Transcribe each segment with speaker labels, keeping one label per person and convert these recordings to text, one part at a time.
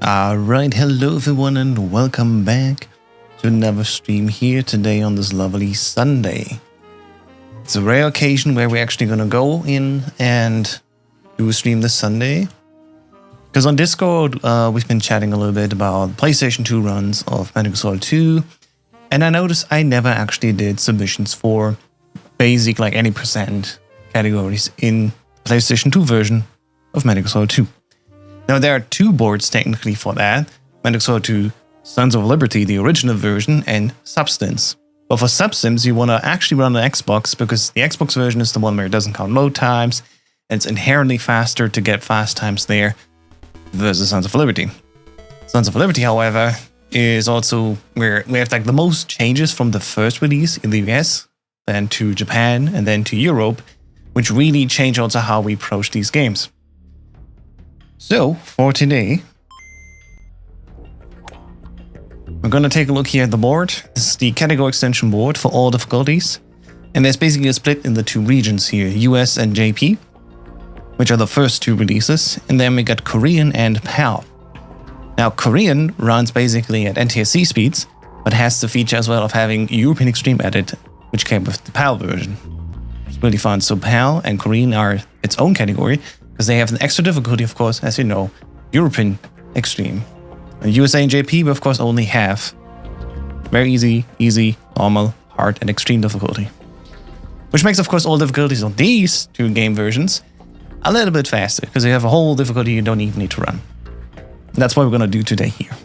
Speaker 1: Alright, hello everyone and welcome back to another stream here today on this lovely Sunday. It's a rare occasion where we're actually gonna go in and do a stream this Sunday. Because on Discord, we've been chatting a little bit about PlayStation 2 runs of Metal Gear Solid 2. And I noticed I never actually did submissions for basic, like any percent categories in the PlayStation 2 version of Metal Gear Solid 2. Now, there are two boards technically for that. Metal Gear Solid 2 Sons of Liberty, the original version, and Substance. But for Substance, you want to actually run an Xbox because the Xbox version is the one where it doesn't count load times, and it's inherently faster to get fast times there versus Sons of Liberty. Sons of Liberty, however, is also where we have like the most changes from the first release in the US, then to Japan, and then to Europe, which really change also how we approach these games. So, for today, we're going to take a look here at the board. This is the category extension board for all difficulties. And there's basically a split in the two regions here, US and JP, which are the first two releases. And then we got Korean and PAL. Now, Korean runs basically at NTSC speeds, but has the feature as well of having European Extreme Edit, which came with the PAL version. It's really fun. So PAL and Korean are its own category, because they have an extra difficulty, of course, as you know, European Extreme. And USA and JP, we of course only have very easy, normal, hard, and extreme difficulty. Which makes, of course, all difficulties on these two game versions a little bit faster, because you have a whole difficulty you don't even need to run. And that's what we're going to do today here.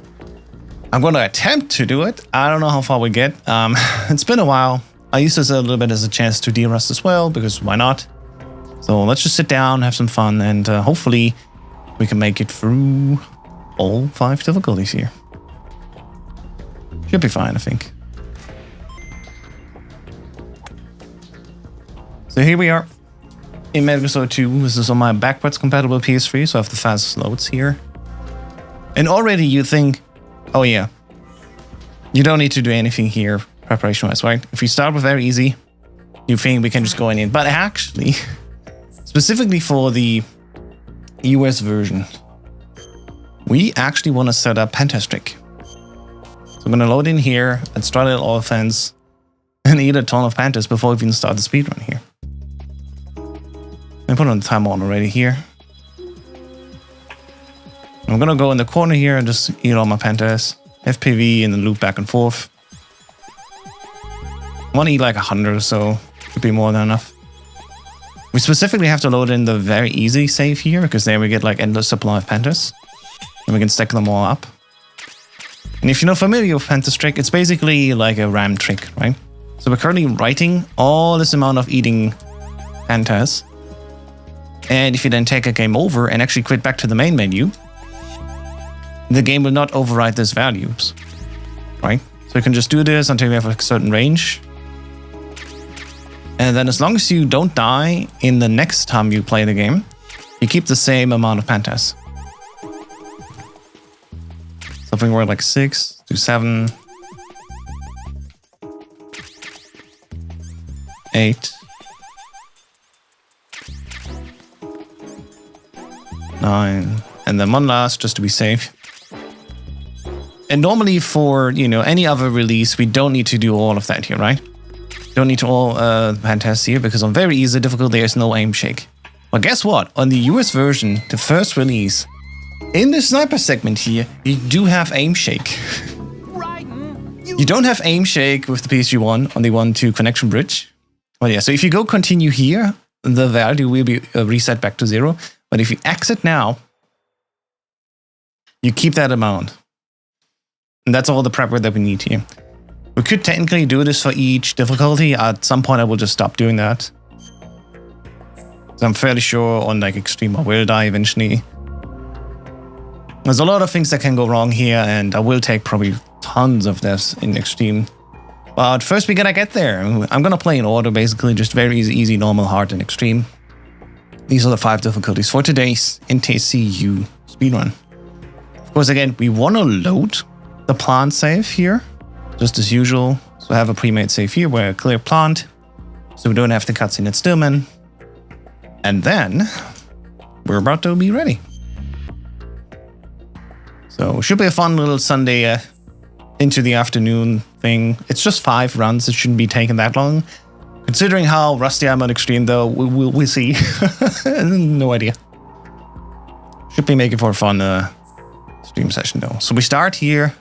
Speaker 1: I'm going to attempt to do it. I don't know how far we get. It's been a while. I used this a little bit as a chance to de-rust as well, because why not? So let's just sit down, have some fun, and hopefully we can make it through all 5 difficulties here. Should be fine, I think. So here we are in Metal Gear Solid 2. This is on my backwards compatible PS3, so I have the fastest loads here. And already you think, oh yeah, you don't need to do anything here preparation-wise, right? If we start with very easy, you think we can just go in. But actually, specifically for the US version, we actually want to set up Pentest trick. So I'm going to load in here and start it all offense and eat a ton of Pentest before we even start the speedrun here. I put on the timer on already here. I'm going to go in the corner here and just eat all my Pentest, FPV, and then loop back and forth. I want to eat like 100 or so, could be more than enough. We specifically have to load in the very easy save here, because there we get like endless supply of Pentest. And we can stack them all up. And if you're not familiar with Pentest trick, it's basically like a RAM trick, right? So we're currently writing all this amount of eating Pentest. And if you then take a game over and actually quit back to the main menu, the game will not override these values, right? So you can just do this until you have a certain range. And then as long as you don't die in the next time you play the game, you keep the same amount of Pentest. Something where like 6 to 7, 8, 9, and then one last just to be safe. And normally for, you know, any other release, we don't need to do all of that here, right? Don't need to all Pentest here, because on very easy difficulty there's no aim shake. But guess what? On the US version, the first release, in the sniper segment here, you do have aim shake. You don't have aim shake with the PSG-1 on the 1-2 connection bridge. But yeah, so if you go continue here, the value will be reset back to 0. But if you exit now, you keep that amount. And that's all the prep work that we need here. We could technically do this for each difficulty. At some point, I will just stop doing that. So I'm fairly sure on like extreme, I will die eventually. There's a lot of things that can go wrong here, and I will take probably tons of this in extreme. But first, we gotta get there. I'm gonna play in order, basically, just very easy, normal, hard, and extreme. These are the 5 difficulties for today's NTSC-U speedrun. Of course, again, we want to load the plant save here, just as usual. So I have a pre-made save here where I clear plant, so we don't have the cutscene at Stillman. And then we're about to be ready. So it should be a fun little Sunday into the afternoon thing. It's just 5 runs. It shouldn't be taking that long. Considering how rusty I'm on Extreme, though, we'll see. No idea. Should be making for a fun stream session, though. So we start here.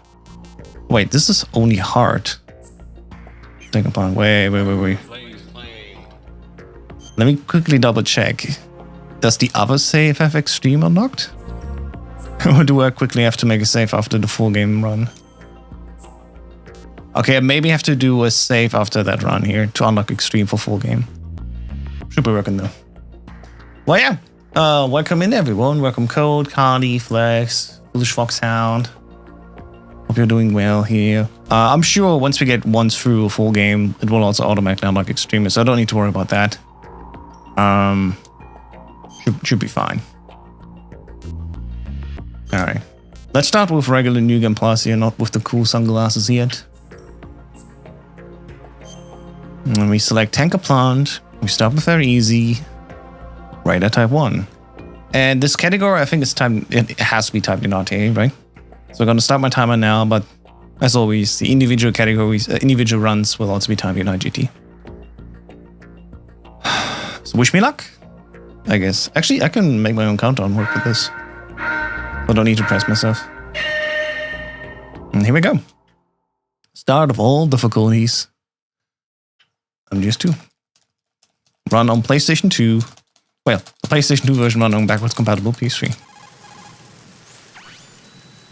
Speaker 1: Wait, this is only hard. Think upon. Wait. Let me quickly double check. Does the other save have Extreme unlocked? Or do I quickly have to make a save after the full game run? Okay, I maybe have to do a save after that run here to unlock Extreme for full game. Should be working though. Well, yeah. Welcome in everyone. Welcome Code, Carly, Flex, Foolish Foxhound. Hope you're doing well here. I'm sure once we get through a full game, it will also automatically unlock Extreme, so I don't need to worry about that. Should be fine. Alright. Let's start with regular New Game Plus here, not with the cool sunglasses yet. And we select Tanker Plant. We start with very easy. Radar Type 1. And this category, I think it's timed, it has to be typed in RTA, right? So I'm going to start my timer now, but as always, the individual categories, individual runs will also be timed in IGT. So wish me luck, I guess. Actually, I can make my own countdown work with this. I don't need to press myself. And here we go. Start of all difficulties. I'm just 2. Run on PlayStation 2. Well, the PlayStation 2 version run on backwards compatible PS3.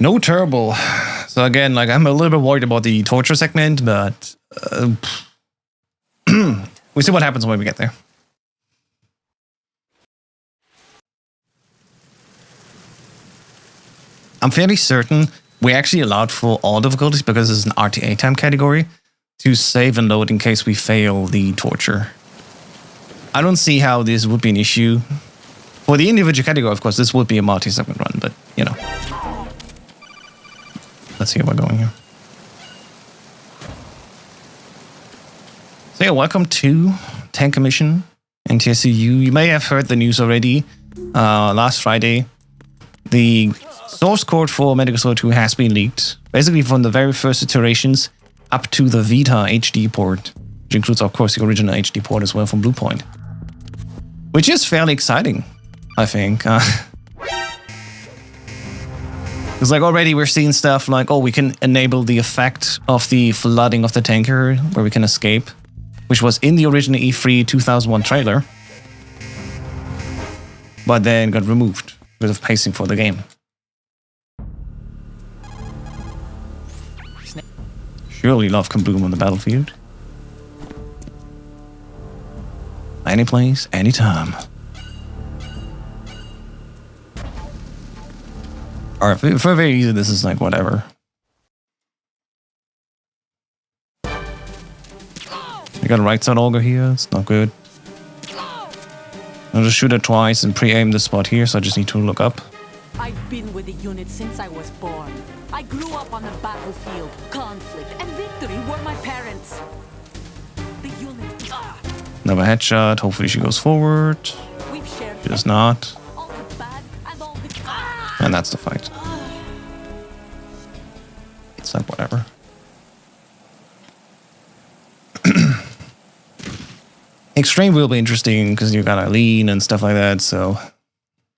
Speaker 1: No turbo. So again, like I'm a little bit worried about the torture segment, but we'll see what happens when we get there. I'm fairly certain we actually allowed for all difficulties because it's an RTA time category to save and load in case we fail the torture. I don't see how this would be an issue. For the individual category, of course, this would be a multi-segment run, but, you know. Let's see how we're going here. So yeah, welcome to 𝐇𝐚𝐮 NTSC-U. You may have heard the news already. Last Friday, the source code for Metal Gear Solid 2 has been leaked. Basically from the very first iterations up to the Vita HD port, which includes, of course, the original HD port as well from Bluepoint. Which is fairly exciting, I think. Because like already we're seeing stuff like, oh, we can enable the effect of the flooding of the tanker where we can escape, which was in the original E3 2001 trailer, but then got removed because of pacing for the game. Surely love can bloom on the battlefield. Any place, anytime. Alright, for very easy, this is like whatever. We got a right side auger here, it's not good. I'll just shoot it twice and pre-aim the spot here, so I just need to look up.
Speaker 2: I've been with the unit since I was born. I grew up on the battlefield. Conflict and victory were my parents. The unit.
Speaker 1: Another headshot. Hopefully she goes forward.
Speaker 2: We've shared.
Speaker 1: She does not.
Speaker 2: All the bad and all the.
Speaker 1: And that's the fight. It's like whatever. Extreme will be interesting because you gotta lean and stuff like that. So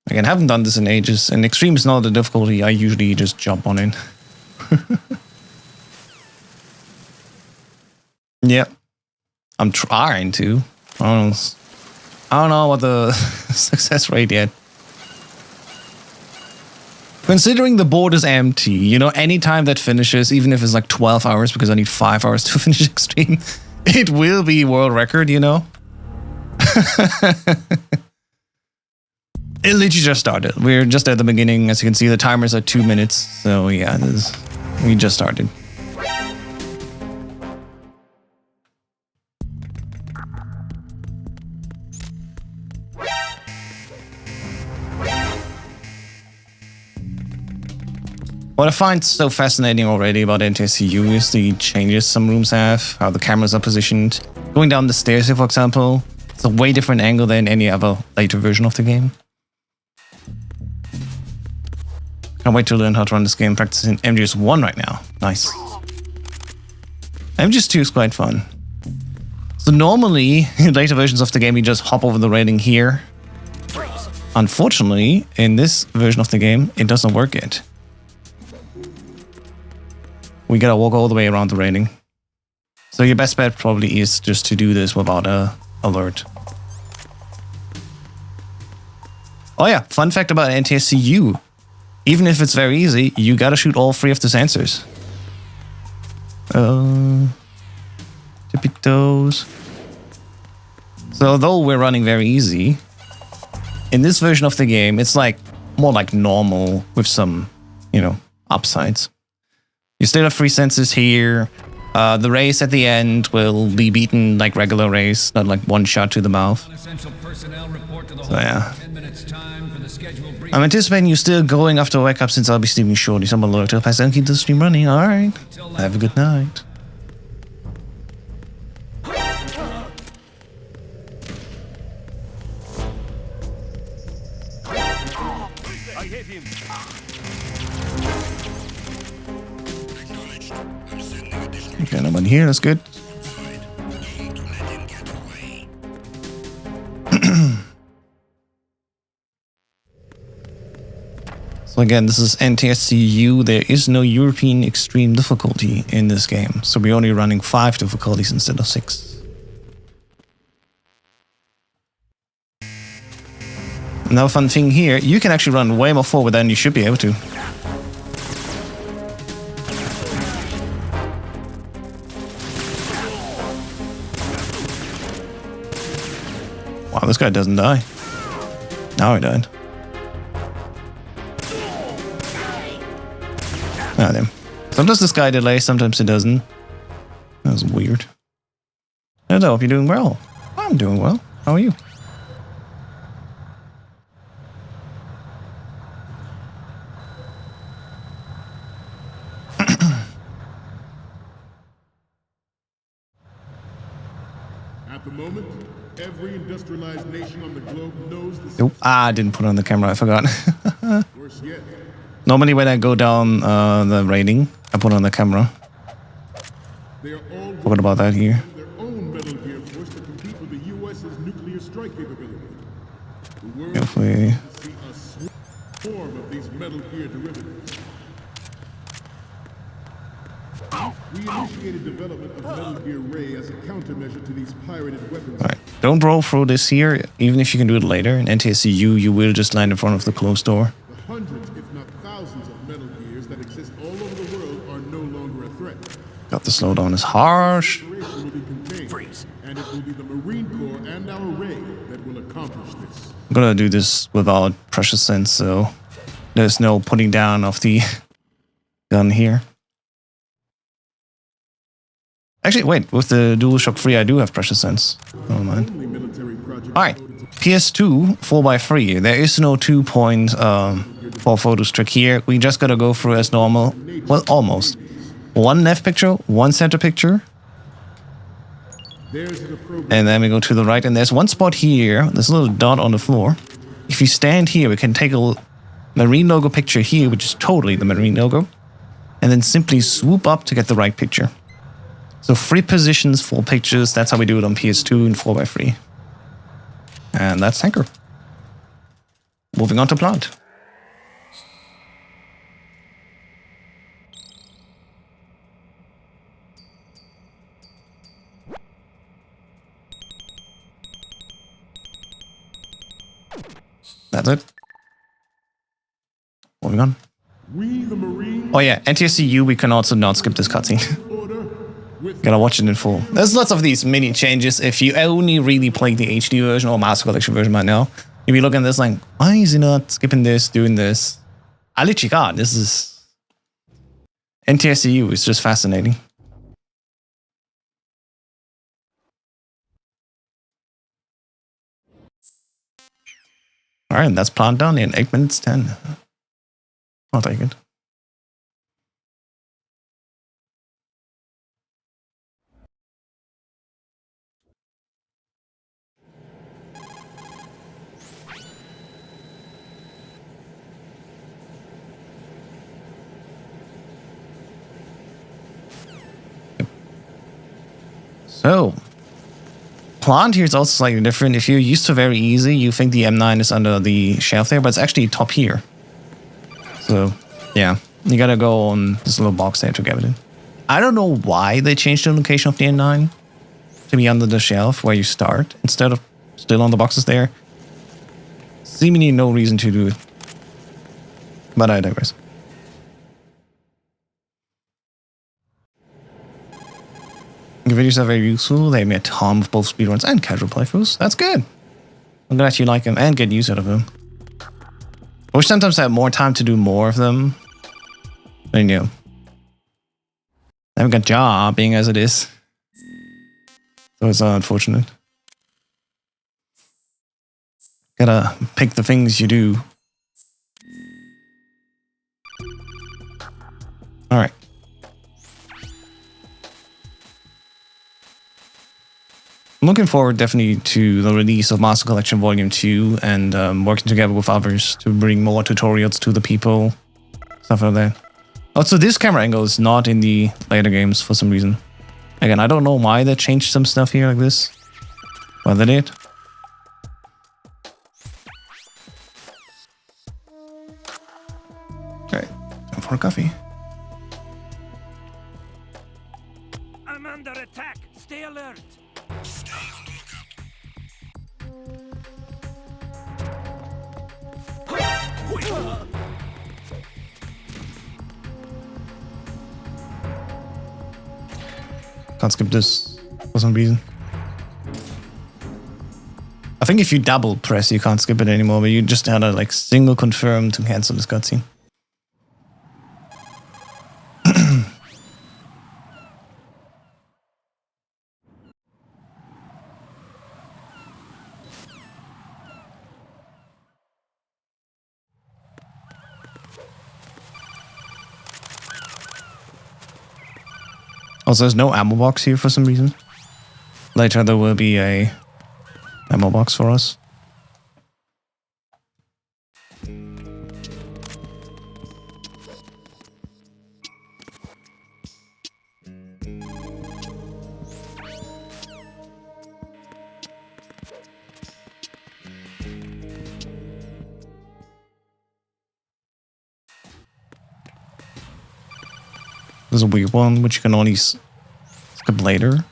Speaker 1: again, I haven't done this in ages, and Extreme is not the difficulty I usually just jump on in. Yep, I'm trying to. I don't know what the success rate yet. Considering the board is empty, you know, any time that finishes, even if it's like 12 hours, because I need 5 hours to finish Extreme, it will be world record, you know? It literally just started. We're just at the beginning. As you can see, the timer's at 2 minutes. So yeah, we just started. What I find so fascinating already about NTSC-U is the changes some rooms have, how the cameras are positioned. Going down the stairs here, for example, it's a way different angle than any other later version of the game. Can't wait to learn how to run this game. Practicing MGS1 right now. Nice. MGS2 is quite fun. So normally, in later versions of the game, you just hop over the railing here. Unfortunately, in this version of the game, it doesn't work yet. We gotta walk all the way around the railing. So your best bet probably is just to do this without a alert. Oh yeah, fun fact about NTSC-U. Even if it's very easy, you gotta shoot all 3 of the sensors. Tippy toes. So although we're running very easy, in this version of the game, it's like more like normal with some, you know, upsides. You still have 3 sensors here. The race at the end will be beaten like regular race, not like one shot to the mouth. So yeah. I'm anticipating you still going after I wake up since I'll be sleeping shortly. Someone look to pass and keep the stream running. Alright. Have a good night.
Speaker 3: I hit him.
Speaker 1: Okay, nobody here, that's good. So again, this is NTSC-U. There is no European extreme difficulty in this game. So we're only running 5 difficulties instead of 6. Another fun thing here, you can actually run way more forward than you should be able to. Wow, this guy doesn't die. Now he died. Ah, damn. Sometimes this guy delays, sometimes it doesn't. That was weird. Hello, hope you're doing well. I'm doing well. How are you?
Speaker 4: At the moment, every industrialized nation on the globe knows the
Speaker 1: Nope. Ah, I didn't put it on the camera, I forgot.
Speaker 4: worse yet.
Speaker 1: Normally when I go down the rating, I put it on the camera.
Speaker 4: They are all
Speaker 1: Forgot about that here.
Speaker 4: their own Metal Gear force to compete with the U.S.'s nuclear strike capability. The world
Speaker 1: If we...
Speaker 4: will see a swarm of these Metal Gear derivatives. We initiated development of Metal Gear Ray as a countermeasure to these pirated weapons.
Speaker 1: Alright, don't roll through this here, even if you can do it later. In NTSC-U, you will just land in front of the closed door.
Speaker 4: The hundreds, if not thousands, of Metal Gears that exist all over the world are no longer a threat.
Speaker 1: Got the slowdown is harsh.
Speaker 4: Operation will be contained, and it will be the Marine Corps and our Ray that will accomplish this.
Speaker 1: I'm gonna do this without pressure sense, so there's no putting down of the gun here. Actually, wait, with the DualShock 3 I do have pressure sense. Never mind.
Speaker 4: Only military project
Speaker 1: Alright, PS2 4x3. There is no 2-point 4 photos trick here. We just gotta go through as normal. Well, almost. One left picture, one center picture.
Speaker 4: There's the program.
Speaker 1: And then we go to the right, and there's one spot here. There's a little dot on the floor. If you stand here, we can take a Marine logo picture here, which is totally the Marine logo. And then simply swoop up to get the right picture. So 3 positions, 4 pictures. That's how we do it on PS2 and 4x3. And that's Tanker. Moving on to Plant. That's it. Moving on.
Speaker 4: We, the Marines,
Speaker 1: Oh yeah, NTSC-U, we can also not skip this cutscene.
Speaker 4: order with
Speaker 1: Gotta watch it in full. There's lots of these mini changes. If you only really play the HD version or Master Collection version right now, you'll be looking at this like, why is he not skipping this, doing this? Ali Chica, this is... NTSC-U is just fascinating. Alright, that's Plant done in 8 minutes 10. I'll take it. So, plant here is also slightly different. If you're used to very easy, you think the M9 is under the shelf there, but it's actually top here. So, yeah, you gotta go on this little box there to get it in. I don't know why they changed the location of the M9 to be under the shelf where you start instead of still on the boxes there. Seemingly no reason to do it. But I digress. The videos are very useful. They made a ton of both speedruns and casual playthroughs. That's good. I'm glad you like them and get use out of them. I wish sometimes I had more time to do more of them. But you know, I haven't got a job being as it is. So it's unfortunate. Gotta pick the things you do. Alright. I'm looking forward definitely to the release of Master Collection Volume 2 and working together with others to bring more tutorials to the people. Stuff like that. Also, this camera angle is not in the later games for some reason. Again, I don't know why they changed some stuff here like this. But they did. Okay, time for a coffee.
Speaker 3: I'm under attack. Stay alert.
Speaker 1: Can't skip this for some reason. I think if you double press, you can't skip it anymore, but you just had to like single confirm to cancel this cutscene. Also, there's no ammo box here for some reason. Later there will be a ammo box for us. There's a weird one which you can only skip later.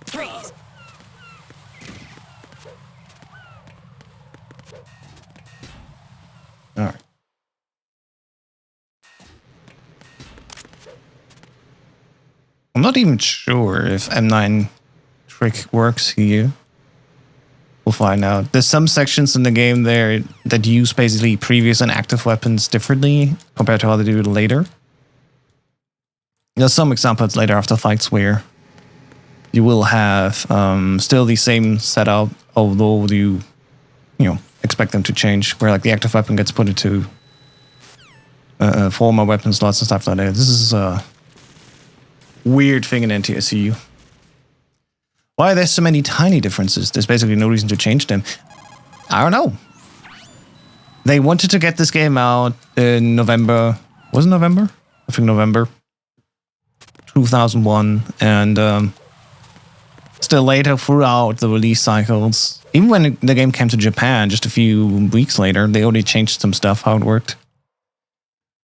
Speaker 2: Freeze.
Speaker 1: All right. I'm not even sure if M9 trick works here. We'll find out. There's some sections in the game there that use basically previous and active weapons differently compared to how they do it later. There's some examples later after fights where you will have still the same setup, although you expect them to change, where like the active weapon gets put into former weapon slots and stuff like that. This is a weird thing in NTSC-U. Why are there so many tiny differences? There's basically no reason to change them. I don't know. They wanted to get this game out in November. Was it November? I think November 2001. And still later throughout the release cycles. Even when the game came to Japan just a few weeks later, they already changed some stuff, how it worked.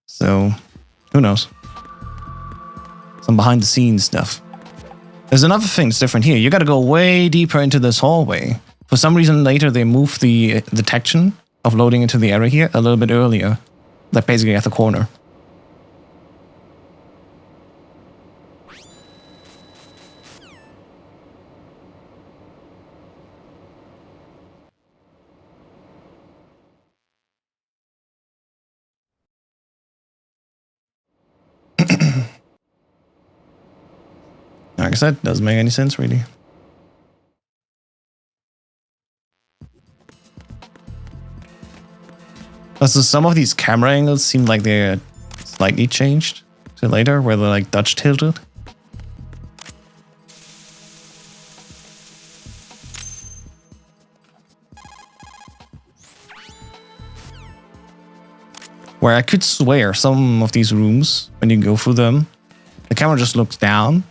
Speaker 1: So, who knows? Some behind the scenes stuff. There's another thing that's different here. You gotta go way deeper into this hallway. For some reason later they moved the detection of loading into the area here a little bit earlier. Like basically at the corner. Like I said, doesn't make any sense really. Also, some of these camera angles seem like they're slightly changed to later, where they're like Dutch tilted. Where I could swear some of these rooms, when you go through them, the camera just looks down.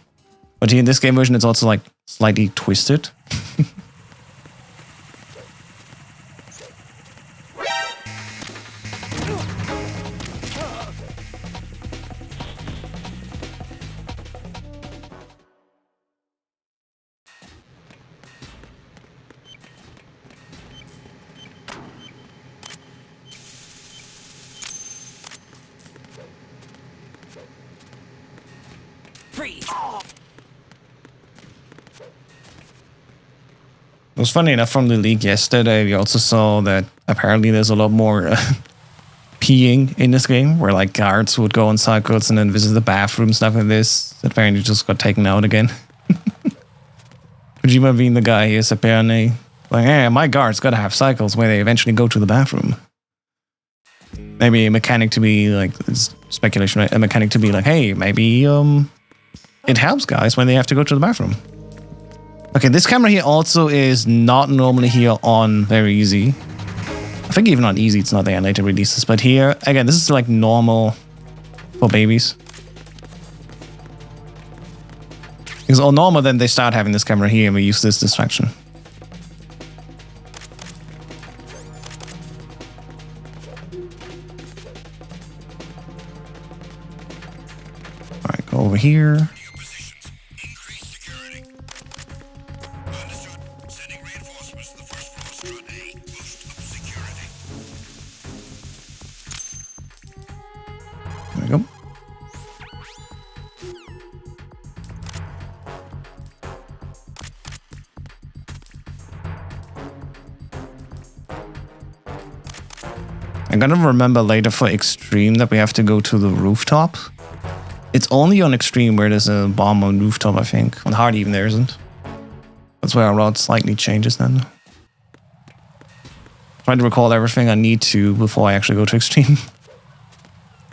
Speaker 1: But here in this game version, it's also like slightly twisted.
Speaker 3: Freeze!
Speaker 1: It was funny enough from the leak yesterday, we also saw that apparently there's a lot more peeing in this game, where like guards would go on cycles and then visit the bathroom, stuff like this. That apparently just got taken out again. Kojima being the guy, is apparently like, hey, my guards gotta have cycles where they eventually go to the bathroom. Maybe a mechanic to be like, it's speculation, right? A mechanic to be like, hey, maybe it helps guys when they have to go to the bathroom. Okay, this camera here also is not normally here on very easy. I think even on easy, it's not there in later releases. But here, again, this is like normal for babies. Because on normal, then they start having this camera here and we use this distraction. All right, go over here. There we go. I'm gonna remember later for Extreme that we have to go to the rooftop. It's only on Extreme where there's a bomb on rooftop, I think. On Hard even there isn't. That's where our route slightly changes then. Trying to recall everything I need to before I actually go to Extreme.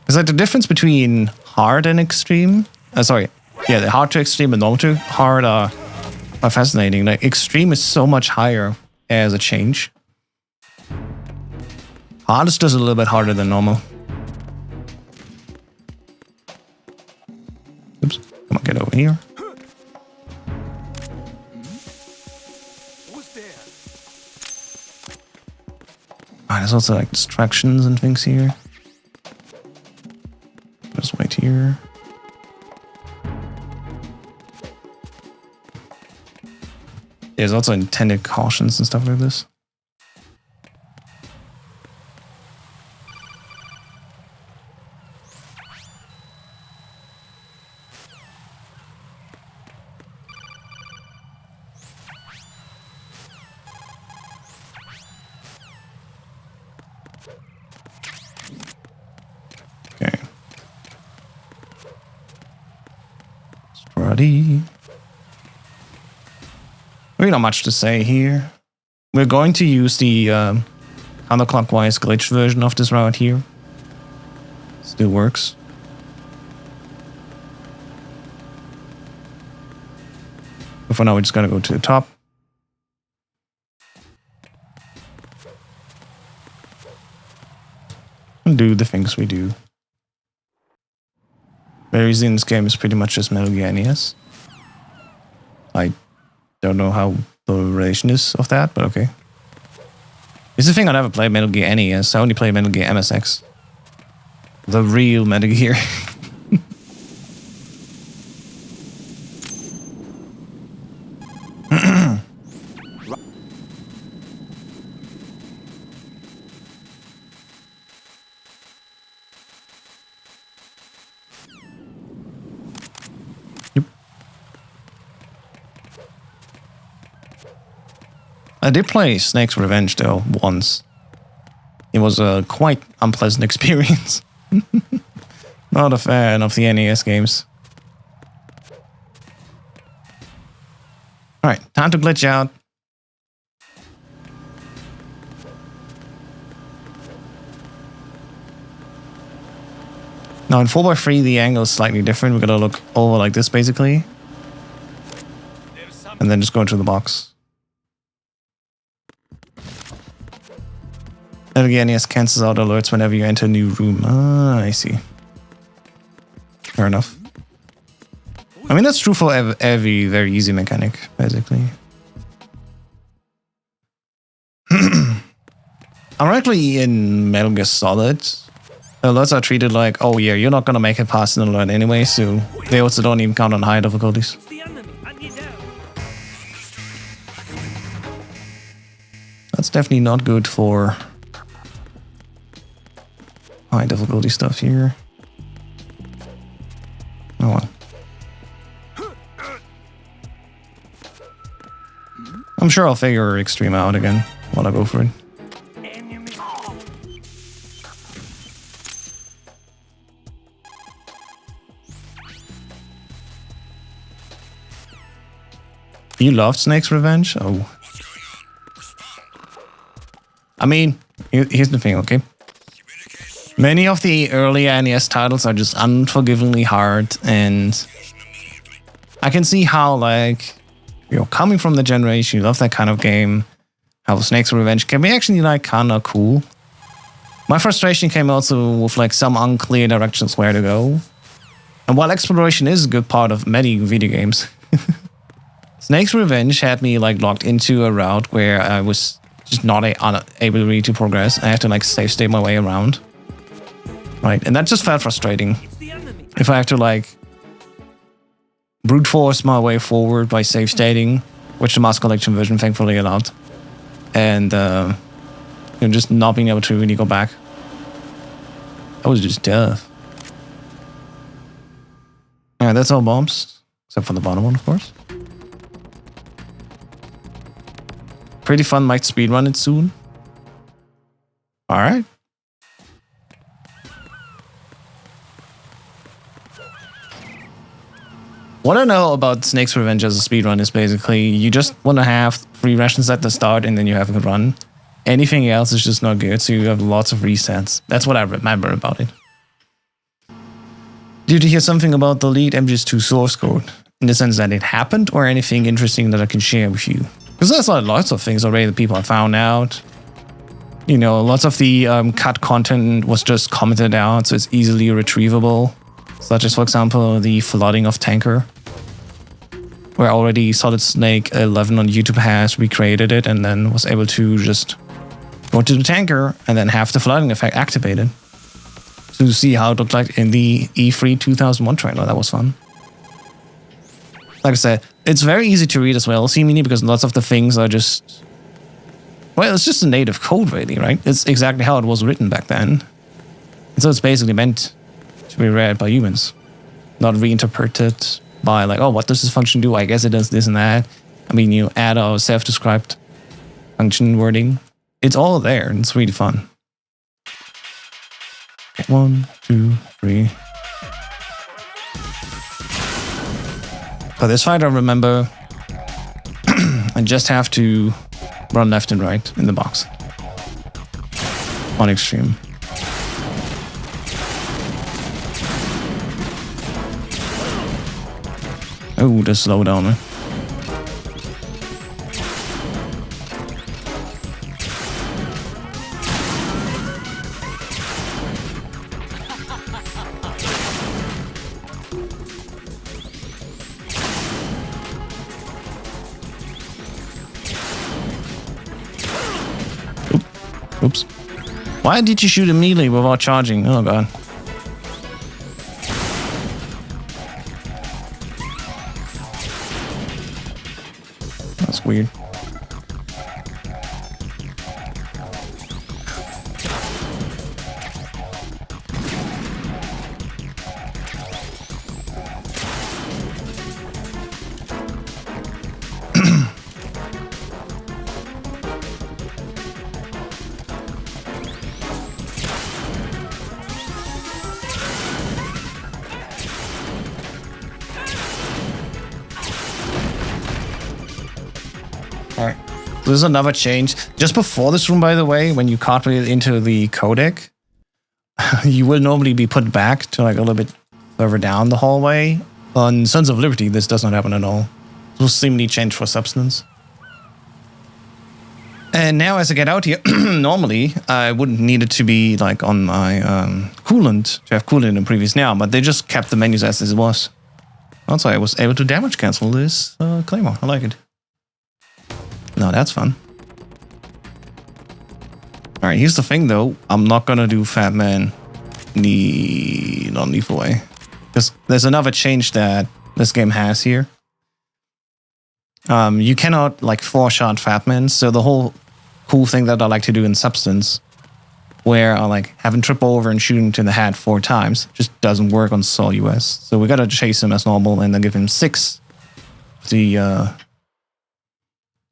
Speaker 1: It's like the difference between Hard and Extreme. The Hard to Extreme and Normal to Hard are fascinating. Like Extreme is so much higher as a change. Hard is just a little bit harder than normal. Oops. Come on, get over here.
Speaker 3: Who's there?
Speaker 1: There's also like distractions and things here. Just wait here. There's also intended cautions and stuff like this. Okay. Ready. Really not much to say here. We're going to use the counterclockwise glitch version of this route here. Still works. But for now, we're just gonna go to the top. And do the things we do. Very easy in this game is pretty much just Metal Gear NES. I don't know how the relation is of that, but okay. It's the thing I never played Metal Gear NES. I only played Metal Gear MSX. The real Metal Gear. I did play Snake's Revenge though once. It was a quite unpleasant experience. Not a fan of the NES games. Alright, time to glitch out. Now in 4x3 the angle is slightly different. We're gonna look over like this basically. And then just go into the box. Again, yes, cancels out alerts whenever you enter a new room. Ah, I see. Fair enough. I mean, that's true for every very easy mechanic, basically. Ironically, in Metal Gear Solid, alerts are treated like, oh yeah, you're not gonna make it past an alert anyway, so they also don't even count on high difficulties.
Speaker 3: It's the enemy. I need help.
Speaker 1: That's definitely not good for high difficulty stuff here. Oh well. I'm sure I'll figure Extreme out again while I go for it.
Speaker 3: Enemy.
Speaker 1: You loved Snake's Revenge? Oh. I mean, here's the thing, okay? Many of the early NES titles are just unforgivingly hard, and I can see how, like, you know, coming from the generation, you love that kind of game, how Snake's Revenge can be actually, like, kind of cool. My frustration came also with, like, some unclear directions where to go. And while exploration is a good part of many video games, Snake's Revenge had me, like, locked into a route where I was just not able really to progress. I had to, like, save state my way around. Right, and that just felt frustrating.
Speaker 3: It's the enemy.
Speaker 1: If I have to, like, brute force my way forward by save stating, which the Master Collection version thankfully allowed, and you know, just not being able to really go back. That was just tough. Alright, that's all bombs, except for the bottom one, of course. Pretty fun, might speedrun it soon. Alright. What I know about Snake's Revenge as a speedrun is basically you just want to have 3 rations at the start and then you have a good run. Anything else is just not good, so you have lots of resets. That's what I remember about it. Did you hear something about the lead MGS2 source code? In the sense that it happened, or anything interesting that I can share with you? Because there's like lots of things already that people have found out. You know, lots of the cut content was just commented out, so it's easily retrievable. Such as, for example, the flooding of Tanker, where already Solid Snake 11 on YouTube has recreated it and then was able to just go to the tanker and then have the flooding effect activated. To see how it looked like in the E3 2001 trailer. That was fun. Like I said, it's very easy to read as well, seemingly, because lots of the things are just... Well, it's just a native code, really, right? It's exactly how it was written back then. And so it's basically meant to be read by humans, not reinterpreted by, like, oh, what does this function do? I guess it does this and that. I mean, you add our self-described function wording. It's all there, and it's really fun. 1, 2, 3. For this fight, I remember I just have to run left and right in the box on extreme. Oh, the slowdown, man. Oops. Why did you shoot immediately without charging? Oh god. That's weird. Alright. So there's another change. Just before this room, by the way, when you copy it into the codec, you will normally be put back to like a little bit further down the hallway. On Sons of Liberty, this does not happen at all. It will seemingly change for substance. And now as I get out here, normally I wouldn't need it to be like on my coolant, to have coolant in previous now, but they just kept the menus as it was. Also, I was able to damage cancel this Claymore. I like it. Now that's fun. Alright, here's the thing though. I'm not gonna do Fat Man the non-lethal way. Because there's another change that this game has here. You cannot like 4-shot Fat Man, so the whole cool thing that I like to do in Substance, where I like have him trip over and shoot him to the head 4 times, just doesn't work on Saul US. So we gotta chase him as normal and then give him 6. The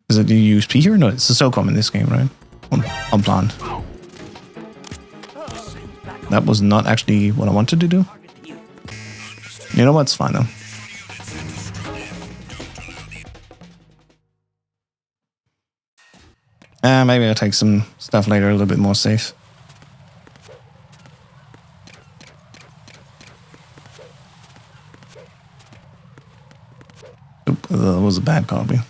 Speaker 1: is it the USP here? No, it's the SOCOM in this game, right? On plan. That was not actually what I wanted to do. You know what's fine though. Maybe I'll take some stuff later a little bit more safe. Oop, that was a bad copy.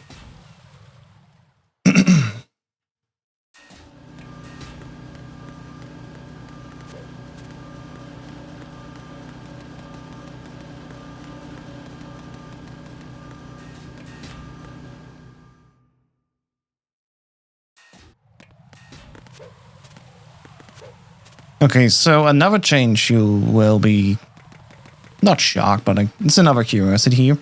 Speaker 1: Okay, so another change you will be not shocked, but it's another curiosity here.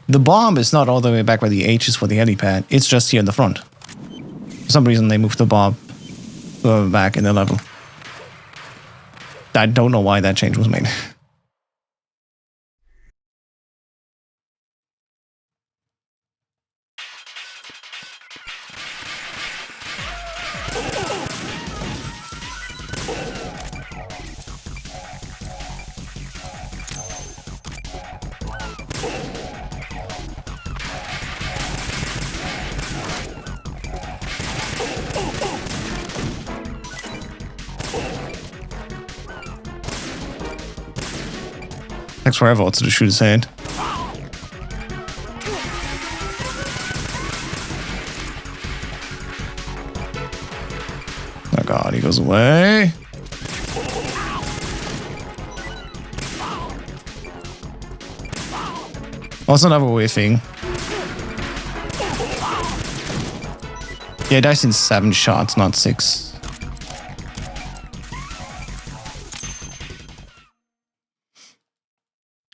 Speaker 1: The bomb is not all the way back where the H is for the helipad. It's just here in the front. For some reason, they moved the bomb back in the level. I don't know why that change was made. Takes forever also to shoot his hand. Oh god, he goes away. Also another weird thing. Yeah, it dies in 7 shots, not 6.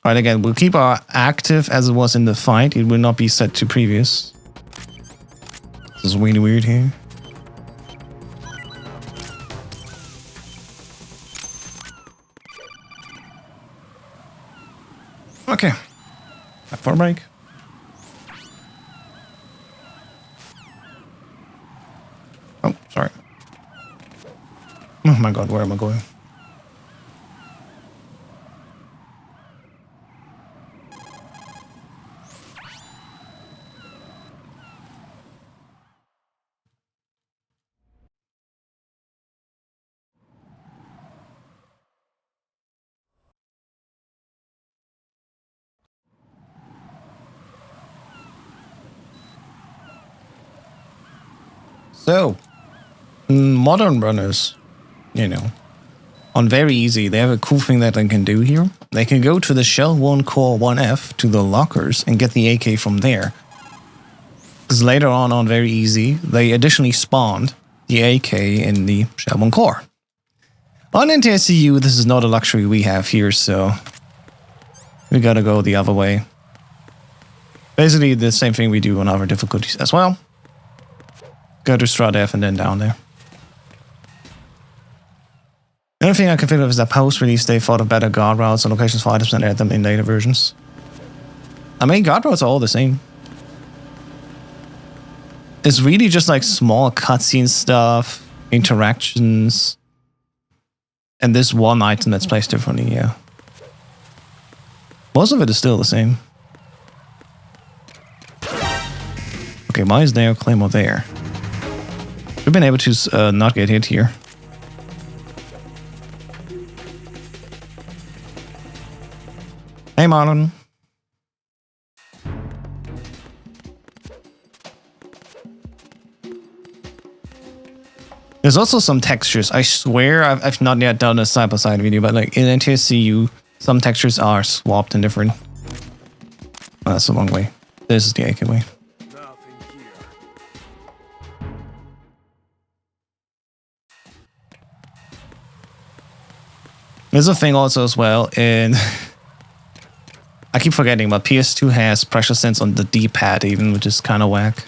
Speaker 1: Alright, again, we'll keep our active as it was in the fight. It will not be set to previous. This is really weird here. Okay. Back for a break. Oh, sorry. Oh my god, where am I going? So, modern runners, you know, on very easy, they have a cool thing that they can do here. They can go to the 𝐶𝐿 1 Core 1F to the lockers and get the AK from there. Because later on very easy, they additionally spawned the AK in the 𝐶𝐿 1 Core. On NTSC-U, this is not a luxury we have here, so we gotta go the other way. Basically the same thing we do on other difficulties as well. Go to Strat F and then down there. The only thing I can think of is that post-release they thought of better guard routes and locations for items and add them in later versions. I mean, guard routes are all the same. It's really just like small cutscene stuff, interactions, and this one item that's placed differently, yeah. Most of it is still the same. Okay, why is there a Claymore there? We've been able to not get hit here. Hey, Marlon. There's also some textures. I swear I've not yet done a side-by-side video, but like in NTSC-U, some textures are swapped and different. Oh, that's the wrong way. This is the AK way.
Speaker 3: Nothing here.
Speaker 1: There's a thing also as well, and I keep forgetting, but PS2 has pressure sense on the D-pad even, which is kind of whack.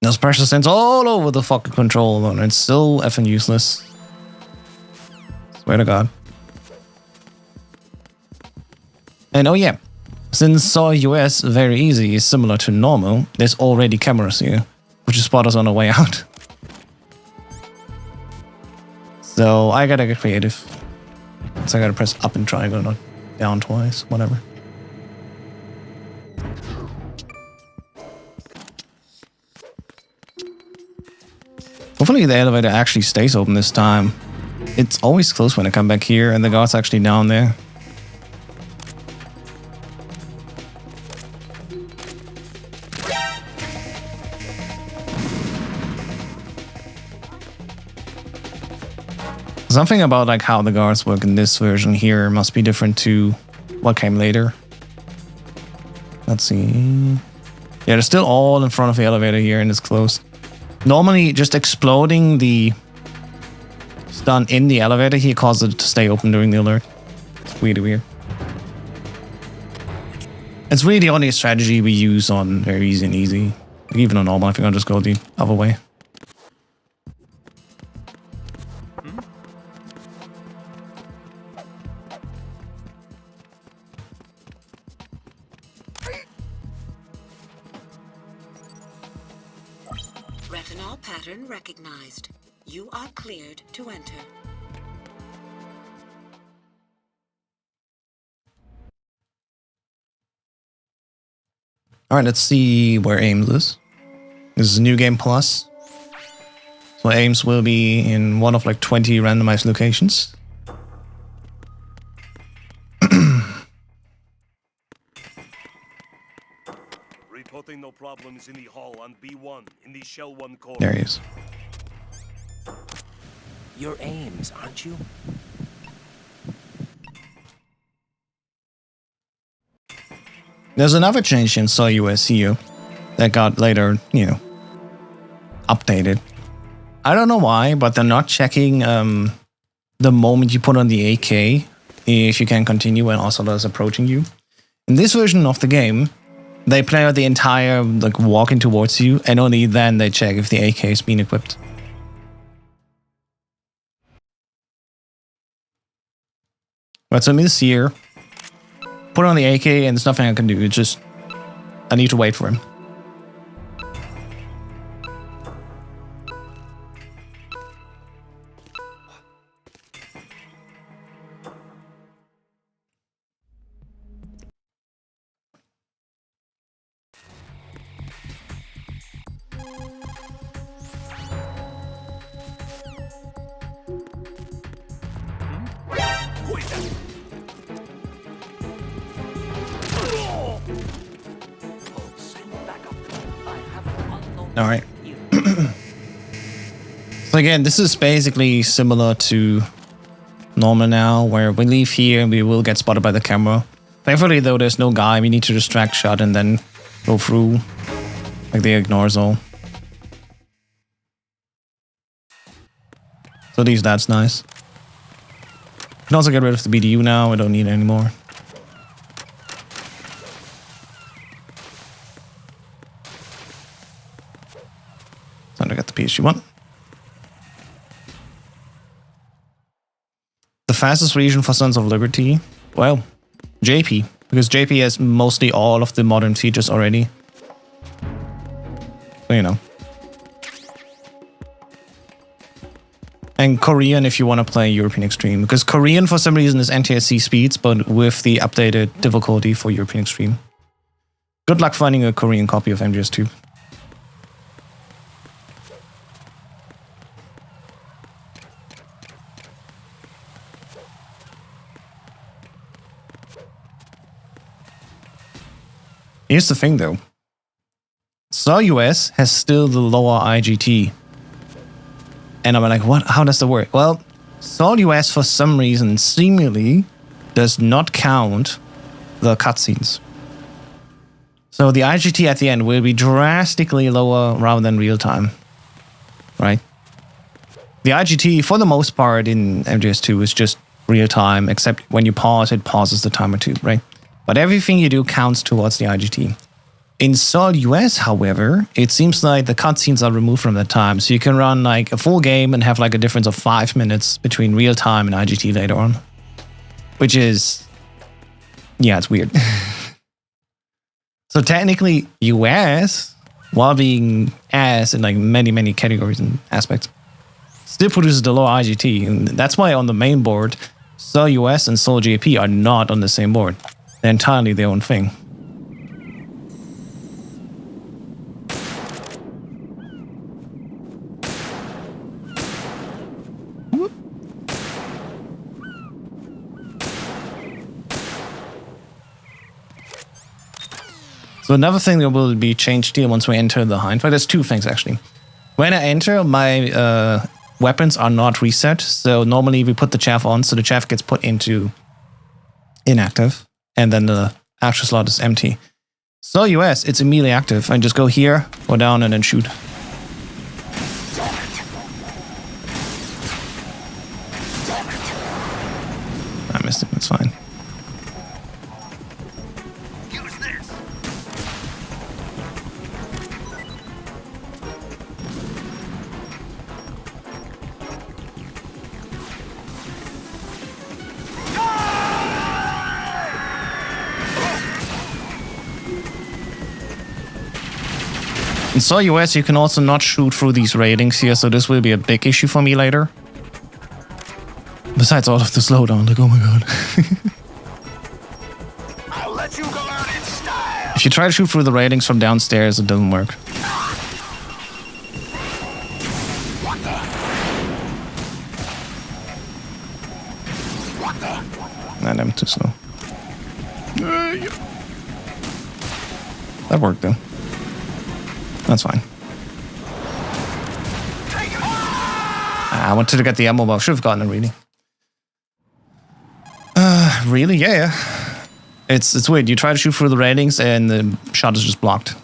Speaker 1: There's pressure sense all over the fucking control, and it's still effing useless. Swear to God. And oh yeah, since US very easy is similar to normal, there's already cameras here, which is spot us on the way out. So I gotta get creative. So I gotta press up and triangle, not down twice, whatever. Hopefully the elevator actually stays open this time. It's always closed when I come back here and the guard's actually down there. Something about like how the guards work in this version here must be different to what came later. Let's see. Yeah, they're still all in front of the elevator here and it's closed. Normally, just exploding the stun in the elevator here causes it to stay open during the alert. It's really weird. It's really the only strategy we use on very easy and easy. Like even on normal, I think I'll just go the other way.
Speaker 5: Retinol pattern recognized. You are cleared to enter.
Speaker 1: Alright, let's see where 𝐸𝐮 is. This is New Game Plus. So 𝐸𝐮 will be in one of like 20 randomized locations.
Speaker 3: Reporting no problems in the hall on B1 in the Shell 1 core.
Speaker 1: There he is.
Speaker 6: You're 𝐸𝐮, aren't you?
Speaker 1: There's another change in US here that got later, you know, updated. I don't know why, but they're not checking the moment you put on the AK if you can continue when Oscillator is approaching you. In this version of the game, they play out the entire like walking towards you, and only then they check if the AK has been equipped. Right, so I'm in this here. Put on the AK and there's nothing I can do. It's just I need to wait for him.
Speaker 3: Who is that?
Speaker 1: All right. So again, this is basically similar to normal now, where we leave here and we will get spotted by the camera. Thankfully, though, there's no guy. We need to distract shot and then go through. Like they ignore us all. So at least that's nice. Can also get rid of the BDU now. I don't need it anymore. Time to get the PSG-1. The fastest region for Sons of Liberty? Well, JP. Because JP has mostly all of the modern features already. So, you know. And Korean if you want to play European Extreme. Because Korean for some reason is NTSC speeds, but with the updated difficulty for European Extreme. Good luck finding a Korean copy of MGS2. Here's the thing though. 𝐷_US has still the lower IGT. And I'm like, what? How does that work? Well, 𝐷_US for some reason seemingly does not count the cutscenes. So the IGT at the end will be drastically lower rather than real time. Right? The IGT, for the most part in MGS2, is just real time, except when you pause, it pauses the timer too, right? But everything you do counts towards the IGT. In 𝐷_US, however, it seems like the cutscenes are removed from that time, so you can run like a full game and have like a difference of 5 minutes between real time and IGT later on. Which is... yeah, it's weird. So technically, US, while being ass in like many categories and aspects, still produces the lower IGT, and that's why on the main board, 𝐷_US and 𝐷_JP are not on the same board. They're entirely their own thing. So another thing that will be changed here once we enter the hindfight, there's two things actually. When I enter, my weapons are not reset. So normally we put the chaff on, so the chaff gets put into inactive, and then the actual slot is empty. 𝐷_US, it's immediately active. I just go here, go down, and then shoot. I missed it, that's fine. In 𝐷_US, you can also not shoot through these railings here, so this will be a big issue for me later. Besides all of the slowdown, like, oh my god.
Speaker 6: I'll let you go out in style.
Speaker 1: If you try to shoot through the railings from downstairs, it doesn't work. Nah, I'm too slow. That worked though. That's fine. I wanted to get the ammo, but I should have gotten it really. Really? Yeah. It's weird. You try to shoot through the railings and the shot is just blocked.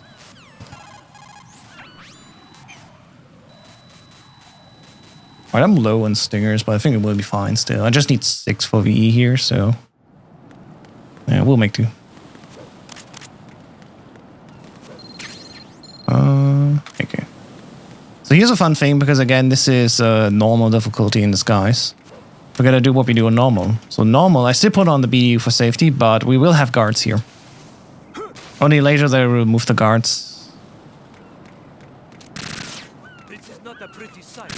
Speaker 1: Alright, I'm low on stingers, but I think it will be fine still. I just need 6 for VE here, so... yeah, we'll make do. Okay. So here's a fun thing, because again, this is normal difficulty in disguise. We're gonna do what we do on normal. So normal, I still put on the BDU for safety, but we will have guards here. Only later they remove the guards.
Speaker 3: This is not a pretty sight.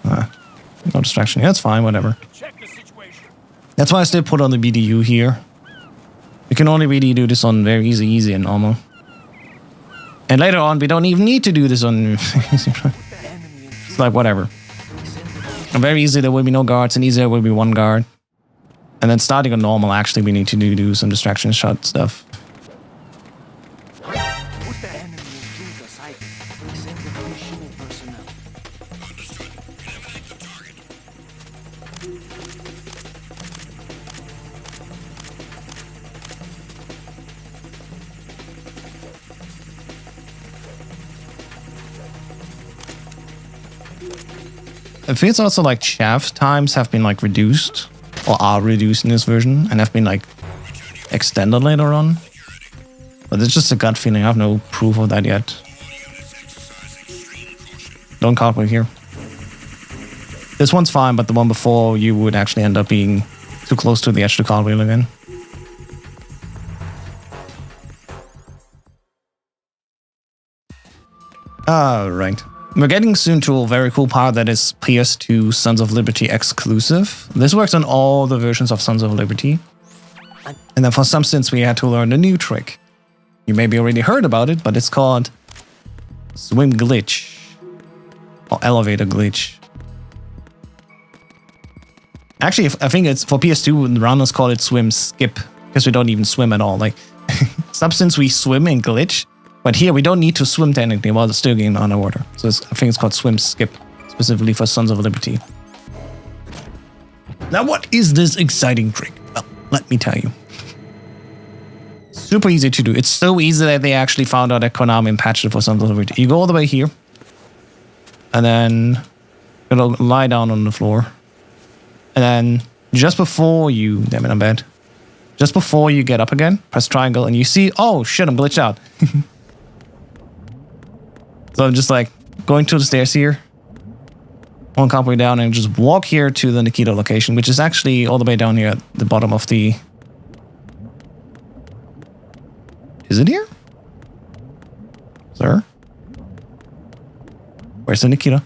Speaker 1: No distraction. Yeah, that's fine, whatever.
Speaker 3: Check the situation.
Speaker 1: That's why I still put on the BDU here. You can only really do this on very easy and normal. And later on, we don't even need to do this on... it's like, whatever. And very easy, there will be no guards, and easier will be one guard. And then starting on normal, actually, we need to do some distraction shot stuff.
Speaker 6: Put the enemy into the sight. Send the additional personnel.
Speaker 3: Understood. Eliminate the target.
Speaker 1: I think it's also like chaff times have been like reduced, or are reduced in this version, and have been like extended later on. But it's just a gut feeling. I have no proof of that yet. Don't calculate here. This one's fine, but the one before, you would actually end up being too close to the edge to cartwheel again. Alright. We're getting soon to a very cool part that is PS2 Sons of Liberty exclusive. This works on all the versions of Sons of Liberty. And then for some sins we had to learn a new trick. You maybe already heard about it, but it's called swim glitch. Or elevator glitch. Actually, I think it's for PS2, the runners call it swim skip. Because we don't even swim at all. Like, substance we swim in glitch. But here we don't need to swim technically while still getting underwater. So I think it's called swim skip, specifically for Sons of Liberty. Now what is this exciting trick? Well, let me tell you. Super easy to do. It's so easy that they actually found out that Konami patched it for Sons of Liberty. You go all the way here. And then you're gonna lie down on the floor. And then just before you... Damn it, I'm bad. Just before you get up again, press triangle and you see... Oh shit, I'm glitched out. So I'm just like going to the stairs here, one way down, and just walk here to the Nikita location, which is actually all the way down here at the bottom of the... Is it here? Sir? Where's the Nikita?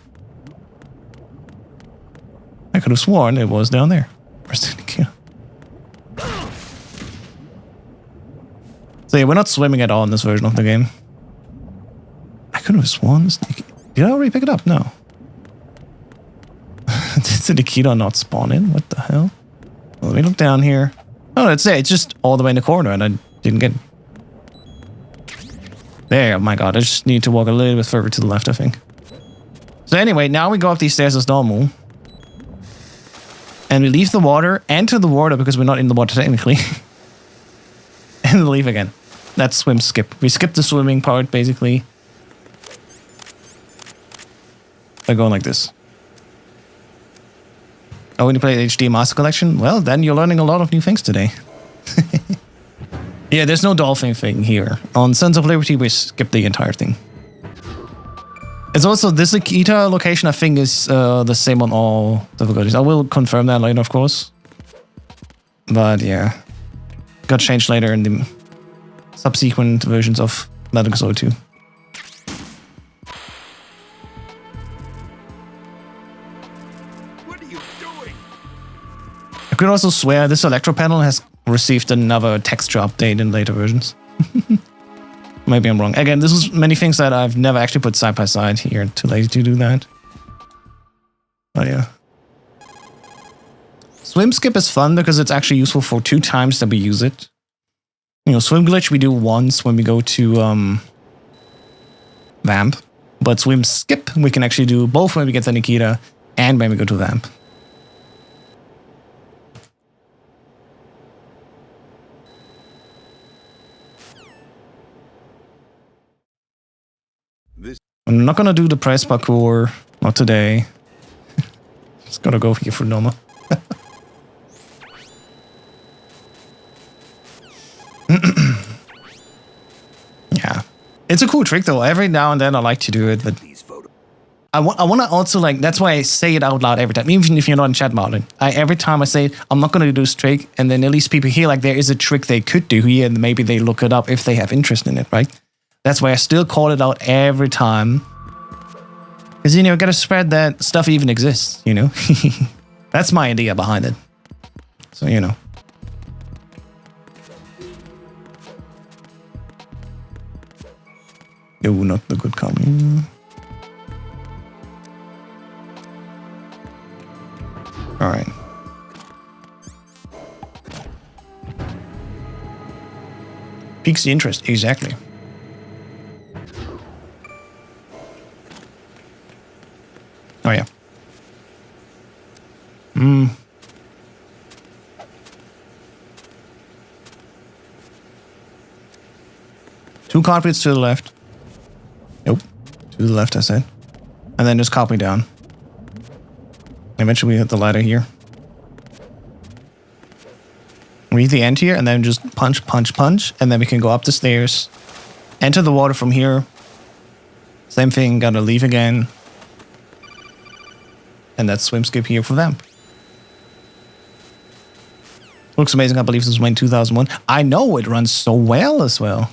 Speaker 1: I could have sworn it was down there. Where's the Nikita? So yeah, we're not swimming at all in this version of the game. I could have sworn this Nikita. Did I already pick it up? No. Did the Nikita not spawn in? What the hell? Well, let me look down here. Oh, that's it. It's just all the way in the corner and I didn't get... There, oh my god. I just need to walk a little bit further to the left, I think. So anyway, now we go up these stairs as normal. And we leave the water, enter the water because we're not in the water technically. And leave again. That's swim skip. We skip the swimming part, basically. By going like this. Oh, when you play HD Master Collection? Well, then you're learning a lot of new things today. Yeah, there's no dolphin thing here. On Sons of Liberty, we skip the entire thing. It's also, this Nikita location, I think, is the same on all difficulties. I will confirm that later, of course. But yeah. Got changed later in the subsequent versions of Metal Gear Solid 2.
Speaker 3: What are you doing?
Speaker 1: I could also swear this electro panel has received another texture update in later versions. Maybe I'm wrong. Again, this is many things that I've never actually put side by side here. Too lazy to do that. Oh yeah. Swim skip is fun because it's actually useful for 2 times that we use it. You know, swim glitch we do once when we go to Vamp. But swim skip we can actually do both when we get the Nikita and when we go to Vamp. I'm not gonna do the press parkour, not today. Just gotta go here for normal. Yeah, it's a cool trick though. Every now and then I like to do it, but I want to also like. That's why I say it out loud every time, even if you're not in chat about it. Every time I say it, I'm not gonna do this trick, and then at least people hear like there is a trick they could do here, and maybe they look it up if they have interest in it, right? That's why I still call it out every time. Because, you know, gotta spread that stuff even exists, you know? That's my idea behind it. So, you know. Oh, not the good coming. Alright. Piques the interest, exactly. Oh yeah. Two carpets to the left. Nope. To the left, I said. And then just copy down. Eventually we hit the ladder here. Read the end here, and then just punch, punch, punch. And then we can go up the stairs. Enter the water from here. Same thing, gotta leave again. And that's swim skip here for them. Looks amazing. I believe this was made in 2001. I know it runs so well as well.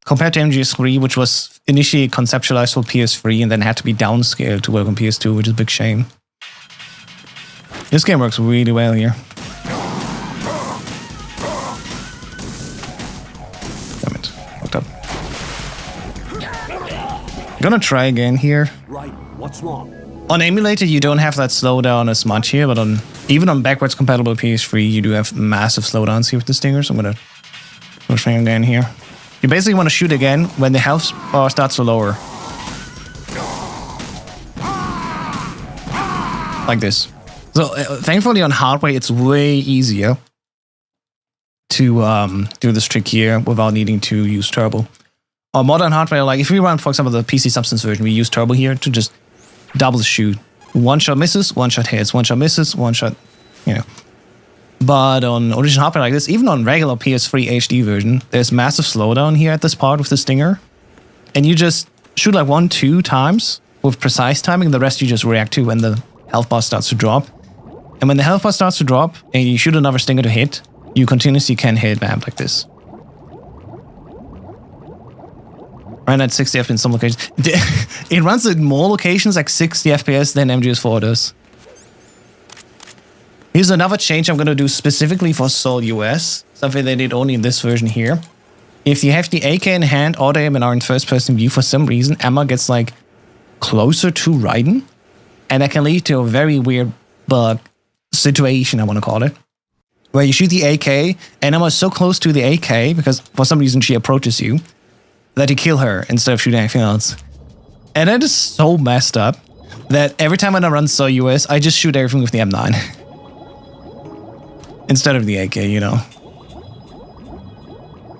Speaker 1: Compared to MGS3, which was initially conceptualized for PS3 and then had to be downscaled to work on PS2, which is a big shame. This game works really well here. Damn it. Fucked up. I'm gonna try again here.
Speaker 6: Right, what's wrong?
Speaker 1: On emulator, you don't have that slowdown as much here, but even on backwards compatible PS3, you do have massive slowdowns here with the Stingers. I'm gonna Pushing again here. You basically want to shoot again when the health bar starts to lower. Like this. So thankfully on hardware it's way easier to do this trick here without needing to use turbo. On modern hardware, like if we run, for example, the PC Substance version, we use turbo here to just double shoot. One shot misses, one shot hits, one shot misses, one shot, you know. But on original hardware like this, even on regular PS3 HD version, there's massive slowdown here at this part with the stinger. And you just shoot like 1-2 times with precise timing, the rest you just react to when the health bar starts to drop. And when the health bar starts to drop and you shoot another stinger to hit, you continuously can hit vamp like this. Right at 60 FPS in some locations. It runs at more locations like 60 FPS than MGS4 does. Here's another change I'm going to do specifically for Seoul US. Something they did only in this version here. If you have the AK in hand, auto aim and are in first person view for some reason, Emma gets like closer to Raiden. And that can lead to a very weird bug situation, I want to call it. Where you shoot the AK and Emma is so close to the AK because for some reason she approaches you, that you kill her instead of shooting anything else. And that is so messed up that every time when I run Seoul US, I just shoot everything with the M9. Instead of the AK, you know.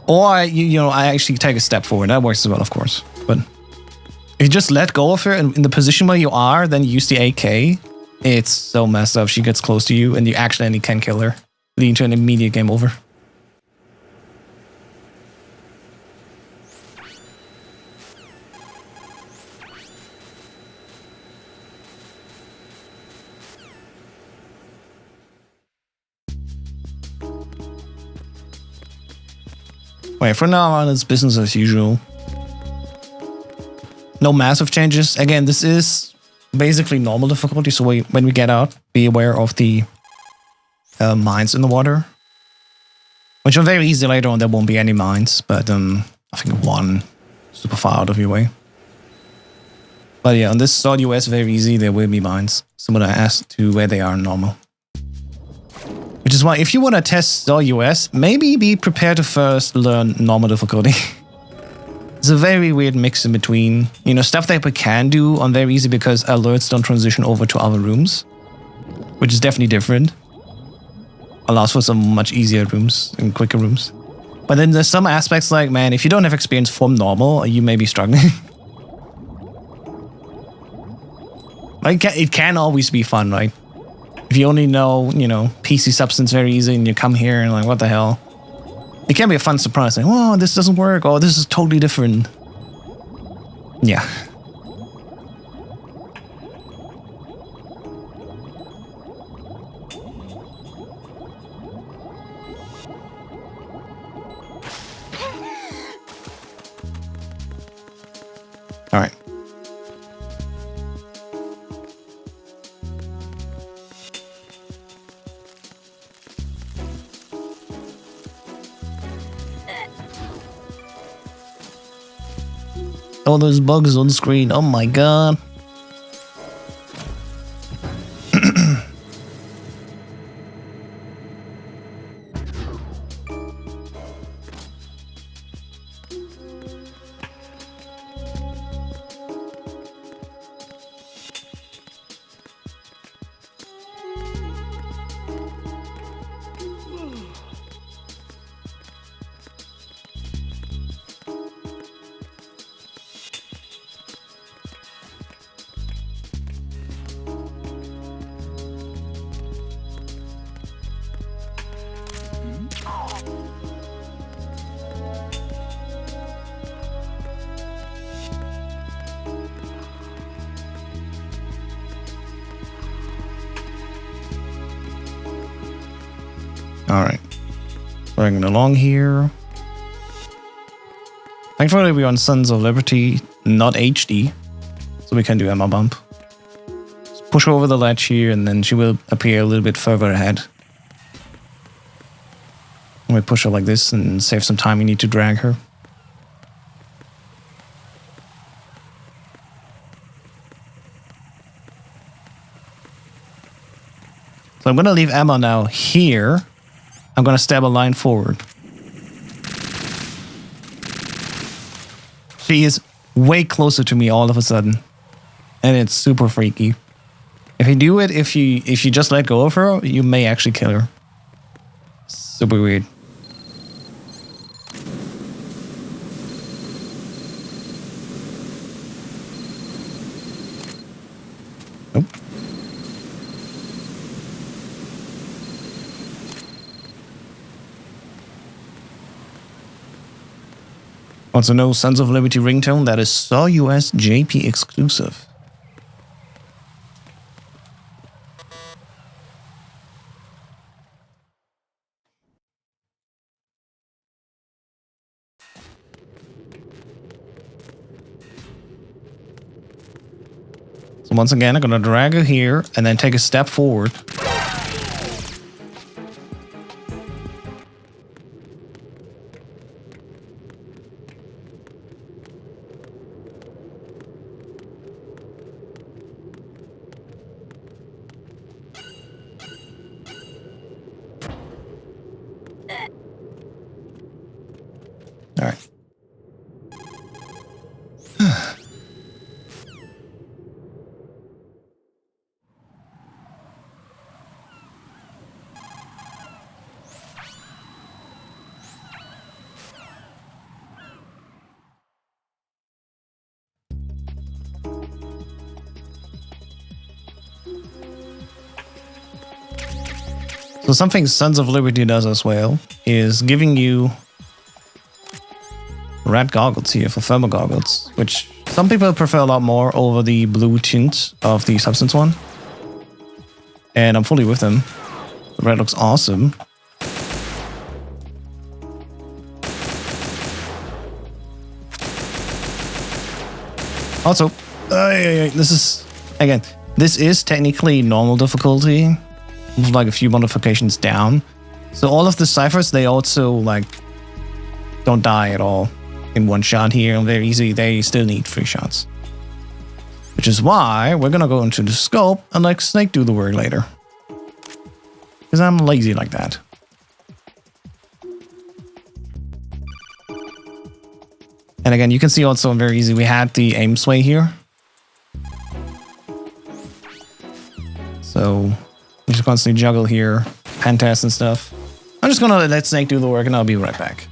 Speaker 1: Or, I actually take a step forward. That works as well, of course. But if you just let go of her and in the position where you are, then you use the AK, it's so messed up. She gets close to you and you accidentally can kill her, leading to an immediate game over. Wait, from now on, it's business as usual. No massive changes. Again, this is basically normal difficulty, so when we get out, be aware of the mines in the water. Which are very easy later on, there won't be any mines, but I think one super far out of your way. But yeah, on this Seoul US, very easy, there will be mines. Similar as to where they are normal. Which is why, if you want to test Seoul US, maybe be prepared to first learn normal difficulty. It's a very weird mix in between, you know, stuff that we can do on very easy because alerts don't transition over to other rooms, which is definitely different. Allows for some much easier rooms and quicker rooms. But then there's some aspects like, man, if you don't have experience from normal, you may be struggling. Like, it can always be fun, right? If you only know, you know, PC Substance very easy and you come here and like, what the hell? It can be a fun surprise, like, whoa, this doesn't work, or this is totally different. Yeah. All right. Oh, there's bugs on screen. Oh my god. Alright. Bringing along here. Thankfully we're on Sons of Liberty, not HD. So we can do Emma bump. Just push her over the ledge here and then she will appear a little bit further ahead. And we push her like this and save some time, we need to drag her. So I'm going to leave Emma now here. I'm going to stab a line forward. She is way closer to me all of a sudden. And it's super freaky. If you do it, if you just let go of her, you may actually kill her. Super weird. Nope. Also, no Sons of Liberty ringtone. That is SAW US JP exclusive. So once again, I'm gonna drag her here and then take a step forward. All right. So something Sons of Liberty does as well is giving you red goggles here for thermal goggles, which some people prefer a lot more over the blue tint of the Substance one. And I'm fully with them. The red looks awesome. Also, this is, again, this is technically normal difficulty, with like a few modifications down. So all of the ciphers, they also like don't die at all in one shot here. Very easy. They still need 3 shots. Which is why we're gonna go into the scope and let Snake do the work later. Because I'm lazy like that. And again, you can see also very easy, we had the aim sway here. So we just constantly juggle here, pen tests and stuff. I'm just gonna let Snake do the work and I'll be right back.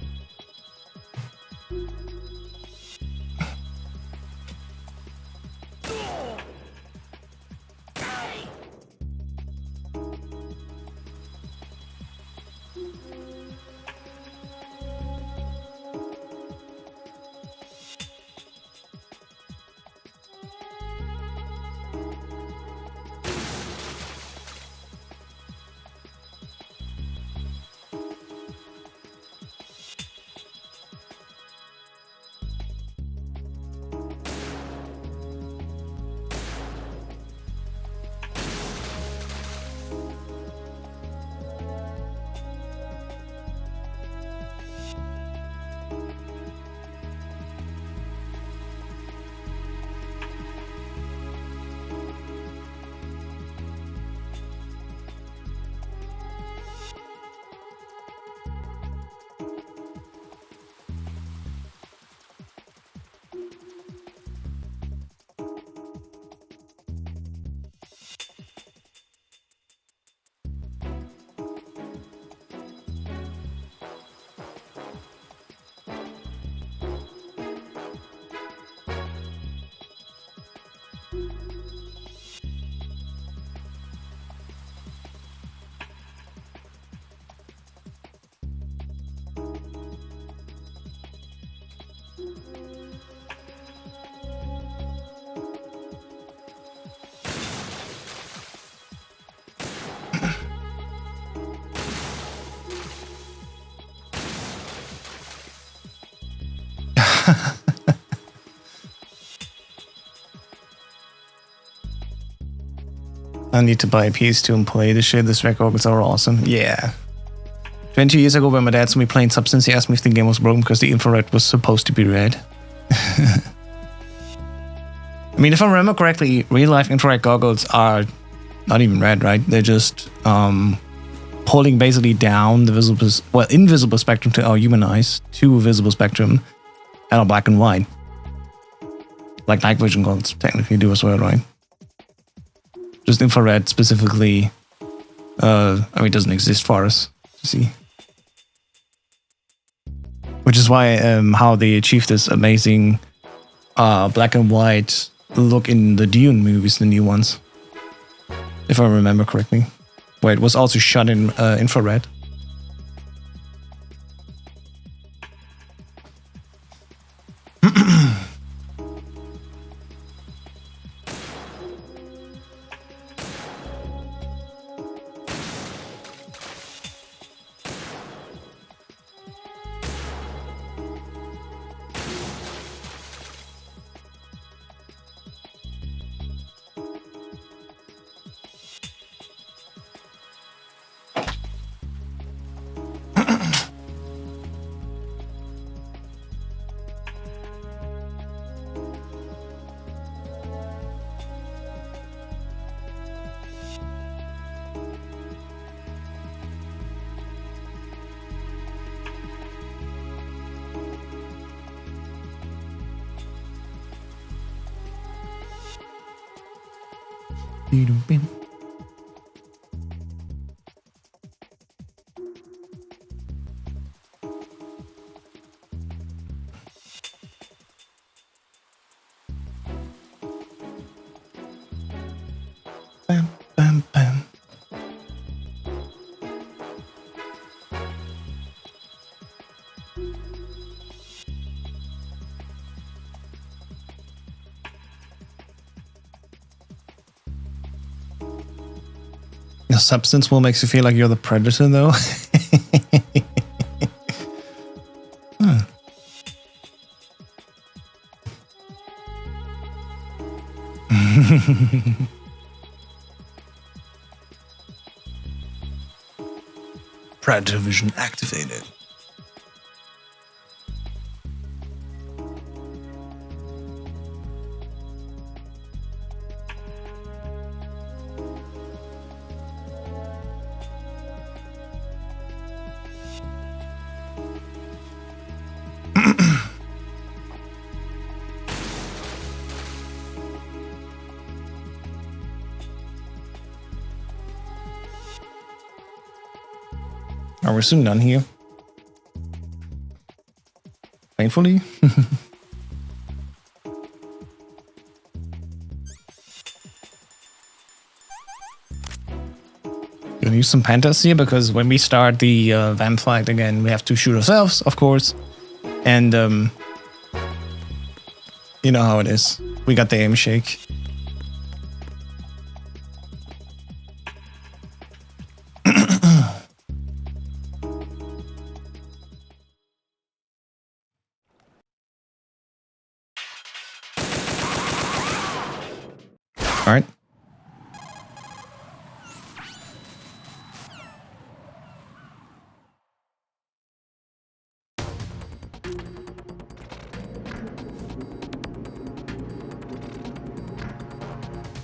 Speaker 1: I need to buy a PS2 and play this shit. This records are awesome. Yeah. 20 years ago when my dad saw me playing Substance, he asked me if the game was broken because the infrared was supposed to be red. I mean, if I remember correctly, real-life infrared goggles are not even red, right? They're just pulling basically down the invisible spectrum to our human eyes to visible spectrum and are black and white. like night vision guns technically do as well, right? Just infrared specifically, I mean, it doesn't exist for us to see. Which is why how they achieved this amazing black and white look in the Dune movies, the new ones, if I remember correctly, where it was also shot in infrared. Bam, bam, bam. Your substance will makes you feel like you're the predator, though. Huh. Predator vision activated. Are we soon done here? Painfully? Gonna use some pandas here because when we start the van fight again, we have to shoot ourselves, of course. And you know how it is. We got the aim shake. All right.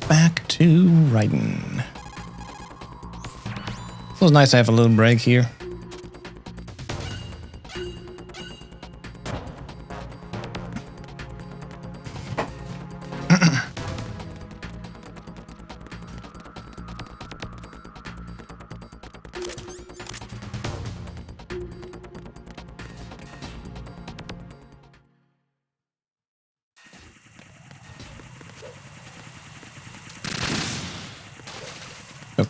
Speaker 1: Back to writing. So it's nice to have a little break here.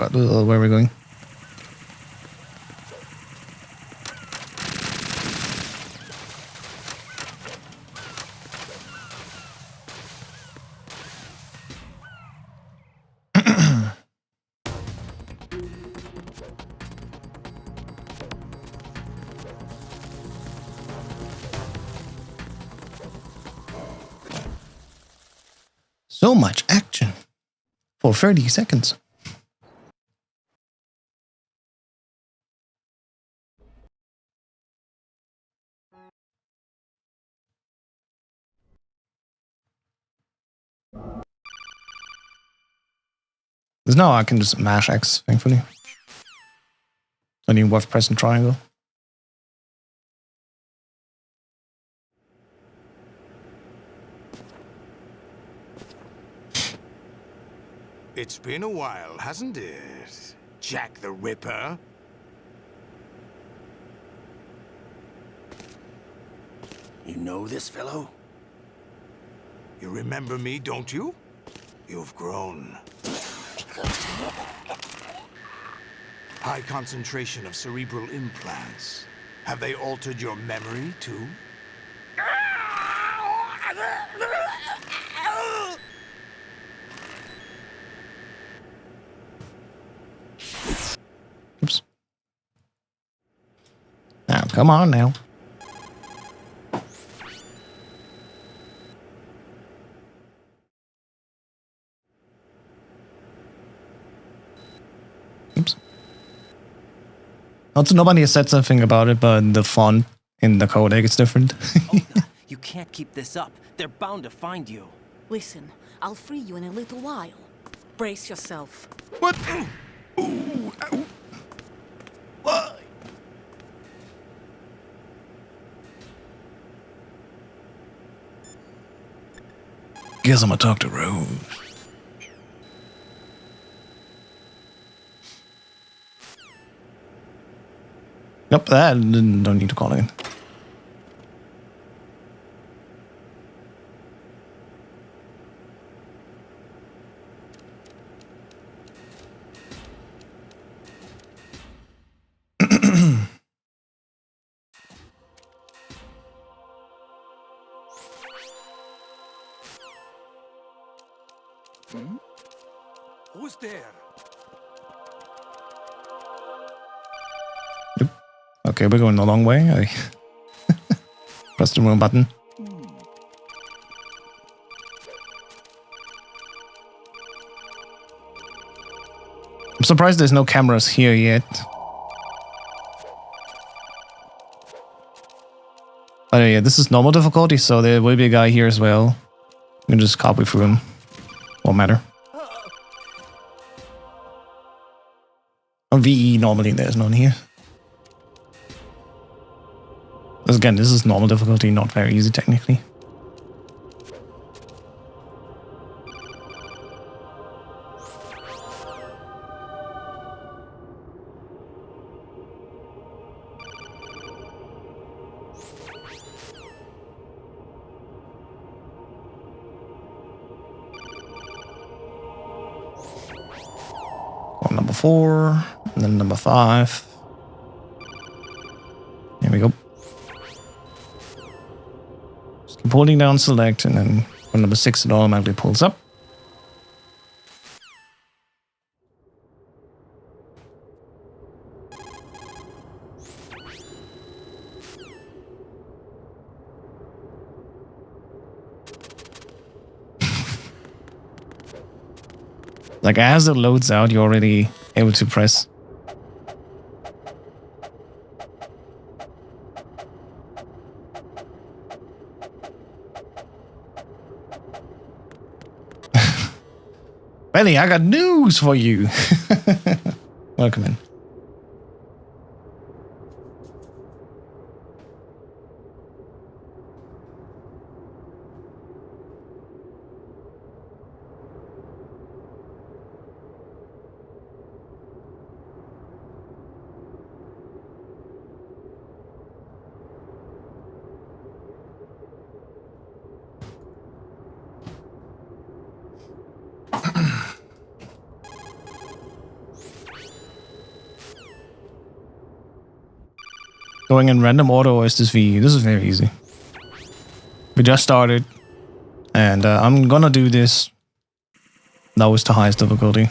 Speaker 1: Where are we going? So much action for 30 seconds. There's no, I can just mash X, thankfully. I need left press and triangle.
Speaker 7: It's been a while, hasn't it, Jack the Ripper?
Speaker 6: You know this fellow?
Speaker 7: You remember me, don't you? You've grown. High concentration of cerebral implants. Have they altered your memory, too?
Speaker 1: Oops. Now, come on now. Oops. Also, nobody has said something about it, but the font in the codec is different.
Speaker 6: You can't keep this up. They're bound to find you.
Speaker 2: Listen, I'll free you in a little while. Brace yourself.
Speaker 1: What? Ooh, ow. Why? Guess I'm gonna talk to Rose. Nope, that don't need to call in.
Speaker 6: Who's there?
Speaker 1: Okay, we're going the long way. I pressed the wrong button. I'm surprised there's no cameras here yet. Oh yeah, this is normal difficulty, so there will be a guy here as well. You can just copy through him. Won't matter. On VE, normally there's none here. Again, this is normal difficulty, not very easy technically. Number 4, and then number 5. Here we go. Just keep holding down select, and then for number 6 it automatically pulls up. Like, as it loads out, you're already able to press. Benny, I got news for you. Welcome in. Going in random order, or is this VE? This is very easy. We just started, and I'm gonna do this. That was the highest difficulty.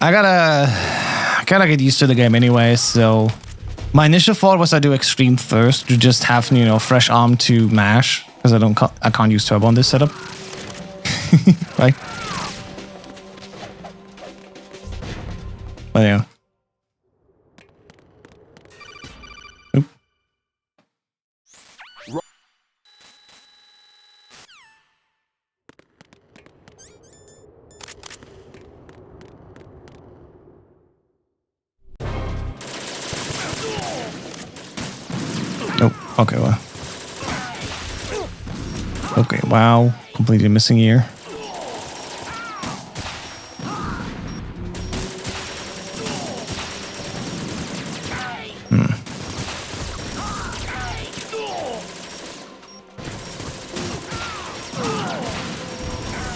Speaker 1: I gotta get used to the game anyway, so my initial thought was I do extreme first to just have, you know, fresh arm to mash, because I can't use turbo on this setup. Right? But yeah. Oh, okay, well. Okay, wow. Completely missing here.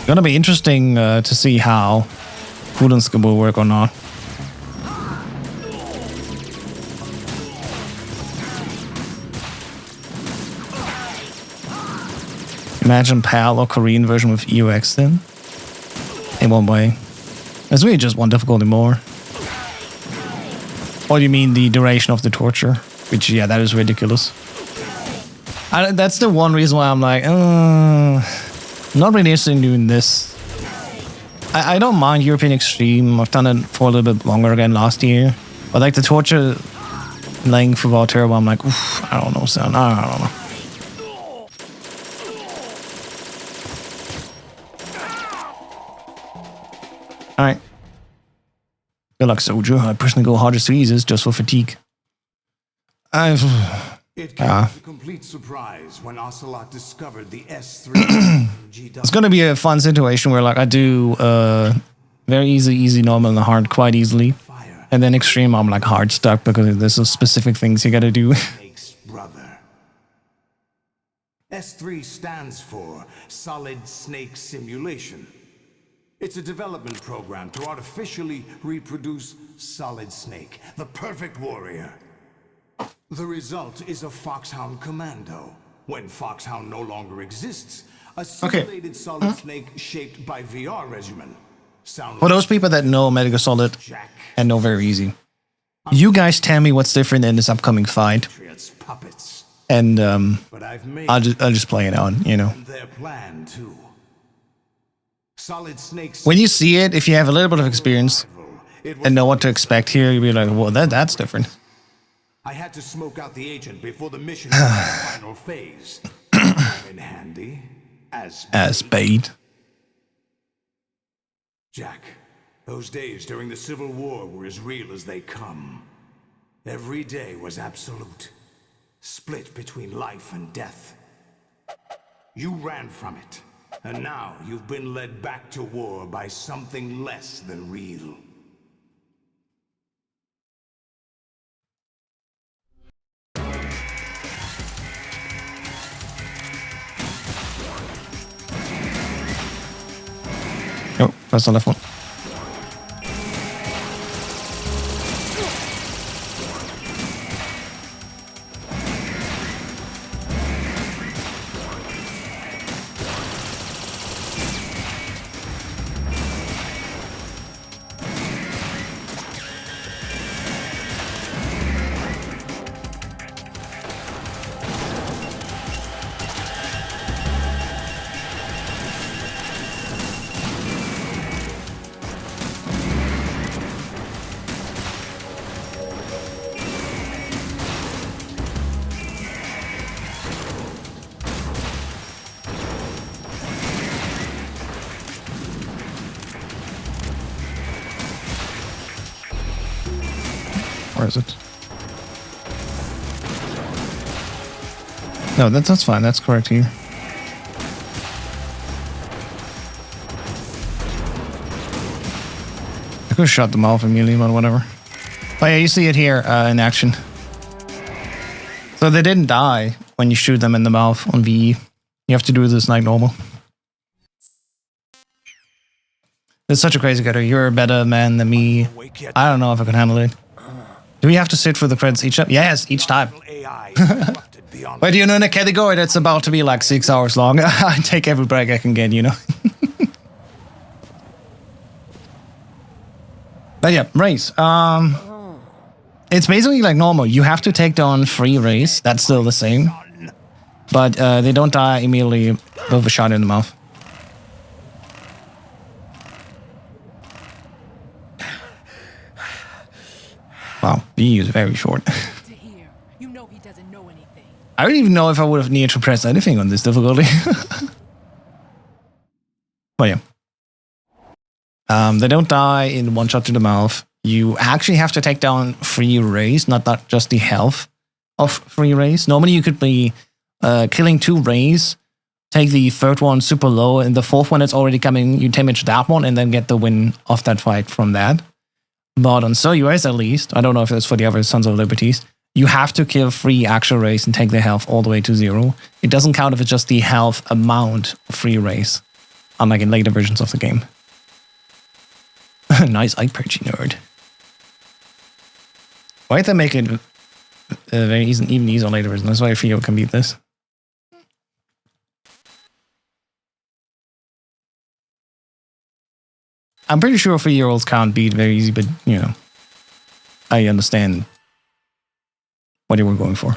Speaker 1: Gonna be interesting to see how 𝐸𝐻𝐮 will work or not. Imagine PAL or Korean version with EOX then. In one way. It's really just one difficulty more. Or do you mean the duration of the torture? Which, yeah, that is ridiculous. That's the one reason why I'm like, not really interested in doing this. I don't mind European Extreme. I've done it for a little bit longer again last year. But like the torture length without Turbo, I'm like, oof, I don't know, son. I don't know. Alright. Good luck, soldier. I personally go hardest to easiest just for fatigue.
Speaker 7: It came as a complete surprise when Ocelot discovered the S3 GW.
Speaker 1: It's gonna be a fun situation where like I do very easy, normal, and hard quite easily. And then extreme I'm like hard stuck because there's some specific things you gotta do.
Speaker 7: Brother. S3 stands for Solid Snake Simulation. It's a development program to artificially reproduce Solid Snake, the perfect warrior. The result is a Foxhound commando. When Foxhound no longer exists, a simulated Solid Snake shaped by VR regimen.
Speaker 1: For those people that know Metal Gear Solid and know very easy, you guys tell me what's different in this upcoming fight, and I'll just play it out, you know.
Speaker 7: Their plan too. Solid Snakes.
Speaker 1: When you see it, if you have a little bit of experience and know what to expect here, you'll be like, well, that's different.
Speaker 7: I had to smoke out the agent before the mission was in the final phase. In handy as
Speaker 1: bait.
Speaker 7: Jack, those days during the Civil War were as real as they come. Every day was absolute, split between life and death. You ran from it, and now you've been led back to war by something less than real.
Speaker 1: Oh, that's the left one. Where is it? No, that's fine. That's correct here. I could have shot them off immediately, but whatever. But yeah, you see it here in action. So they didn't die when you shoot them in the mouth on VE. You have to do this like normal. It's such a crazy character. You're a better man than me. I don't know if I can handle it. Do we have to sit for the credits each time? Yes, each time. But you know, in a category that's about to be like 6 hours long, I take every break I can get, you know. But yeah, race. It's basically like normal. You have to take down 3 rays. That's still the same. But they don't die immediately with a shot in the mouth. Wow, VE is very short.
Speaker 2: You know he doesn't know anything.
Speaker 1: I don't even know if I would have needed to press anything on this difficulty. But yeah. They don't die in one shot to the mouth. You actually have to take down 3 rays, not just the health of 3 rays. Normally you could be killing 2 rays, take the 3rd one super low, and the 4th one that's already coming, you damage that one and then get the win of that fight from that. But on US at least, I don't know if it's for the other Sons of Liberties, you have to kill 3 actual rays and take their health all the way to 0. It doesn't count if it's just the health amount of 3 rays. unlike in later versions of the game. Nice eye perchy nerd. Why did they make it very easy, even easier on later versions? That's why I feel can beat this. I'm pretty sure 3-year-olds can't beat very easy, but you know, I understand what they were going for.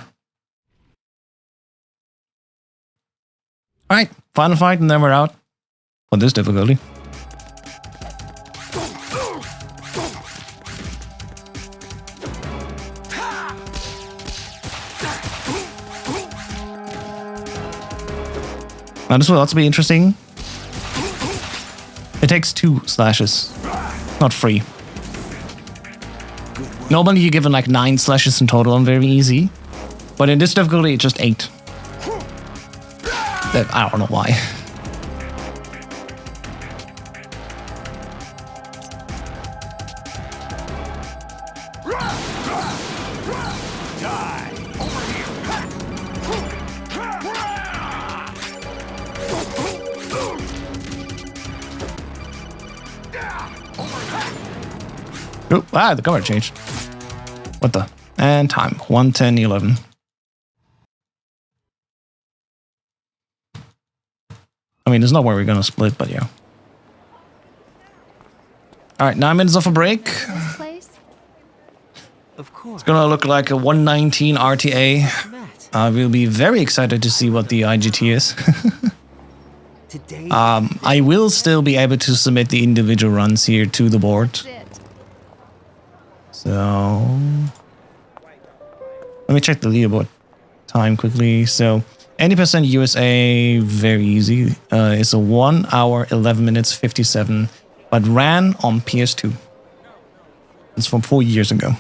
Speaker 1: Alright, final fight and then we're out on this difficulty. Now this will also be interesting. It takes 2 slashes, not 3. Normally you're given like 9 slashes in total on very easy, but in this difficulty it's just 8. I don't know why. Oh, the cover changed. What the? And time 1:10:11. I mean, there's no way we're gonna split, but yeah. All right, 9 minutes of a break.
Speaker 6: Of course.
Speaker 1: It's gonna look like a 119 RTA. We'll be very excited to see what the IGT is.
Speaker 6: Today.
Speaker 1: I will still be able to submit the individual runs here to the board. So let me check the leaderboard time quickly. So 80% USA, very easy. It's a 1 hour, 11 minutes, 57, but ran on PS2. It's from 4 years ago.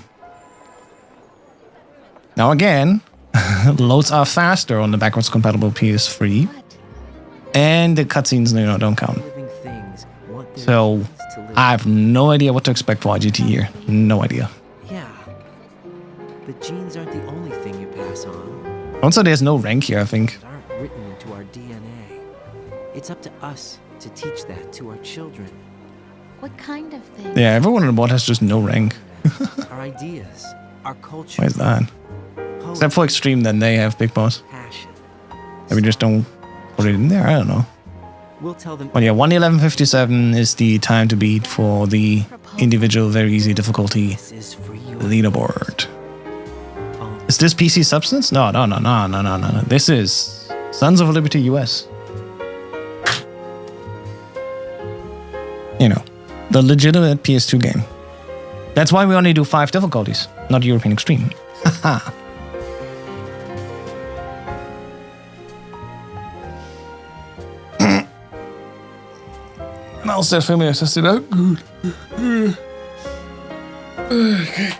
Speaker 1: Now again, loads are faster on the backwards compatible PS3, and the cutscenes, you know, don't count. So I have no idea what to expect for IGT here. No idea.
Speaker 6: Yeah. The genes aren't the only thing you pass on.
Speaker 1: Also, there's no rank here, I think.
Speaker 6: They aren't written into our DNA. It's up to us to teach that to our children.
Speaker 8: What kind of thing?
Speaker 1: Yeah, everyone on the board has just no rank.
Speaker 6: Our ideas, our culture.
Speaker 1: Why is that? Except for Extreme, then they have Big Boss.
Speaker 6: Passion.
Speaker 1: Maybe just don't put it in there, I don't know.
Speaker 6: We'll tell them.
Speaker 1: But yeah, 1:11:57 is the time to beat for the individual very easy difficulty
Speaker 6: This is for you.
Speaker 1: leaderboard. Is this PC Substance? No. This is Sons of Liberty US. You know, the legitimate PS2 game. That's why we only do 5 difficulties, not European Extreme. Haha. And I'll start filming it. Test it out. Good. Okay.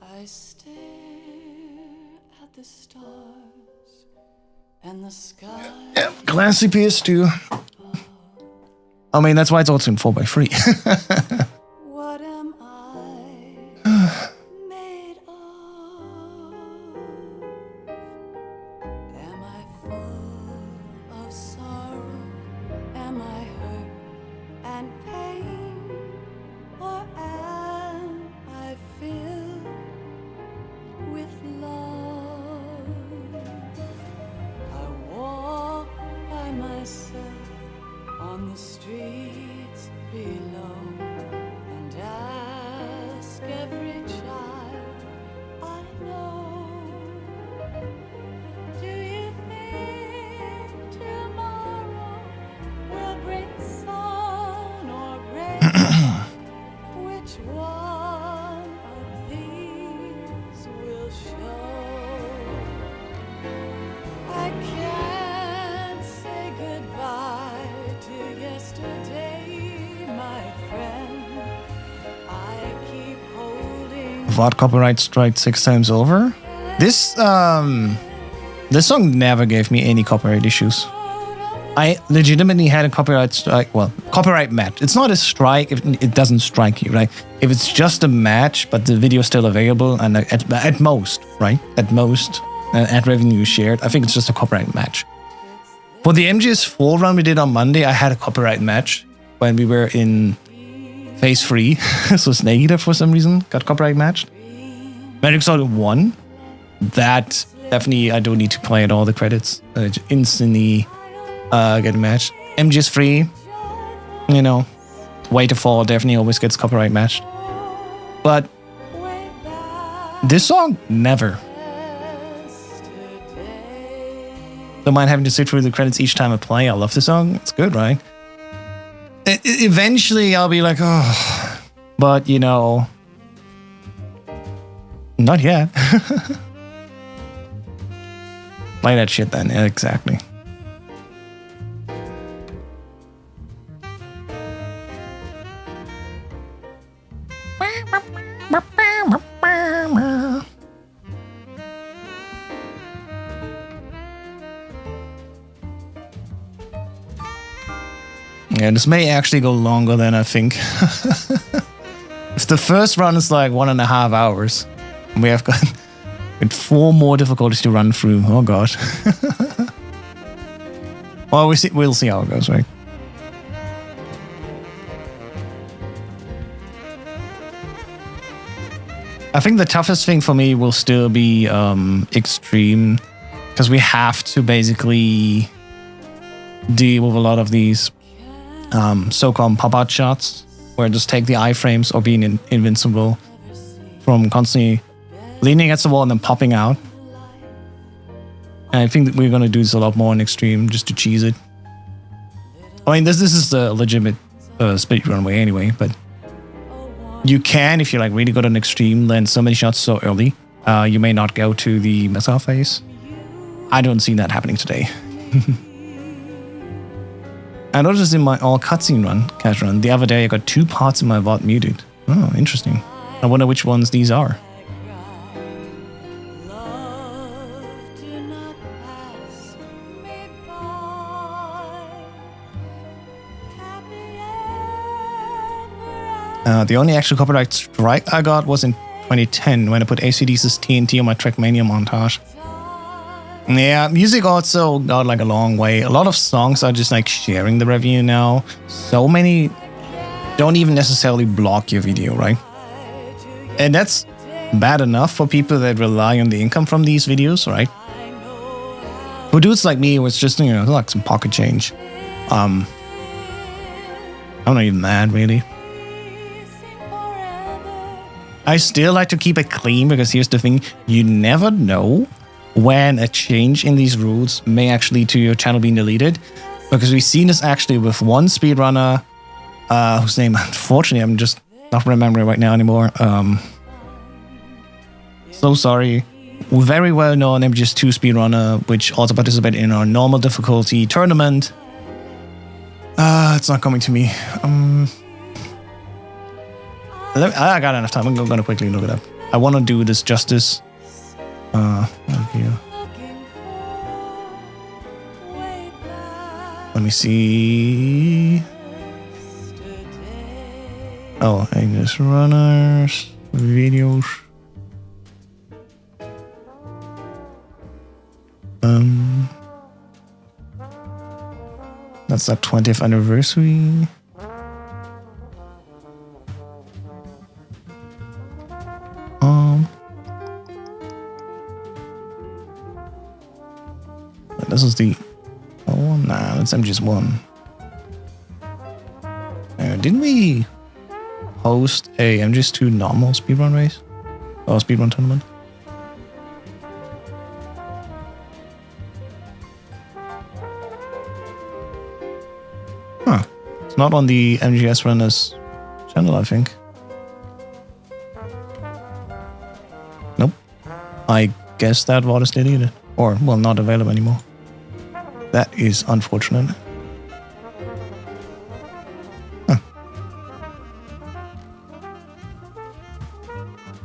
Speaker 2: I stare at the stars and the sky.
Speaker 1: Yeah, classy PS2. I mean, that's why it's also in 4x3.
Speaker 2: What am I made of? Am I full of sorrow? Am I hurt and pain? Or am I filled with love? I walk by myself on the streets below and ask every child I know, do you think tomorrow will bring sun or rain? Which one of these will show? I can't say goodbye to yesterday, my friend. I keep holding
Speaker 1: VOD copyright strike 6 times over. This song never gave me any copyright issues. I legitimately had a copyright strike, well, copyright match. It's not a strike if it doesn't strike you, right? If it's just a match, but the video is still available, and at most, right? At most, ad revenue is shared, I think it's just a copyright match. For the MGS4 run we did on Monday, I had a copyright match when we were in phase 3. So Snake Eater, for some reason, got copyright matched. Metal Solid 1, that definitely I don't need to play at all the credits. Instantly get matched. MGS3, you know, Way to Fall definitely always gets copyright matched. But this song, never. Don't mind having to sit through the credits each time I play. I love the song. It's good, right? Eventually, I'll be like, oh, but you know, not yet. Play that shit then. Yeah, exactly. Yeah, this may actually go longer than I think. If the first run is like 1.5 hours, we have got 4 more difficulties to run through. Oh god. Well, we'll see how it goes, right? I think the toughest thing for me will still be extreme, because we have to basically deal with a lot of these so-called pop-out shots, where just take the iframes or being invincible from constantly leaning against the wall and then popping out. And I think that we're going to do this a lot more in extreme, just to cheese it. I mean, this is the legitimate speedrun way anyway, but you can, if you're like really good on extreme, land so many shots so early, you may not go to the missile phase. I don't see that happening today. I noticed in my all cutscene run, cash run, the other day I got 2 parts in my VOD muted. Oh, interesting. I wonder which ones these are. The only actual copyright strike I got was in 2010 when I put AC/DC's TNT on my Trackmania montage. Yeah, music also got like a long way. A lot of songs are just like sharing the revenue now. So many don't even necessarily block your video, right? And that's bad enough for people that rely on the income from these videos, right? For dudes like me, it was just, you know, like some pocket change. I'm not even mad, really. I still like to keep it clean, because here's the thing, you never know when a change in these rules may actually lead to your channel being deleted. Because we've seen this actually with one speedrunner, whose name, unfortunately, I'm just not remembering right now anymore. So sorry. Very well-known MGS2 speedrunner, which also participated in our normal difficulty tournament. It's not coming to me. I got enough time. I'm going to quickly look it up. I want to do this justice. Okay. Let me see. Oh, English runners, videos. That's our 20th anniversary. This is the... Oh, nah, that's MGS1. Didn't we host a MGS2 normal speedrun race? Or speedrun tournament? Huh. It's not on the MGS Runners channel, I think. Nope. I guess that VOD is deleted. Or, well, not available anymore. That is unfortunate. Huh.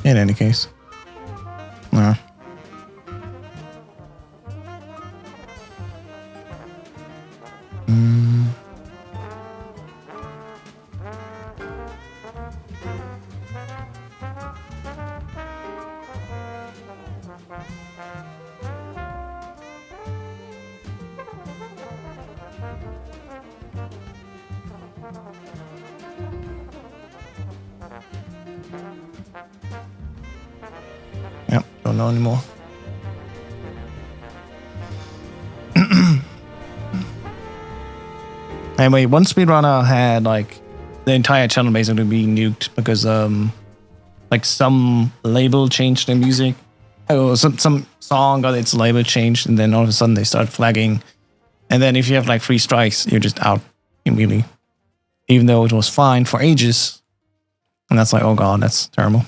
Speaker 1: In any case. Nah. Don't know anymore. Anyway, one speedrunner had like the entire channel basically being nuked because like some label changed their music. Oh, some song got its label changed, and then all of a sudden they start flagging. And then if you have like 3 strikes, you're just out immediately. Even though it was fine for ages. And that's like, oh god, that's terrible.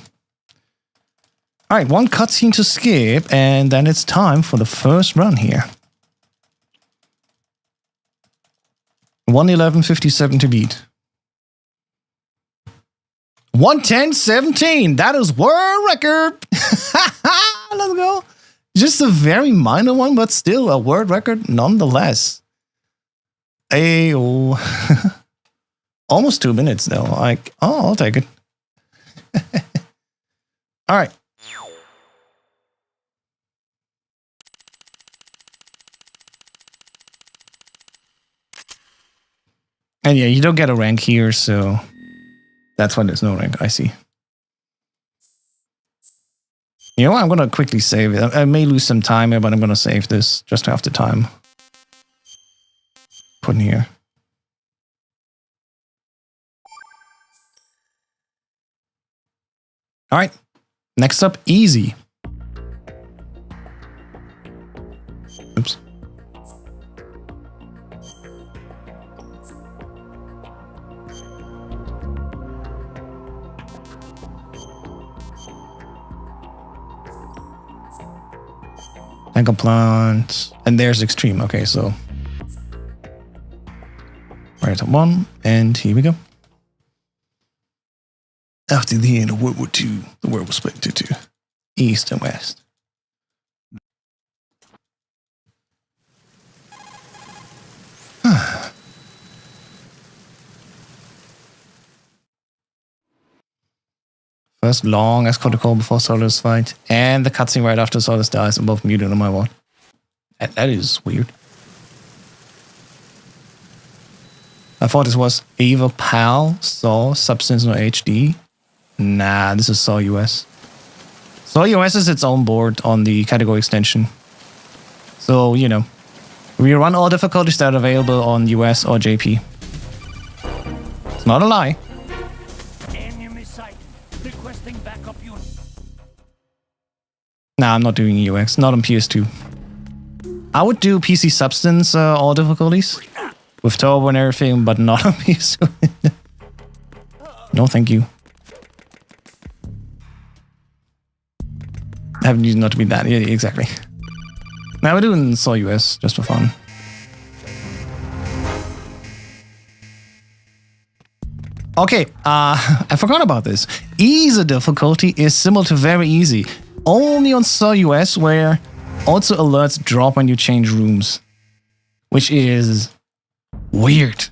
Speaker 1: Alright, one cutscene to skip, and then it's time for the first run here. 1:11:57 to beat. 1:10:17. That is world record. Let's go. Just a very minor one, but still a world record nonetheless. Ayo. Almost 2 minutes though. Like, oh, I'll take it. All right. And yeah, you don't get a rank here, so that's why there's no rank. I see. You know what? I'm going to quickly save it. I may lose some time here, but I'm going to save this just to have the time. Put in here. All right. Next up, easy. Oops. Tank plant, and there's extreme. Okay, so right at 1, and here we go. After the end of World War II, the world was split into 2, East and West. First long escort call before Solus fight, and the cutscene right after Solus dies, and both muted on my wall. That is weird. I thought this was Eva PAL, SAW, Substance, no HD. Nah, this is SAW US. SAW US is its own board on the category extension. So, you know, we run all difficulties that are available on US or JP. It's not a lie. Nah, I'm not doing UX, not on PS2. I would do PC Substance all difficulties with turbo and everything, but not on PS2. No, thank you. I haven't used not to be that. Yeah, exactly. Now we're doing SAW US just for fun. Okay, I forgot about this. Easy difficulty is similar to very easy. Only on SAW US, where also alerts drop when you change rooms. Which is weird.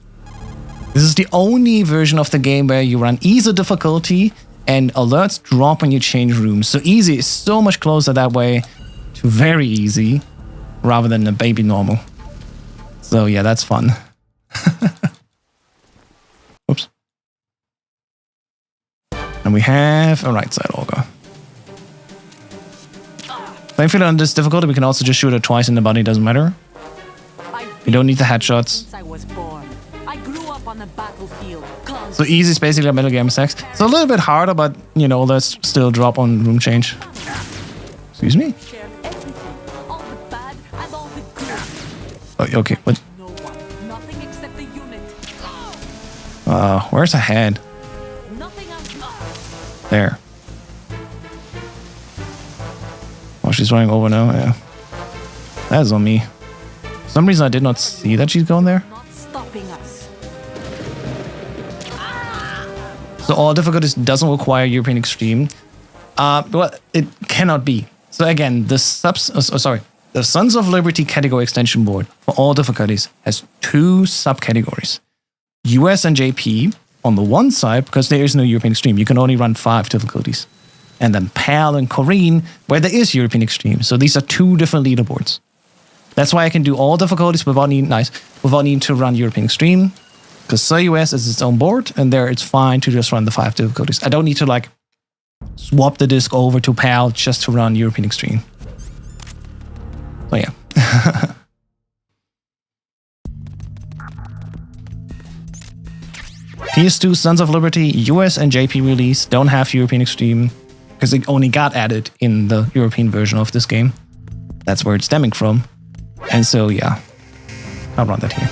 Speaker 1: This is the only version of the game where you run easy difficulty and alerts drop when you change rooms. So easy is so much closer that way to very easy rather than a baby normal. So yeah, that's fun. Oops. And we have a right side auger. Thankfully on this difficulty we can also just shoot it twice in the body, doesn't matter. You don't need the headshots.
Speaker 2: I was born. I grew up on the battlefield.
Speaker 1: So easy is basically a Metal Gear MSX. It's a little bit harder, but you know, let's still drop on room change. Excuse me? Oh, okay, what?
Speaker 2: No one. Nothing except the unit.
Speaker 1: Where's the head?
Speaker 2: Nothing else.
Speaker 1: There. Oh, she's running over now, yeah. That is on me. For some reason I did not see that she's going there.
Speaker 2: Not stopping us.
Speaker 1: So all difficulties doesn't require European Extreme. Well, it cannot be. So again, the Sons of Liberty category extension board for all difficulties has 2 subcategories. US and JP on the one side, because there is no European Extreme. You can only run 5 difficulties. And then PAL and 𝐶𝐻, where there is European Extreme. So these are 2 different leaderboards. That's why I can do all difficulties without needing to run European Extreme. Because SAW US is its own board, and there it's fine to just run the 5 difficulties. I don't need to like swap the disc over to PAL just to run European Extreme. So yeah. PS2 Sons of Liberty US and JP release don't have European Extreme because it only got added in the European version of this game. That's where it's stemming from. And so yeah, I'll run that here.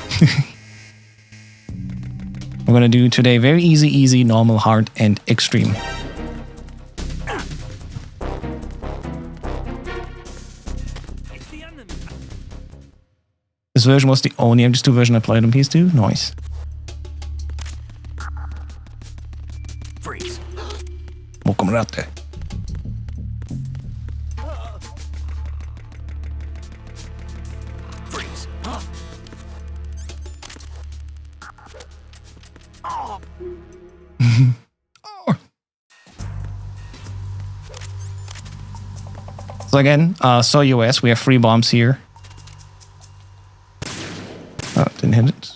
Speaker 1: We're gonna do today very easy, normal, hard, and extreme. This version was the only MGS2 version I played on PS2. Nice.
Speaker 6: Freeze.
Speaker 1: Oh, come out there.
Speaker 6: Freeze.
Speaker 1: So again, so US, we have 3 bombs here. Oh, didn't hit it.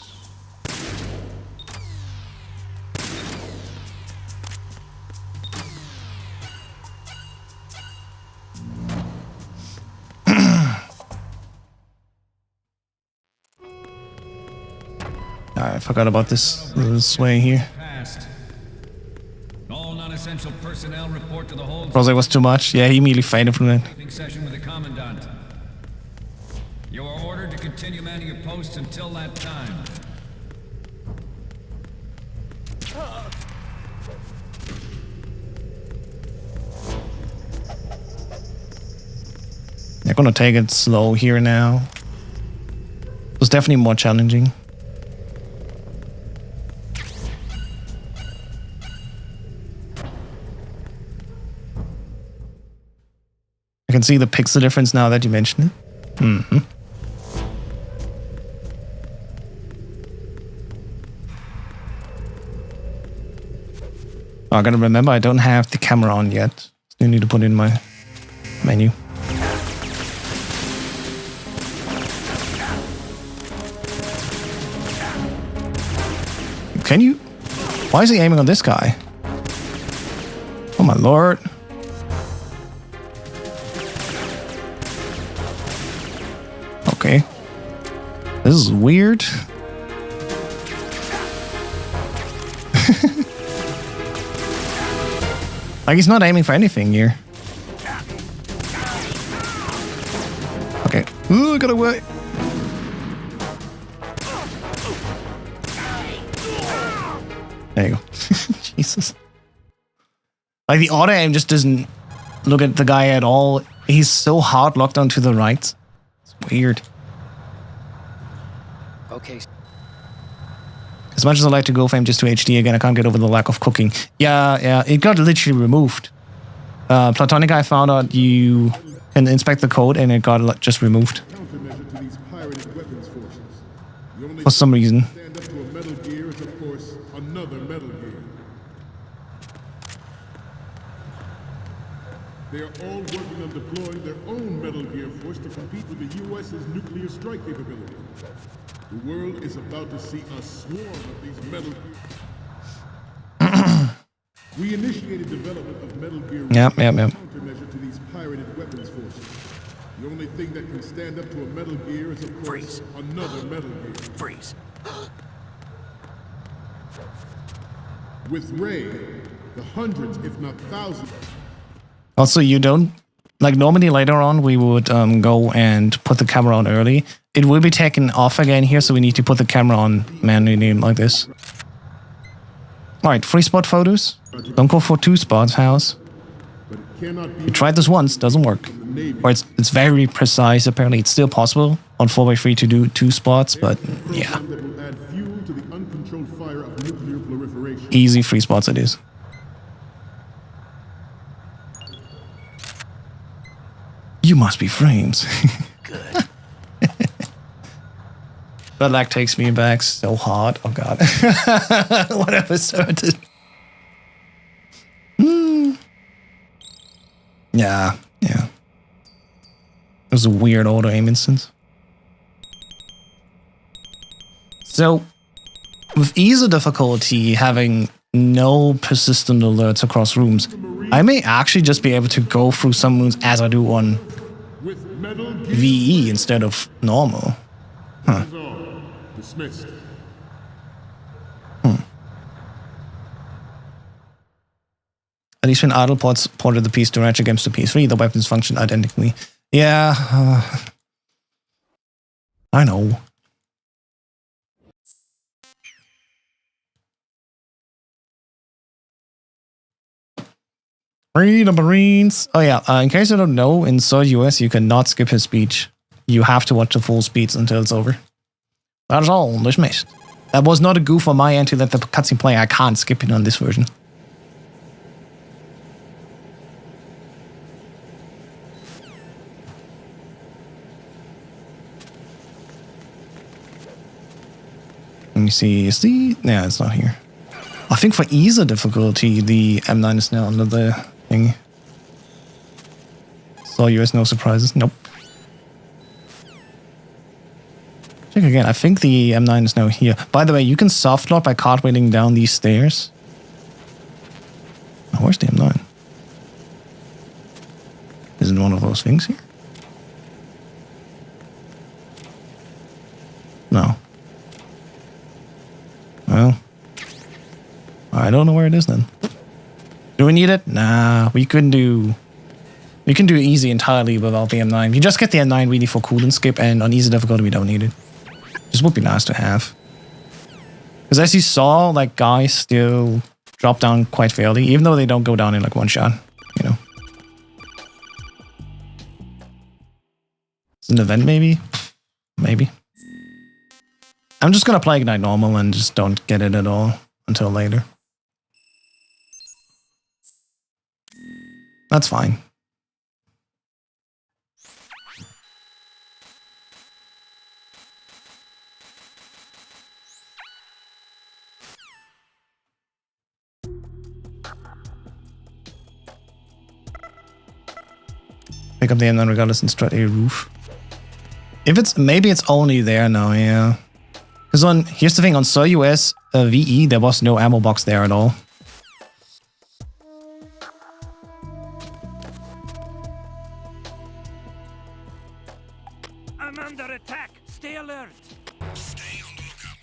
Speaker 1: I forgot about this way here.
Speaker 9: All non-essential personnel report to the whole
Speaker 1: Probably was too much. Yeah, he immediately fainted from that.
Speaker 9: briefing session with the commandant. You are ordered to continue manning your posts until that time.
Speaker 1: They're gonna take it slow here now. It's definitely more challenging. I can see the pixel difference now that you mention it. Mm-hmm. Oh, I gotta remember I don't have the camera on yet. Still need to put it in my menu. Can you? Why is he aiming on this guy? Oh my lord. Okay. This is weird. Like he's not aiming for anything here. Okay. Ooh, got away. There you go. Jesus. Like the auto aim just doesn't look at the guy at all. He's so hard locked onto the right. It's weird.
Speaker 6: Okay.
Speaker 1: As much as I like to go for him just to HD again, I can't get over the lack of cooking. Yeah, it got literally removed. Platonic, I found out you can inspect the code and it got just removed.
Speaker 4: Countermeasure to these pirated weapons forces. The only
Speaker 1: For some reason.
Speaker 4: stand up to a Metal Gear is, of course, another Metal Gear. They are all working on deploying their own Metal Gear force to compete with the U.S.'s nuclear strike capability. The world is about to see a swarm of these Metal Gear. We initiated development of Metal Gear
Speaker 1: Yep.
Speaker 4: countermeasure to these pirated weapons forces. The only thing that can stand up to a Metal Gear is, of course,
Speaker 6: Freeze.
Speaker 4: another Metal Gear.
Speaker 6: Freeze.
Speaker 4: With Ray, the hundreds, if not thousands,
Speaker 1: Also, you don't... Like normally later on, we would go and put the camera on early. It will be taken off again here, so we need to put the camera on manually like this. Alright, 3 spot photos. Don't go for 2 spots, house.
Speaker 4: but it cannot be
Speaker 1: We tried this once, doesn't work. Or it's very precise, apparently. It's still possible on 4x3 to do 2 spots, but yeah.
Speaker 4: that will add fuel to the uncontrolled fire of nuclear proliferation.
Speaker 1: Easy 3 spots it is. You must be frames.
Speaker 6: Good.
Speaker 1: That lag takes me back so hard. Oh god. What episode? Yeah. It was a weird auto aim instance. So, with easy difficulty, having no persistent alerts across rooms, I may actually just be able to go through some moons as I do on
Speaker 4: With Metal Gear
Speaker 1: VE instead of normal. Huh.
Speaker 4: Dismissed.
Speaker 1: At least when idle ports ported the PS2 Ratchet games to PS3, the weapons function identically. Yeah, I know. Free the Marines. Oh yeah, in case you don't know, in US you cannot skip his speech. You have to watch the full speech until it's over. That is all. Dismissed. That was not a goof on my end to let the cutscene play. I can't skip it on this version. Let me see. Is the... Yeah, it's not here. I think for easier difficulty, the M9 is now under the thing. So US, no surprises. Nope. Check again. I think the M9 is now here. By the way, you can soft lock by cartwheeling down these stairs. Oh, where's the M9? Isn't one of those things here? No. Well, I don't know where it is then. Do we need it? Nah, we can do easy entirely without the M9. You just get the M9 really for cool and skip, and on easy difficulty we don't need it. Just would be nice to have. Because as you saw, like guys still drop down quite fairly, even though they don't go down in like one shot, you know. It's an event maybe? Maybe. I'm just gonna play Ignite normal and just don't get it at all until later. That's fine. Pick up the M9 regardless and strut a roof. If it's, maybe it's only there now, yeah. Because on, here's the thing, on US VE, there was no ammo box there at all.
Speaker 6: I'm under attack. Stay alert.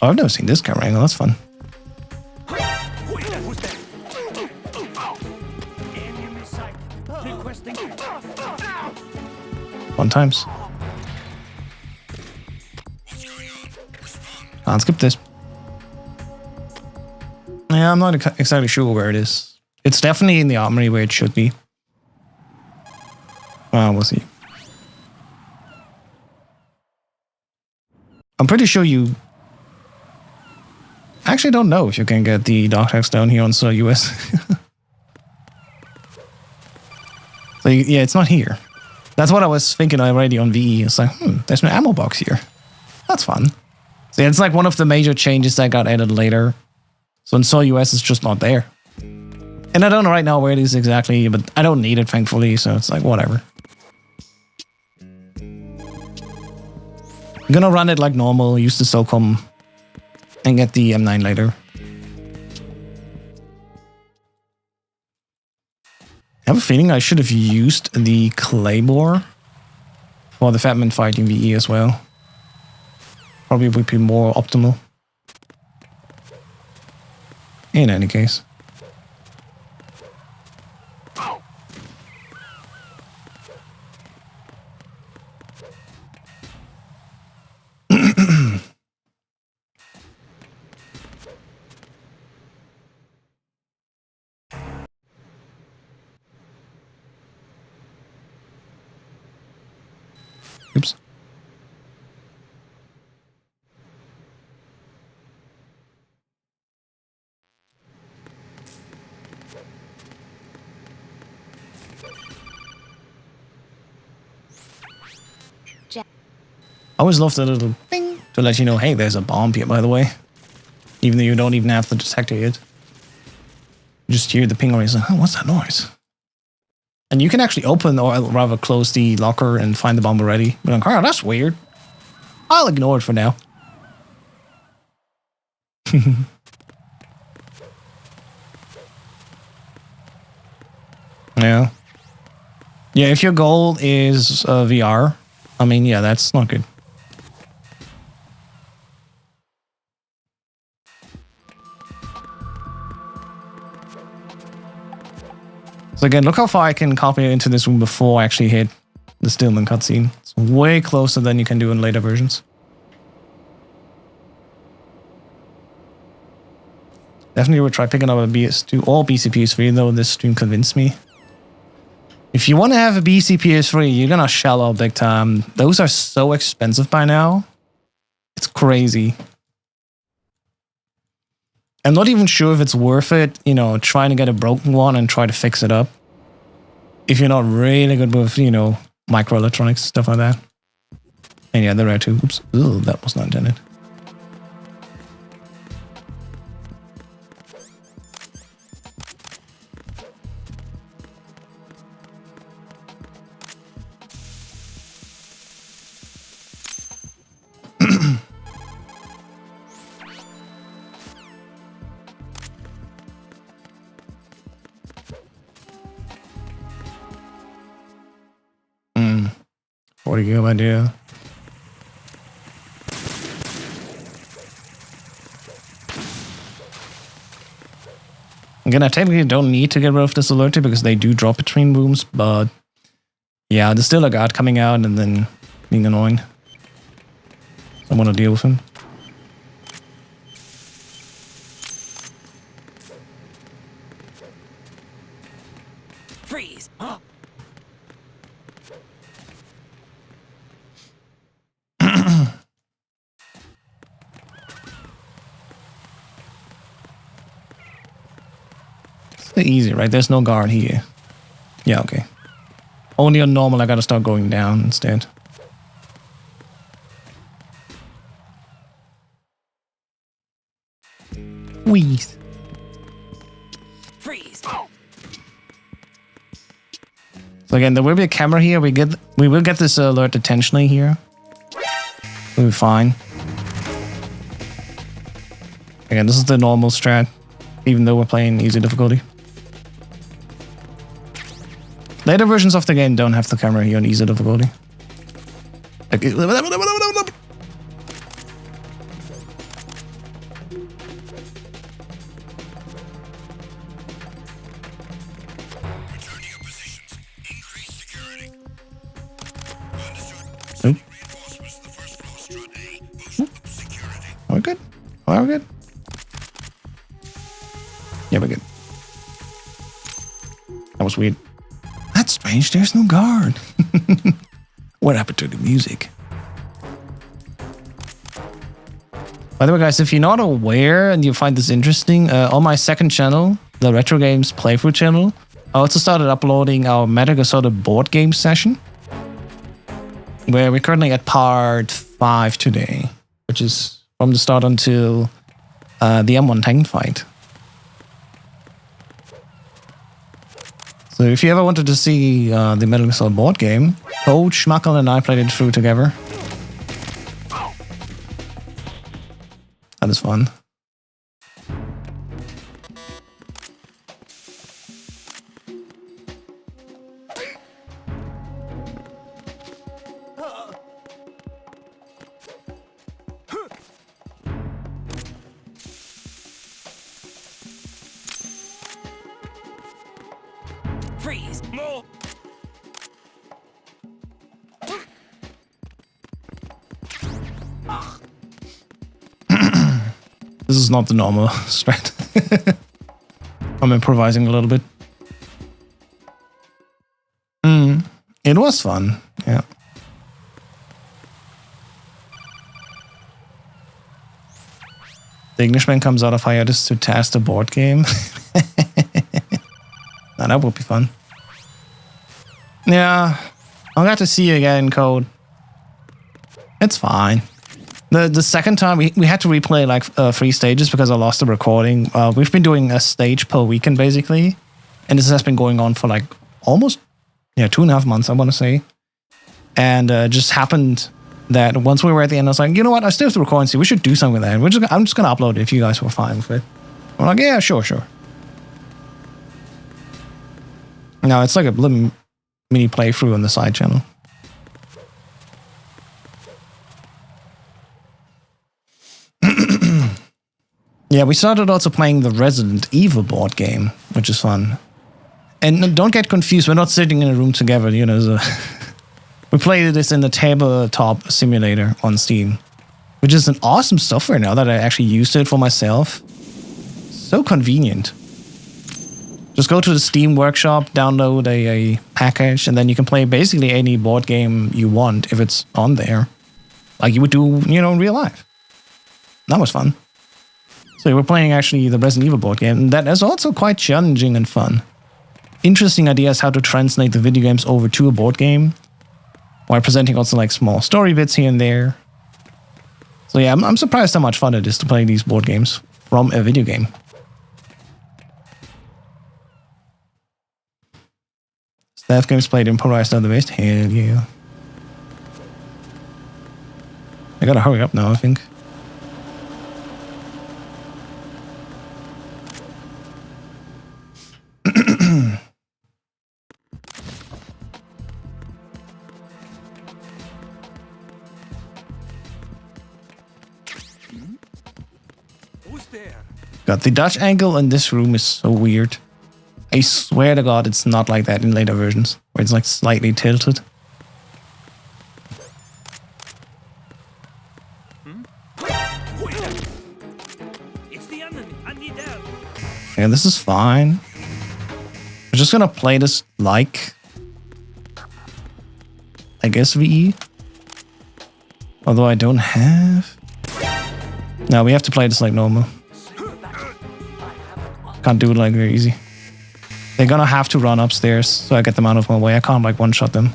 Speaker 1: Oh, I've never seen this camera angle, that's fun.
Speaker 6: Who's there? Enemy sight. Requesting.
Speaker 1: Fun times. Can't skip this. Yeah, I'm not exactly sure where it is. It's definitely in the armory where it should be. We'll see. I'm pretty sure you... I actually don't know if you can get the dog tags down here on US. So yeah, it's not here. That's what I was thinking already on VE. It's like, there's no ammo box here. That's fun. So yeah, it's like one of the major changes that got added later. So in US, it's just not there. And I don't know right now where it is exactly, but I don't need it, thankfully, so it's like, whatever. I'm gonna run it like normal, use the SOCOM, and get the M9 later. I have a feeling I should have used the Claymore for the Fatman fighting VE as well. Probably would be more optimal. In any case. Oops. I always love the little ping to let you know, hey, there's a bomb here, by the way. Even though you don't even have the detector yet. You just hear the ping and you're like, oh, what's that noise? And you can actually open or rather close the locker and find the bomb already. You're like, oh, that's weird. I'll ignore it for now. Yeah. Yeah, if your goal is VR, I mean, yeah, that's not good. So again, look how far I can copy into this room before I actually hit the Stillman cutscene. It's way closer than you can do in later versions. Definitely would try picking up a BS2 or BCPS3, though this stream convinced me. If you want to have a BCPS3, you're gonna shell out big time. Those are so expensive by now. It's crazy. I'm not even sure if it's worth it, you know, trying to get a broken one and try to fix it up. If you're not really good with, you know, microelectronics, stuff like that. And yeah, there are two. Oops. Ooh, that was not intended. What a good idea. Again, I technically don't need to get rid of this alerty because they do drop between rooms, but yeah, there's still a guard coming out and then being annoying. I want to deal with him.
Speaker 6: Freeze!
Speaker 1: Easy, right? There's no guard here. Yeah, okay. Only on normal, I gotta start going down instead. Freeze.
Speaker 6: Freeze!
Speaker 1: So again, there will be a camera here. We will get this alert intentionally here. We'll be fine. Again, this is the normal strat, even though we're playing easy difficulty. Later versions of the game don't have the camera here on easy difficulty. Okay. We're good. We're good. Yeah, we're good. That was weird. That's strange. There's no guard. What happened to the music? By the way, guys, if you're not aware and you find this interesting, on my second channel, the Retro Games Playthrough channel, I also started uploading our Metal Gear Solid board game session, where we're currently at part 5 today, which is from the start until the M1 tank fight. So if you ever wanted to see the Metal Gear Solid board game, 𝐇𝐚𝐮 and I played it through together. That is fun.
Speaker 6: Freeze! No!
Speaker 1: This is not the normal strat. I'm improvising a little bit. It was fun, yeah. The Englishman comes out of hiatus to test a board game. Now, that would be fun. Yeah, I'll have to see you again, Code. It's fine. The second time, we had to replay like 3 stages because I lost the recording. We've been doing a stage per weekend, basically. And this has been going on for like almost 2.5 months, I want to say. And just happened that once we were at the end, I was like, you know what? I still have to record and see. We should do something with that. I'm just going to upload it if you guys were fine with it. I'm like, yeah, sure. No, it's like a little mini playthrough on the side channel. Yeah, we started also playing the Resident Evil board game, which is fun. And don't get confused, we're not sitting in a room together, you know. We played this in the tabletop simulator on Steam, which is an awesome software now that I actually used it for myself. So convenient. Just go to the Steam workshop, download a package, and then you can play basically any board game you want if it's on there. Like you would do, you know, in real life. That was fun. So we're playing actually the Resident Evil board game, and that is also quite challenging and fun. Interesting ideas how to translate the video games over to a board game, while presenting also like small story bits here and there. So yeah, I'm surprised how much fun it is to play these board games from a video game. Staff games played improvised are the best. Hell yeah. I gotta hurry up now, I think.
Speaker 3: Who's there?
Speaker 1: God, the Dutch angle in this room is so weird. I swear to God, it's not like that in later versions, where it's like slightly tilted.
Speaker 3: It's the enemy. I need help.
Speaker 1: Yeah, this is fine. We're just gonna play this like, I guess, VE. Although I don't have. No, we have to play this like normal. Can't do it like very easy. They're gonna have to run upstairs, so I get them out of my way. I can't like one-shot them.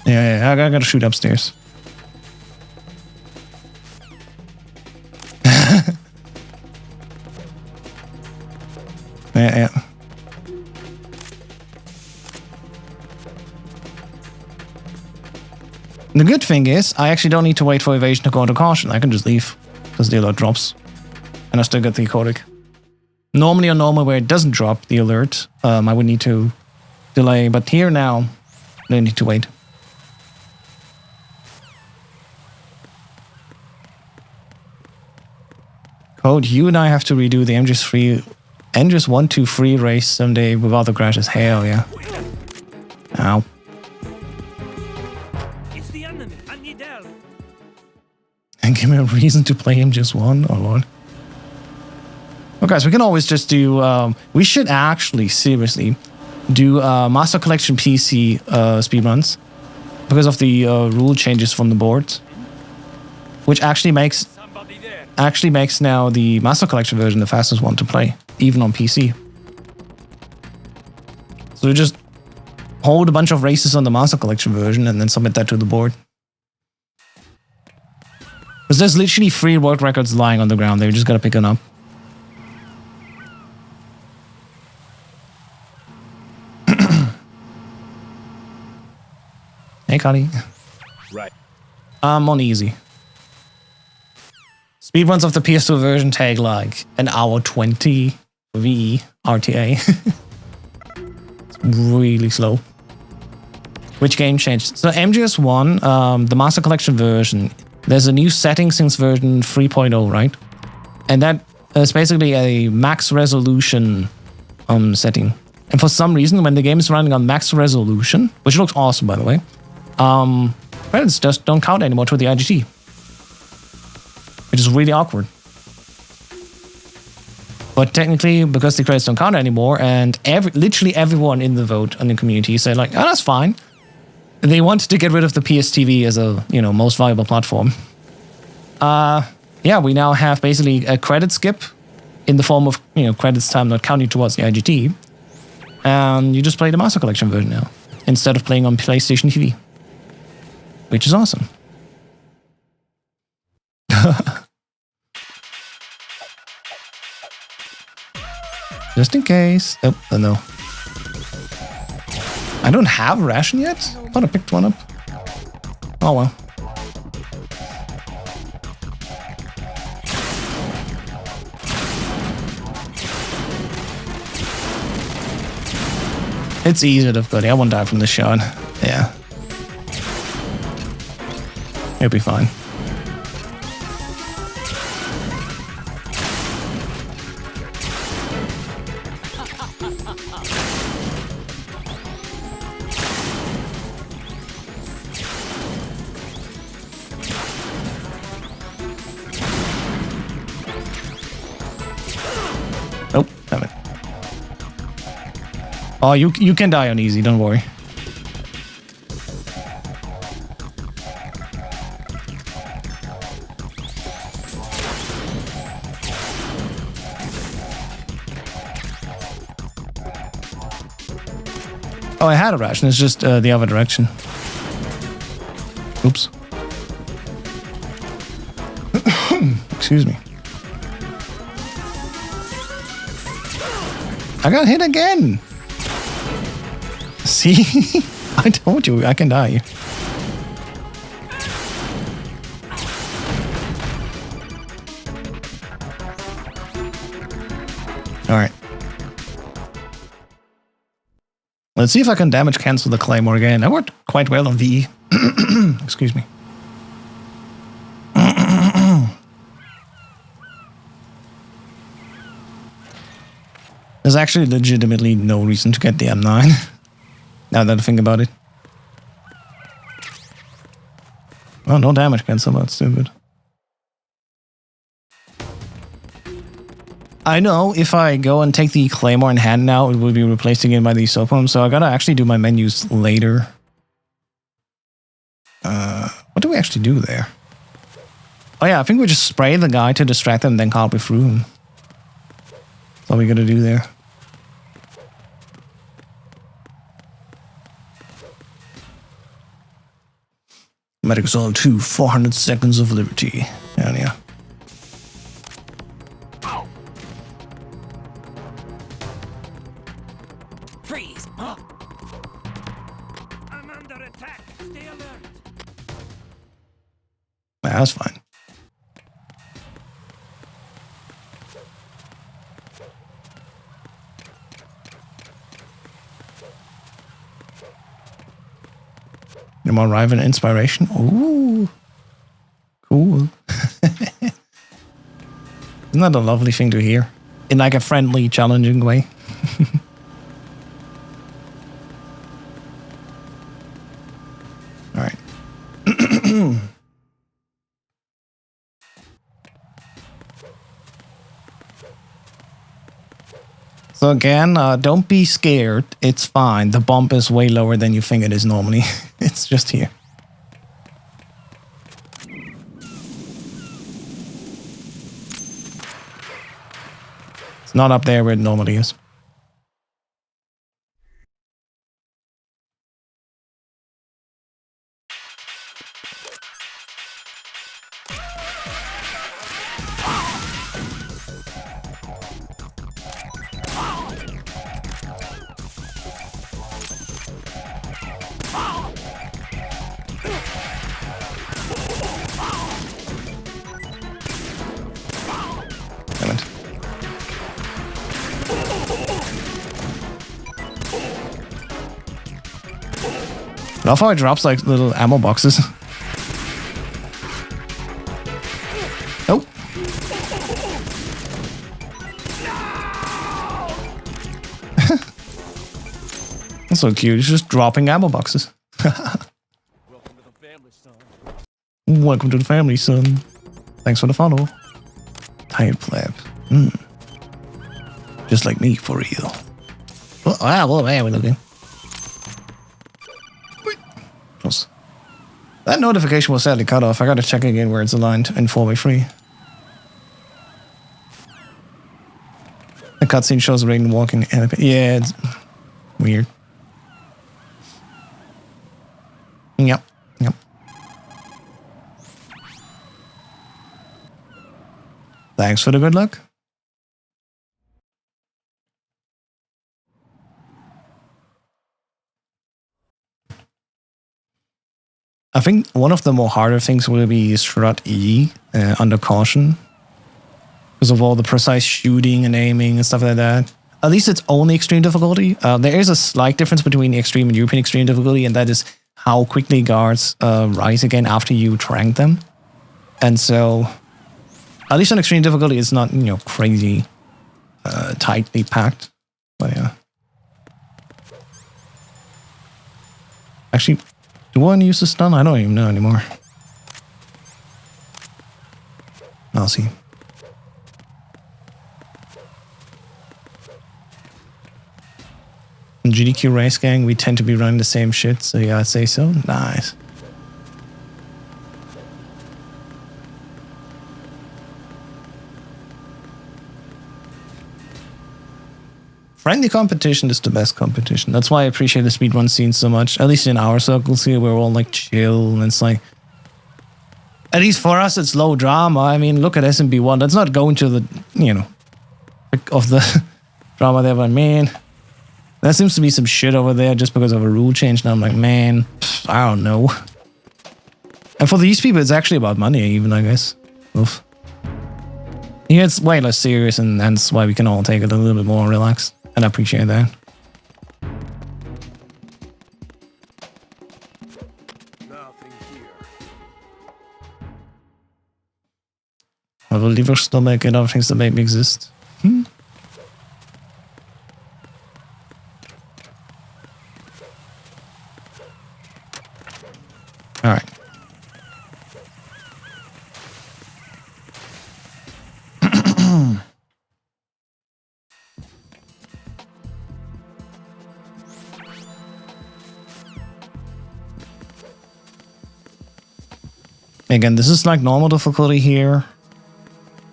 Speaker 1: Yeah, I gotta shoot upstairs. Yeah. The good thing is, I actually don't need to wait for evasion to go into caution. I can just leave, because the alert drops. And I still get the codec. Normally on normal where it doesn't drop the alert, I would need to delay. But here now, I don't need to wait. Code, you and I have to redo the 𝐸123 race someday without the crashes. Hell yeah. Ow.
Speaker 3: It's the enemy. I need help.
Speaker 1: And give me a reason to play 𝐸1. Oh lord. Well guys, we can always just do, we should actually, seriously, do Master Collection PC speedruns. Because of the rule changes from the board. Which actually makes now the Master Collection version the fastest one to play, even on PC. So we just hold a bunch of races on the Master Collection version and then submit that to the board. Because there's literally 3 world records lying on the ground. They just gotta pick them up. Hey, Cuddy.
Speaker 3: Right.
Speaker 1: I'm on easy. Speedruns of the PS2 version take like an hour 20 VE RTA. It's really slow. Which game changed? So 𝐸1, the Master Collection version, there's a new setting since version 3.0, right? And that is basically a max resolution setting. And for some reason, when the game is running on max resolution, which looks awesome by the way, credits just don't count anymore to the IGT. Which is really awkward. But technically, because the credits don't count anymore, and literally everyone in the vote on the community said like, oh, that's fine. They wanted to get rid of the PSTV as a, you know, most valuable platform. Yeah, we now have basically a credit skip in the form of, you know, credits time not counting towards the IGT. And you just play the Master Collection version now, instead of playing on PlayStation TV. Which is awesome. Just in case. Oh, no. I don't have a ration yet? I thought I picked one up. Oh well. It's easy difficulty. I won't die from this shot. Yeah. It'll be fine. Oh, damn it. Oh, you can die on easy, don't worry. Oh, I had a ration, it's just the other direction. Oops. Excuse me. I got hit again! See? I told you, I can die. Alright. Let's see if I can damage cancel the Claymore again. That worked quite well on VE. Excuse me. There's actually legitimately no reason to get the M9. Now that I think about it. Oh, no damage cancel, that's still good. I know if I go and take the Claymore in hand now, it will be replaced again by the Soapworm, so I gotta actually do my menus later. What do we actually do there? Oh yeah, I think we just spray the guy to distract him and then copy through him. That's all we gotta do there. Medic Assault 2, 400 seconds of liberty. Hell yeah.
Speaker 6: Freeze! I'm under attack. Stay alert.
Speaker 1: Yeah, that's fine. No more rival inspiration. Ooh, cool. Isn't that a lovely thing to hear? In like a friendly, challenging way. All right. So again, don't be scared. It's fine. The bump is way lower than you think it is normally. It's just here. It's not up there where it normally is. I love how it drops like little ammo boxes. Oh. That's so cute. It's just dropping ammo boxes.
Speaker 6: Welcome to the family, son.
Speaker 1: Welcome to the family, son. Thanks for the follow. Tired pleb. Just like me, for real. Well, man, we're looking. That notification was sadly cut off. I gotta check again where it's aligned in 4x3. The cutscene shows Raiden walking and yeah, it's weird. Yep. Thanks for the good luck. I think one of the more harder things will be Strut E under caution. Because of all the precise shooting and aiming and stuff like that. At least it's only extreme difficulty. There is a slight difference between the extreme and European extreme difficulty, and that is how quickly guards rise again after you trank them. And so, at least on extreme difficulty, it's not, you know, crazy tightly packed. But yeah. Actually, do I want to use the stun? I don't even know anymore. I'll see. In GDQ race gang, we tend to be running the same shit, so yeah, I'd say so. Nice. Friendly competition is the best competition. That's why I appreciate the speedrun scene so much. At least in our circles here, we're all like chill, and it's like, at least for us, it's low drama. I mean, look at SMB1. That's not going to the, you know, of the drama there, but man, there seems to be some shit over there just because of a rule change. And I'm like, man, I don't know. And for these people, it's actually about money, even, I guess. Oof. Yeah, it's way less serious, and that's why we can all take it a little bit more relaxed. And I appreciate that.
Speaker 3: Nothing here.
Speaker 1: I will liver stomach and other things that make me exist. Alright. Again, this is like normal difficulty here.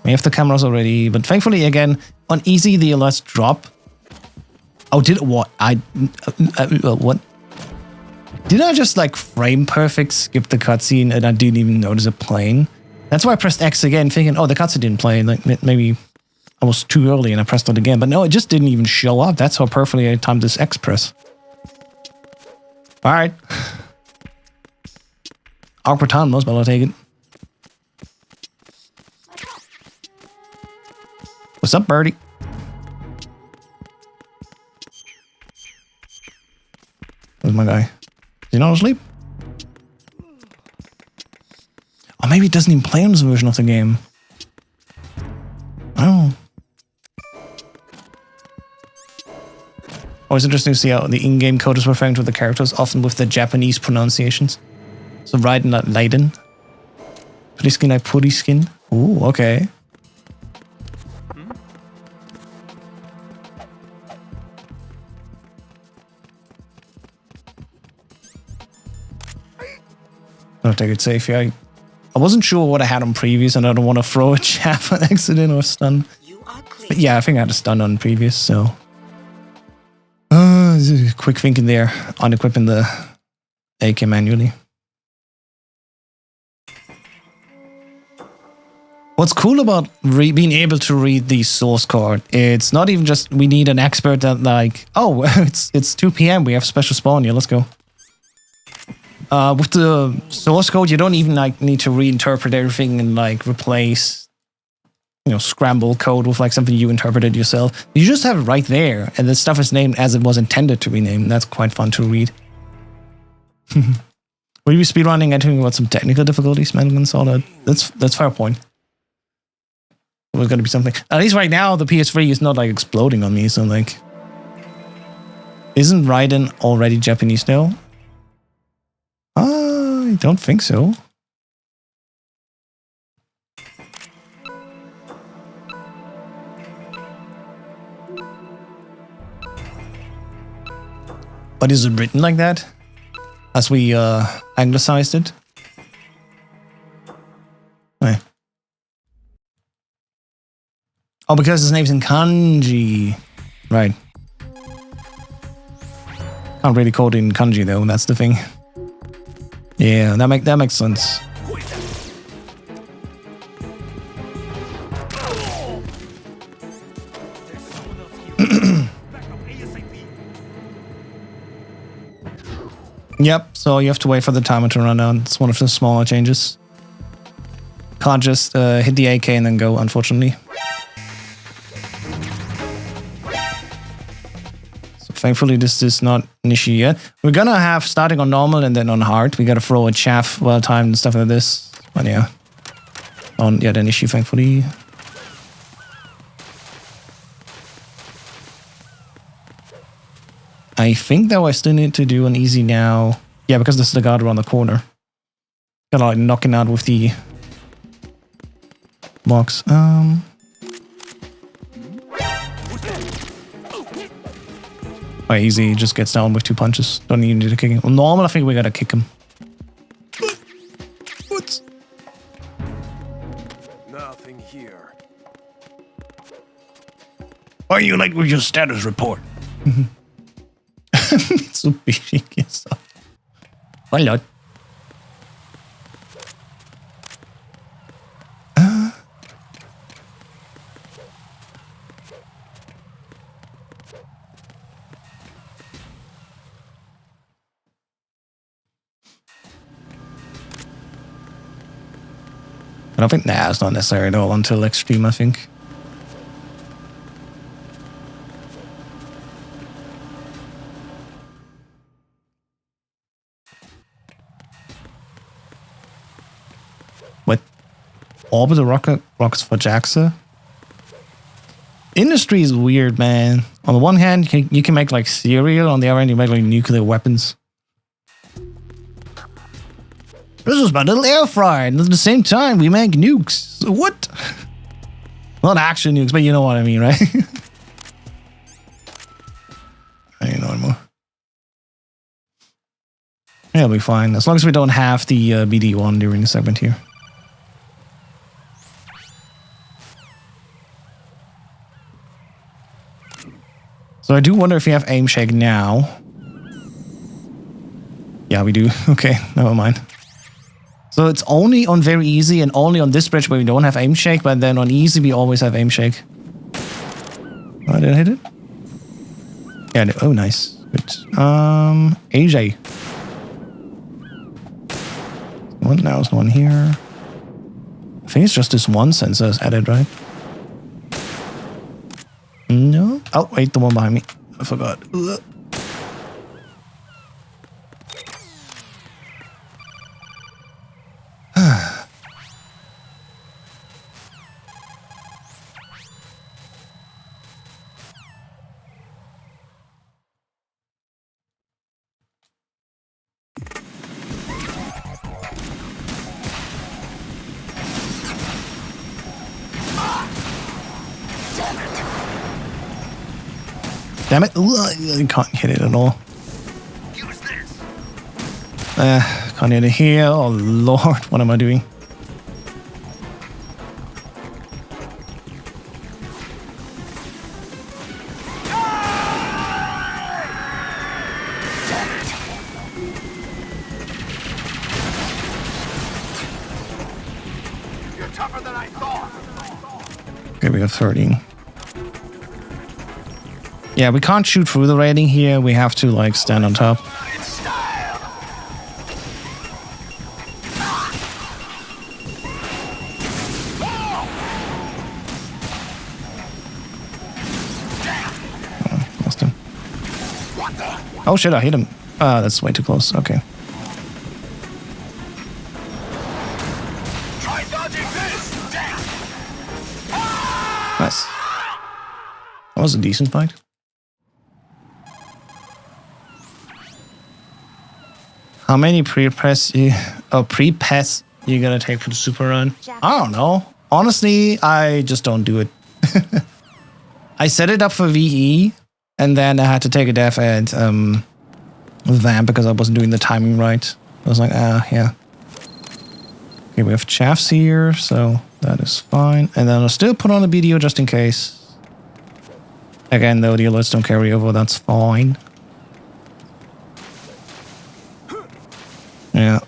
Speaker 1: We have the cameras already, but thankfully, again, on easy, the alerts drop. Oh, did what? What? Did I just like frame perfect skip the cutscene and I didn't even notice it playing? That's why I pressed X again, thinking, oh, the cutscene didn't play. Like maybe I was too early and I pressed it again. But no, it just didn't even show up. That's how perfectly I timed this X press. All right. Awkward time, most, but I'll take it. What's up, birdie? Where's my guy? Is he not asleep? Oh, maybe it doesn't even play on this version of the game. Oh. Always interesting to see how the in-game code is referring to the characters, often with the Japanese pronunciations. So Raiden, not Leiden. Puriskin, like Puriskin. Ooh, okay. I'll take it safe, yeah. I wasn't sure what I had on previous, and I don't want to throw a jab on accident or stun. But yeah, I think I had a stun on previous, so. Quick thinking there, unequipping the AK manually. What's cool about being able to read the source code, it's not even just we need an expert that like, oh, it's 2 p.m. we have special spawn here, let's go. With the source code, you don't even like need to reinterpret everything and like replace, you know, scramble code with like something you interpreted yourself. You just have it right there, and the stuff is named as it was intended to be named. That's quite fun to read. Will you be speedrunning and talking about some technical difficulties, man? All that. That's fair point. It was gonna be something. At least right now, the PS3 is not like exploding on me. So like, isn't Raiden already Japanese now? I don't think so. But is it written like that? As we anglicized it? Right. Oh, because his name's in kanji. Right. Can't really code in kanji though, that's the thing. Yeah, that makes sense. Yep, so you have to wait for the timer to run out. It's one of the smaller changes. Can't just hit the AK and then go, unfortunately. Thankfully, this is not an issue yet. We're gonna have starting on normal and then on hard. We gotta throw a chaff well timed and stuff like this. But yeah, not yet an issue, thankfully. I think though I still need to do an easy now. Yeah, because this is the guard around the corner. Gotta like knock him out with the box. Oh, easy, he just gets down with 2 punches. Don't even need to kick him. Well, normal, I think we gotta kick him. What?
Speaker 3: Nothing here.
Speaker 1: Are you like with your status report? Mitsubishi yourself. Hello. I don't think, nah, it's not necessary at all until extreme, I think. What? Orbital rockets for JAXA? Industry is weird, man. On the one hand, you can make like cereal, on the other hand, you make like nuclear weapons. This is my little air fryer, and at the same time, we make nukes. What? Not actual nukes, but you know what I mean, right? I don't know anymore. Yeah, it'll be fine, as long as we don't have the BD1 during the segment here. So I do wonder if we have aim shake now. Yeah, we do. Okay, never mind. So it's only on very easy and only on this bridge where we don't have aim shake, but then on easy we always have aim shake. Oh, did I hit it? Yeah, oh nice. Good. AJ. What now is one here? I think it's just this one sensor is added, right? No. Oh wait, the one behind me. I forgot. Ugh. Damn it. I can't hit it at all. Can't hit it here. Oh lord, what am I doing?
Speaker 3: You're tougher than I thought.
Speaker 1: Okay, we got 13. Yeah, we can't shoot through the railing here. We have to like stand on top. Oh, lost him. Oh shit, I hit him. That's way too close. Okay. Nice. That was a decent fight. How many pre-pass you gonna take for the super run? I don't know. Honestly, I just don't do it. I set it up for VE, and then I had to take a death at Vamp because I wasn't doing the timing right. I was like, yeah. Okay, we have chaffs here, so that is fine. And then I'll still put on a BDO just in case. Again, though, the alerts don't carry over, that's fine. Yeah.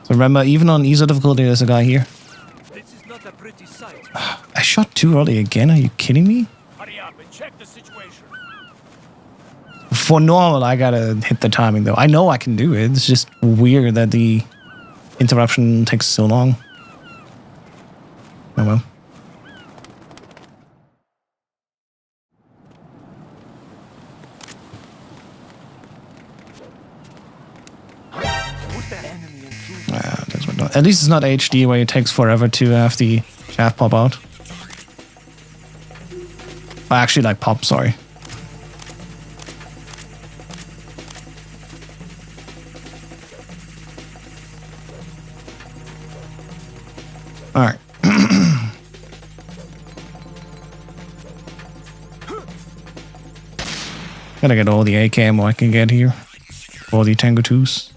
Speaker 1: So remember, even on easier difficulty, there's a guy here.
Speaker 3: This is not a pretty sight.
Speaker 1: I shot too early again. Are you kidding me?
Speaker 3: Hurry up and check the situation.
Speaker 1: For normal, I gotta hit the timing though. I know I can do it. It's just weird that the interruption takes so long. Oh well. At least it's not HD where it takes forever to have the shaft pop out. Actually, like pop, sorry. Alright. Gotta get all the AK ammo I can get here. All the Tango 2s.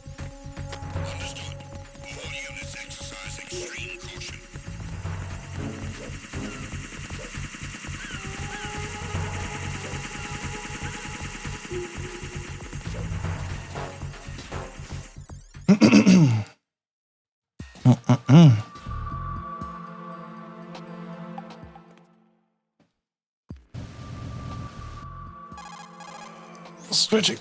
Speaker 1: Stretching.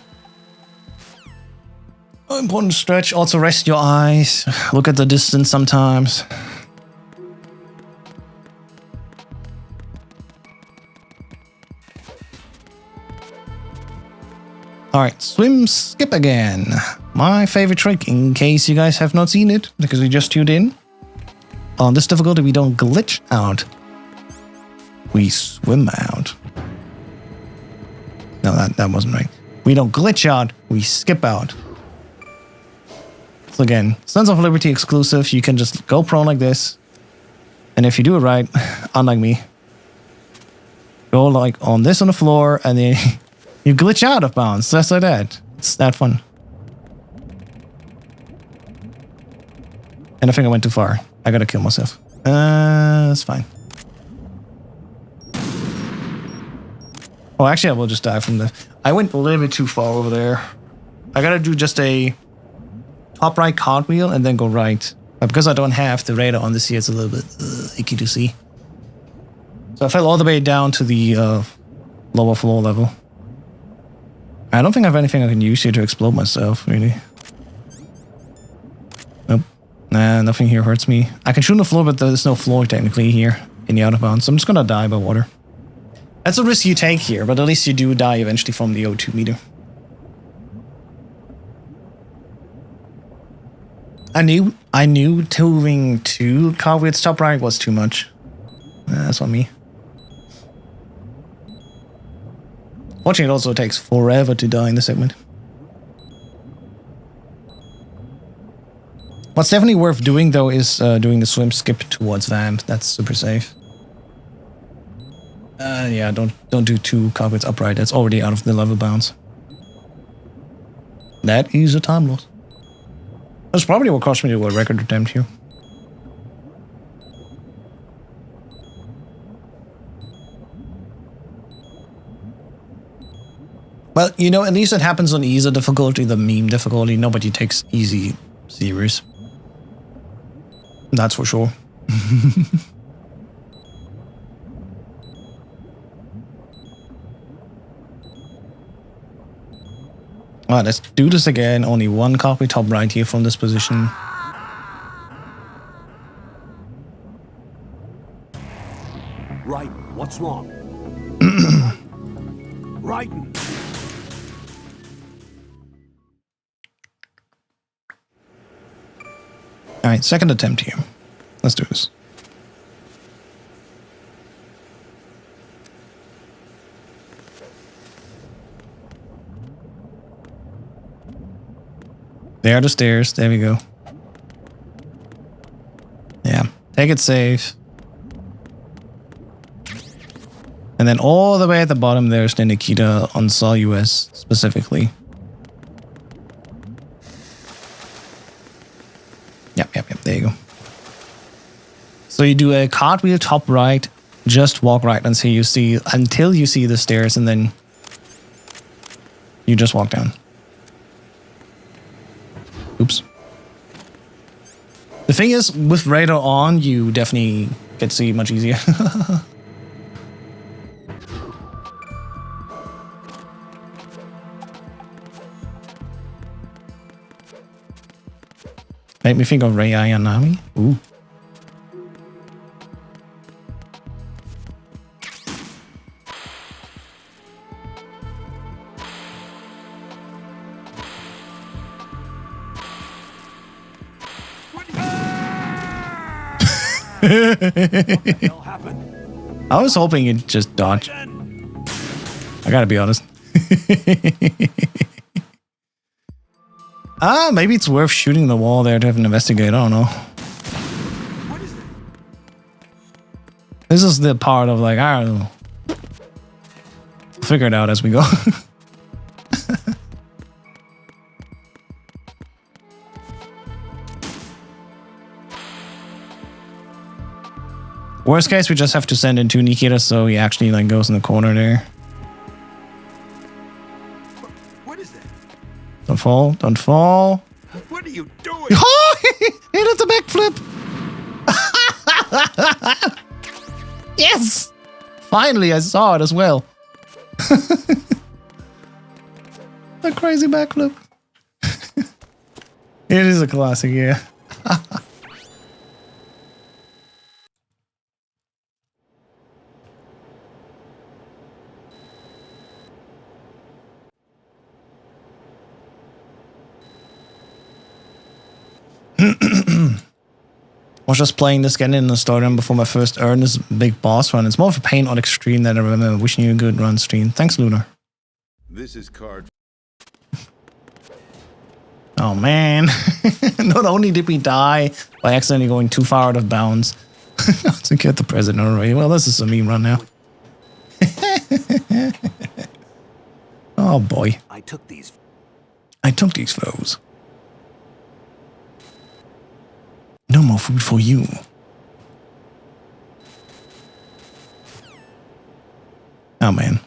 Speaker 1: Important to stretch. Also rest your eyes. Look at the distance sometimes. Alright, swim skip again. My favorite trick, in case you guys have not seen it, because you just tuned in. On this difficulty, we don't glitch out. We swim out. No, that wasn't right. We don't glitch out, we skip out. So again, Sons of Liberty exclusive, you can just go prone like this. And if you do it right, unlike me, go like on this on the floor and then you glitch out of bounds, just like that. It's that fun. And I think I went too far. I gotta kill myself. That's fine. Oh, actually, I will just die from the... I went a little bit too far over there. I gotta do just a top right cartwheel and then go right. But because I don't have the radar on this here, it's a little bit icky to see. So I fell all the way down to the lower floor level. I don't think I have anything I can use here to explode myself, really. Nope. Nah, nothing here hurts me. I can shoot on the floor, but there's no floor technically here in the out of bounds. So I'm just gonna die by water. That's a risk you take here, but at least you do die eventually from the O2 meter. I knew doing 2 cartwheels top right was too much. That's on me. Watching it also takes forever to die in the segment. What's definitely worth doing though is doing the swim skip towards Vamp. That's super safe. Yeah, don't do 2 carpets upright. That's already out of the level bounds. That is a time loss. That's probably what cost me to a record attempt here. Well, you know, at least it happens on easier difficulty, the meme difficulty. Nobody takes easy serious. That's for sure. Alright, let's do this again. Only 1 copy top right here from this position.
Speaker 6: Right, what's wrong? Right.
Speaker 1: Alright, second attempt here. Let's do this. There are the stairs. There we go. Yeah. Take it safe. And then all the way at the bottom there's the Nikita on Sol US specifically. Yep. There you go. So you do a cartwheel top right, just walk right until you see the stairs, and then you just walk down. Oops. The thing is, with radar on, you definitely get to see much easier. Make me think of Rei Ayanami. Ooh.
Speaker 6: What the hell happened?
Speaker 1: I was hoping you'd just dodge. I gotta be honest. Maybe it's worth shooting the wall there to have an investigate. I don't know.
Speaker 6: What is that?
Speaker 1: This is the part of like, I don't know. Figure it out as we go. Worst case, we just have to send in 2 Nikita so he actually like goes in the corner there.
Speaker 6: What is that?
Speaker 1: Don't fall, don't fall.
Speaker 6: What are you doing?
Speaker 1: Oh, he did the backflip. Yes! Finally, I saw it as well. A crazy backflip. It is a classic, yeah. I was just playing this again in the story run before my first earn this big boss run. It's more of a pain on extreme than I remember. Wishing you a good run stream. Thanks, Lunar.
Speaker 10: This is card.
Speaker 1: Oh man. Not only did we die by accidentally going too far out of bounds to get the president already. Well, this is a meme run now. Oh boy.
Speaker 6: I took these
Speaker 1: foes. No more food for you. Oh man.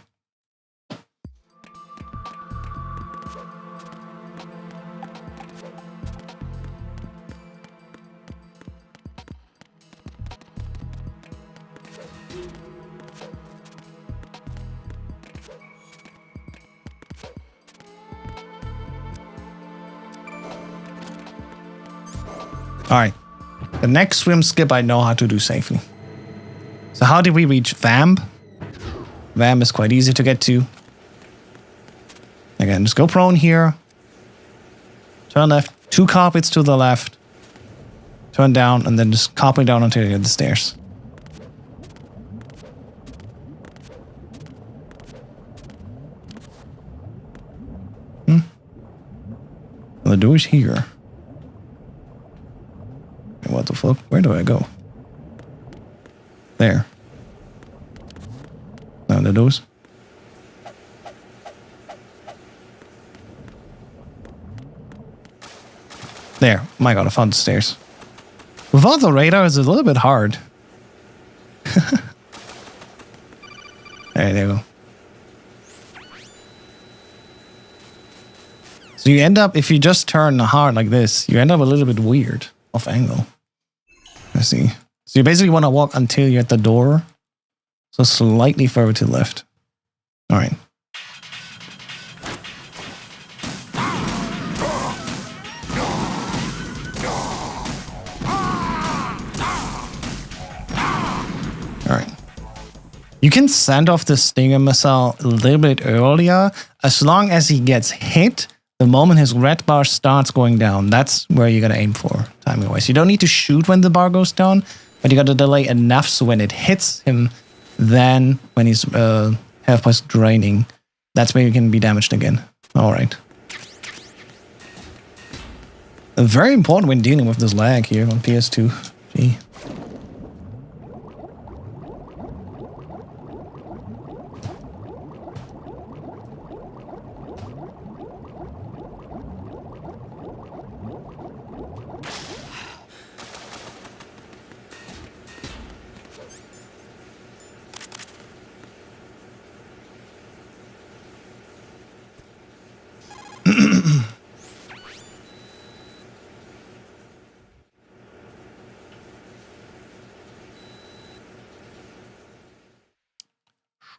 Speaker 1: All right. The next swim skip I know how to do safely. So how did we reach Vamp? Vamp is quite easy to get to. Again, just go prone here. Turn left. 2 carpets to the left. Turn down and then just carpet down until you get the stairs. The door is here. What the fuck? Where do I go? There. No, the doors. There. My god, I found the stairs. Without the radar, it's a little bit hard. There you go. So you end up, if you just turn hard like this, you end up a little bit weird off angle. Let's see. So you basically want to walk until you're at the door. So slightly further to the left. All right. All right. You can send off the Stinger missile a little bit earlier as long as he gets hit. The moment his red bar starts going down, that's where you're going to aim for, timing-wise. You don't need to shoot when the bar goes down, but you got to delay enough so when it hits him, then when his health points draining, that's where you can be damaged again. All right. Very important when dealing with this lag here on PS2. Gee.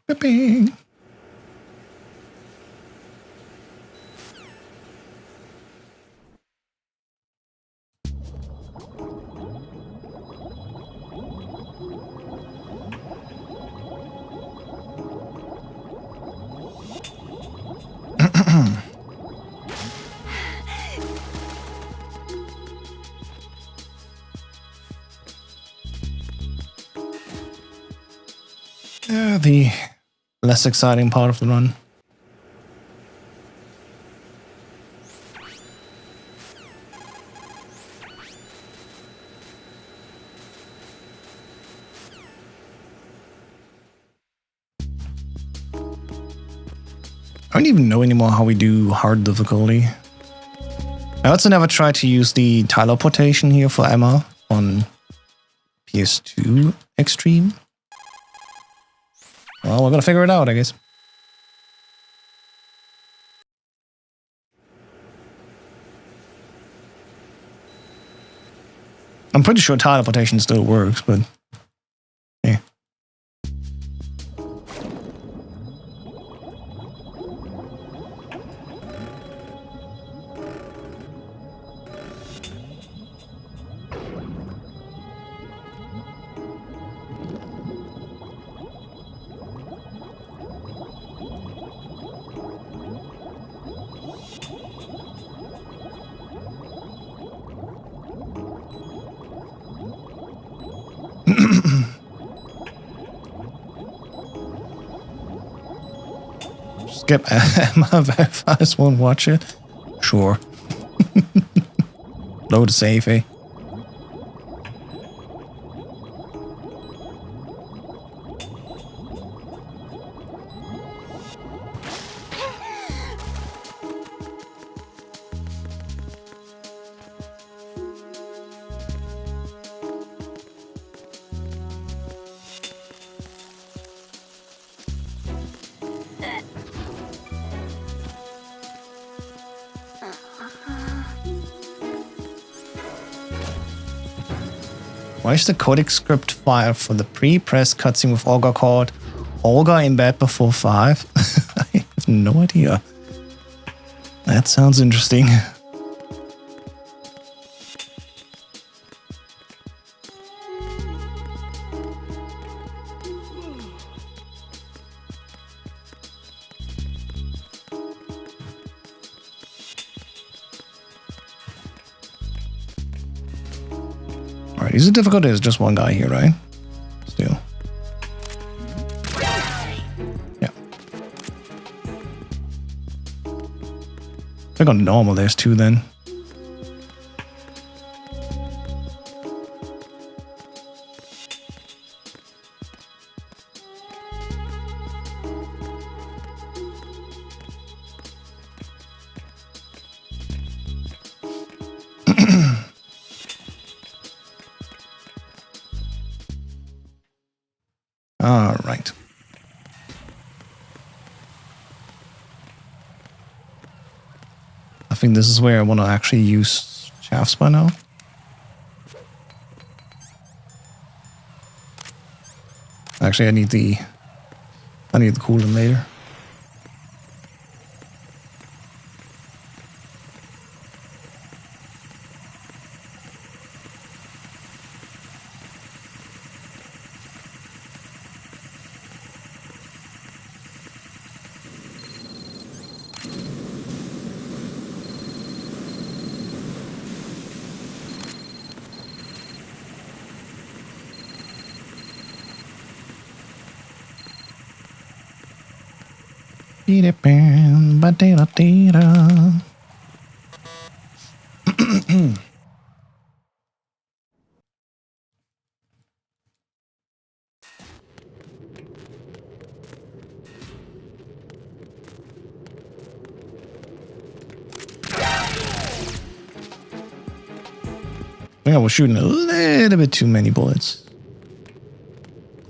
Speaker 1: Whipping. the less exciting part of the run. I don't even know anymore how we do hard difficulty. I also never tried to use the teleportation here for Emma on PS2 Extreme. Well, we're gonna figure it out, I guess. I'm pretty sure teleportation still works, but yeah. Skip Emma very fast, won't watch it. Sure. Load save, eh? Why is the codec script file for the pre-press cutscene with Olga called Olga in bed before 5? I have no idea. That sounds interesting. Alright, is it difficult? There's just one guy here, right? Still. Yeah. I think on normal there's 2 then. All right. I think this is where I want to actually use shafts by now. Actually, I need the coolant later. I think I was shooting a little bit too many bullets.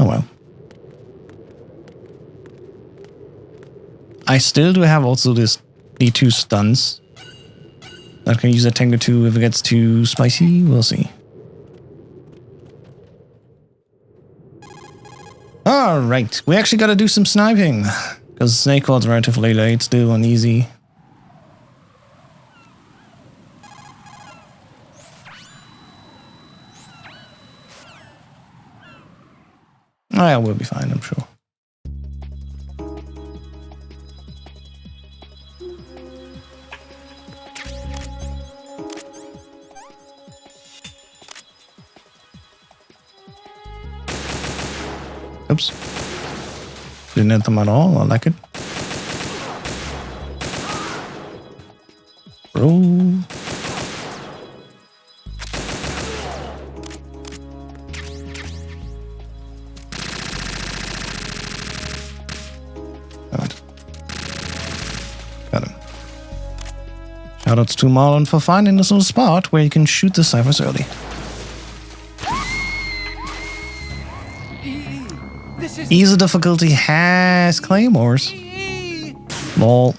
Speaker 1: Oh well. I still do have also the 2 stuns. I can use that Tengu 2 if it gets too spicy. We'll see. Alright, we actually gotta do some sniping. Because Snake Call's relatively late, still on easy. I will be fine, I'm sure. Oops. didn't hit them at all. I like it. Roll. Got him. Shoutouts to Marlon for finding this little spot where you can shoot the ciphers early. Easy difficulty has claymores. Lol.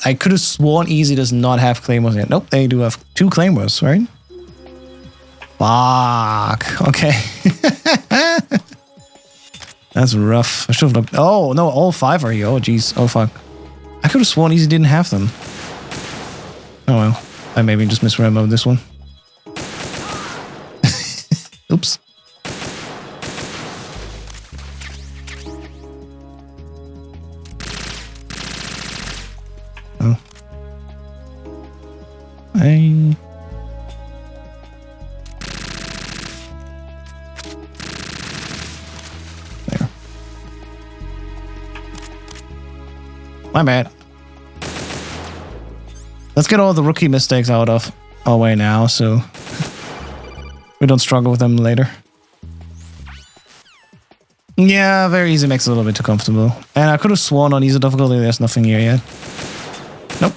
Speaker 1: I could have sworn easy does not have claymores yet. Nope, they do have 2 claymores, right? Fuck. Okay. That's rough. I should have looked. Oh, no, all 5 are here. Oh, jeez. Oh, fuck. I could have sworn easy didn't have them. Oh, well. I maybe just misremembered this one. Oops. Oh. Hey. There. My bad. Let's get all the rookie mistakes out of our way now, so we don't struggle with them later. Yeah, very easy makes it a little bit too comfortable. And I could have sworn on easy difficulty there's nothing here yet. Nope.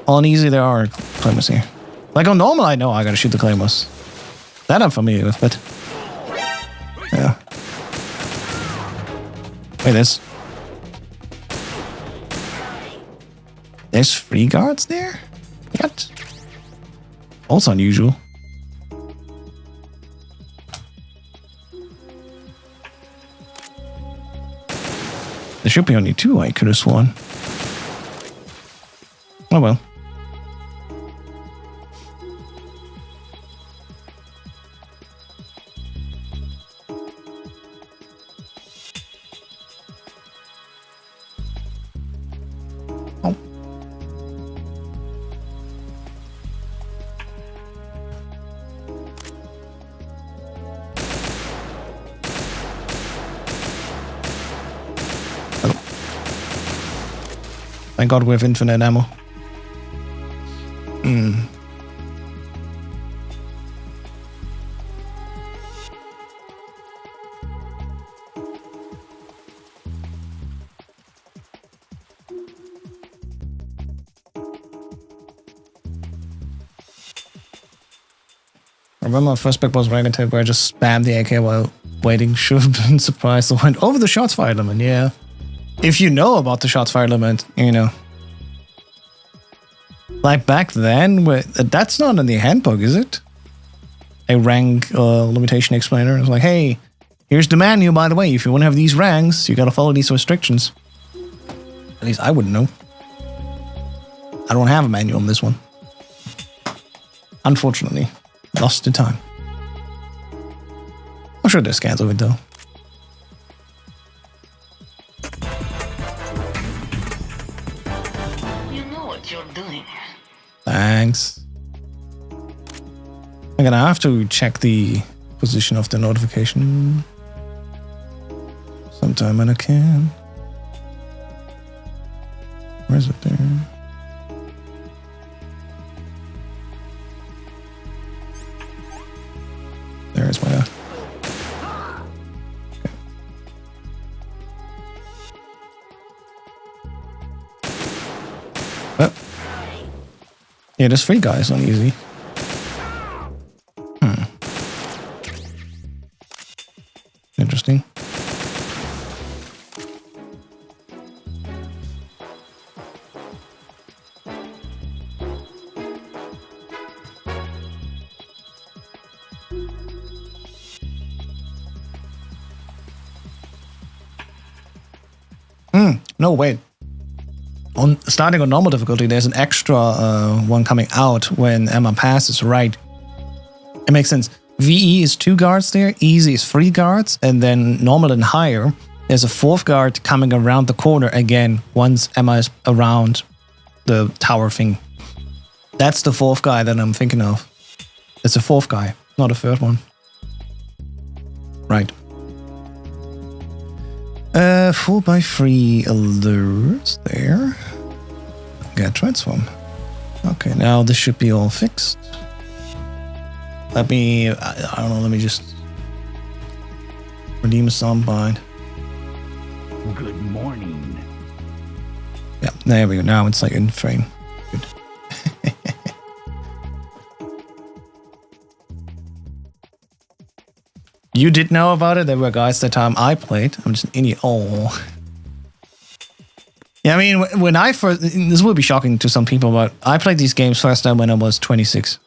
Speaker 1: On easy there are claymores here. Like on normal I know I gotta shoot the claymores. That I'm familiar with, but... yeah. Wait, there's 3 guards there? What? Also unusual. There should be only 2, I could have sworn. Oh well. Oh. Thank God we have infinite ammo. I remember my first Big Boss rank attack where I just spammed the AK while waiting. Should have been surprised. I went over the shots fired limit, yeah. If you know about the shots fired limit, you know. Like back then, that's not in the handbook, is it? A rank limitation explainer. It's like, hey, here's the manual, by the way. If you want to have these ranks, you gotta follow these restrictions. At least I wouldn't know. I don't have a manual on this one. Unfortunately. Lost in time. I'm sure there's scans of it though.
Speaker 11: You know what you're doing.
Speaker 1: Thanks. I'm gonna have to check the position of the notification sometime when I can. Where is it there? There is my... okay. Oh. Yeah, there's 3 guys on easy. Interesting. No, wait. On starting on normal difficulty, there's an extra one coming out when Emma passes, right? It makes sense. VE is 2 guards there, easy is 3 guards, and then normal and higher, there's a 4th guard coming around the corner again once Emma is around the tower thing. That's the 4th guy that I'm thinking of. It's a 4th guy, not a 3rd one. Right. 4x3 alerts there. Get transform. Okay, now this should be all fixed. Let me, I don't know, let me just redeem a soundbite.
Speaker 6: Good morning.
Speaker 1: Yeah, there we go. Now it's like in frame. Good. You did know about it? There were guys that time I played. I'm just an idiot. Oh. Yeah, I mean, when I first... This will be shocking to some people, but I played these games first time when I was 26.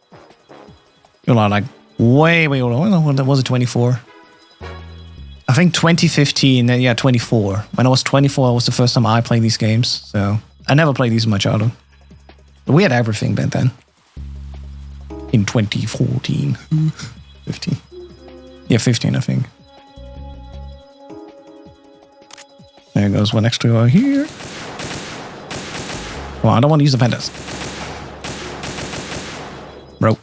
Speaker 1: You know, like, way older. When was it, 24? I think 2015, yeah, 24. When I was 24, was the first time I played these games. So, I never played these in my childhood. But we had everything back then. In 2014. 15. Yeah, 15, I think. There goes one extra over here. Well, I don't want to use the pandas. Bro.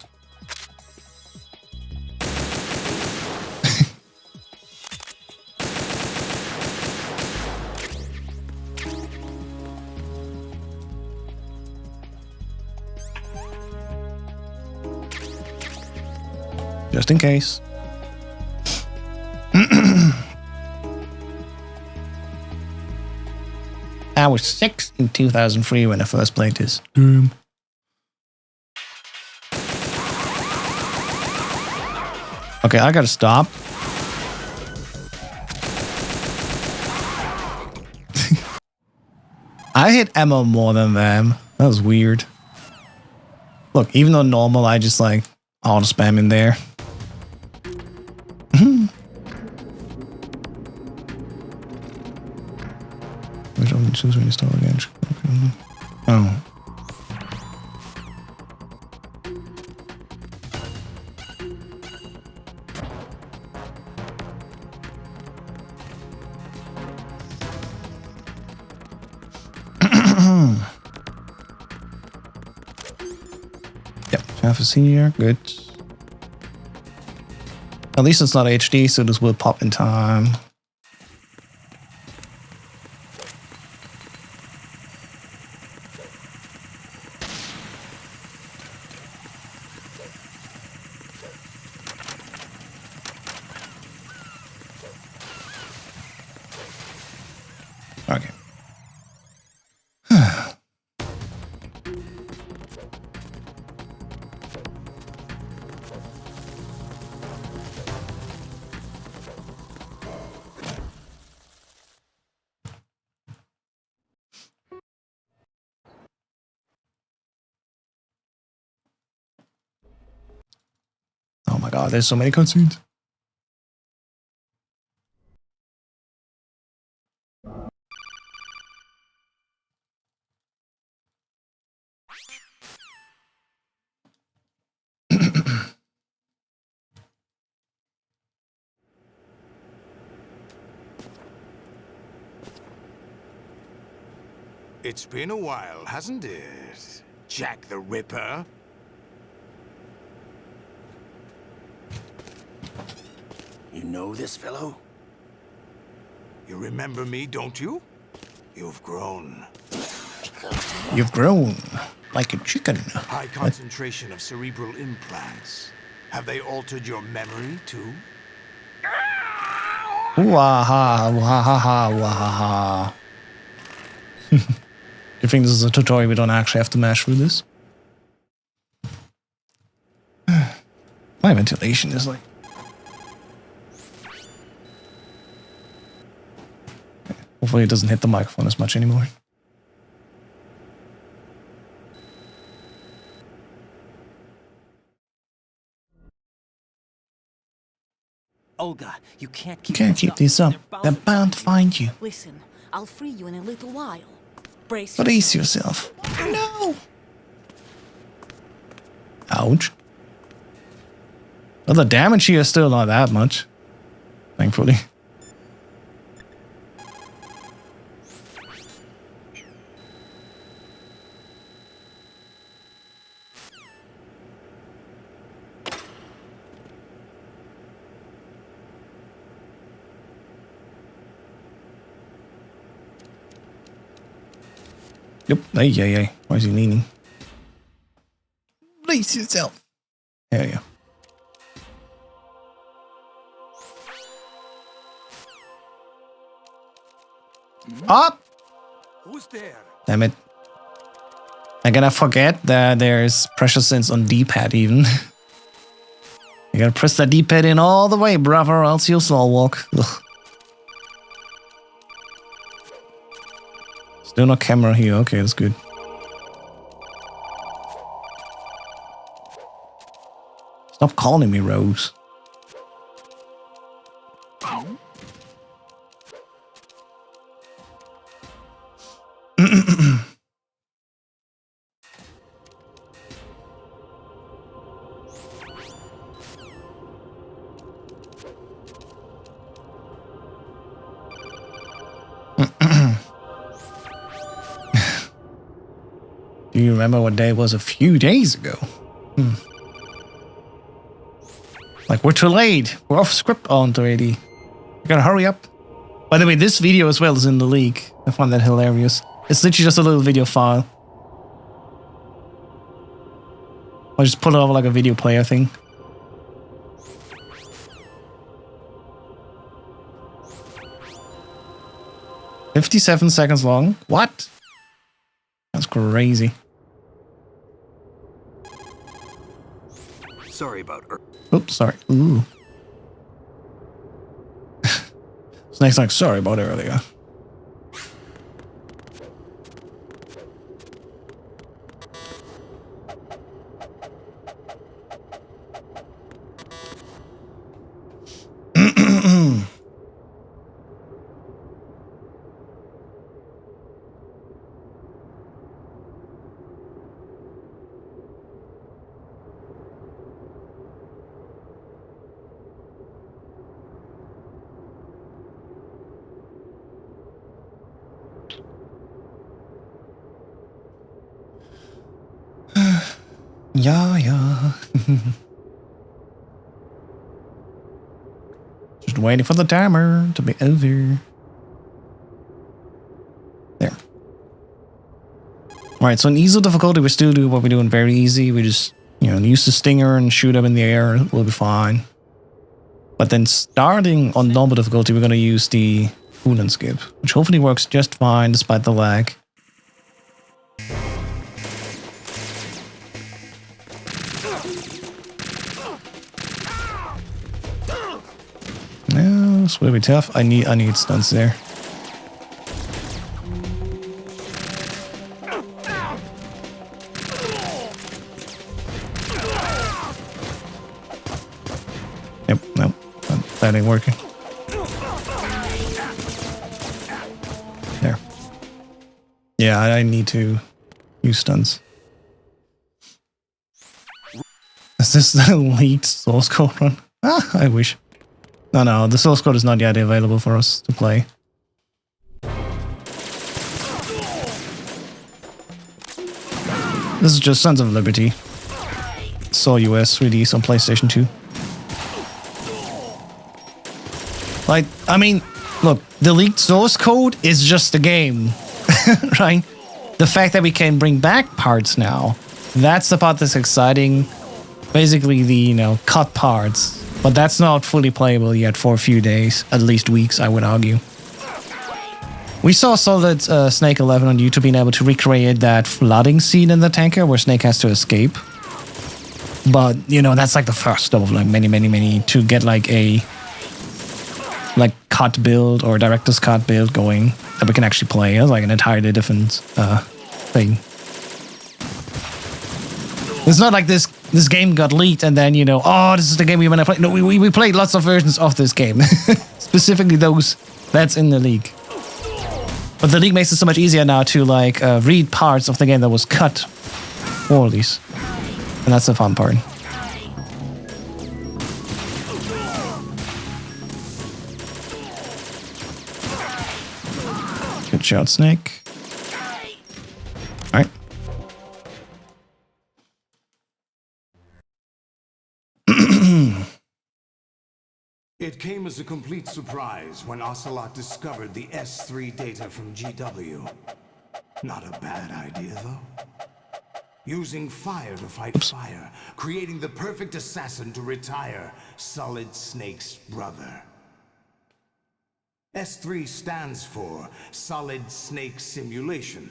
Speaker 1: Just in case. I was 6 in 2003 when I first played this. Okay, I gotta stop. I hit ammo more than them. That was weird. Look, even though normal, I just like auto spam in there. Which only choose when you start again. Oh. Yep, half a senior, good. At least it's not HD, so this will pop in time. Okay. Oh my god, there's so many cutscenes.
Speaker 7: It's been a while, hasn't it, Jack the Ripper?
Speaker 6: You know this fellow?
Speaker 7: You remember me, don't you? You've grown.
Speaker 1: You've grown like a chicken.
Speaker 7: High concentration of cerebral implants. Have they altered your memory, too?
Speaker 1: Waha, waha, waha. You think this is a tutorial? We don't actually have to mash through this. My ventilation is like... Hopefully it doesn't hit the microphone as much anymore.
Speaker 6: Olga, you can't keep
Speaker 1: This up. They're bound to find you.
Speaker 2: Listen, I'll free you in a little while.
Speaker 1: Brace yourself. No! Ouch. Well, the damage here is still not that much. Thankfully. Yep. Hey, yeah, yeah. Why is he leaning? Brace yourself. There you go. Up!
Speaker 6: Who's there?
Speaker 1: Damn it. I'm gonna forget that there's pressure sense on D-pad even. You gotta press that D-pad in all the way, brother, or else you'll slow walk. Ugh. Still no camera here. Okay, that's good. Stop calling me Rose. Do you remember what day it was a few days ago? Like, we're too late. We're off script already. We gotta hurry up. By the way, this video as well is in the leak. I find that hilarious. It's literally just a little video file. I'll just put it over like a video player thing. "57 seconds long? What? That's crazy."
Speaker 6: Sorry about her.
Speaker 1: Oops, sorry. Ooh. Snake's like, sorry about earlier. Yeah, yeah. Just waiting for the timer to be over. There. Alright, so in easy difficulty, we still do what we're doing very easy. We just, you know, use the stinger and shoot up in the air. We'll be fine. But then starting on normal difficulty, we're going to use the pull and skip, which hopefully works just fine despite the lag. No, this will be tough. I need stunts there. Yep, no, that ain't working. There. Yeah, I need to use stunts. Is this the leaked source code run? Ah, I wish. No, the source code is not yet available for us to play. This is just Sons of Liberty. Saw US release on PlayStation 2. Like, I mean, look, the leaked source code is just a game, right? The fact that we can bring back parts now, that's the part that's exciting. Basically the, you know, cut parts. But that's not fully playable yet for a few days, at least weeks, I would argue. We saw Solid Snake 11 on YouTube being able to recreate that flooding scene in the tanker where Snake has to escape. But, you know, that's like the first of like many to get like a cut build or director's cut build going that we can actually play. It's like an entirely different thing. It's not like this game got leaked and then, you know, oh, this is the game we want to play. No, we played lots of versions of this game. Specifically those that's in the leak. But the leak makes it so much easier now to, like, read parts of the game that was cut for these. And that's the fun part. Good shot, Snake. Alright.
Speaker 7: It came as a complete surprise when Ocelot discovered the S3 data from GW. Not a bad idea, though. Using fire to fight fire, creating the perfect assassin to retire Solid Snake's brother. S3 stands for Solid Snake Simulation.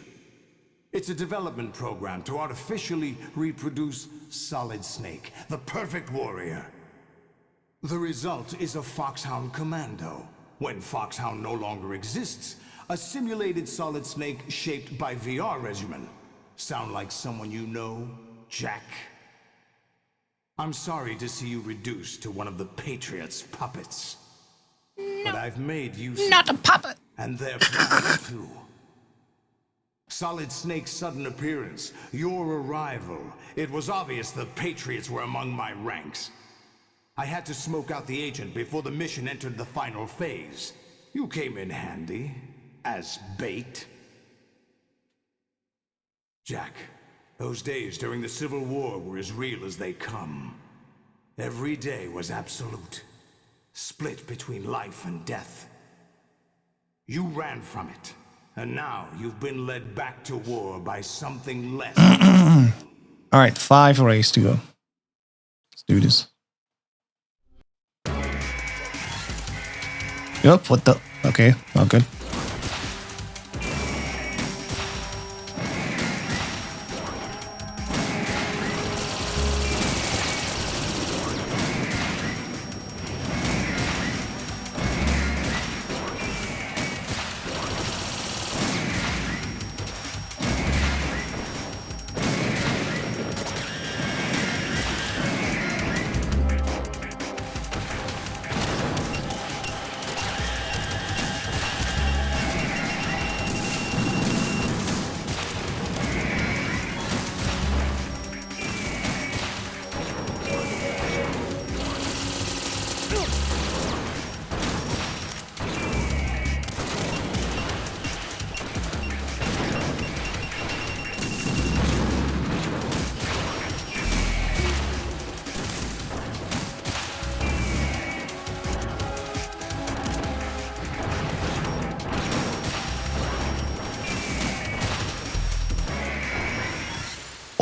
Speaker 7: It's a development program to artificially reproduce Solid Snake, the perfect warrior. The result is a Foxhound Commando. When Foxhound no longer exists, a simulated Solid Snake shaped by VR regimen. Sound like someone you know, Jack? I'm sorry to see you reduced to one of the Patriots' puppets. No, but I've made you
Speaker 1: not a puppet,
Speaker 7: and their plans too. Solid Snake's sudden appearance, your arrival. It was obvious the Patriots were among my ranks. I had to smoke out the agent before the mission entered the final phase. You came in handy, as bait. Jack, those days during the Civil War were as real as they come. Every day was absolute, split between life and death. You ran from it, and now you've been led back to war by something less.
Speaker 1: All right, 5 races to go. Let's do this. Yep, what the? Okay, all good.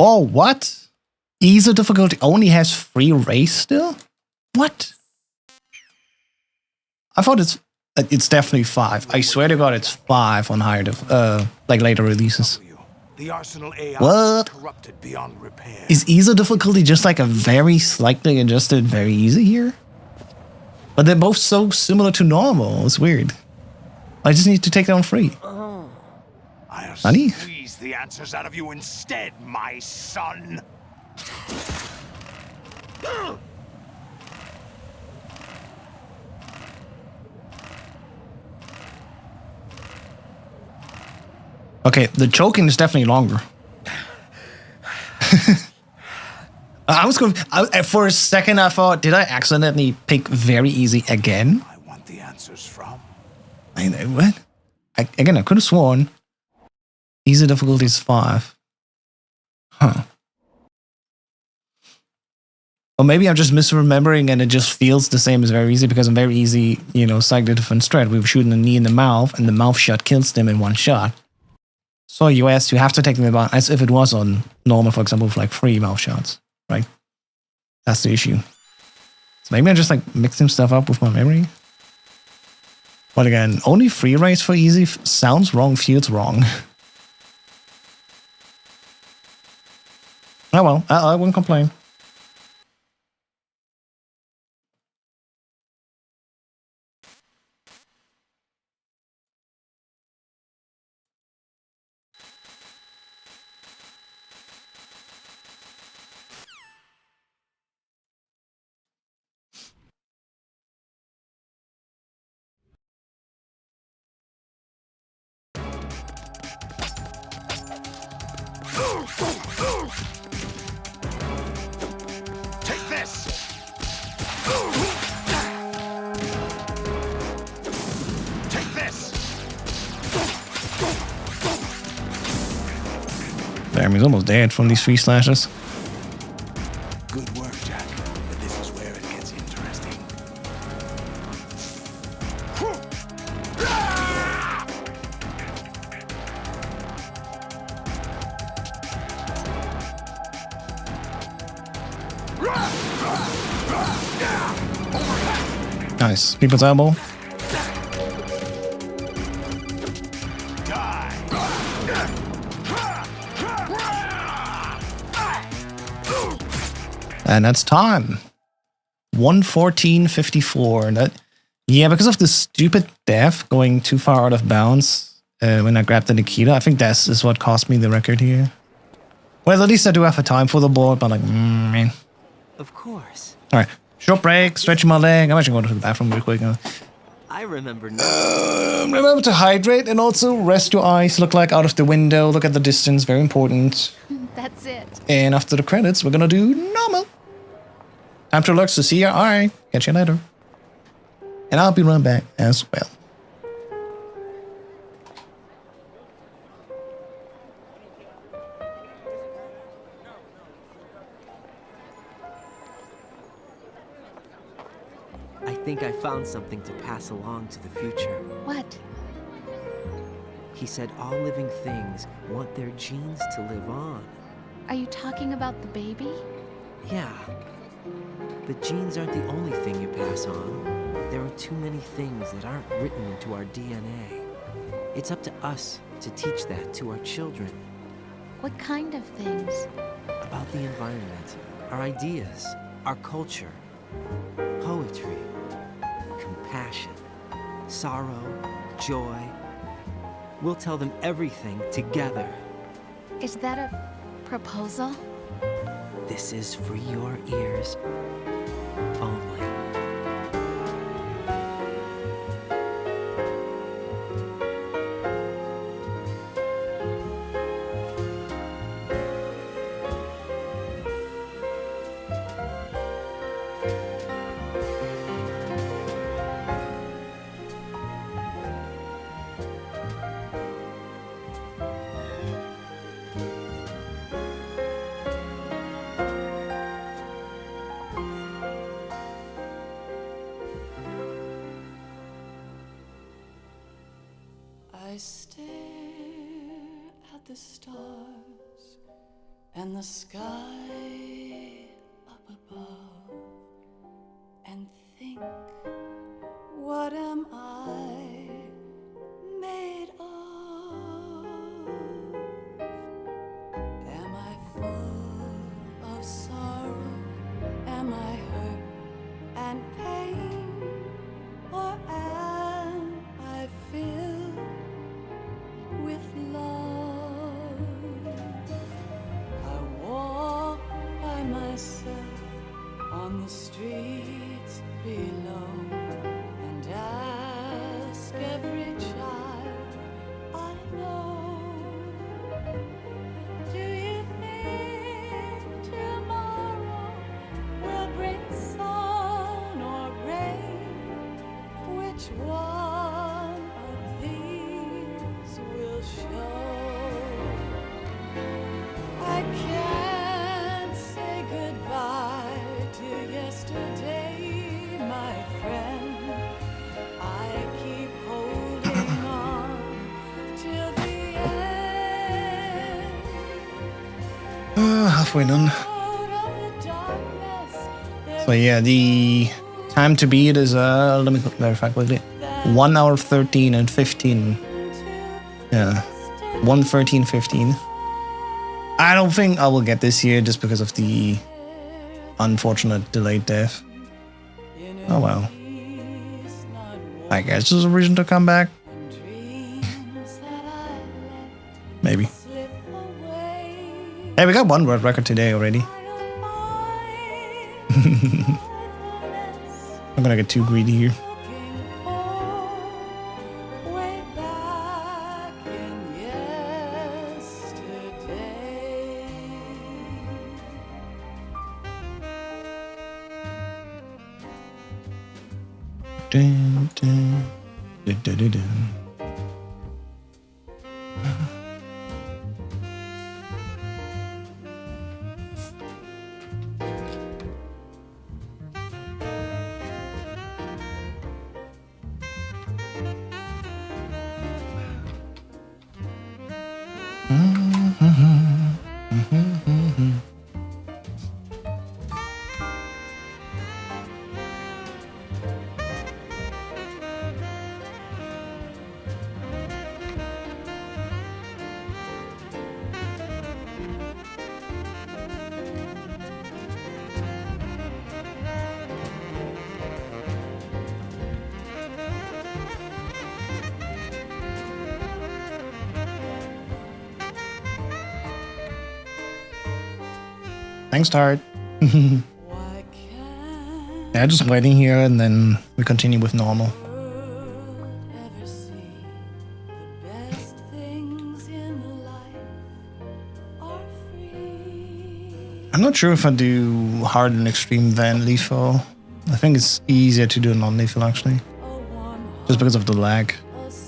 Speaker 1: Oh, what? Easy difficulty only has 3 races still? What? I thought it's definitely 5. I swear to God, it's 5 on higher like later releases.
Speaker 7: The Arsenal AI
Speaker 1: what?
Speaker 7: Corrupted beyond repair.
Speaker 1: Is easy difficulty just like a very slightly adjusted very easy here? But they're both so similar to normal. It's weird. I just need to take down 3.
Speaker 7: I'll
Speaker 1: Honey?
Speaker 7: squeeze the answers out of you instead, my son.
Speaker 1: Okay, the choking is definitely longer. I was for a second I thought, did I accidentally pick very easy again?
Speaker 7: I want the answers from.
Speaker 1: What? Again, I could have sworn easy difficulty is 5. Huh. Or maybe I'm just misremembering and it just feels the same as very easy because in very easy, you know, slightly different strat. We were shooting a knee in the mouth and the mouth shot kills them in 1 shot. So US, you have to take them about as if it was on normal, for example, with like 3 mouth shots, right? That's the issue. So maybe I just like mixing stuff up with my memory. But again, only 3 rates for easy sounds wrong, feels wrong. Oh well, I wouldn't complain.
Speaker 7: Take this. Take this.
Speaker 1: Damn, he's almost dead from these 3 slashes.
Speaker 7: Good work, Jack. But this is where it gets interesting.
Speaker 1: Nice. People's elbow. And that's time. 1:14:54. That, yeah, because of the stupid death going too far out of bounds when I grabbed the Nikita, I think that is what cost me the record here. Well, at least I do have a time for the board, but like, man.
Speaker 6: Of course.
Speaker 1: All right, short break, stretching my leg. I'm actually going to the bathroom real quick.
Speaker 6: I remember now.
Speaker 1: Remember to hydrate and also rest your eyes. Look like out of the window. Look at the distance. Very important.
Speaker 8: That's it.
Speaker 1: And after the credits, we're gonna do normal. Time to relax to see ya. All right, catch you later. And I'll be right back as well.
Speaker 6: I think I found something to pass along to the future.
Speaker 8: What?
Speaker 6: He said all living things want their genes to live on.
Speaker 8: Are you talking about the baby?
Speaker 6: Yeah. The genes aren't the only thing you pass on. There are too many things that aren't written into our DNA. It's up to us to teach that to our children.
Speaker 8: What kind of things?
Speaker 6: About the environment, our ideas, our culture, poetry, compassion, sorrow, joy. We'll tell them everything together.
Speaker 8: Is that a proposal?
Speaker 6: This is for your ears only.
Speaker 2: I stare at the stars and the sky up above and think, what am I made of? Am I full of sorrow? Am I hurt and pain? Or am I filled with love? I walk by myself on the streets below and ask every child I know, do you think tomorrow will bring sun or rain? Which one of these will show? I can't say goodbye to yesterday, my friend. I keep holding on till the end.
Speaker 1: Halfway done.
Speaker 2: Out of the darkness,
Speaker 1: So yeah, the time to beat is let me verify quickly. 1 hour 13 and 15. Yeah, 1:13:15. I don't think I will get this here just because of the unfortunate delayed death. Oh well. I guess there's a reason to come back. Maybe. Hey, we got one world record today already. I'm gonna get too greedy here.
Speaker 2: way back in yesterday.
Speaker 1: Dun, dun, dun, dun, dun, dun. Thanks, Tart. Yeah, just waiting here and then we continue with normal. I'm not sure if I do hard and extreme then lethal. I think it's easier to do non-lethal actually. Just because of the lag.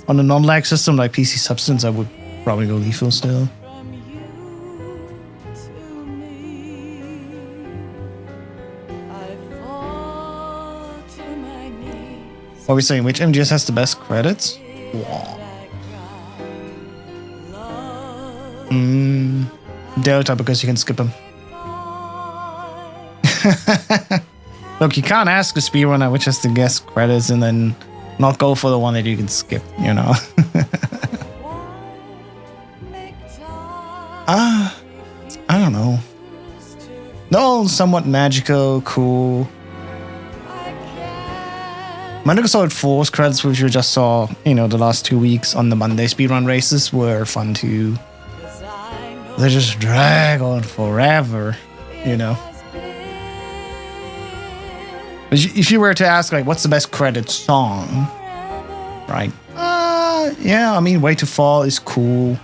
Speaker 1: On a non-lag system like PC Substance, I would probably go lethal still. What are we saying? Which MGS has the best credits? Wow. Delta, because you can skip them. Look, you can't ask a speedrunner which has the best credits and then not go for the one that you can skip, you know? I don't know. They're all somewhat magical, cool. Metal Gear Solid 4's credits, which we just saw, you know, the last 2 weeks on the Monday speedrun races, were fun too. They just drag on forever, you know. If you were to ask, like, what's the best credit song, right? Yeah, I mean, Way to Fall is cool.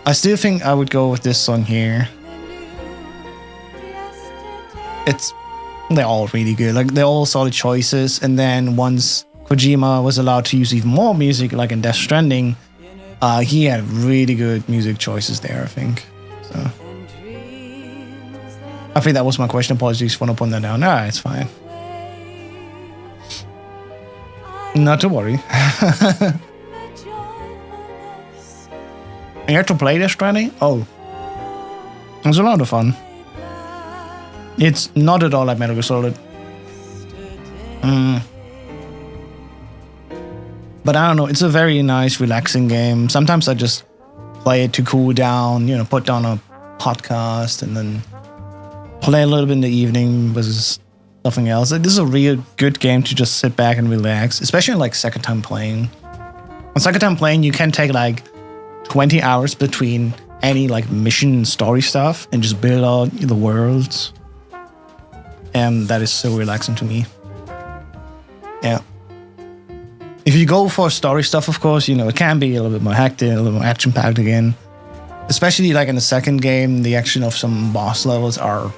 Speaker 1: I still think I would go with this song here. They're all really good. Like, they're all solid choices. And then once Kojima was allowed to use even more music, like in Death Stranding, he had really good music choices there, I think. So I think that was my question. Apologies for not putting that down. Nah, it's fine. Not to worry. You have to play Death Stranding? Oh. It was a lot of fun. It's not at all like Metal Gear Solid. But I don't know, it's a very nice, relaxing game. Sometimes I just play it to cool down, you know, put down a podcast and then play a little bit in the evening versus nothing else. Like, this is a real good game to just sit back and relax, especially like second time playing. On second time playing, you can take like 20 hours between any like mission and story stuff and just build out the worlds. And that is so relaxing to me. Yeah. If you go for story stuff, of course, you know, it can be a little bit more hectic, a little more action-packed again. Especially like in the second game, the action of some boss levels are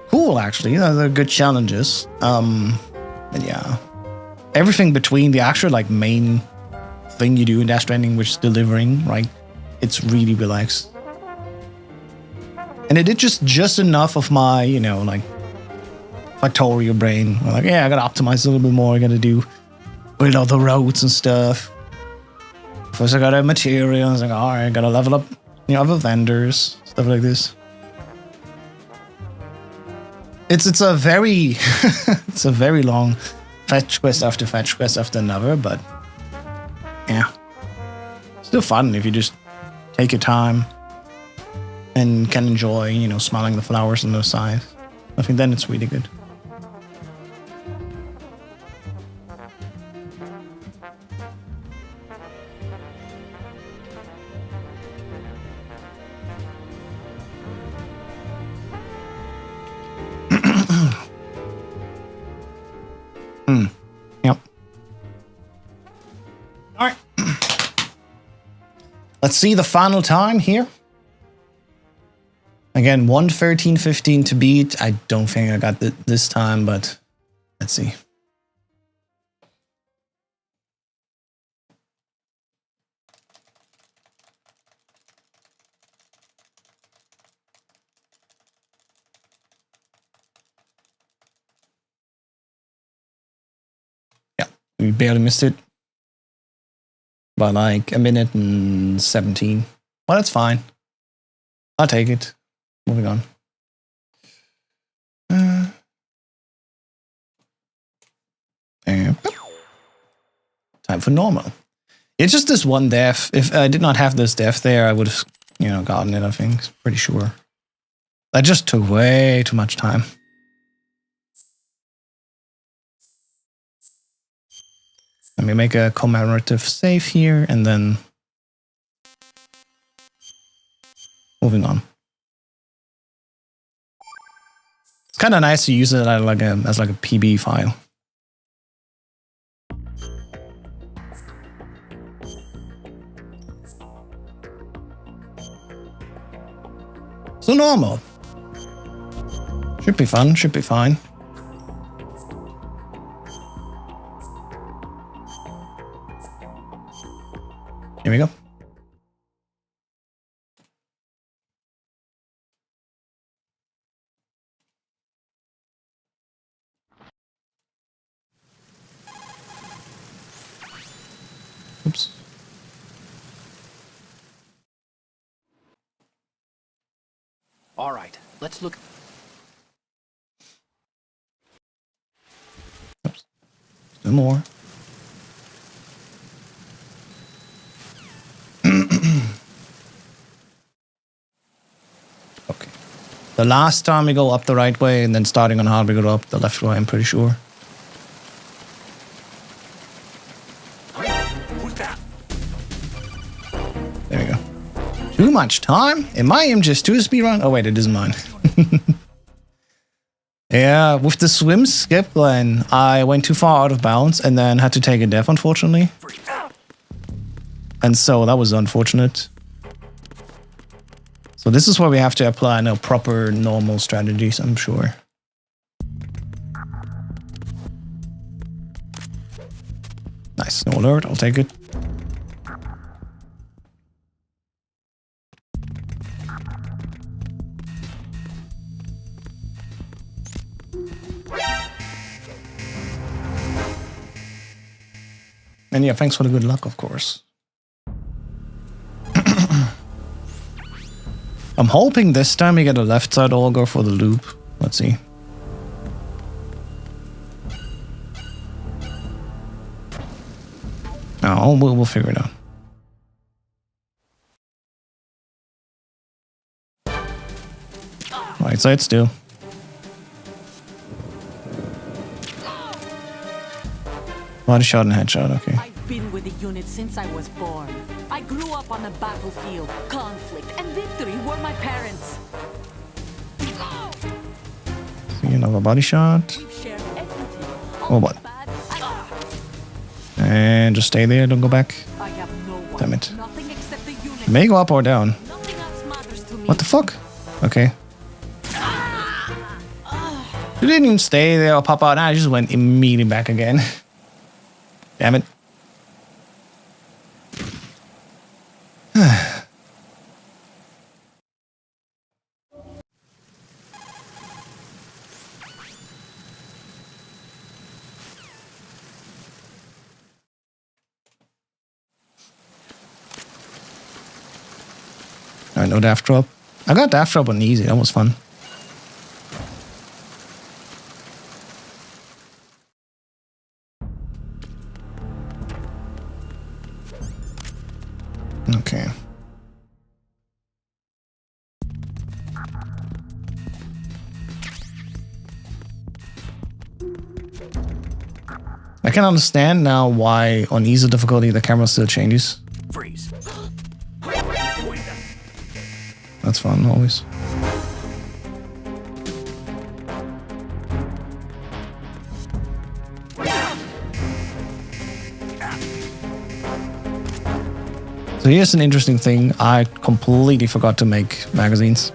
Speaker 1: cool, actually. You know, they're good challenges. But yeah. Everything between the actual like main thing you do in Death Stranding, which is delivering, right? It's really relaxed. And it did just enough of my, you know, like factorial brain. I'm like, yeah, I gotta optimize a little bit more. I gotta build out the roads and stuff. First, I gotta have materials. Like, all right, I gotta level up, you know, other vendors, stuff like this. It's a very it's a very long fetch quest after another, but yeah, still fun if you just take your time and can enjoy, you know, smelling the flowers on the side. I think then it's really good. Yep. All right. Let's see the final time here. Again, 1:13:15 to beat. I don't think I got this time, but let's see. Yeah, we barely missed it by like 1 minute and 17. Well, that's fine. I'll take it. Moving on. And time for normal. It's just this one death. If I did not have this death there, I would have, you know, gotten it, I think. Pretty sure. That just took way too much time. Let me make a commemorative save here and then moving on. kind of nice to use it as like a PB file. So normal. Should be fun, should be fine. Here we go. Oops.
Speaker 11: All right, let's look.
Speaker 1: Oops. Still more. Okay. The last time we go up the right way, and then starting on hard, we go up the left way, I'm pretty sure. There we go. Too much time? In my 𝐸𝐿𝐼 speedrun? Oh wait, it is mine. Yeah, with the swim skip line, I went too far out of bounds and then had to take a death, unfortunately. And so that was unfortunate. So this is where we have to apply no proper normal strategies, I'm sure. Nice, no alert, I'll take it. And yeah, thanks for the good luck, of course. I'm hoping this time we get a left side auger for the loop. Let's see. Oh, we'll figure it out. Right side still. Body shot and headshot, okay.
Speaker 2: I've been with the unit since I was born. I grew up on the battlefield. Conflict and victory were my parents.
Speaker 1: See another body shot.
Speaker 2: We've shared everything.
Speaker 1: Oh, what? And just stay there, don't go back.
Speaker 2: I have no one.
Speaker 1: Damn it.
Speaker 2: Nothing except the unit.
Speaker 1: May go up or down.
Speaker 2: Nothing else matters to me.
Speaker 1: What the fuck? Okay. You didn't even stay there or pop out. Nah, I just went immediately back again. Damn it. Alright, no daft drop. I got daft drop on easy, that was fun. Okay. I can understand now why on easy difficulty the camera still changes.
Speaker 11: Freeze.
Speaker 1: That's fun, always. So here's an interesting thing. I completely forgot to make magazines.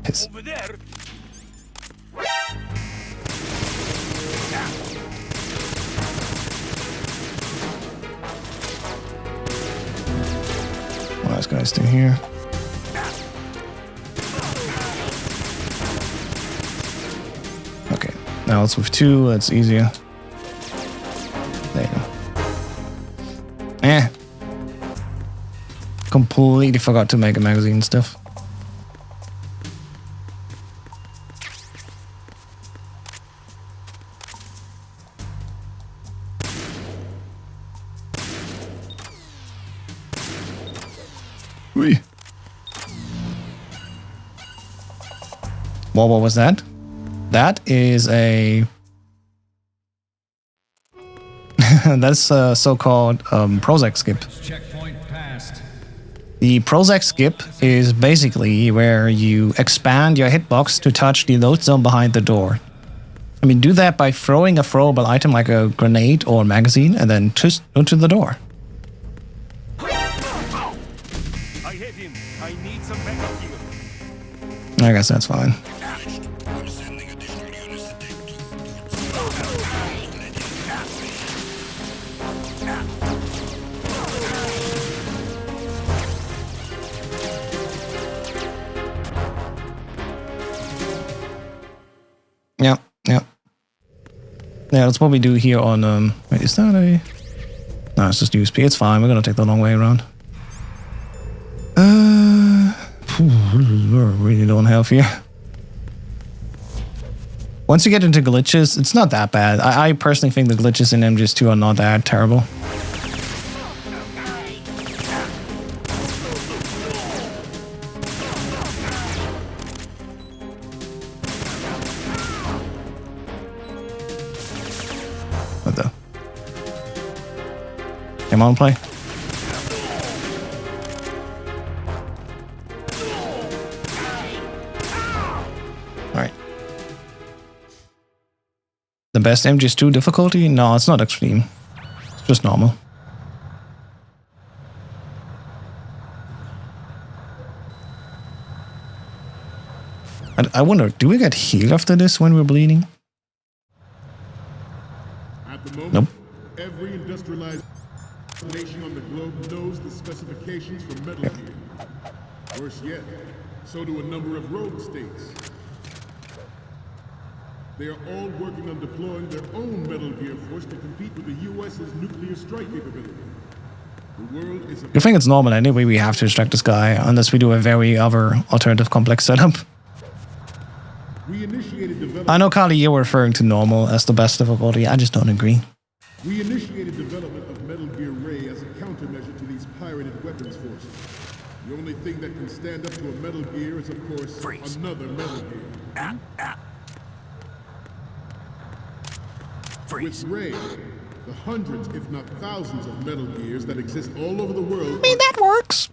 Speaker 1: Piss.
Speaker 3: Over there.
Speaker 1: Well, this guy's still here. Okay, now it's with two. That's easier. There you go. Completely forgot to make a magazine stuff. what was that? That is a... That's a so-called Prozac skip.
Speaker 9: Checkpoint passed.
Speaker 1: The Prozac skip is basically where you expand your hitbox to touch the load zone behind the door. I mean, do that by throwing a throwable item like a grenade or a magazine and then twist to the door.
Speaker 3: I hit him. I need some backup here.
Speaker 1: I guess that's fine. Yeah. Yeah, that's what we do here on, wait, is that a... No, it's just USP. It's fine. We're gonna take the long way around. We're really low on health here. Once you get into glitches, it's not that bad. I personally think the glitches in MGS2 are not that terrible. What the? Come on, play. Alright. The best MGS2 difficulty? No, it's not extreme. It's just normal. I wonder, do we get healed after this when we're bleeding?
Speaker 4: At the moment,
Speaker 1: Nope.
Speaker 4: every industrialized nation on the globe knows the specifications for Metal Gear. Worse yet, so do a number of rogue states. They are all working on deploying their own Metal Gear force to compete with the US's nuclear strike capability. The world is
Speaker 1: I think it's normal anyway, we have to distract this guy, unless we do a very other alternative complex setup.
Speaker 4: We initiated development.
Speaker 1: I know, Kali, you're referring to normal as the best difficulty. I just don't agree.
Speaker 4: We initiated development of Metal Gear Ray as a countermeasure to these pirated weapons forces. The only thing that can stand up to a Metal Gear is, of course, another Metal Gear. With Ray, the hundreds, if not thousands, of Metal Gears that exist all over the world.
Speaker 1: I mean, that works.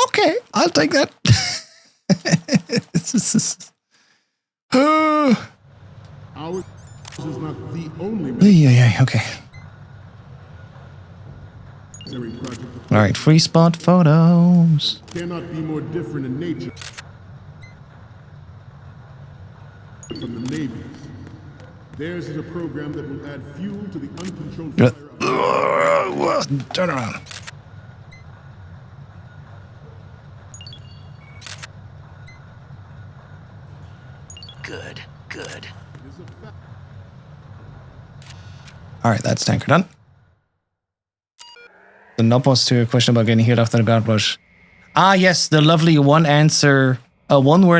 Speaker 1: Okay, I'll take that.
Speaker 4: Ours is not the only Metal
Speaker 1: Yeah, okay.
Speaker 4: Gear project.
Speaker 1: Alright, free spot photos.
Speaker 4: Cannot be more different in nature from the Navy's. Theirs is a program that will add fuel to the uncontrolled fire of
Speaker 1: Turn around.
Speaker 11: Good.
Speaker 1: Alright, that's tanker done. The nopos to a question about getting healed after the guard rush. Ah, yes, the lovely one-word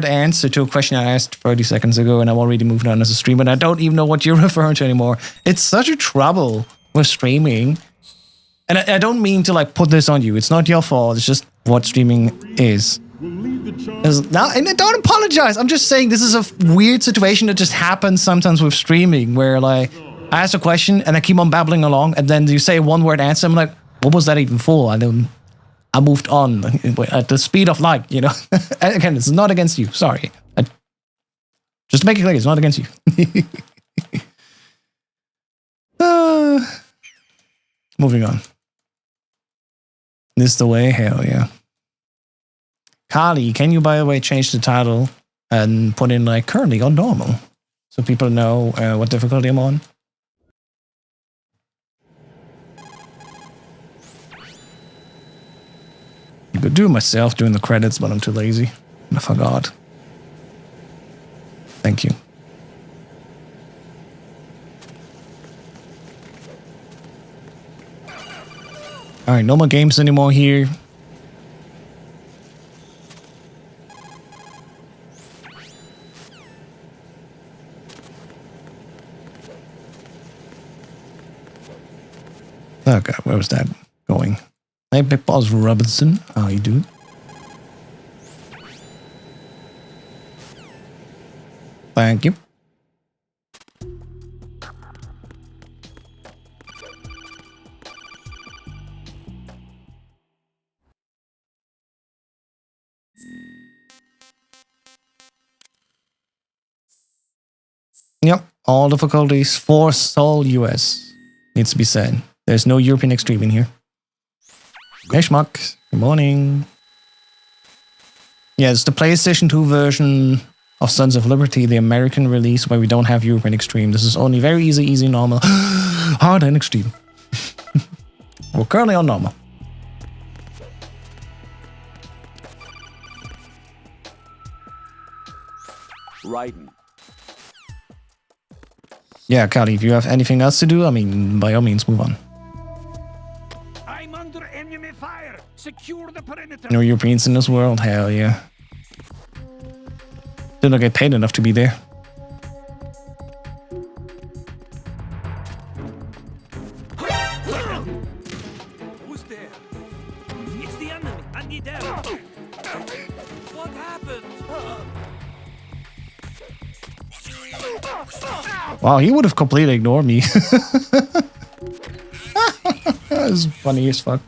Speaker 1: answer to a question I asked 30 seconds ago, and I've already moved on as a streamer, and I don't even know what you're referring to anymore. It's such a trouble with streaming. And I don't mean to, like, put this on you. It's not your fault. It's just what streaming is. Now, and don't apologize. I'm just saying this is a weird situation that just happens sometimes with streaming, where, like, I ask a question, and I keep on babbling along, and then you say a one-word answer, I'm like, what was that even for? I moved on at the speed of light, you know. Again, it's not against you. Sorry. Just to make it clear, it's not against you. Moving on. This the way? Hell yeah. Kali, can you, by the way, change the title and put in, like, currently on normal? So people know what difficulty I'm on? I could do it myself doing the credits, but I'm too lazy. I forgot. Thank you. Alright, no more games anymore here. Oh god, where was that going? Hey, Big Boss Robinson, how you doing? Thank you. Yep, all difficulties for Seoul, US. Needs to be said. There's no European Extreme in here. Hey, Schmuck. Good morning. Yeah, it's the PlayStation 2 version of Sons of Liberty, the American release where we don't have European Extreme. This is only very easy, normal, hard, and extreme. We're currently on normal.
Speaker 11: Raiden.
Speaker 1: Yeah, Kali, if you have anything else to do, I mean, by all means, move on.
Speaker 11: I'm under enemy fire. Secure the perimeter.
Speaker 1: No Europeans in this world? Hell yeah. Still don't get paid enough to be there.
Speaker 11: Who's there? It's the enemy. I need help. What happened?
Speaker 1: Wow, he would have completely ignored me. That's funny as fuck.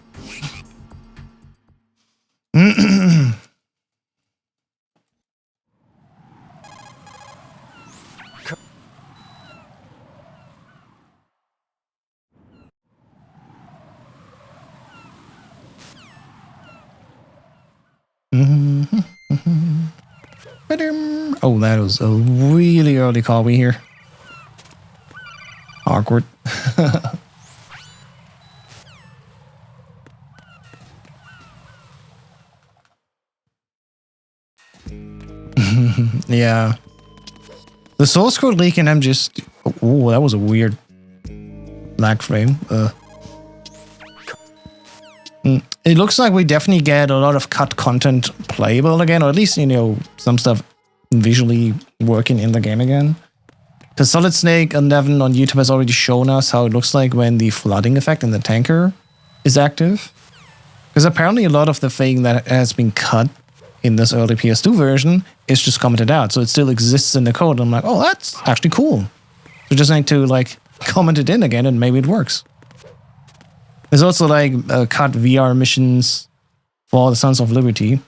Speaker 1: Oh, that was a really early call we hear. Awkward. Yeah. The source code leak and I'm just... Oh, that was a weird lag frame. It looks like we definitely get a lot of cut content playable again, or at least, you know, some stuff visually working in the game again. Because Solid Snake 11 on YouTube has already shown us how it looks like when the flooding effect in the tanker is active. Because apparently a lot of the thing that has been cut in this early PS2 version is just commented out. So it still exists in the code. I'm like, oh, that's actually cool. So just need to like comment it in again and maybe it works. There's also like cut VR missions for the Sons of Liberty,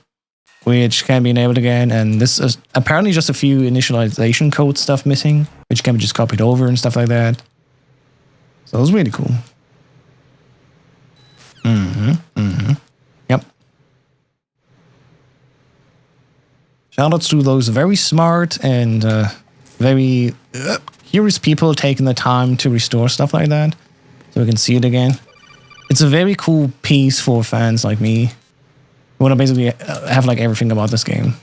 Speaker 1: which can be enabled again. And this is apparently just a few initialization code stuff missing, which can be just copied over and stuff like that. So it was really cool. Yep. Shoutouts to those very smart and very curious people taking the time to restore stuff like that, so we can see it again. It's a very cool piece for fans like me who want to basically have like everything about this game.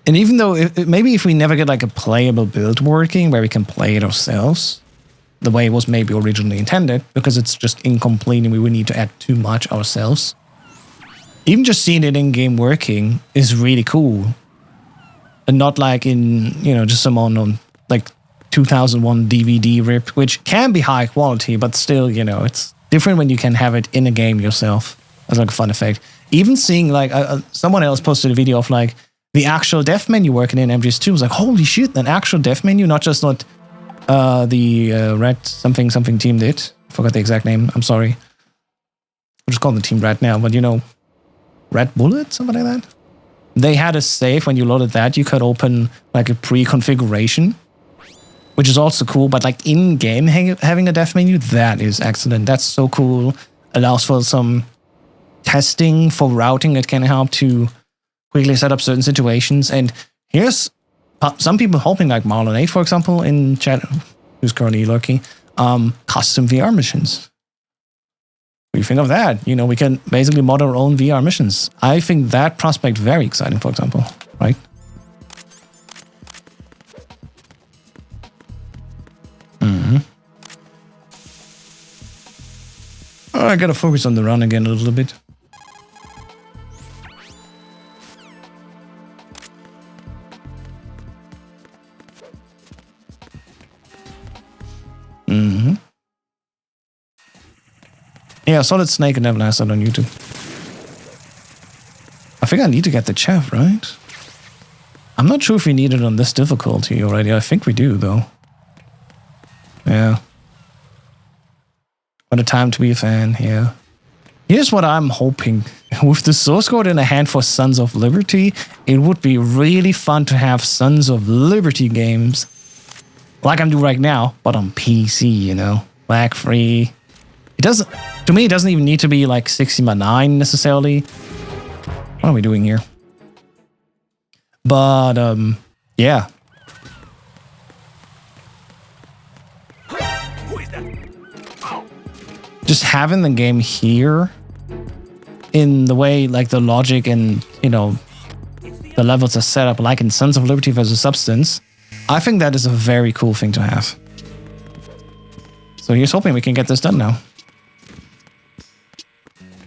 Speaker 1: And even though maybe if we never get like a playable build working where we can play it ourselves the way it was maybe originally intended, because it's just incomplete and we would need to add too much ourselves, even just seeing it in game working is really cool. And not like in, you know, just some unknown like 2001 DVD rip, which can be high quality, but still, you know, it's different when you can have it in a game yourself as like a fun effect. Even seeing like someone else posted a video of like the actual dev menu working in MGS2 was like, holy shit, an actual dev menu, not just what the Red something team did. I forgot the exact name. I'm sorry. I'll just call the team Red now, but you know, Red Bullet, something like that. They had a save when you loaded that, you could open like a pre-configuration, which is also cool, but like in-game having a dev menu, that is excellent. That's so cool. Allows for some testing for routing that can help to quickly set up certain situations. And here's some people hoping, like Marlon 8, for example, in chat, who's currently lurking, custom VR missions. What do you think of that? You know, we can basically mod our own VR missions. I think that prospect very exciting, for example, right? Oh, I gotta focus on the run again a little bit. Yeah, Solid Snake and never has that on YouTube. I think I need to get the chaff, right? I'm not sure if we need it on this difficulty already. I think we do, though. Yeah. What a time to be a fan, yeah. Here's what I'm hoping. With the source code in a hand for Sons of Liberty, it would be really fun to have Sons of Liberty games. Like I'm doing right now, but on PC, you know. Lag free. It doesn't, to me, it doesn't even need to be like 60x9 necessarily. What are we doing here? But, yeah. Just having the game here in the way like the logic and, you know, the levels are set up like in Sons of Liberty versus Substance, I think that is a very cool thing to have. So here's hoping we can get this done now.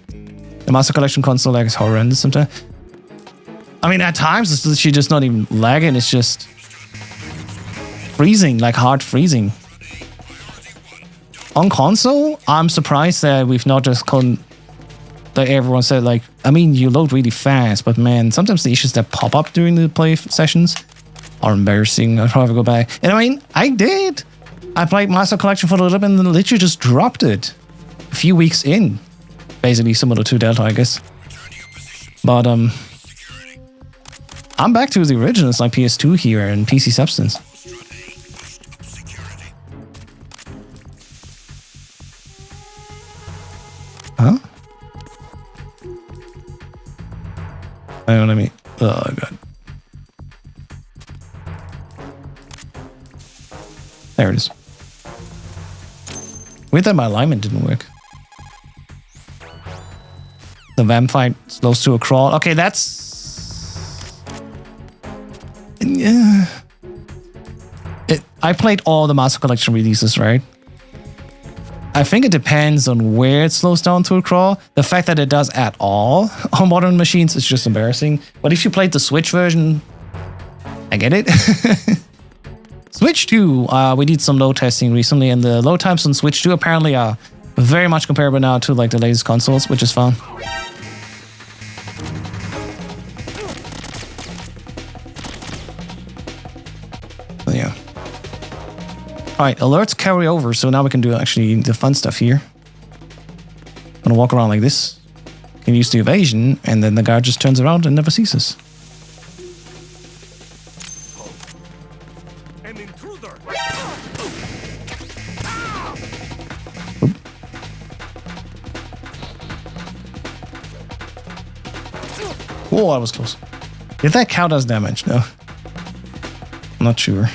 Speaker 1: The Master Collection console lag is horrendous sometimes. I mean, at times it's literally just not even lagging, it's just freezing, like hard freezing. On console, I'm surprised that we've not just like everyone said, like, I mean, you load really fast, but man, sometimes the issues that pop up during the play sessions are embarrassing. I'll probably go back. And I mean, I did. I played Master Collection for a little bit and then literally just dropped it a few weeks in. Basically similar to Delta, I guess. But, I'm back to the originals like PS2 here and PC Substance. Huh? I don't know what I mean. Oh, God. There it is. Weird that my alignment didn't work. The vamp fight slows to a crawl. Okay, that's... Yeah. I played all the Master Collection releases, right? I think it depends on where it slows down to a crawl. The fact that it does at all on modern machines is just embarrassing. But if you played the Switch version, I get it. Switch 2, we did some load testing recently, and the load times on Switch 2 apparently are very much comparable now to like the latest consoles, which is fun. But yeah. Alright, alerts carry over, so now we can do actually the fun stuff here. I'm gonna walk around like this. Can use the evasion, and then the guy just turns around and never sees us.
Speaker 3: An intruder.
Speaker 1: Oop. Whoa, that was close. Did that count as damage? No. I'm not sure.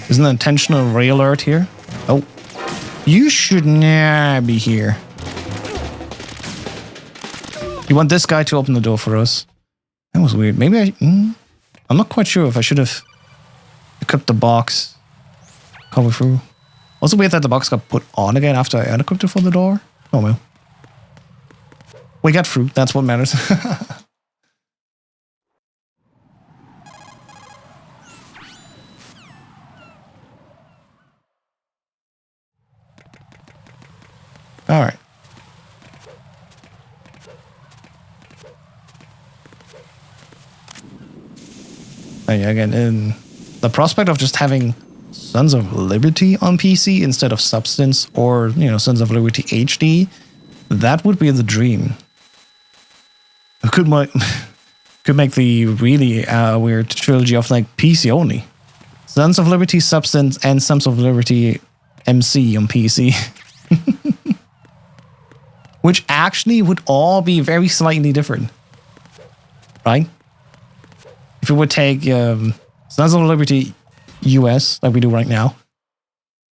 Speaker 1: Isn't an intentional ray alert here? Oh. You should not be here. You want this guy to open the door for us? That was weird. Maybe I'm not quite sure if I should have equipped the box. Cover through. Also weird that the box got put on again after I unequipped it for the door. Oh well. We got through. That's what matters. All right. Oh, yeah, again, the prospect of just having Sons of Liberty on PC instead of Substance or, you know, Sons of Liberty HD, that would be the dream. It could make the really weird trilogy of like PC only. Sons of Liberty, Substance, and Sons of Liberty MC on PC. Which actually would all be very slightly different. Right? If we would take Sons of Liberty US, like we do right now,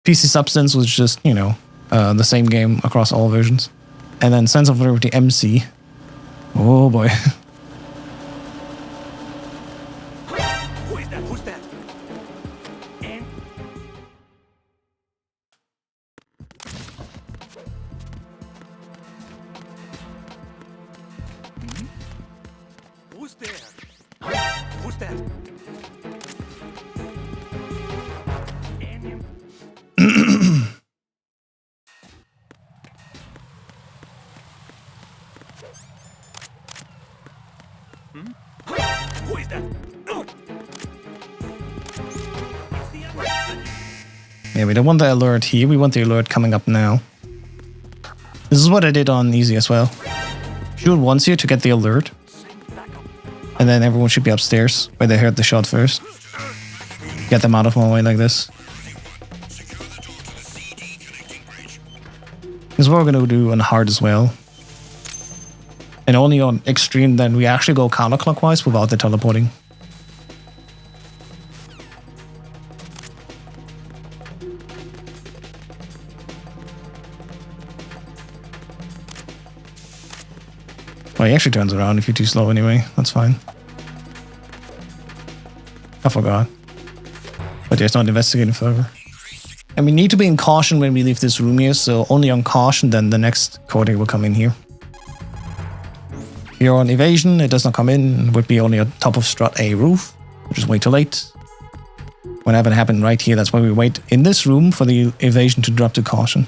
Speaker 1: PC Substance was just, you know, the same game across all versions. And then Sons of Liberty MC. Oh boy.
Speaker 11: Who is that? Who's that? Who is that?
Speaker 1: Yeah, we don't want the alert here. We want the alert coming up now. This is what I did on easy as well. Shoot once here to get the alert. And then everyone should be upstairs where they heard the shot first. Get them out of my way like this. This is what we're going to do on hard as well. And only on extreme then we actually go counterclockwise without the teleporting. Well, he actually turns around if you're too slow anyway. That's fine. I forgot. But yeah, it's not investigating further. And we need to be in caution when we leave this room here, so only on caution, then the next coordinate will come in here. Here on evasion, it does not come in. It would be only on top of strut A roof, which is way too late. Whenever it happened right here, that's why we wait in this room for the evasion to drop to caution.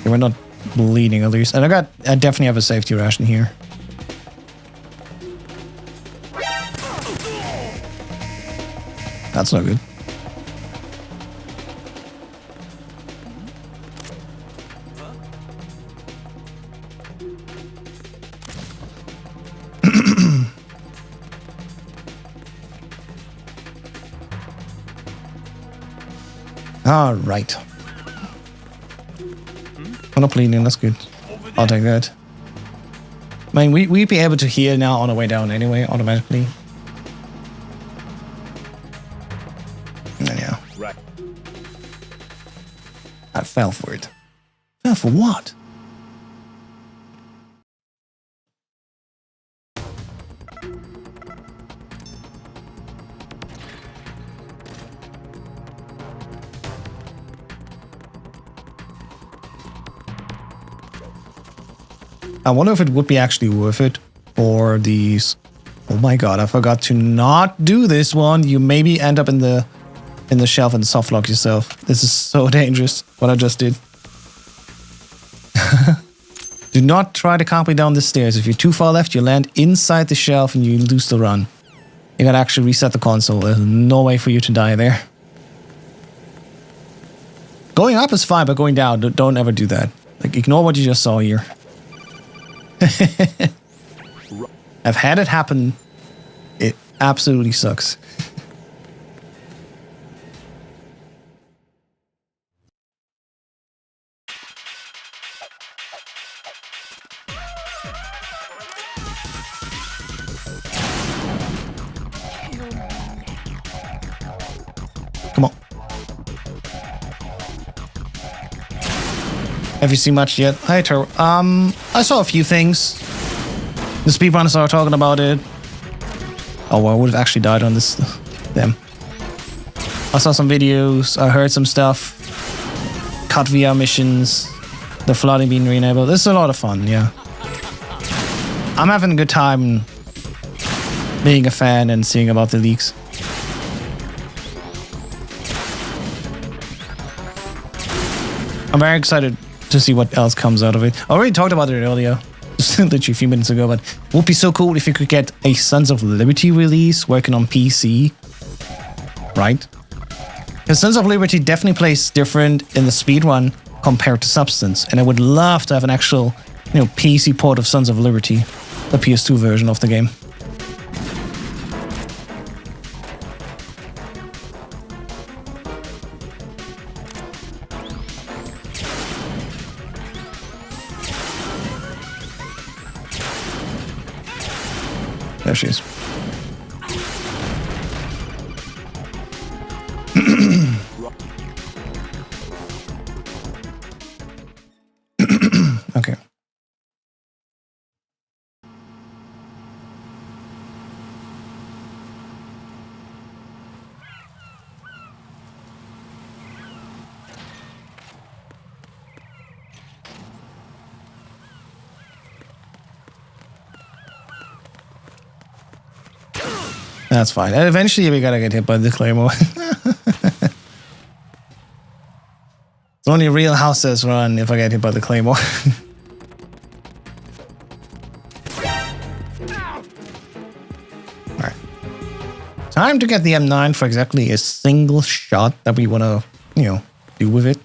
Speaker 1: We're not bleeding at least. And I definitely have a safety ration here. That's not good. All right. I'm not bleeding, that's good. I'll take that. I mean, we'd be able to heal now on the way down anyway, automatically. And yeah.
Speaker 3: Right.
Speaker 1: I fell for it. Fell for what? I wonder if it would be actually worth it for these. Oh my god, I forgot to not do this one. You maybe end up in the shelf and soft lock yourself. This is so dangerous, what I just did. Do not try to copy down the stairs. If you're too far left, you land inside the shelf and you lose the run. You gotta actually reset the console. There's no way for you to die there. Going up is fine, but going down, don't ever do that. Like, ignore what you just saw here. I've had it happen. It absolutely sucks. Come on. Have you seen much yet? Hi, Taro. I saw a few things. The speedrunners are talking about it. Oh, well, I would have actually died on this. Them. I saw some videos. I heard some stuff. Cut VR missions. The flooding being re-enabled. This is a lot of fun, yeah. I'm having a good time being a fan and seeing about the leaks. I'm very excited to see what else comes out of it. I already talked about it earlier, just literally a few minutes ago, but it would be so cool if you could get a Sons of Liberty release working on PC, right? Because Sons of Liberty definitely plays different in the speedrun compared to Substance, and I would love to have an actual, PC port of Sons of Liberty, the PS2 version of the game. There she is. Okay. That's fine. And eventually we gotta get hit by the Claymore. It's only real houses run if I get hit by the claymore. Alright. Time to get the M9 for exactly a single shot that we want to, you know, do with it.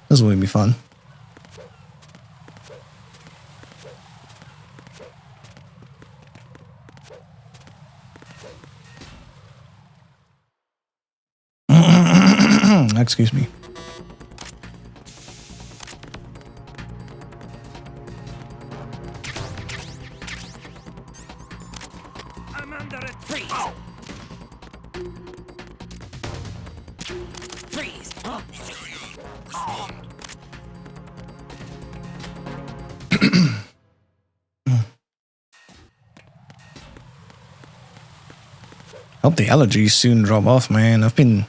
Speaker 1: This will be fun. Excuse me.
Speaker 11: I'm under a freeze. Freeze.
Speaker 1: Hope the allergies soon drop off, man. I've been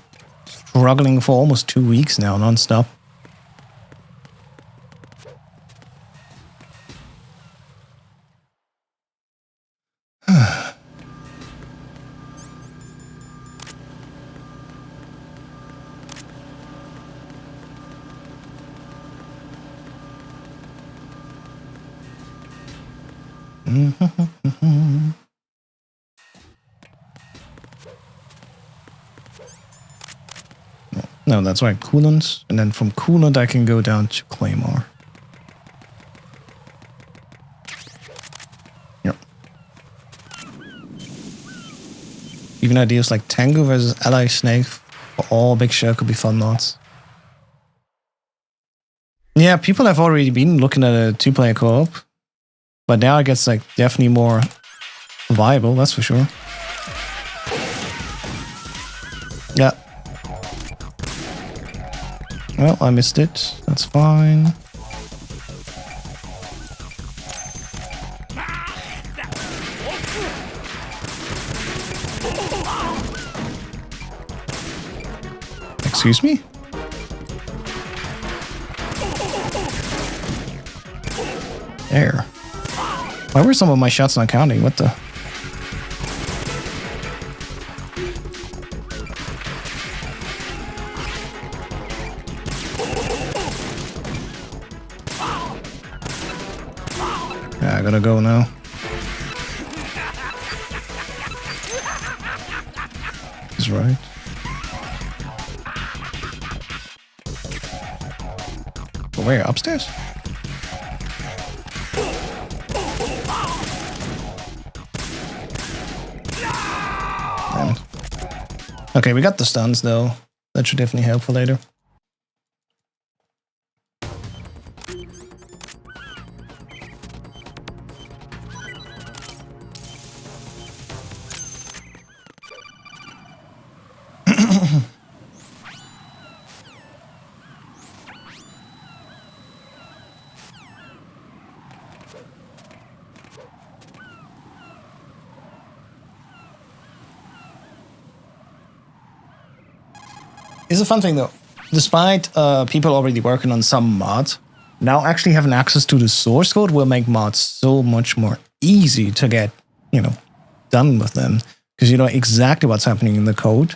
Speaker 1: struggling for almost 2 weeks now, non-stop. No, that's right, 𝐇𝐚𝐮. And then from 𝐇𝐚𝐮 I can go down to Claymore. Yep. Even ideas like Tango versus Ally Snake for all Big Shell could be fun mods. Yeah, people have already been looking at a 2-player co-op. But now it gets like definitely more viable, that's for sure. Yeah. Well, I missed it. That's fine. Excuse me? There. Why were some of my shots not counting? What the? Yeah, I gotta go now. He's right. Where? Upstairs? Okay, we got the stuns though. That should definitely help for later. It's a fun thing though. Despite people already working on some mods, now actually having access to the source code will make mods so much more easy to get, you know, done with them. Because you know exactly what's happening in the code.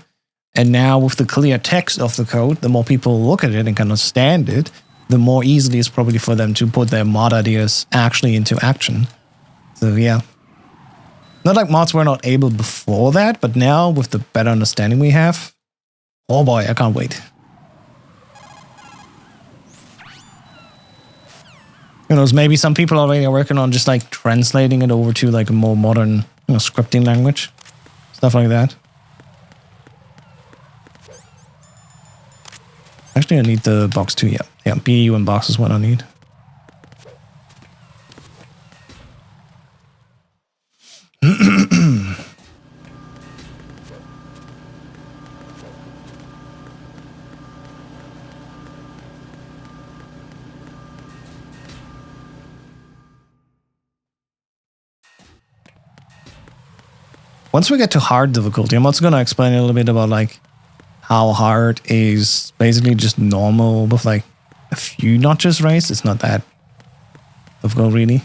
Speaker 1: And now with the clear text of the code, the more people look at it and can understand it, the more easily it's probably for them to put their mod ideas actually into action. So yeah. Not like mods were not able before that, but now with the better understanding we have, oh boy, I can't wait. Who knows, maybe some people already are working on just like translating it over to like a more modern, you know, scripting language. Stuff like that. Actually, I need the box too, yeah. Yeah, BU and box is what I need. Once we get to hard difficulty, I'm also going to explain a little bit about like how hard is basically just normal with like a few notches raised. It's not that difficult really.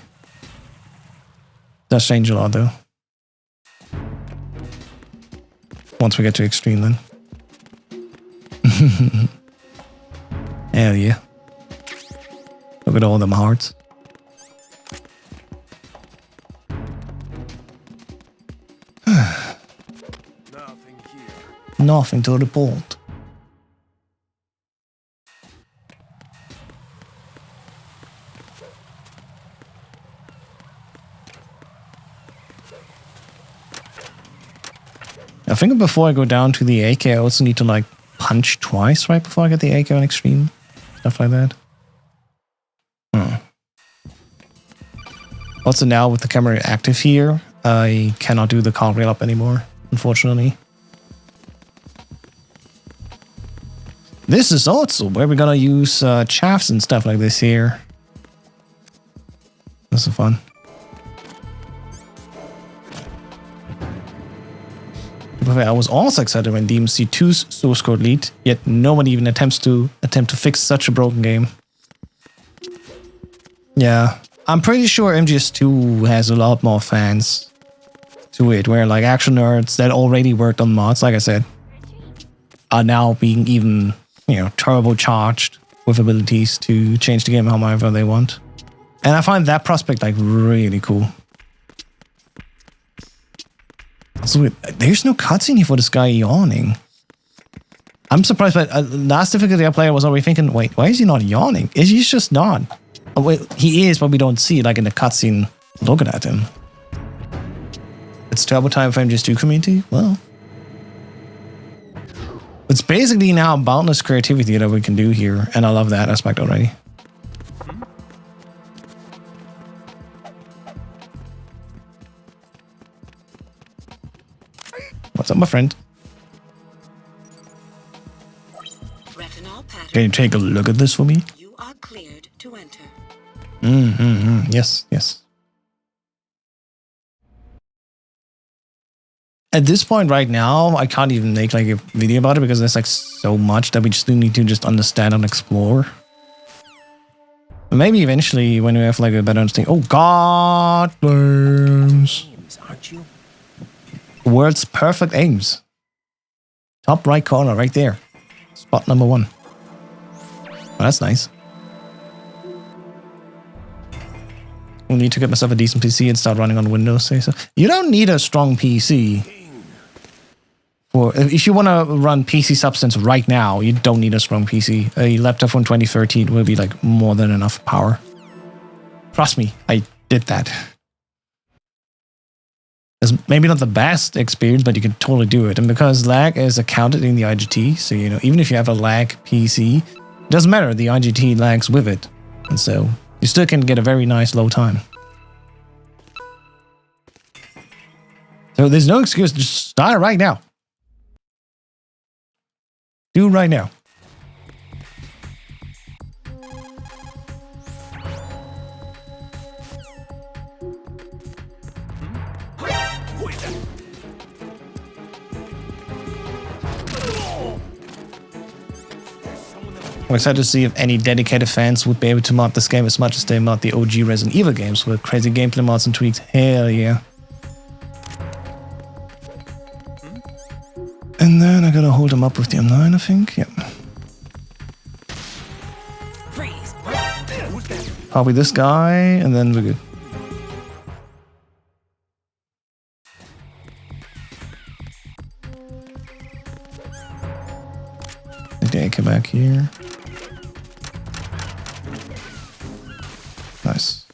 Speaker 1: Does change a lot though. Once we get to extreme then. Hell yeah. Look at all them hearts.
Speaker 3: Nothing here.
Speaker 1: Nothing to report. I think before I go down to the AK, I also need to like punch twice right before I get the AK on extreme. Stuff like that. Also now with the camera active here, I cannot do the cartwheel up anymore, unfortunately. This is also where we're gonna use chaffs and stuff like this here. This is fun. I was also excited when DMC2's source code leaked, yet no one even attempts to fix such a broken game. Yeah, I'm pretty sure MGS2 has a lot more fans to it, where like action nerds that already worked on mods, like I said, are now being even, you know, turbocharged with abilities to change the game however they want. And I find that prospect like really cool. So there's no cutscene here for this guy yawning. I'm surprised, but last difficulty I played, I was already thinking, wait, why is he not yawning? He's just not. Oh, wait, he is, but we don't see it like in the cutscene looking at him. It's turbo time for MGS2 community? Well. It's basically now boundless creativity that we can do here, and I love that aspect already. What's up, my friend? Can you take a look at this for me?
Speaker 5: You are cleared to enter.
Speaker 1: Yes, yes. At this point right now, I can't even make like a video about it because there's like so much that we just need to just understand and explore. But maybe eventually when we have like a better understanding. Oh, God bless.
Speaker 6: Aren't you?
Speaker 1: World's perfect aims. Top right corner, right there. Spot number 1. Oh, that's nice. We'll need to get myself a decent PC and start running on Windows. Say so. You don't need a strong PC. If you want to run PC Substance right now, you don't need a strong PC. A laptop from 2013 will be like more than enough power. Trust me, I did that. It's maybe not the best experience, but you can totally do it. And because lag is accounted in the IGT, so you know, even if you have a lag PC, it doesn't matter, the IGT lags with it. And so you still can get a very nice low time. So there's no excuse, just start right now. Do it right now. I'm excited to see if any dedicated fans would be able to mod this game as much as they mod the OG Resident Evil games with crazy gameplay mods and tweaks. Hell yeah. And then I gotta hold him up with the M9, I think. Yep. Probably this guy, and then we're good. Okay, come back here. Nice.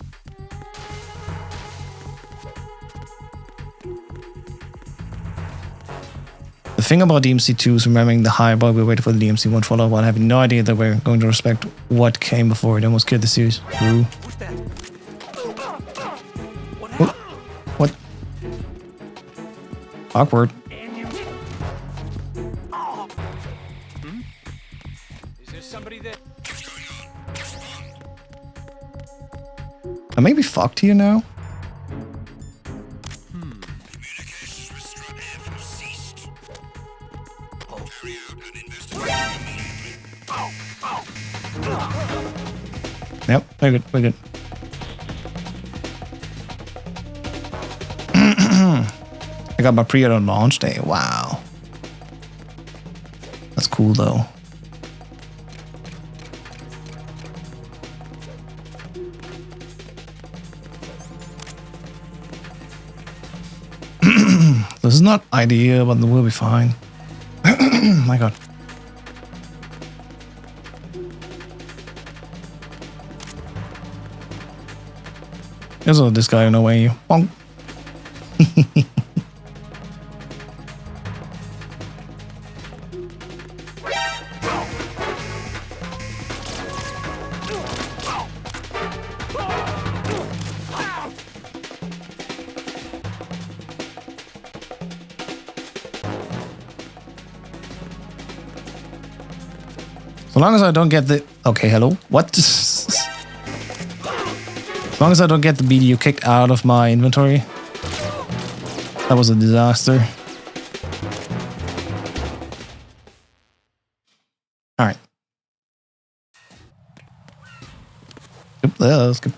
Speaker 1: The thing about DMC2 is remembering the hype while we waited for the DMC1 follow-up, I have no idea that we're going to respect what came before it almost killed the series. Ooh. What? Awkward.
Speaker 11: Is there somebody that...
Speaker 1: I may be fucked here now. Yep, we're good, we're good. I got my pre-order on launch day, wow. That's cool though. This is not ideal, but we'll be fine. My god. There's this guy in the way. Bonk. As long as I don't get the... Okay, hello? What? As long as I don't get the video kicked out of my inventory. That was a disaster. Alright. Skip.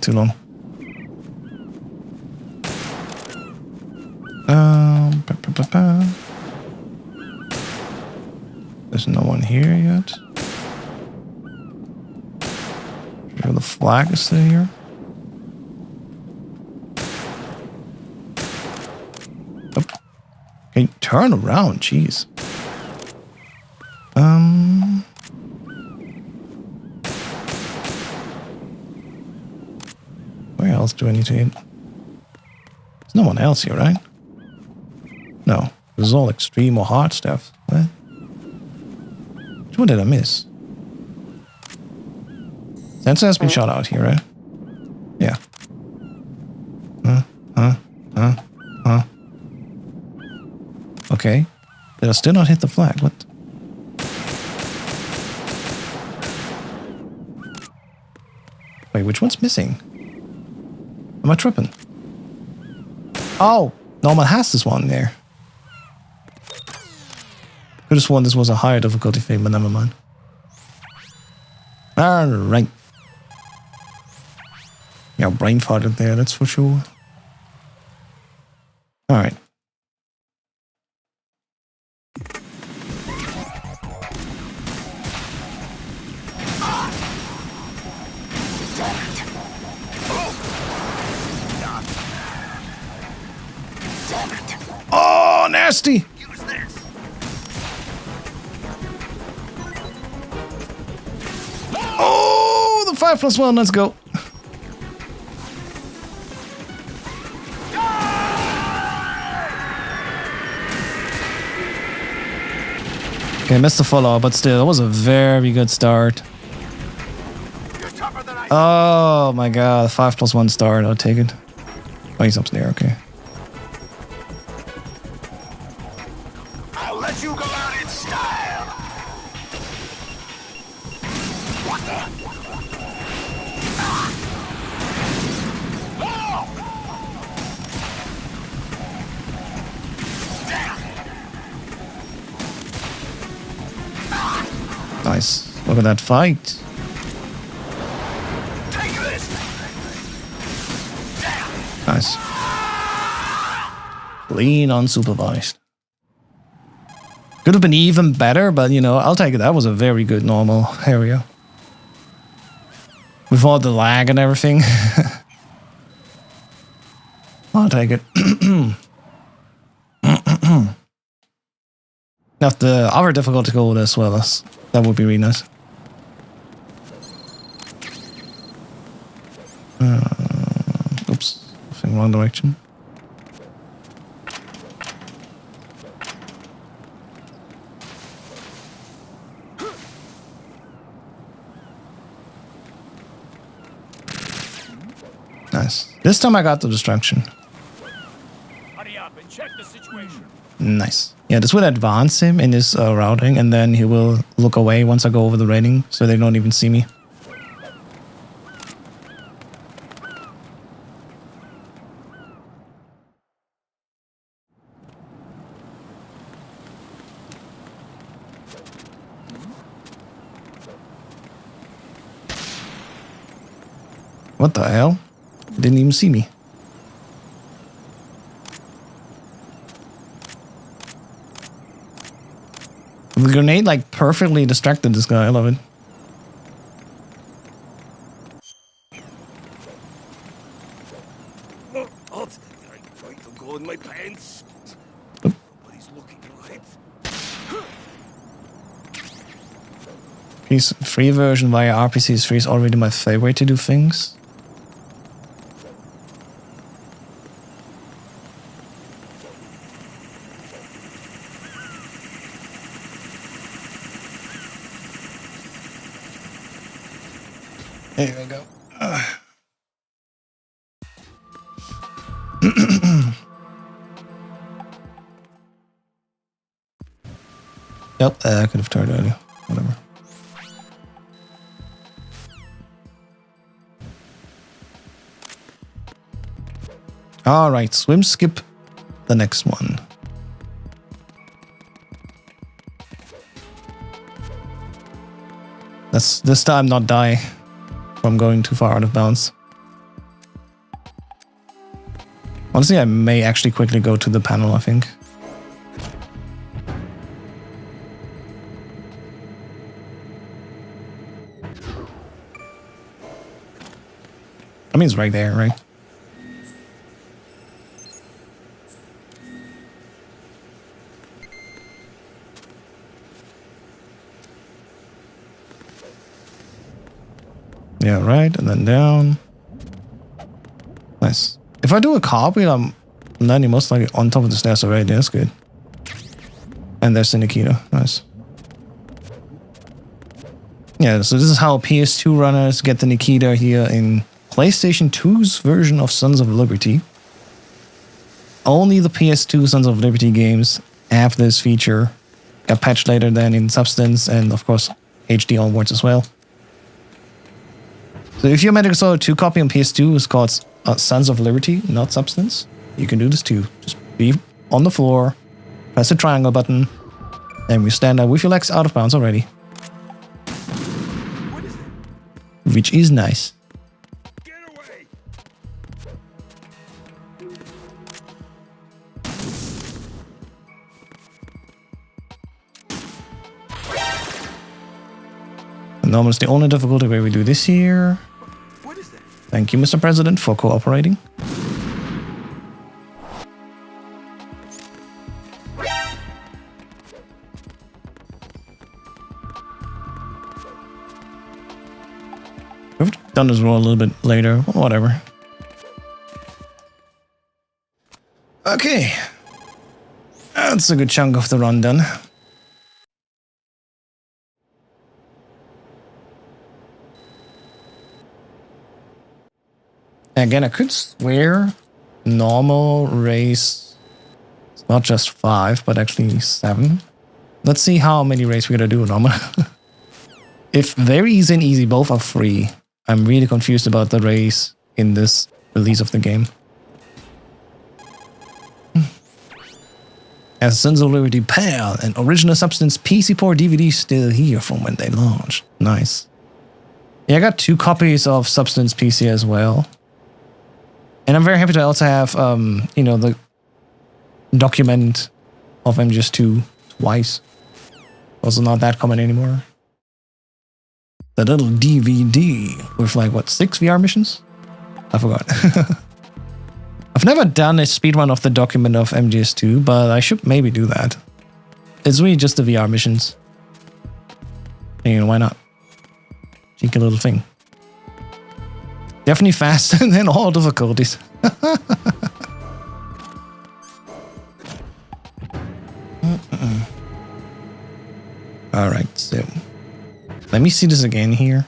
Speaker 1: Too long. There's no one here yet. Sure the flag is still here. Oh. Can you turn around? Jeez. Where else do I need to hit? There's no one else here, right? No. This is all extreme or hard stuff. What? Which one did I miss? Sensor has been shot out here, right? Yeah. Okay. Did I still not hit the flag? What? Wait, which one's missing? Am I tripping? Oh, Norman has this one there. Could have sworn this was a higher difficulty thing, but never mind. Alright. Yeah, brain farted there, that's for sure. Alright. Oh, nasty! Oh, the 5+1, let's go. Okay, missed the follow, but still, that was a very good start. Oh my god, 5+1 start, I'll take it. Oh, he's up there, okay.
Speaker 7: I'll let you go out in style.
Speaker 1: Nice. Look at that fight. Nice. Clean unsupervised. Could have been even better, but you know, I'll take it. That was a very good normal area. With all the lag and everything. I'll take it. Now, if the other difficulty go as well, that would be really nice. Oops, I think wrong direction. Nice. This time I got the distraction.
Speaker 11: Hurry up and check the situation.
Speaker 1: Nice. Yeah, this will advance him in his routing, and then he will look away once I go over the rating, so they don't even see me. What the hell? Didn't even see me. The grenade like perfectly distracted this guy. I love it.
Speaker 3: Halt! I'm going to go in my pants.
Speaker 1: Oop.
Speaker 3: Nobody's looking, right?
Speaker 1: Free version via RPCs3 is already my favorite way to do things. There we go. Yep, I could have turned earlier. Whatever. Alright, swim skip the next one. Let's this time not die from going too far out of bounds. Honestly, I may actually quickly go to the panel, I think. I mean, it's right there, right? Yeah, right, and then down. Nice. If I do a cartwheel, I'm landing most likely on top of the stairs already. That's good. And there's the Nikita. Nice. Yeah, so this is how PS2 runners get the Nikita here in PlayStation 2's version of Sons of Liberty. Only the PS2 Sons of Liberty games have this feature. Got patched later than in Substance and, of course, HD onwards as well. So if your Metal Gear Solid 2 copy on PS2 is called Sons of Liberty, not Substance, you can do this too. Just be on the floor, press the triangle button, and we stand up with your legs out of bounds already.
Speaker 11: What is that?
Speaker 1: Which is nice.
Speaker 11: Get away!
Speaker 1: And normal is the only difficulty where we do this here.
Speaker 11: What is that?
Speaker 1: Thank you, Mr. President, for cooperating. We've done this roll a little bit later, whatever. Okay. That's a good chunk of the run done. Again, I could swear normal race, it's not just 5, but actually 7. Let's see how many races we're gonna do normal. If very easy and easy both are free, I'm really confused about the race in this release of the game. As Sons of Liberty PAL and Original Substance PC port DVD still here from when they launched. Nice. Yeah, I got 2 copies of Substance PC as well. And I'm very happy to also have, you know, the document of MGS2 twice. Also not that common anymore. The little DVD with like, what, 6 VR missions? I forgot. I've never done a speedrun of the document of MGS2, but I should maybe do that. It's really just the VR missions. And, you know, why not? Cheeky little thing. Definitely faster than all difficulties. Alright, so let me see this again here.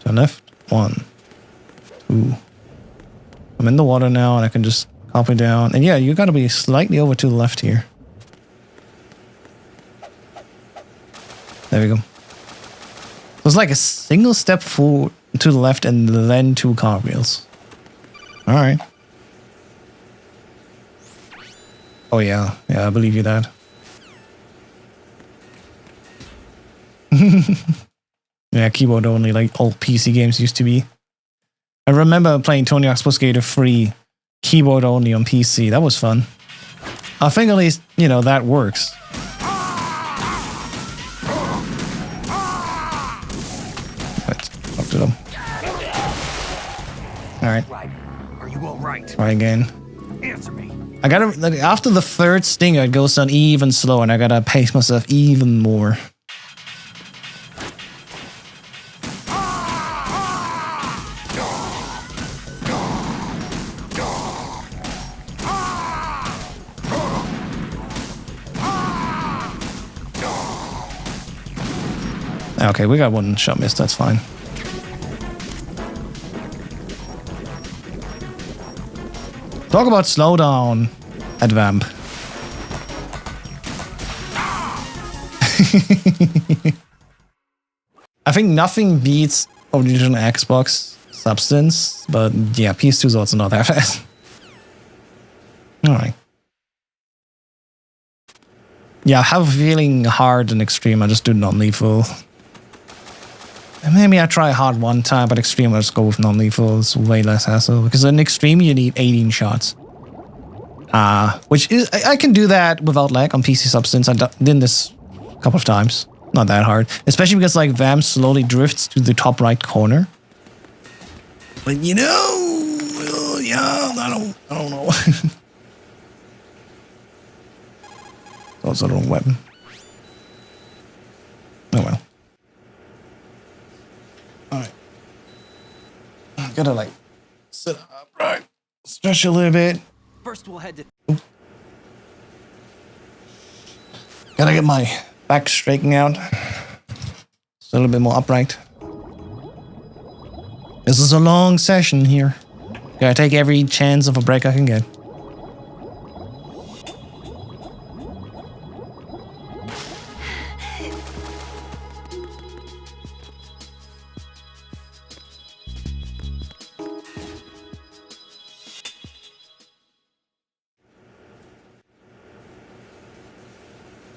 Speaker 1: So left, 1, 2. I'm in the water now and I can just copy down. And yeah, you gotta be slightly over to the left here. There we go. So it's like a single step forward to the left and then 2 cartwheels. Alright. Oh yeah, yeah, I believe you that. Yeah, keyboard only like old PC games used to be. I remember playing Tony Hawk's Pro Skater 3 keyboard only on PC. That was fun. I think at least, you know, that works. Let's talk to them. Alright.
Speaker 11: Are you all right?
Speaker 1: Try again.
Speaker 11: Answer me.
Speaker 1: I gotta, like, after the third stinger, it goes down even slower, and I gotta pace myself even more. Okay, we got one shot miss, that's fine. Talk about slowdown at Vamp. I think nothing beats original Xbox substance, but yeah, PS2 is also not that fast. Alright. Yeah, I have a feeling hard and extreme, I just do non-lethal. Maybe I try hard one time, but extreme I just go with non-lethal. It's way less hassle. Because in extreme you need 18 shots. Which is, I can do that without lag on PC Substance. I did this a couple of times. Not that hard. Especially because like Vam slowly drifts to the top right corner. But you know, yeah, I don't know. Also the wrong weapon. Oh well. Alright. Gotta like sit up, right? Stretch a little bit.
Speaker 11: First we'll head to...
Speaker 1: Gotta get my back straightened out. It's a little bit more upright. This is a long session here. Gotta take every chance of a break I can get.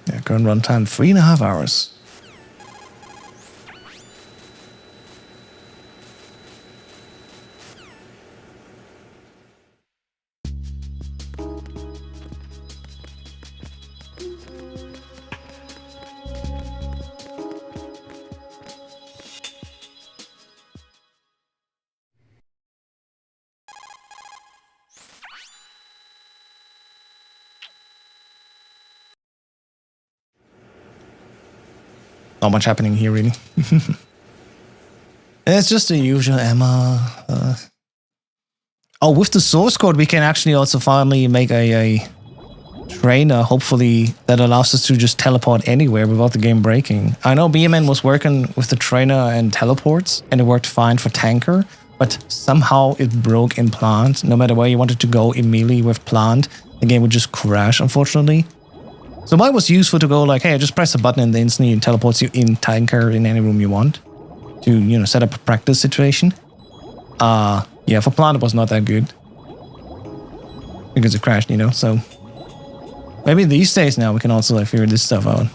Speaker 1: Yeah, current runtime 3.5 hours. Not much happening here, really. It's just the usual Emma. Oh, with the source code, we can actually also finally make a trainer, hopefully, that allows us to just teleport anywhere without the game breaking. I know BMN was working with the trainer and teleports, and it worked fine for Tanker, but somehow it broke in Plant. No matter where you wanted to go immediately with Plant, the game would just crash, unfortunately. So mine was useful to go like, hey, just press a button and instantly it teleports you in Tanker in any room you want to, you know, set up a practice situation. Yeah, for Plant it was not that good because it crashed, you know, so maybe these days now we can also like figure this stuff out.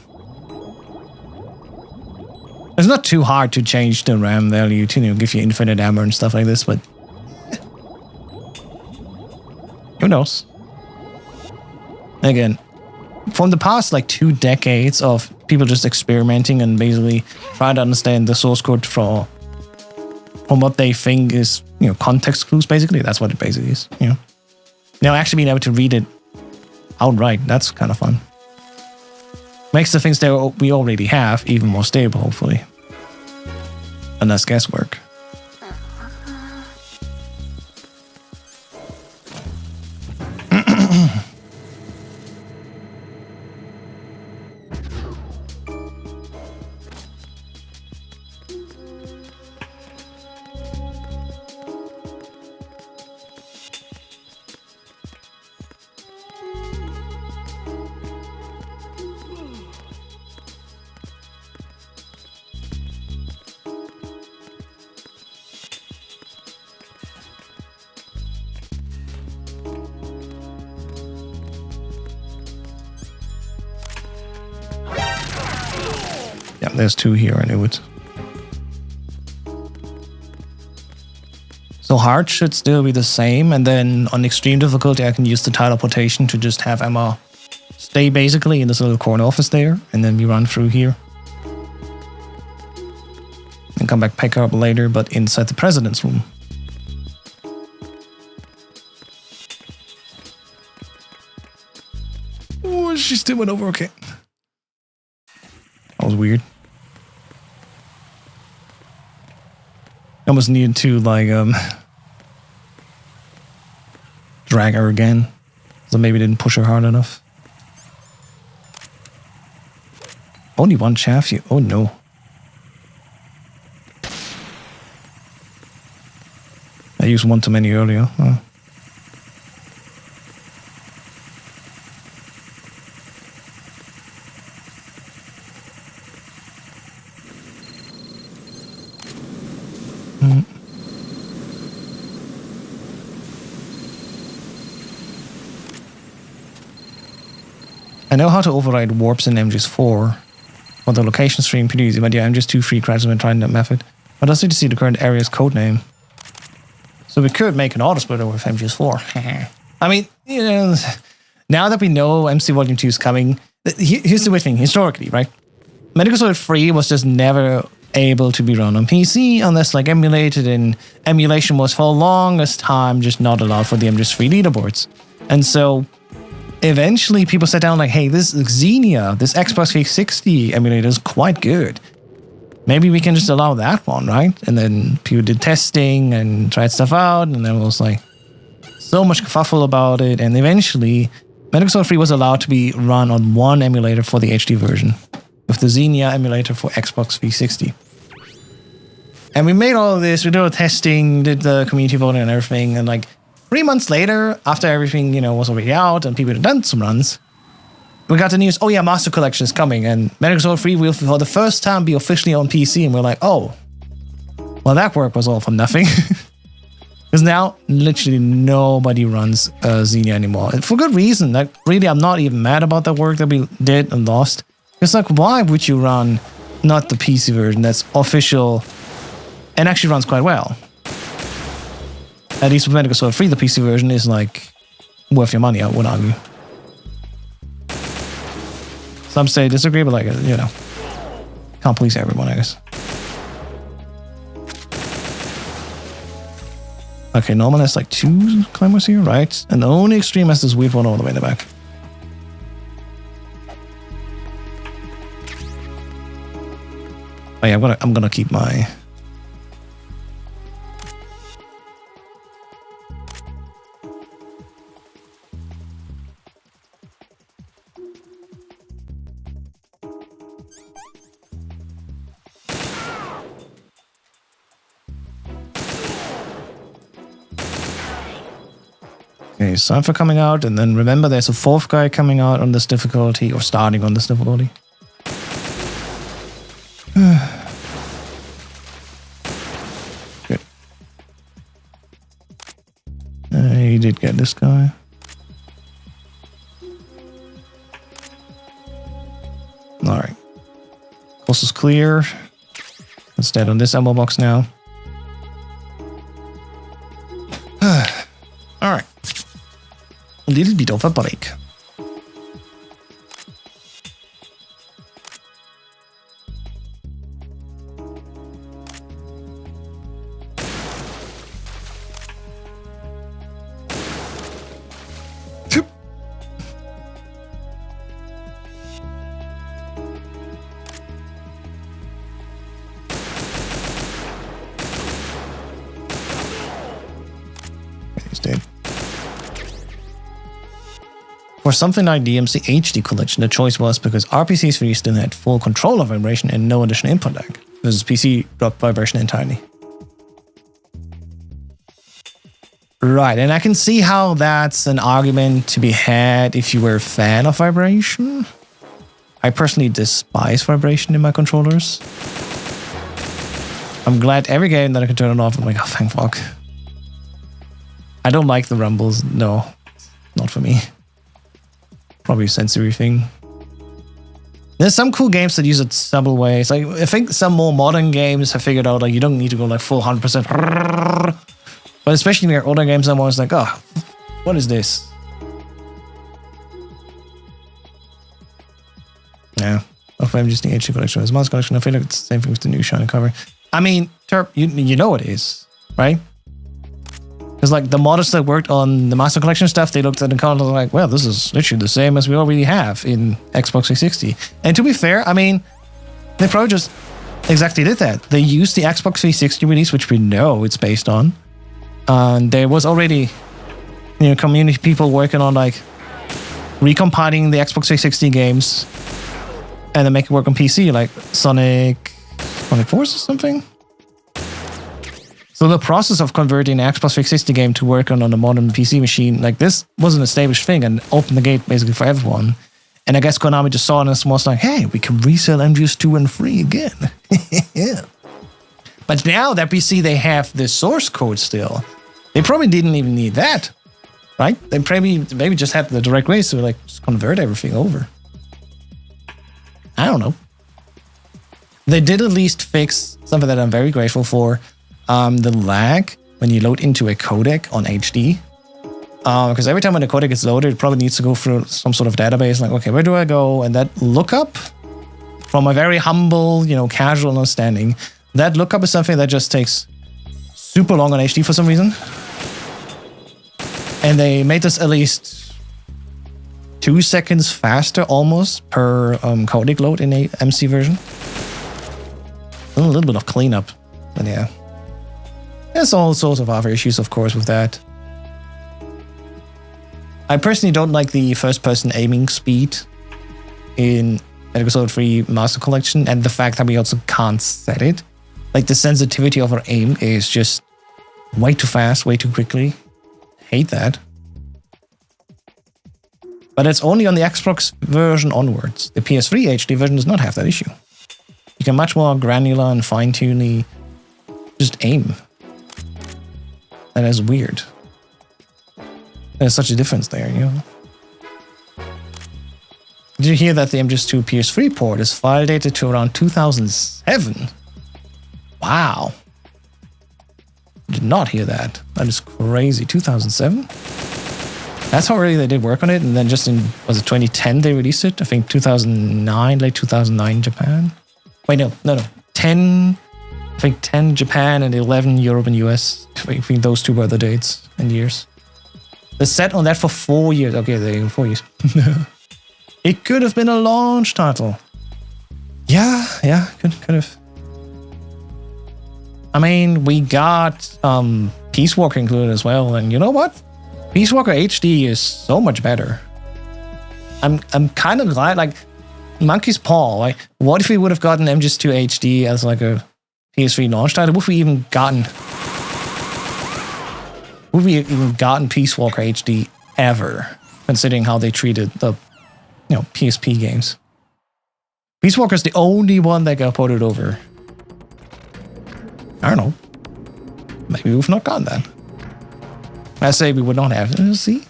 Speaker 1: It's not too hard to change the RAM value to, you know, give you infinite ammo and stuff like this, but who knows? Again, from the past like 2 decades of people just experimenting and basically trying to understand the source code from what they think is, you know, context clues, basically. That's what it basically is, you know. Now actually being able to read it outright, that's kind of fun. Makes the things that we already have even more stable, hopefully. And less guesswork. Yeah, there's 2 here, I knew it. So heart should still be the same, and then on extreme difficulty I can use the teleportation to just have Emma stay basically in this little corner office there, and then we run through here. And come back pick her up later, but inside the president's room. Oh, she still went over, okay. That was weird. I almost needed to, like, drag her again. So maybe didn't push her hard enough. Only one chaff you. Oh no. I used one too many earlier. Huh. I know how to override warps in MGS4 for the location stream pretty easy, but yeah, MGS2 free credits when trying that method. But I just need to see the current area's code name. So we could make an auto splitter with MGS4. I mean, you know, now that we know MC Volume 2 is coming, here's the weird thing, historically, right? Medical Solid 3 was just never able to be run on PC unless like emulated, and emulation was for the longest time just not allowed for the MGS3 leaderboards. And so eventually people sat down like, hey, this Xenia, this Xbox 360 emulator is quite good. Maybe we can just allow that one, right? And then people did testing and tried stuff out, and there was like so much kerfuffle about it. And eventually, Medical Solid 3 was allowed to be run on one emulator for the HD version, with the Xenia emulator for Xbox 360. And we made all of this, we did all the testing, did the community voting and everything, and like 3 months later, after everything, you know, was already out and people had done some runs, we got the news, oh yeah, Master Collection is coming, and Medical Solid 3 will for the first time be officially on PC, and we're like, oh, well that work was all for nothing. Because now, literally nobody runs Xenia anymore. And for good reason. Like, really, I'm not even mad about the work that we did and lost. It's like, why would you run not the PC version that's official and actually runs quite well? At least with Medical Solid 3, the PC version is like worth your money, I would argue. Some say disagree, but like, you know, can't please everyone, I guess. Okay, normal has like 2 climbers here, right? And the only extreme has this weird one all the way in the back. Oh yeah, I'm gonna keep my... Okay, Cypher coming out, and then remember there's a 4th guy coming out on this difficulty, or starting on this difficulty. Good. He did get this guy. Alright. Course is clear. Let's dead on this ammo box now. Alright. A little bit of a break. He's dead. For something like the DMC HD collection, the choice was because RPC3 still had full control of vibration and no additional input lag, versus PC dropped vibration entirely. Right, and I can see how that's an argument to be had if you were a fan of vibration. I personally despise vibration in my controllers. I'm glad every game that I can turn it off, I'm like, oh, thank fuck. I don't like the rumbles, no, not for me. Probably a sensory thing. There's some cool games that use it several ways. Like, I think some more modern games have figured out like you don't need to go like full 100%. But especially in their older games, I'm always like, oh, what is this? Yeah. Oh, I'm just the HD collection. As Master Collection, I feel like it's the same thing with the new shiny cover. I mean, Terp, you know it is, right? Because like the modders that worked on the Master Collection stuff, they looked at the content and like, well, this is literally the same as we already have in Xbox 360. And to be fair, I mean, they probably just exactly did that. They used the Xbox 360 release, which we know it's based on. And there was already, you know, community people working on like recompiling the Xbox 360 games and then make it work on PC, like Sonic Force or something. So the process of converting an Xbox 360 game to work on a modern PC machine, like this was an established thing and opened the gate basically for everyone. And I guess Konami just saw it and was like, hey, we can resell MGS 2 and 3 again. Yeah. But now that we see they have the source code still, they probably didn't even need that, right? They maybe just had the direct ways to like just convert everything over. I don't know. They did at least fix something that I'm very grateful for. The lag when you load into a codec on HD. Because every time when the codec gets loaded, it probably needs to go through some sort of database. Like, okay, where do I go? And that lookup, from a very humble, you know, casual understanding, that lookup is something that just takes super long on HD for some reason. And they made this at least 2 seconds faster almost per codec load in a MC version. A little bit of cleanup, but yeah. There's all sorts of other issues, of course, with that. I personally don't like the first-person aiming speed in Metal Gear Solid 3 Master Collection, and the fact that we also can't set it. Like, the sensitivity of our aim is just way too fast, way too quickly. Hate that. But it's only on the Xbox version onwards. The PS3 HD version does not have that issue. You can much more granular and fine-tunely just aim. That is weird. There's such a difference there, you know? Did you hear that the MGS2 PS3 port is file dated to around 2007? Wow. Did not hear that. That is crazy. 2007? That's how early they did work on it, and then just in, was it 2010 they released it? I think 2009, late 2009 Japan. Wait, no. 10, I think 10 Japan and 11 Europe and US. I think those two were the dates and years. They set on that for 4 years. Okay, there you go, 4 years. It could have been a launch title. Yeah, could have. I mean, we got Peace Walker included as well, and you know what? Peace Walker HD is so much better. I'm kind of glad, like, Monkey's Paw, like, what if we would have gotten MGS2 HD as like a PS3 launch title? Would we even gotten Peace Walker HD ever, considering how they treated the, you know, PSP games? Peace Walker is the only one that got ported over. I don't know. Maybe we've not gotten that. I say we would not have it. See?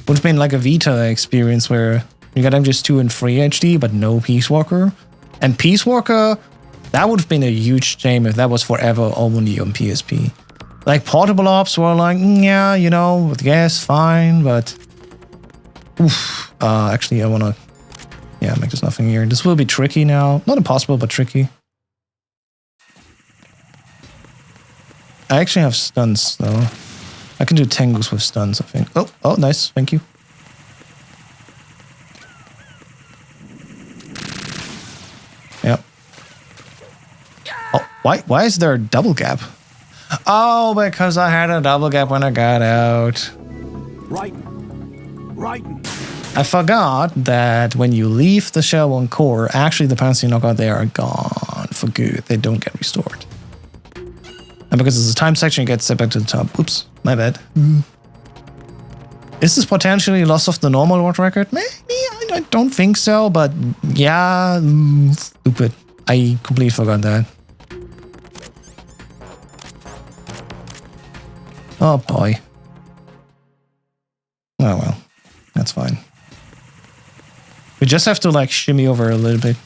Speaker 1: Would have been like a Vita experience where you got MGS2 and 3 HD, but no Peace Walker. And Peace Walker, that would have been a huge shame if that was forever only on PSP. Like, portable ops were like, yeah, you know, yes, fine, but... Oof. Actually, I want to... Yeah, make this nothing here. This will be tricky now. Not impossible, but tricky. I actually have stuns, though. I can do Tengus with stuns, I think. Oh, nice. Thank you. Yep. Oh, why is there a double gap? Oh, because I had a double gap when I got out.
Speaker 11: Right.
Speaker 1: I forgot that when you leave the Shell 1 core, actually the penalty knockout there are gone for good. They don't get restored. And because it's a time section, it gets set back to the top. Oops, my bad. Is this potentially loss of the normal world record? Maybe, I don't think so, but yeah, stupid. I completely forgot that. Oh boy. Oh well, that's fine. We just have to like shimmy over a little bit.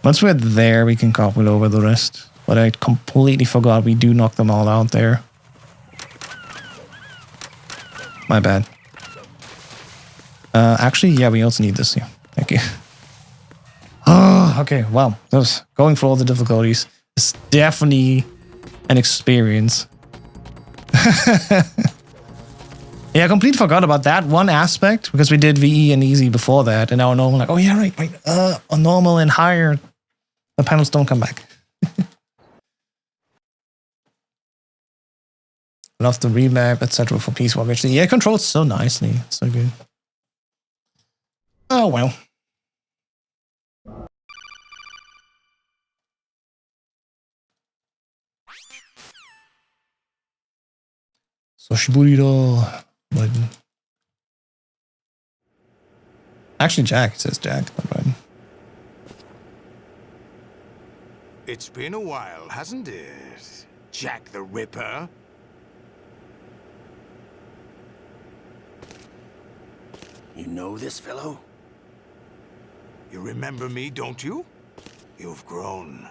Speaker 1: Once we're there, we can copy over the rest. But I completely forgot we do knock them all out there. My bad. Actually, yeah, we also need this here. Thank you. Oh, okay. Wow. Going for all the difficulties is definitely an experience. Yeah, I completely forgot about that one aspect because we did VE and easy before that, and now normal. Like, oh yeah, right. On normal and higher, the panels don't come back. Love the remap, etc. for Peace Walker. Yeah, it controls so nicely. So good. Oh well. Soshiburiro. Actually, Jack. It says Jack. Right.
Speaker 7: It's been a while, hasn't it? Jack the Ripper?
Speaker 11: You know this fellow?
Speaker 7: You remember me, don't you? You've grown.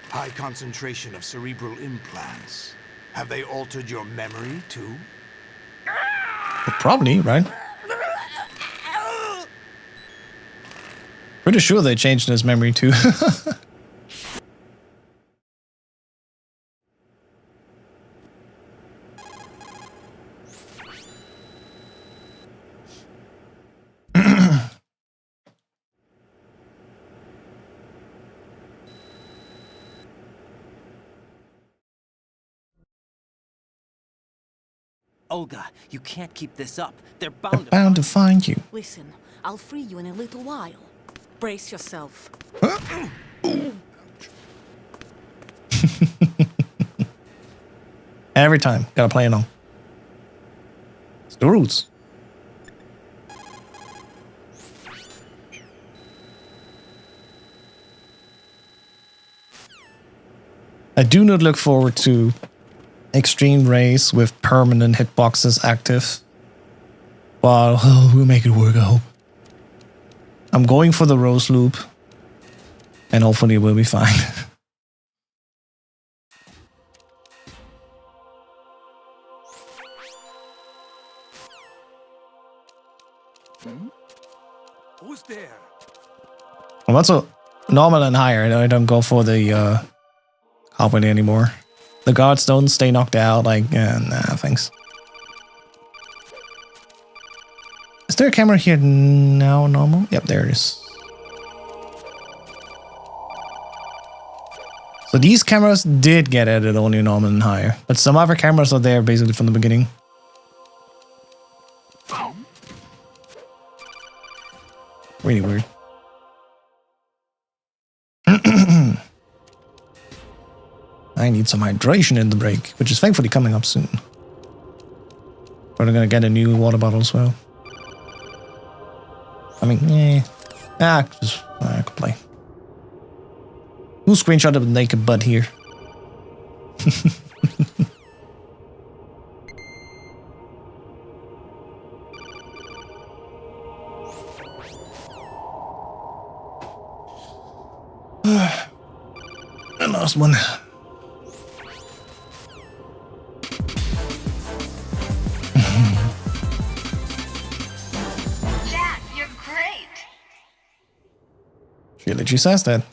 Speaker 7: High concentration of cerebral implants. Have they altered your memory, too?
Speaker 1: Well, probably, right? Pretty sure they changed his memory, too.
Speaker 6: Olga, you can't keep this up. They're bound,
Speaker 1: to find you.
Speaker 2: Listen, I'll free you in a little while. Brace yourself.
Speaker 1: Every time. Gotta play along. It's the rules. I do not look forward to extreme race with permanent hitboxes active. But we'll make it work, I hope. I'm going for the Rose Loop. And hopefully we'll be fine.
Speaker 11: Who's there?
Speaker 1: I'm also normal and higher. I don't go for the company anymore. The guards don't stay knocked out. Like, nah, thanks. Is there a camera here now, normal? Yep, there it is. So these cameras did get added only normal and higher. But some other cameras are there basically from the beginning. Really weird. I need some hydration in the break, which is thankfully coming up soon. But I'm gonna get a new water bottle as well. I mean, I could play. Who screenshot of a naked butt here? And last one.
Speaker 12: Jack, you're great.
Speaker 1: She literally says that.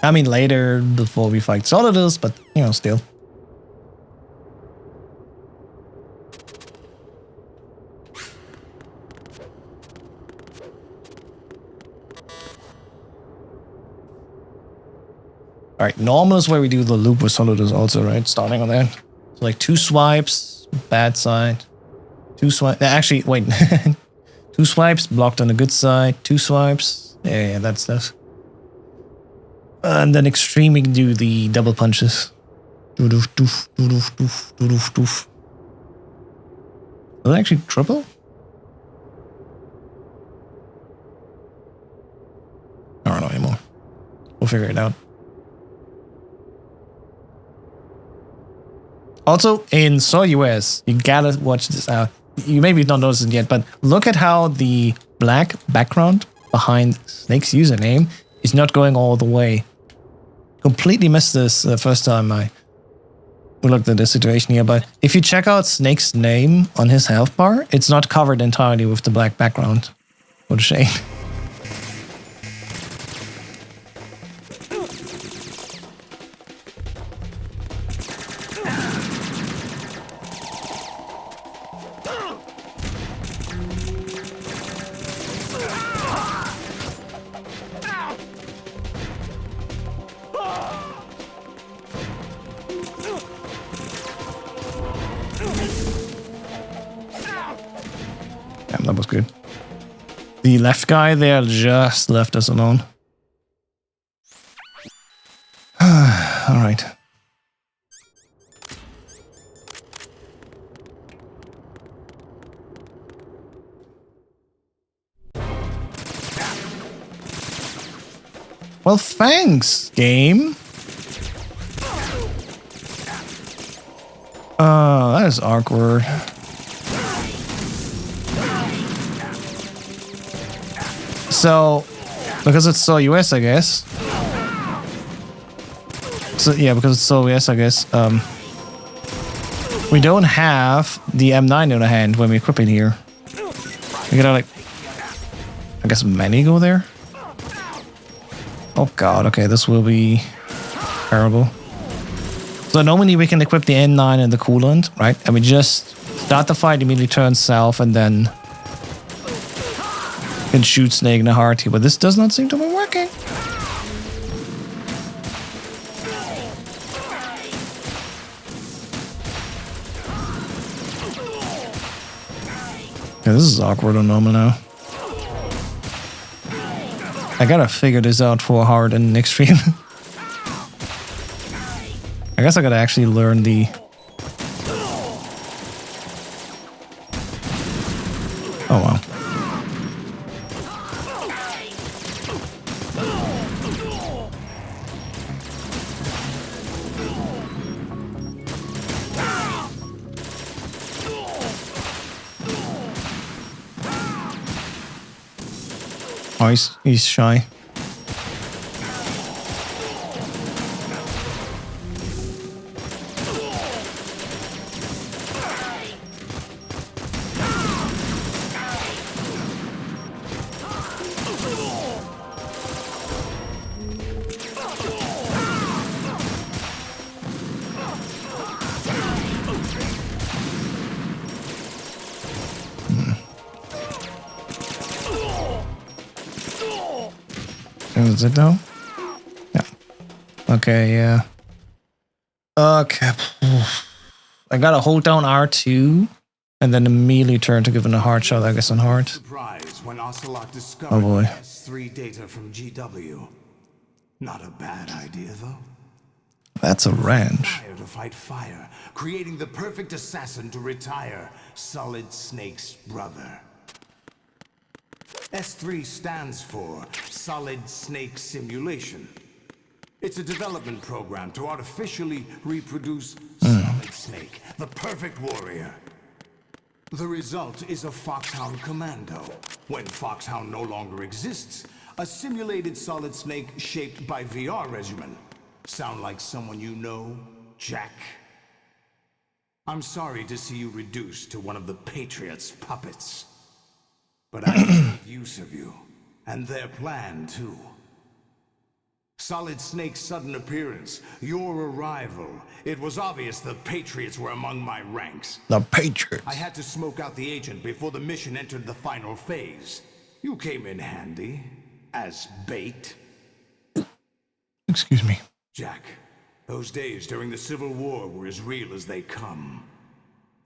Speaker 1: I mean, later, before we fight Solidus, but, you know, still. Alright, normal is where we do the loop with Solidus also, right? Starting on that. So, like, 2 swipes, bad side. 2 swipes. Actually, wait. 2 swipes, blocked on the good side. 2 swipes. Yeah, that stuff. And then extreme, we can do the double punches. Doof, doof, doof, doof, doof, doof. Is it actually triple? I don't know anymore. We'll figure it out. Also, in SoyUS, you gotta watch this out. You maybe not noticed it yet, but look at how the black background behind Snake's username is not going all the way. Completely missed this the first time we looked at this situation here, but if you check out Snake's name on his health bar, it's not covered entirely with the black background. What a shame. Damn, that was good. The left guy there just left us alone. Alright. Well, thanks, game. That is awkward. So, because it's so US, I guess. So yeah, because it's so US, I guess. We don't have the M9 in the hand when we equip it here. We gotta like, I guess many go there. Oh god, okay, this will be terrible. So normally we can equip the N9 and the coolant, right? And we just start the fight, immediately turn south, and then can shoot Snake in the heart here. But this does not seem to be working. Yeah, this is awkward on normal now. I gotta figure this out for hard and extreme. I guess I gotta actually learn the... Oh wow. Oh, he's shy. Is it though? Yeah. Okay, yeah. Okay. I gotta hold down R2 and then immediately turn to give him a hard shot, I guess, on hard.
Speaker 7: Surprise when Ocelot discovered
Speaker 1: Oh boy.
Speaker 7: S3 data from GW. Not a bad idea, though.
Speaker 1: That's a ranch.
Speaker 7: Fire to fight fire, creating the perfect assassin to retire Solid Snake's brother. S3 stands for Solid Snake Simulation. It's a development program to artificially reproduce Solid Snake, the perfect warrior. The result is a Foxhound Commando. When Foxhound no longer exists, a simulated Solid Snake shaped by VR regimen. Sound like someone you know, Jack? I'm sorry to see you reduced to one of the Patriots' puppets. But I made use of you, and their plan too. Solid Snake's sudden appearance, your arrival. It was obvious the Patriots were among my ranks.
Speaker 1: The Patriots.
Speaker 7: I had to smoke out the agent before the mission entered the final phase. You came in handy, as bait.
Speaker 1: Excuse me.
Speaker 7: Jack, those days during the Civil War were as real as they come.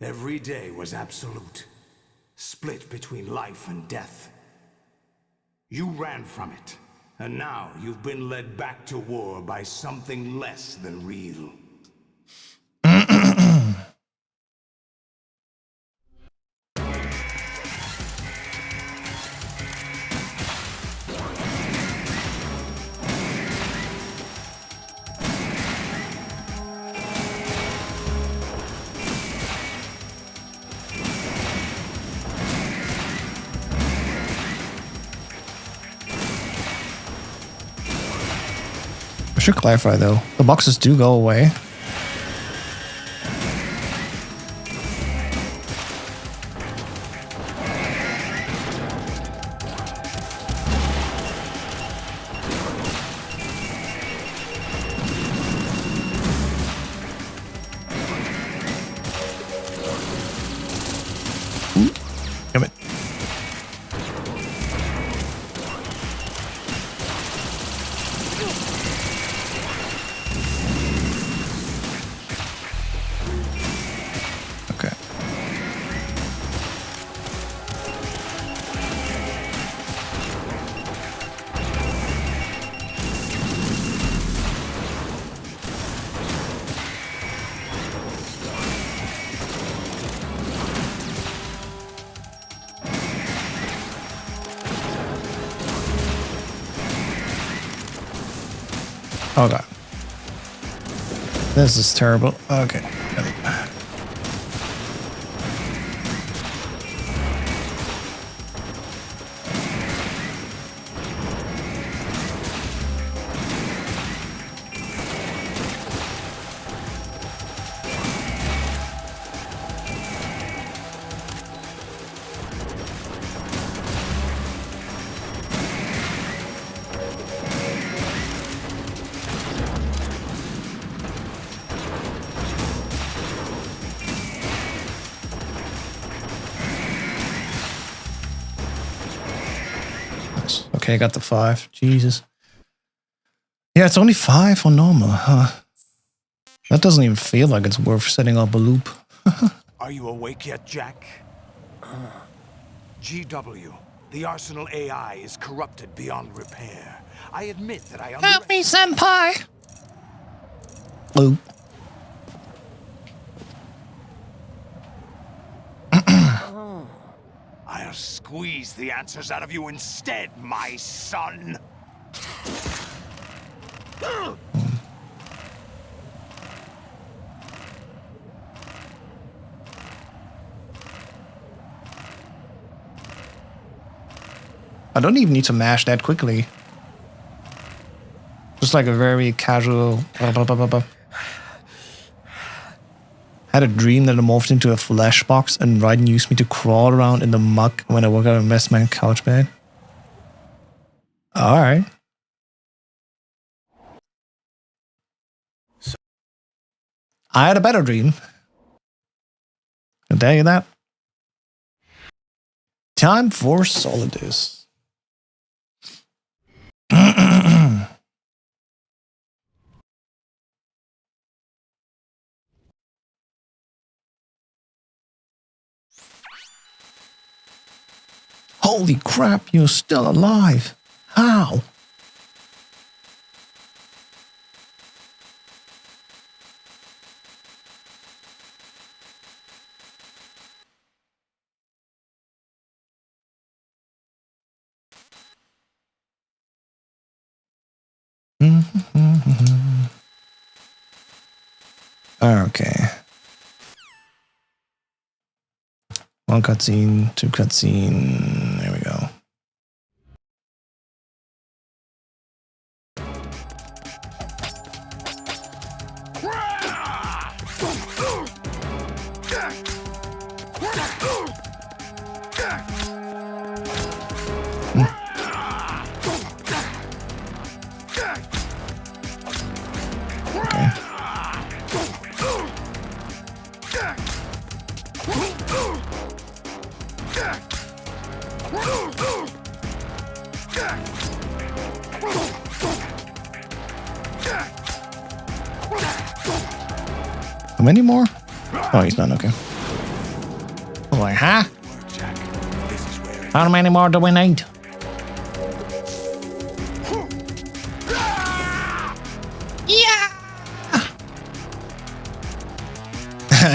Speaker 7: Every day was absolute. Split between life and death. You ran from it, and now you've been led back to war by something less than real.
Speaker 1: should clarify though, the boxes do go away. Damn it. Okay. Oh god. This is terrible. Okay. Got it. Okay, I got the 5. Jesus. Yeah, it's only 5 on normal, huh? That doesn't even feel like it's worth setting up a loop.
Speaker 7: Are you awake yet, Jack? GW, the Arsenal AI is corrupted beyond repair. I admit that I
Speaker 1: Help me, senpai! Loop.
Speaker 7: I'll squeeze the answers out of you instead, my son.
Speaker 1: I don't even need to mash that quickly. Just like a very casual... Had a dream that I morphed into a flesh box and Raiden used me to crawl around in the muck when I woke up in Best Man couch bed. Alright. I had a better dream. I'll tell you that. Time for Solidus. Holy crap, you're still alive. How? Okay. 1 cutscene, 2 cutscene. There we go. How many more? Oh, he's not okay. I'm like, huh? How many more do we need? Yeah!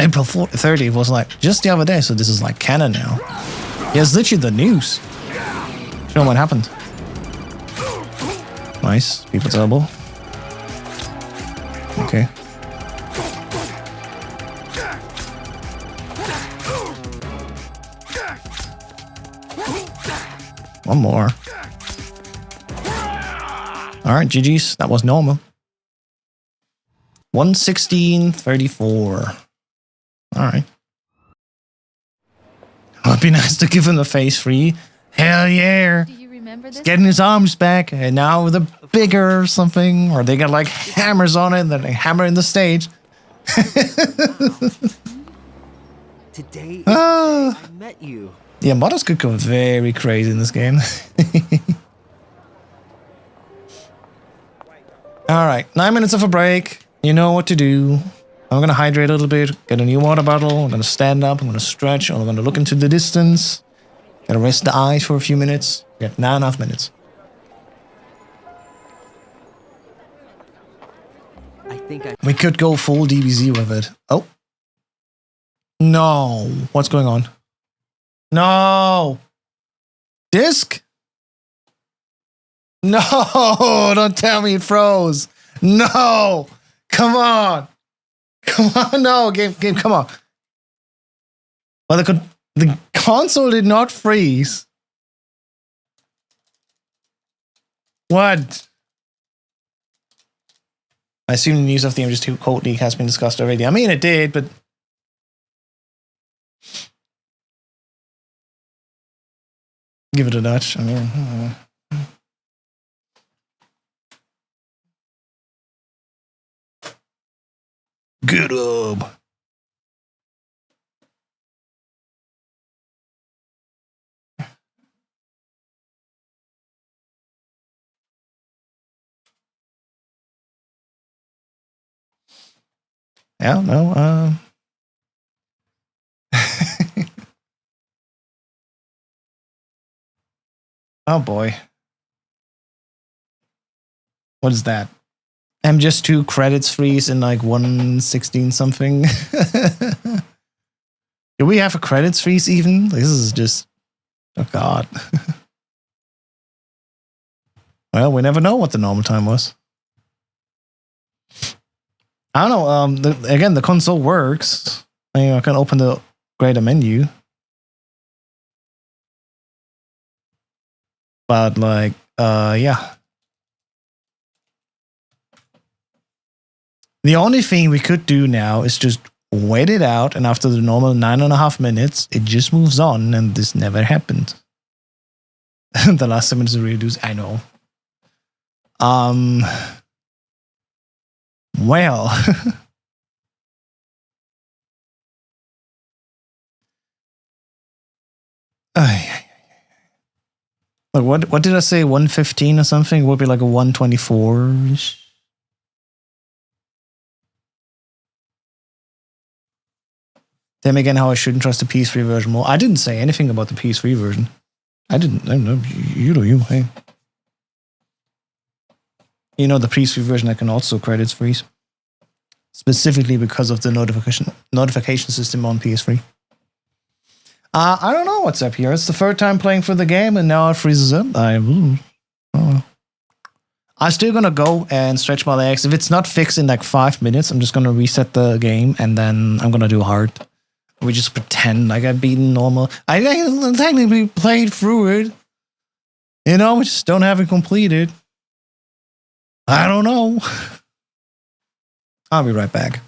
Speaker 1: April 30th was like just the other day, so this is like canon now. Yeah, it's literally the news. Show them what happened. Nice. People's elbow. Okay. One more. Alright, GG's. That was normal. 1:16:34. All right. Oh, it'd be nice to give him a phase 3. Hell yeah.
Speaker 8: Do you remember this?
Speaker 1: He's getting his arms back, and now with a bigger something, or they got like hammers on it, and then they hammer in the stage.
Speaker 6: Today is the day I met you.
Speaker 1: Yeah, models could go very crazy in this game. All right, 9 minutes of a break. You know what to do. I'm gonna hydrate a little bit, get a new water bottle. I'm gonna stand up, I'm gonna stretch, I'm gonna look into the distance. Gotta rest the eyes for a few minutes. We got 9.5 minutes.
Speaker 6: I think
Speaker 1: We could go full DBZ with it. Oh. No. What's going on? No. Disc? No. Don't tell me it froze. No. Come on. Come on. No. Game, come on. Well, the console did not freeze. What? I assume the news of the MGS2 code leak has been discussed already. I mean, it did, but... Give it a nudge. I mean... Good up. Yeah, no, oh boy. What is that? MGS2 credits freeze in like 1:16 something. Do we have a credits freeze even? This is just... Oh god. Well, we never know what the normal time was. I don't know, again, the console works. I can open the greater menu. But like, yeah. The only thing we could do now is just wait it out, and after the normal 9.5 minutes, it just moves on, and this never happened. The last 7 minutes are reduced, I know. Well. Like what did I say? 1:15 or something? It would be like a 1:24-ish. Then again, how I shouldn't trust the PS3 version more. I didn't say anything about the PS3 version. I don't know. You do you. Hey. You know, the PS3 version I can also credits freeze. Specifically because of the notification system on PS3. I don't know what's up here. It's the third time playing for the game, and now it freezes up. I'm still gonna go and stretch my legs. If it's not fixed in like 5 minutes, I'm just gonna reset the game, and then I'm gonna do hard. We just pretend like I've beaten normal. I technically played through it. You know, we just don't have it completed. I don't know. I'll be right back.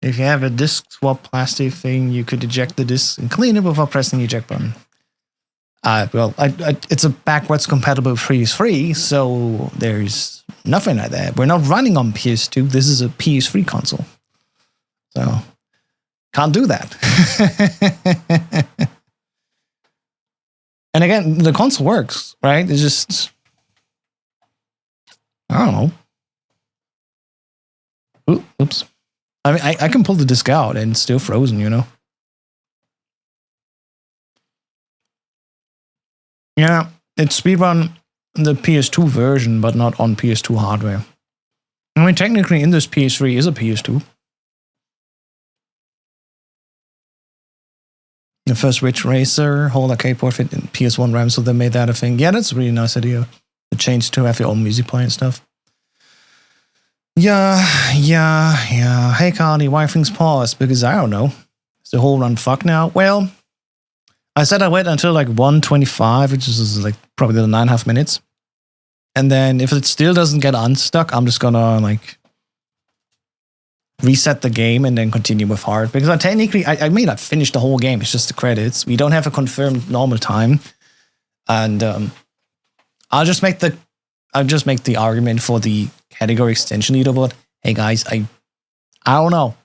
Speaker 1: If you have a disc swap plastic thing, you could eject the disc and clean it without pressing the eject button. It's a backwards compatible PS3, so there's nothing like that. We're not running on PS2. This is a PS3 console. So, can't do that. And again, the console works, right? It's just, I don't know. Oops. I mean, I can pull the disc out and it's still frozen, you know? Yeah, it's Speedrun the PS2 version, but not on PS2 hardware. I mean, technically, in this PS3 is a PS2. The first Ridge Racer, whole arcade port fit in PS1 RAM, so they made that a thing. Yeah, that's a really nice idea. The change to have your own music play and stuff. Yeah. Hey, Carly, why things paused? Because I don't know. Is the whole run fucked now? Well, I said I wait until like 1:25, which is like probably the 9.5 minutes. And then if it still doesn't get unstuck, I'm just gonna like reset the game and then continue with hard. Because I may not finish the whole game. It's just the credits. We don't have a confirmed normal time. And I'll just make the argument for the category extension leaderboard. Hey guys, I don't know.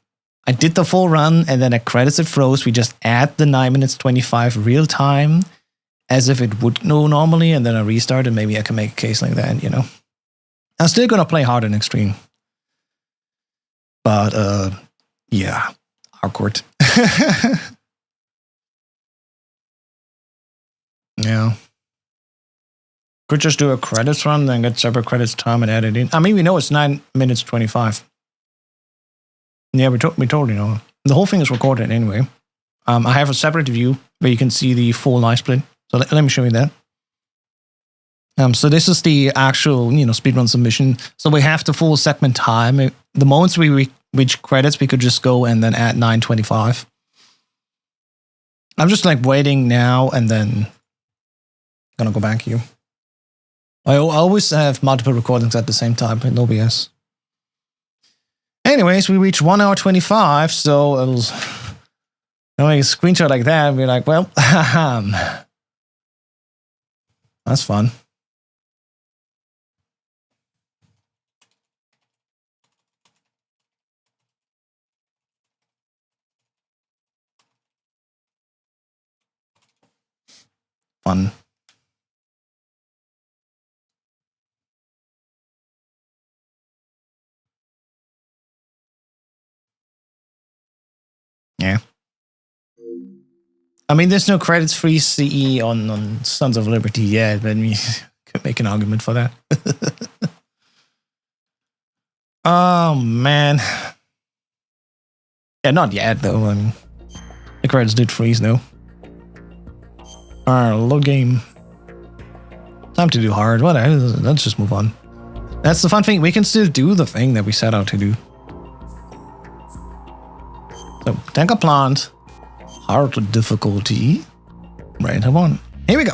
Speaker 1: I did the full run and then at credits it froze. We just add the 9 minutes 25 real time as if it would go normally, and then I restart and maybe I can make a case like that, you know. I'm still gonna play hard and extreme. But yeah, hardcore. Yeah. Could just do a credits run, then get separate credits time and add it in. I mean, we know it's 9 minutes 25. Yeah, we totally know. The whole thing is recorded anyway. I have a separate view where you can see the full live split. So let me show you that. So this is the actual, speedrun submission. So we have the full segment time. The moments we reach credits, we could just go and then add 9:25. I'm just like waiting now and then gonna go back here. I always have multiple recordings at the same time in OBS. Anyways, we reached 1 hour 25, so it'll make a screenshot like that and be like, well, that's fun. Fun. Yeah. I mean, there's no credits free CE on Sons of Liberty yet, but we could make an argument for that. Oh, man. Yeah, not yet, though. I mean, the credits did freeze, though. Alright, load game. Time to do hard. Whatever. Let's just move on. That's the fun thing. We can still do the thing that we set out to do. So, tank a plant. Hard difficulty. Right, come on. Here we go.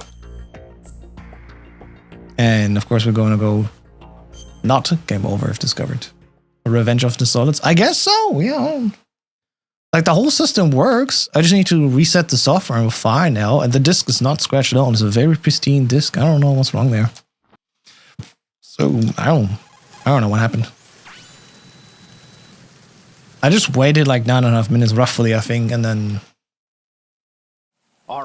Speaker 1: And of course, we're going to go not game over if discovered. Revenge of the Solids. I guess so, yeah. Like the whole system works. I just need to reset the software and we're fine now. And the disk is not scratched at all. It's a very pristine disk. I don't know what's wrong there. So I don't know what happened. I just waited like 9.5 minutes roughly, I think, and then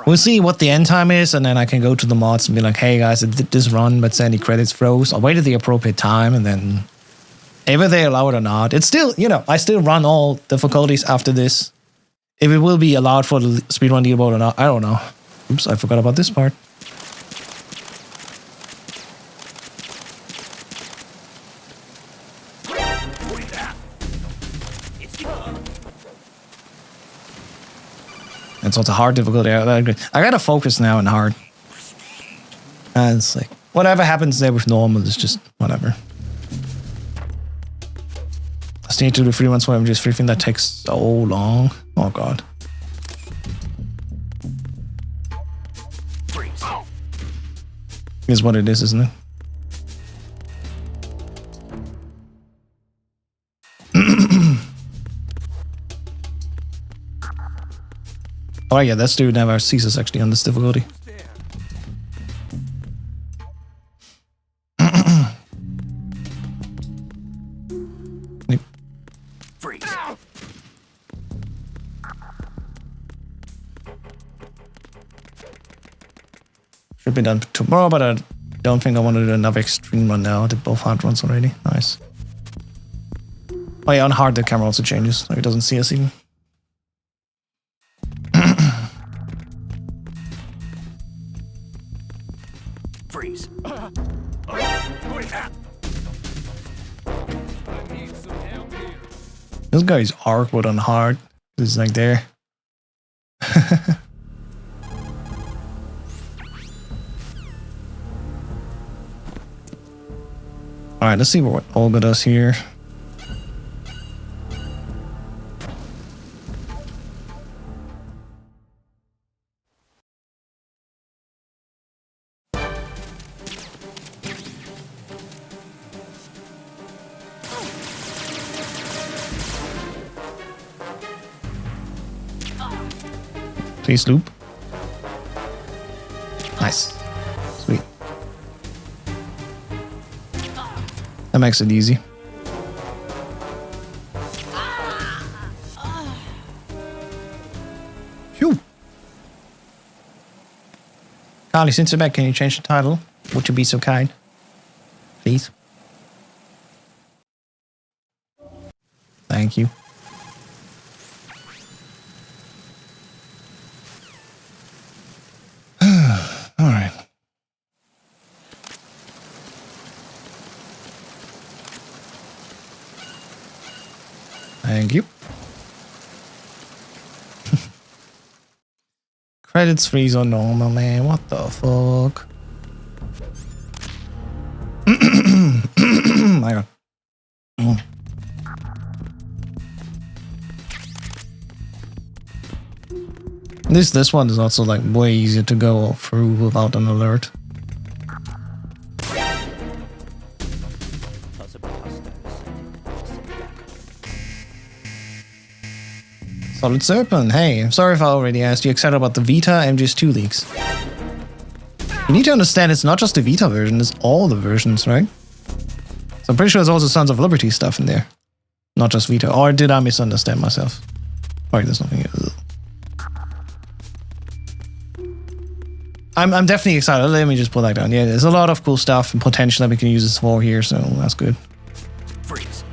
Speaker 1: we'll see what the end time is, and then I can go to the mods and be like, hey guys, I did this run, but any credits froze. I waited the appropriate time, and then either they allow it or not. It's still, I still run all difficulties after this. If it will be allowed for the speedrun leaderboard or not, I don't know. Oops, I forgot about this part. It's also hard difficulty. I gotta focus now on hard. And it's like, whatever happens there with normal is just whatever. I still need to do 3 runs for MGS 3 thing that takes so long. Oh god. Is what it is, isn't it? Oh yeah, this dude never ceases actually on this difficulty.
Speaker 11: Freeze.
Speaker 1: Should be done tomorrow, but I don't think I want to do another extreme run now. I did both hard runs already. Nice. Oh yeah, on hard the camera also changes, so it doesn't see us even.
Speaker 11: Freeze.
Speaker 1: This guy's awkward on hard. This is like there. Alright, let's see what Olga does here. Please loop. Nice. Sweet. That makes it easy. Phew. Carly, since you're back, can you change the title? Would you be so kind? Please. Thank you. All right. Thank you. Credits freeze on normal, man. What the fuck? My God. This one is also like way easier to go through without an alert. Solid Serpent, hey, I'm sorry if I already asked you excited about the Vita MGS2 leaks. You need to understand it's not just the Vita version, it's all the versions, right? So I'm pretty sure there's also Sons of Liberty stuff in there. Not just Vita. Or did I misunderstand myself? Alright, there's nothing here. I'm definitely excited. Let me just put that down. Yeah, there's a lot of cool stuff and potential that we can use this for here, so that's good.
Speaker 11: Freeze.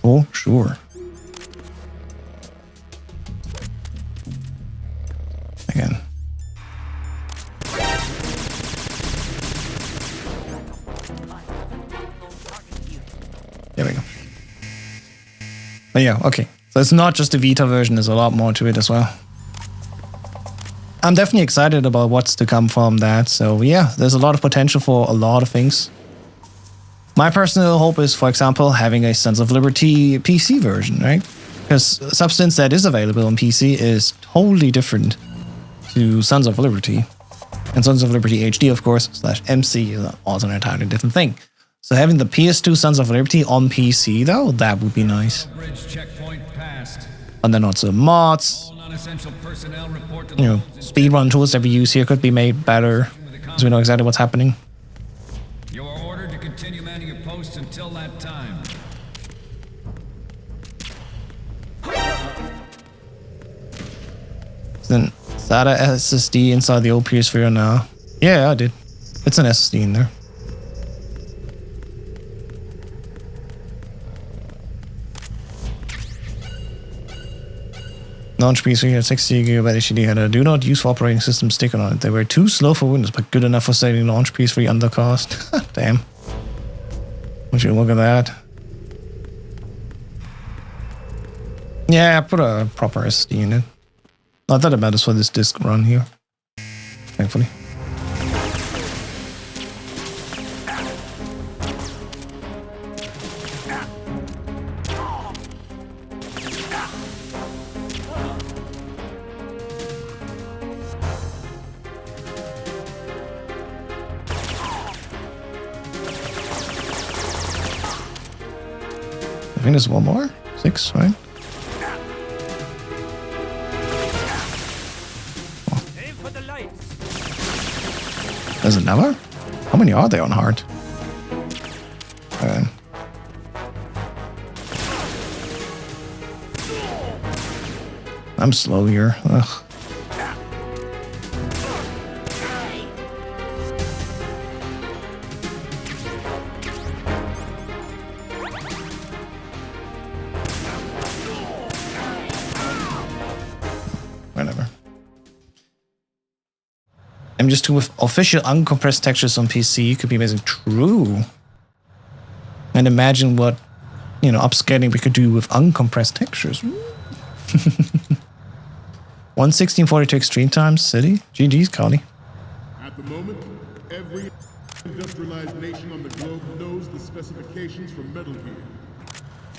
Speaker 1: Oh, sure. Again. There we go. But yeah, okay. So it's not just the Vita version, there's a lot more to it as well. I'm definitely excited about what's to come from that. So yeah, there's a lot of potential for a lot of things. My personal hope is, for example, having a Sons of Liberty PC version, right? Because Substance that is available on PC is totally different to Sons of Liberty. And Sons of Liberty HD, of course, /MC is also an entirely different thing. So having the PS2 Sons of Liberty on PC, though, that would be nice. And then also mods, you know, speedrun tools that we use here could be made better, because we know exactly what's happening.
Speaker 9: You are ordered to continue manning your post until that time.
Speaker 1: Then SATA SSD inside the old PS4 now. Yeah, I did. It's an SSD in there. Launch PC had 60 GB HD had a do not use for operating system sticker on it. They were too slow for Windows, but good enough for setting launch PS3 under cost. Damn. Would you look at that? Yeah, I put a proper SSD in it. Not that it matters for this disk run here. Thankfully. I think there's one more. 6, right? Does it never? How many are there on hard? I'm slow here. Ugh. Whatever. MGS2 with official uncompressed textures on PC could be amazing. True. And imagine what, you know, upscaling we could do with uncompressed textures. 1:16:42 extreme times, City. GG's, Connie.
Speaker 4: At the moment, every industrialized nation on the globe knows the specifications for Metal Gear.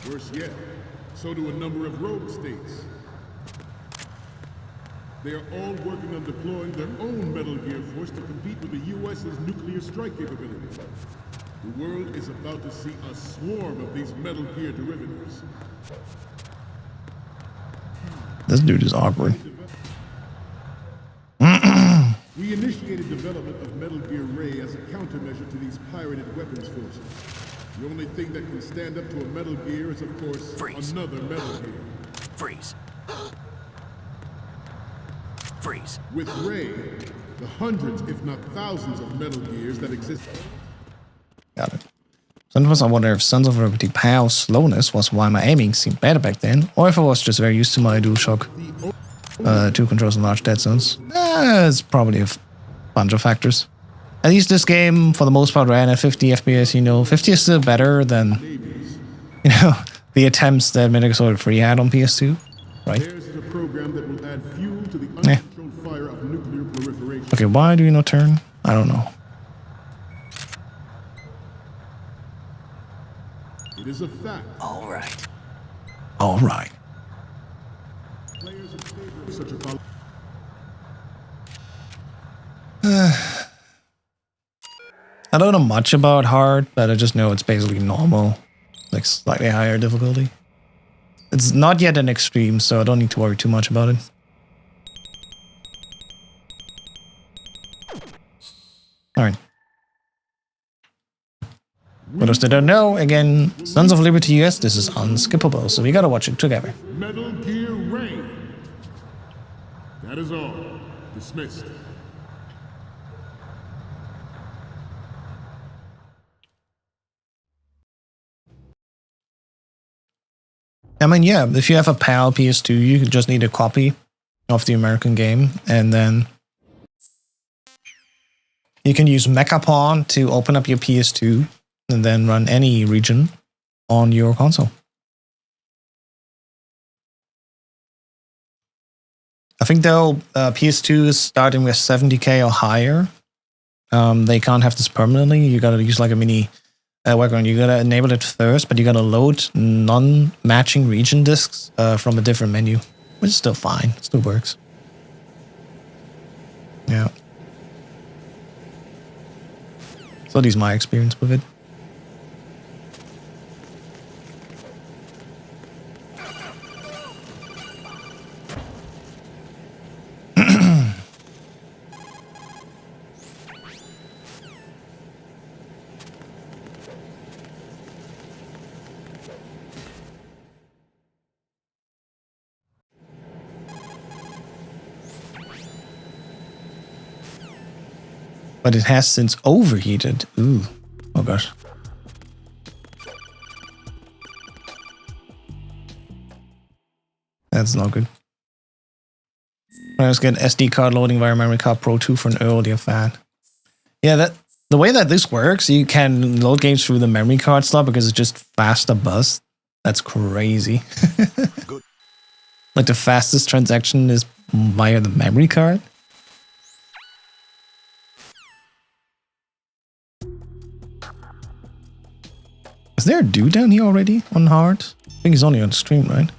Speaker 4: Worse yet, so do a number of rogue states. They are all working on deploying their own Metal Gear force to compete with the US's nuclear strike capability. The world is about to see a swarm of these Metal Gear derivatives.
Speaker 1: This dude is awkward.
Speaker 4: We initiated development of Metal Gear Ray as a countermeasure to these pirated weapons forces. The only thing that can stand up to a Metal Gear is, of course, another Metal Gear.
Speaker 11: Freeze. Freeze.
Speaker 4: With Ray, the hundreds, if not thousands, of Metal Gears that exist.
Speaker 1: Got it. Sometimes I wonder if Sons of Liberty POW slowness was why my aiming seemed better back then, or if I was just very used to my DualShock 2 controls in large dead zones. It's probably a bunch of factors. At least this game, for the most part, ran at 50 FPS. You know, 50 is still better than, you know, the attempts that Metal Gear Solid 3 had on PS2, right?
Speaker 4: Theirs is a program that will add fuel to the uncontrolled fire of nuclear proliferation.
Speaker 1: Okay, why do you not turn? I don't know.
Speaker 4: It is a fact.
Speaker 11: All right.
Speaker 1: All right.
Speaker 4: Players in favor of such a policy.
Speaker 1: I don't know much about hard, but I just know it's basically normal, like slightly higher difficulty. It's not yet an extreme, so I don't need to worry too much about it. Alright. For those that don't know, again, Sons of Liberty US, this is unskippable, so we gotta watch it together.
Speaker 4: Metal Gear Ray. That is all. Dismissed.
Speaker 1: I mean, yeah, if you have a PAL PS2, you just need a copy of the American game, and then you can use Mechapawn to open up your PS2 and then run any region on your console. I think though PS2 is starting with 70K or higher. They can't have this permanently. You gotta use like a mini workaround. You gotta enable it first, but you gotta load non-matching region disks from a different menu, which is still fine. It still works. Yeah. So this is my experience with it. But it has since overheated. Ooh. Oh gosh. That's not good. Let's get SD card loading via Memory Card Pro 2 for an earlier fan. Yeah, the way that this works, you can load games through the memory card slot because it's just faster bus. That's crazy.
Speaker 11: Good.
Speaker 1: Like the fastest transaction is via the memory card. Is there a dude down here already on hard? I think he's only on stream, right?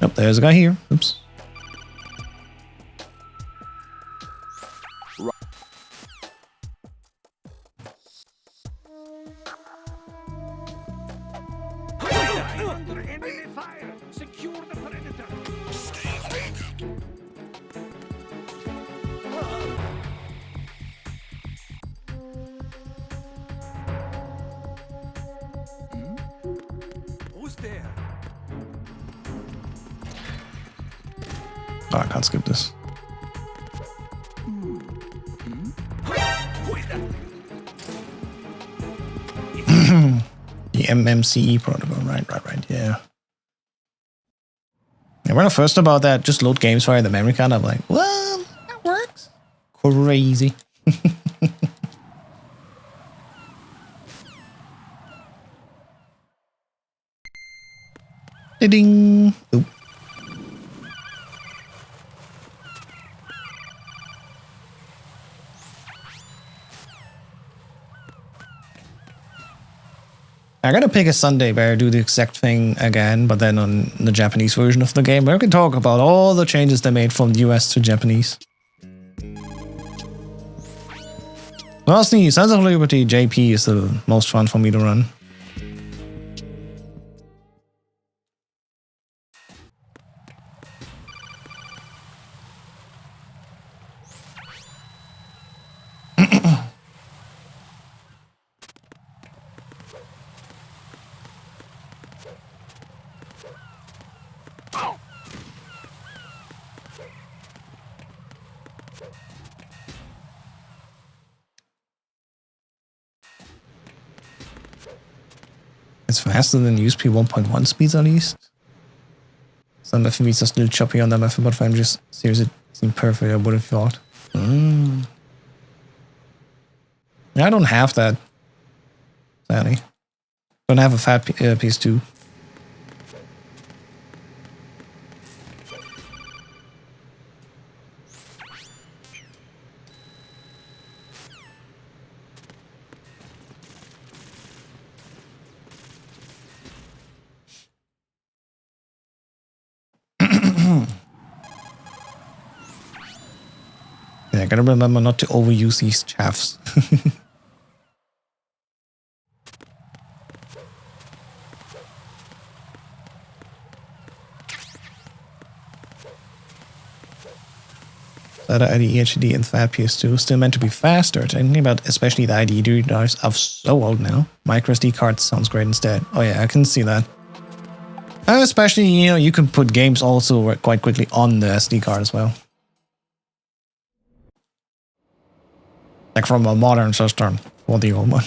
Speaker 1: Yep, there's a guy here. Oops.
Speaker 11: Under enemy fire! Secure the perimeter! Stay
Speaker 1: Oh, I can't skip this. The MMCE protocol, right, yeah. And when I first about that, just load games via the memory card, I'm like, well, that works. Crazy. Ding. Oop. I gotta pick a Sunday where I do the exact thing again, but then on the Japanese version of the game, where we can talk about all the changes they made from the US to Japanese. Lastly, Sons of Liberty JP is the most fun for me to run. It's faster than USP 1.1 speeds at least. Some FMVs are still choppy on that method, but I'm just seriously, it seemed perfect, I would have thought. Yeah, I don't have that, sadly. Don't have a fat PS2. Yeah, I gotta remember not to overuse these chaffs. That IDE HD and Fat PS2 still meant to be faster. Thinking about especially the IDE drives are so old now. Micro SD cards sounds great instead. Oh yeah, I can see that. Especially, you know, you can put games also quite quickly on the SD card as well. Like from a modern system for the old one.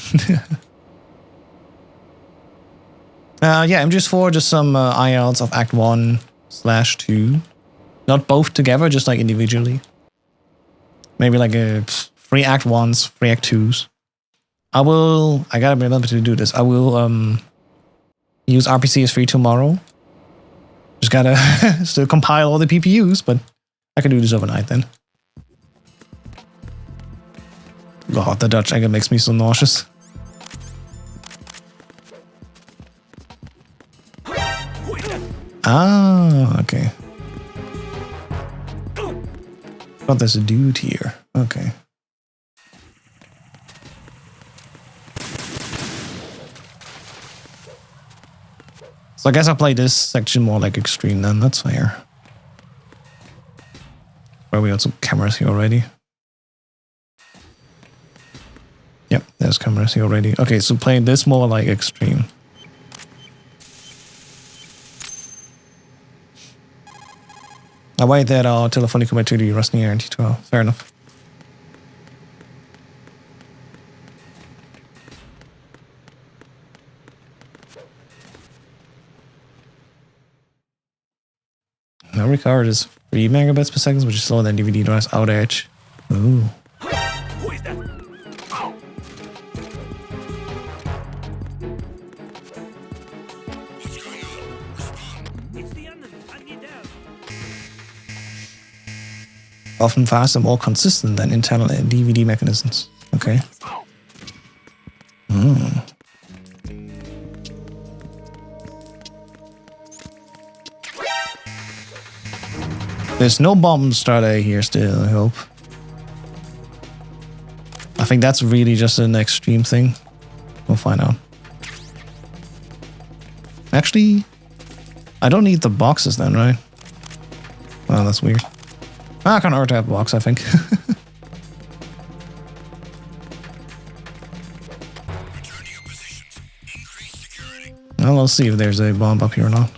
Speaker 1: Yeah, MGS4, just some ILs of Act 1/2. Not both together, just like individually. Maybe like a 3 Act 1s, 3 Act 2s. I gotta remember to do this. I will use RPCS3 tomorrow. Just gotta still compile all the PPUs, but I can do this overnight then. God, the Dutch egg makes me so nauseous. Ah, okay. Thought there's a dude here. Okay. So I guess I'll play this section more like extreme then, that's fair. Well, we got some cameras here already. Yep, there's cameras here already. Okay, so playing this more like extreme. I wait that telephonic commit to the Rusty NT12. Fair enough. Memory card is 3 megabits per second, which is slower than DVD drives. Outage. Ooh.
Speaker 11: Who is that? It's the enemy. I need help.
Speaker 1: Often faster, more consistent than internal DVD mechanisms. Okay. There's no bomb starter here still, I hope. I think that's really just an extreme thing. We'll find out. Actually, I don't need the boxes then, right? Oh, that's weird. I can already have a box, I think. Well, let's see if there's a bomb up here or not.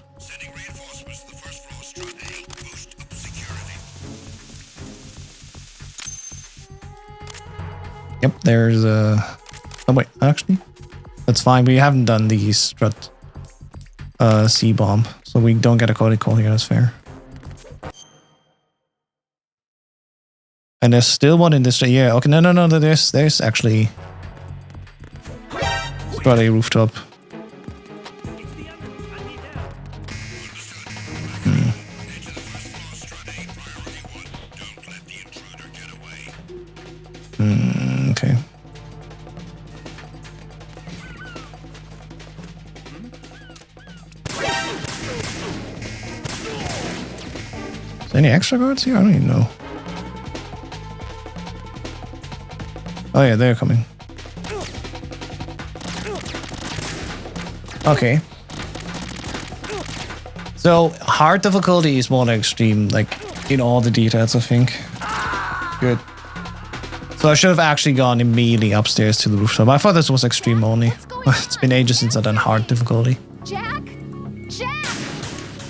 Speaker 1: there's a... Oh wait, actually, that's fine. We haven't done the strut C-bomb, so we don't get a code call here. That's fair. And there's still one in this. Yeah, okay, no. There's actually strut A rooftop. Okay. Is there any extra guards here? I don't even know. Oh yeah, they're coming. Okay. So hard difficulty is more like extreme, like in all the details, I think. Good. So I should have actually gone immediately upstairs to the rooftop. I thought this was extreme only. It's been ages since I've done hard difficulty.
Speaker 8: Jack? Jack!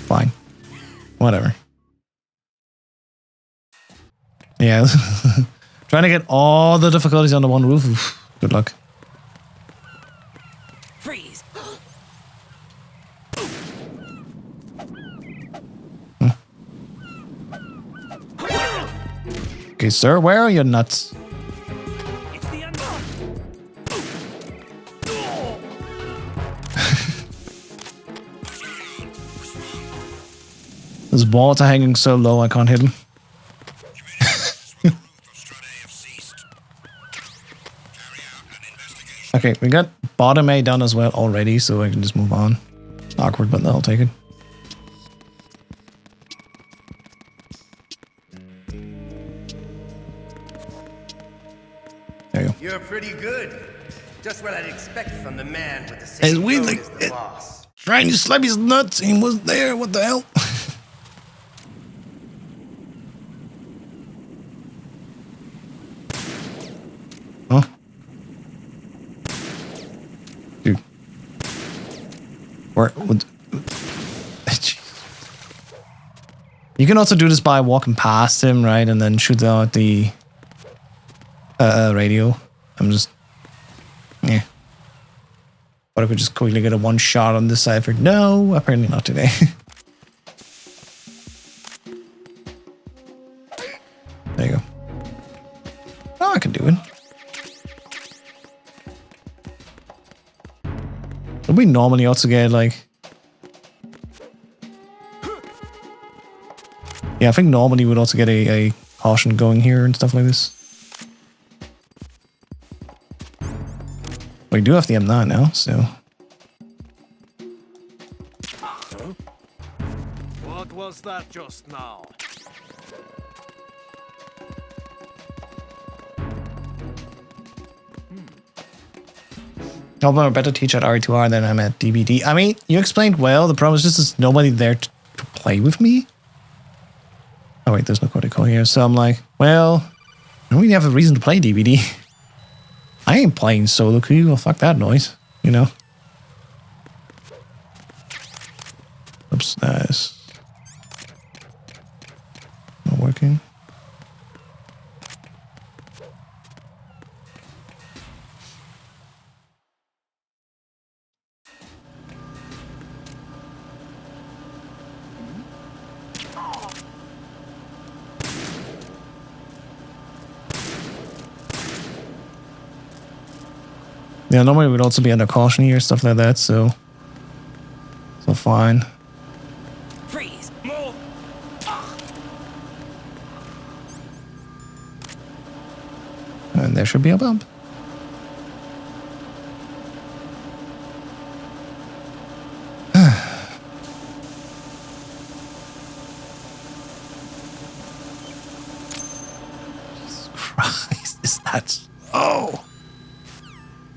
Speaker 1: Fine. Whatever. Yeah. Trying to get all the difficulties on the one roof. Oof. Good luck.
Speaker 11: Freeze.
Speaker 1: Okay, sir, where are your nuts?
Speaker 11: It's the end.
Speaker 1: This walls are hanging so low I can't hit them. Okay, we got bottom A done as well already, so I can just move on. It's awkward, but I'll take it. There you go.
Speaker 13: You're pretty good. Just what I'd expect from the man with the same
Speaker 1: It's weird,
Speaker 13: code
Speaker 1: like,
Speaker 13: as the boss.
Speaker 1: Trying to slap his nuts, he was there. What the hell? Huh? Dude. Where would... You can also do this by walking past him, right? And then shoot out the radio. I'm just... Yeah. But I could just quickly get a one shot on this side for... No, apparently not today. There you go. Oh, I can do it. Don't we normally also get like... Yeah, I think normally we'd also get a caution going here and stuff like this. We do have the M9 now, so...
Speaker 3: What was that just now?
Speaker 1: I'm a better teacher at R2R than I'm at DBD. I mean, you explained well. The problem is just there's nobody there to play with me. Oh wait, there's no protocol here. So I'm like, well, I don't really have a reason to play DBD. I ain't playing solo queue. Well, fuck that noise, you know? Oops, nice. Not working. Yeah, normally we'd also be under caution here, stuff like that, so fine.
Speaker 11: Freeze. Move.
Speaker 1: And there should be a bump. Jesus Christ, is that slow?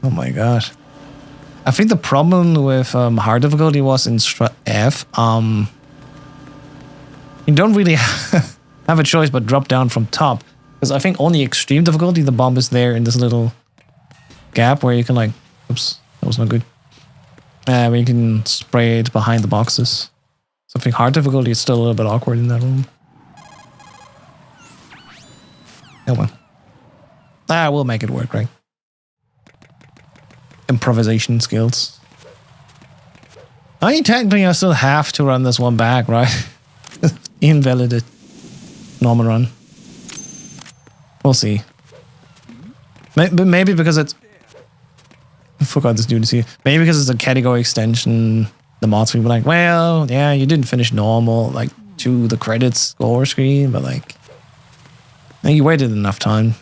Speaker 1: Oh my gosh. I think the problem with hard difficulty was in Strut F. You don't really have a choice but drop down from top. Because I think only extreme difficulty, the bomb is there in this little gap where you can like... Oops, that was not good. Where you can spray it behind the boxes. So I think hard difficulty is still a little bit awkward in that room. Oh well. We'll make it work, right? improvisation skills. I mean, technically, I still have to run this one back, right? Invalid normal run. We'll see. Maybe because it's... I forgot this dude is here. Maybe because it's a category extension, the mods will be like, well, yeah, you didn't finish normal, like, to the credits score screen, but like... you waited enough time.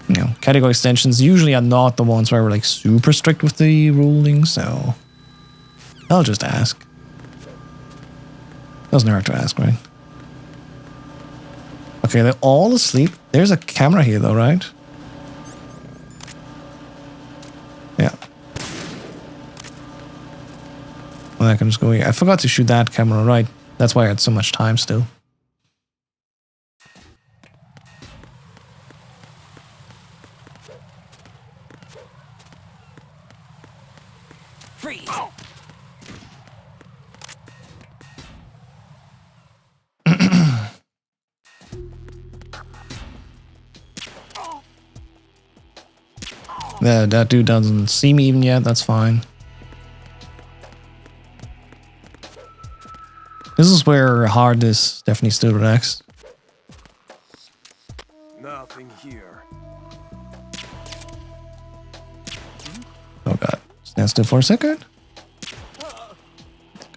Speaker 1: You know, category extensions usually are not the ones where we're like super strict with the ruling, so I'll just ask. Doesn't hurt to ask, right? Okay, they're all asleep. There's a camera here though, right? Yeah. Well, I can just go here. I forgot to shoot that camera, right? That's why I had so much time still.
Speaker 11: Freeze!
Speaker 1: That dude doesn't see me even yet, that's fine. This is where hardness definitely still relaxed.
Speaker 3: Nothing here.
Speaker 1: Oh god. Stand still for a second.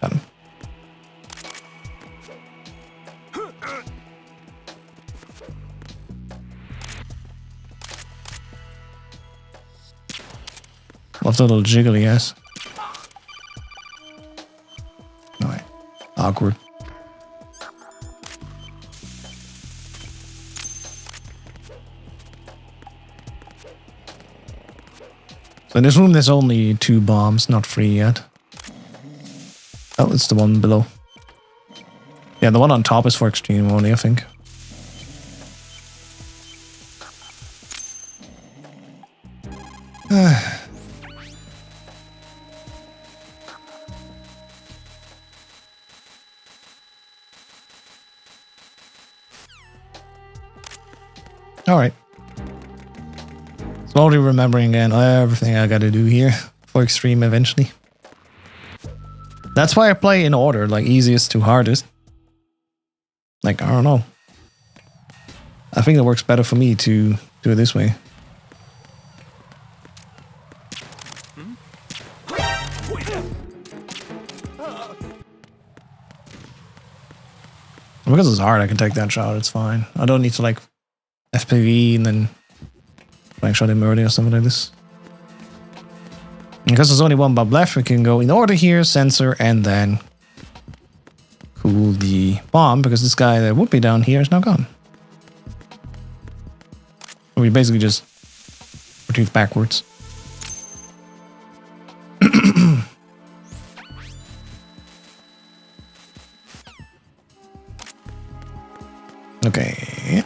Speaker 1: Got him. Love the little jiggly ass. Alright. Awkward. So in this room there's only 2 bombs, not 3 yet. Oh, it's the one below. Yeah, the one on top is for extreme only, I think. Alright. Slowly remembering again everything I gotta do here for extreme eventually. That's why I play in order, like easiest to hardest. Like, I don't know. I think it works better for me to do it this way. Because it's hard, I can take that shot, it's fine. I don't need to like FPV and then flank shot him early or something like this. Because there's only 1 bomb left, we can go in order here, sensor, and then cool the bomb, because this guy that would be down here is now gone. We basically just rotate backwards. Okay.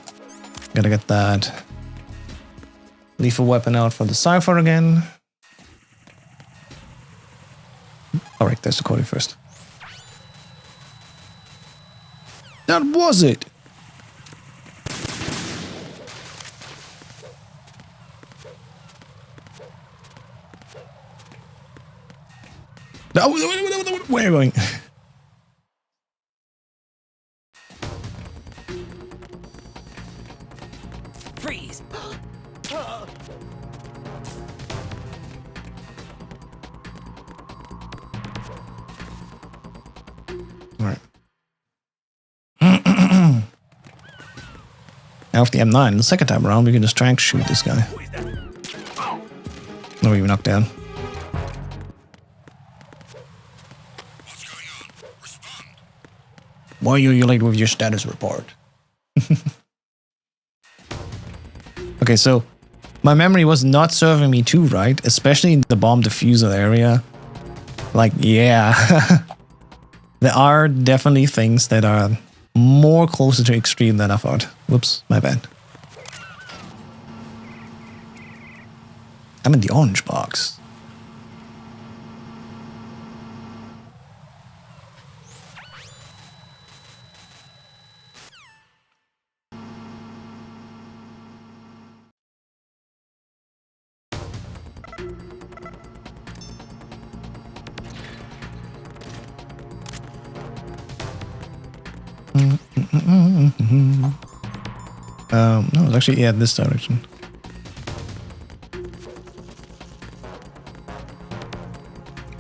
Speaker 1: Gotta get that lethal weapon out for the Cypher again. Alright, there's the coding first. That was it! No, where are you going?
Speaker 11: Freeze!
Speaker 1: Alright. Now with the M9, the second time around, we can just trank shoot this guy. No, even knocked down.
Speaker 4: What's going on? Respond.
Speaker 1: Why are you late with your status report? Okay, so my memory was not serving me too right, especially in the bomb diffuser area. Like, yeah. There are definitely things that are more closer to extreme than I thought. Whoops, my bad. I'm in the orange box. No, it's actually, yeah, this direction.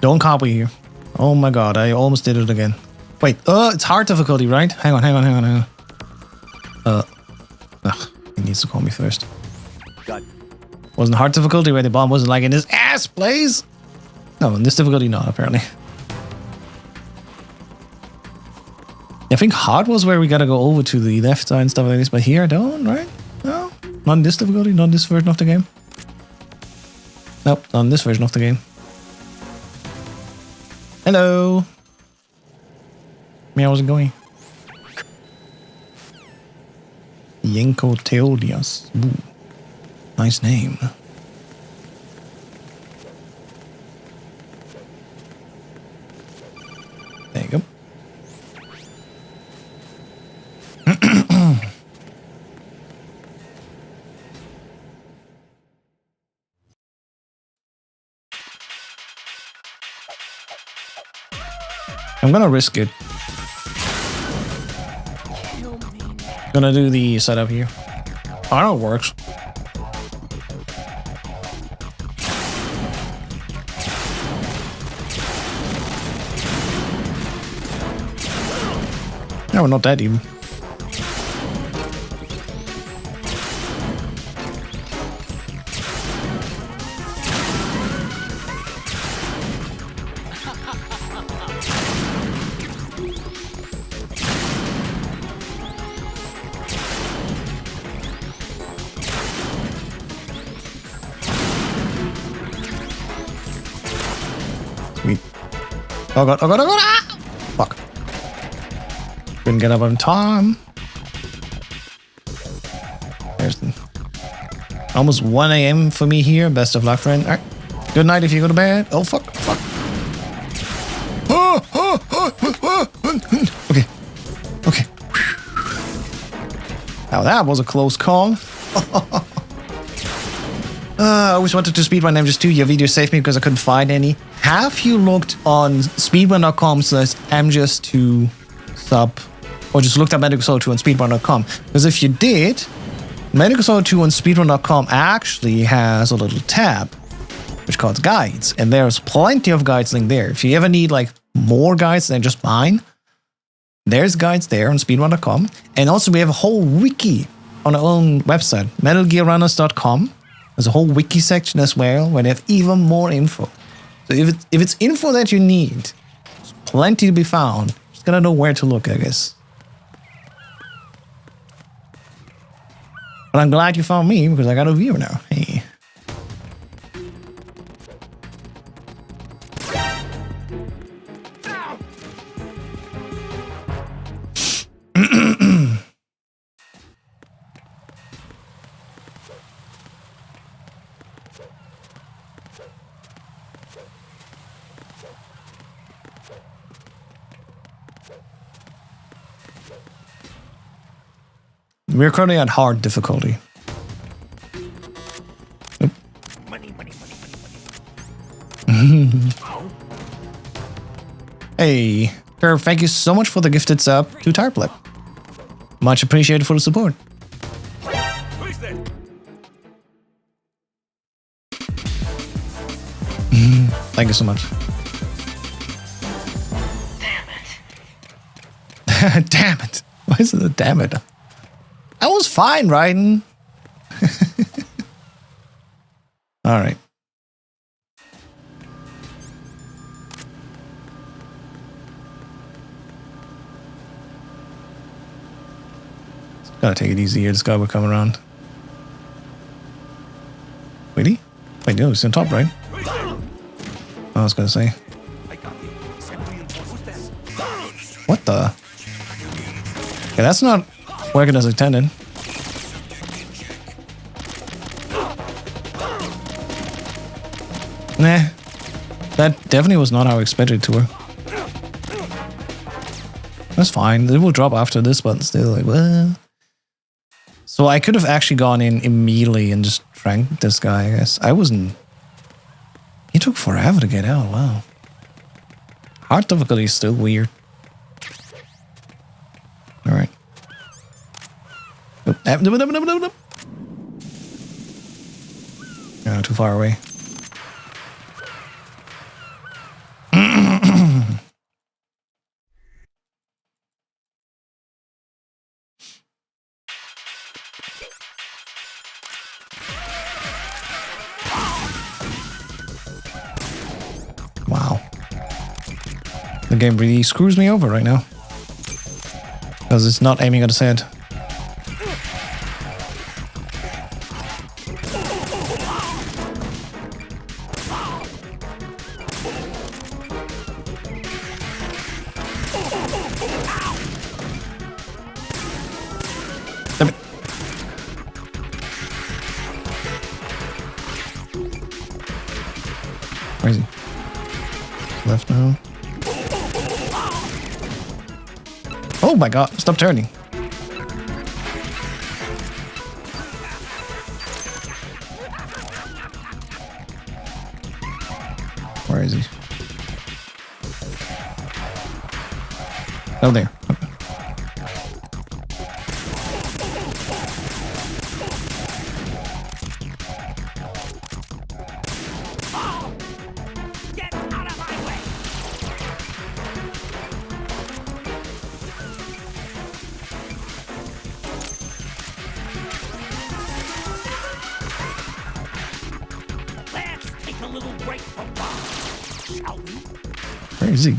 Speaker 1: Don't copy here. Oh my god, I almost did it again. Wait, it's hard difficulty, right? Hang on. He needs to call me first. Wasn't hard difficulty where the bomb wasn't like in his ass, please? No, in this difficulty, not, apparently. I think hard was where we gotta go over to the left side and stuff like this, but here I don't, right? No? Not in this difficulty, not in this version of the game. Nope, not in this version of the game. Hello! How's it going? 𝐿𝐭𝐞𝐬𝐭. Ooh, nice name. There you go. I'm gonna risk it. Gonna do the setup here. Oh, no, it works. No, we're not dead even. Sweet. Oh god, ah! Fuck. Couldn't get up on time. There's the... Almost 1 AM for me here. Best of luck, friend. Alright. Good night if you go to bed. Oh, fuck. Okay. Okay. Now that was a close call. I always wanted to speedrun 𝐸𝐿2. Your video saved me because I couldn't find any. Have you looked on speedrun.com/𝐸𝐿2 sub, or just looked up Metal Gear Solid 2 on speedrun.com? Because if you did, Metal Gear Solid 2 on speedrun.com actually has a little tab which calls guides, and there's plenty of guides linked there. If you ever need like more guides than just mine, there's guides there on speedrun.com. And also we have a whole wiki on our own website, metalgearrunners.com. There's a whole wiki section as well where they have even more info. So if it's info that you need, there's plenty to be found. Just gotta know where to look, I guess. But I'm glad you found me because I got a viewer now. Hey. We're currently at hard difficulty. Oop. Hey, Curve, thank you so much for the gifted sub to Tarplip. Much appreciated for the support. Thank you so much.
Speaker 12: Damn it.
Speaker 1: Damn it. Why is it a damn it? I was fine riding. All right. Gotta take it easy here. This guy will come around. Wait, wait, no, he's on top, right? I was gonna say. What the? Okay, that's not working as intended. Nah, that definitely was not how I expected it to work. That's fine. It will drop after this, but still, like, well. So I could have actually gone in immediately and just drank this guy, I guess. I wasn't... He took forever to get out, wow. Hard difficulty is still weird. Alright. No. No, too far away. Wow. The game really screws me over right now. Because it's not aiming at its head. Damn it. Where is he? Left now. Oh my god, stop turning. Where is he? Oh, there. Okay.
Speaker 11: Get out of my way! Let's take a little break from Bob, shall we?
Speaker 1: Where is he?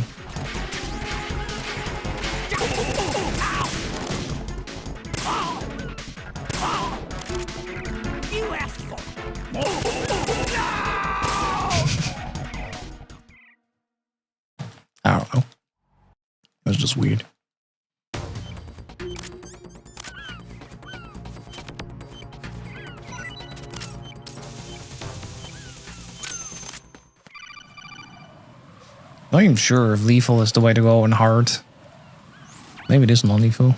Speaker 11: You asked for it.
Speaker 1: I don't know. It was just weird. Not even sure if lethal is the way to go and hard. Maybe it is non-lethal.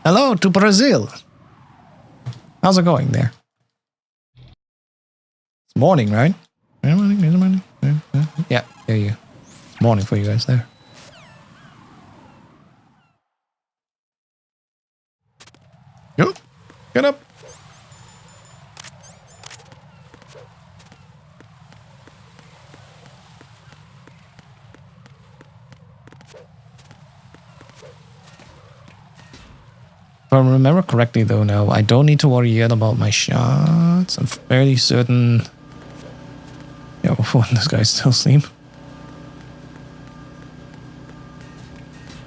Speaker 1: Hello to Brazil. How's it going there? It's morning, right? Morning. Yeah, there you go. It's morning for you guys there. Yo, get up. If I remember correctly though now, I don't need to worry yet about my shots. I'm fairly certain... Yo, when this guy's still asleep.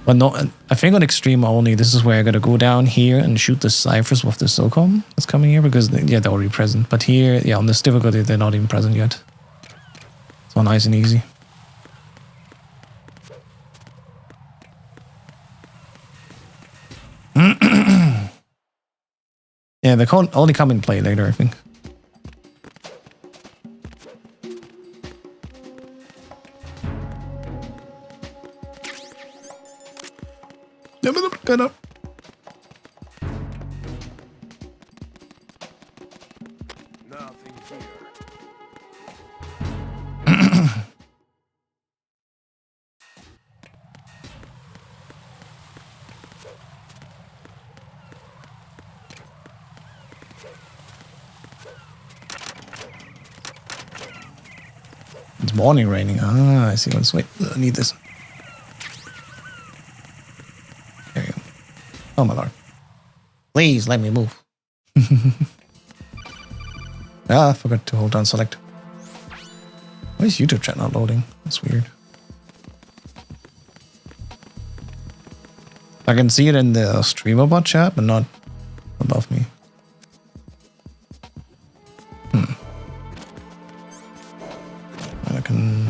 Speaker 1: But no, I think on extreme only, this is where I gotta go down here and shoot the ciphers with the SOCOM that's coming here, because yeah, they're already present. But here, yeah, on this difficulty, they're not even present yet. So nice and easy. Yeah, they can't only come and play later, I think. Get up.
Speaker 3: Nothing here.
Speaker 1: It's morning raining. Ah, I see. Let's wait. I need this. There you go. Oh my lord. Please let me move. Ah, I forgot to hold down select. Why is YouTube chat not loading? That's weird. I can see it in the streamer bot chat, but not above me. I can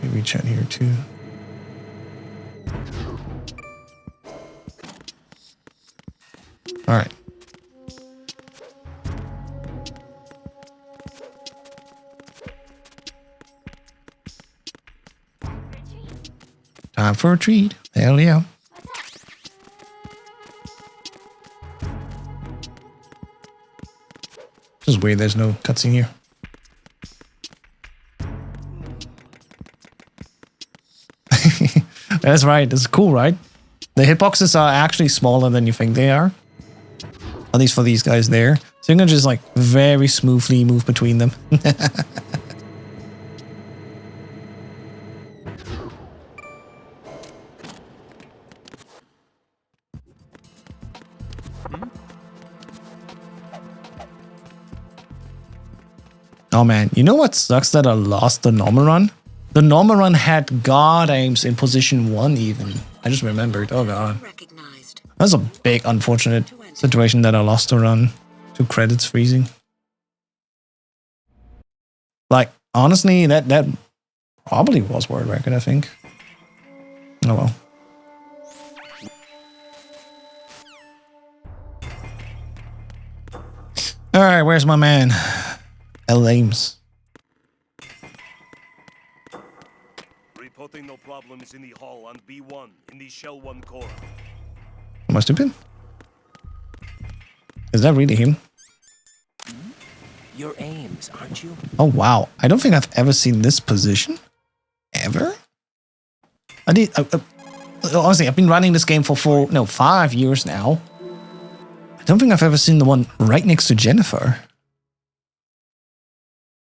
Speaker 1: maybe chat here too. All right. Time for a treat. Hell yeah. Just weird there's no cutscene here. That's right. It's cool, right? The hitboxes are actually smaller than you think they are. At least for these guys there. So you can just like very smoothly move between them. Oh man, you know what sucks that I lost the normal run? The normal run had guard aims in position 1 even. I just remembered. Oh god. That's a big unfortunate situation that I lost the run. 2 credits freezing. Like, honestly, that probably was world record, I think. Oh well. Alright, where's my man? 𝐶𝐚𝐮.
Speaker 3: Reporting no problems in the hall on B1 in the Shell 1 core.
Speaker 1: Am I stupid? Is that really him?
Speaker 6: You're 𝐶𝐚𝐮, aren't you?
Speaker 1: Oh wow, I don't think I've ever seen this position. Ever? I did. Honestly, I've been running this game for 5 years now. I don't think I've ever seen the one right next to Jennifer.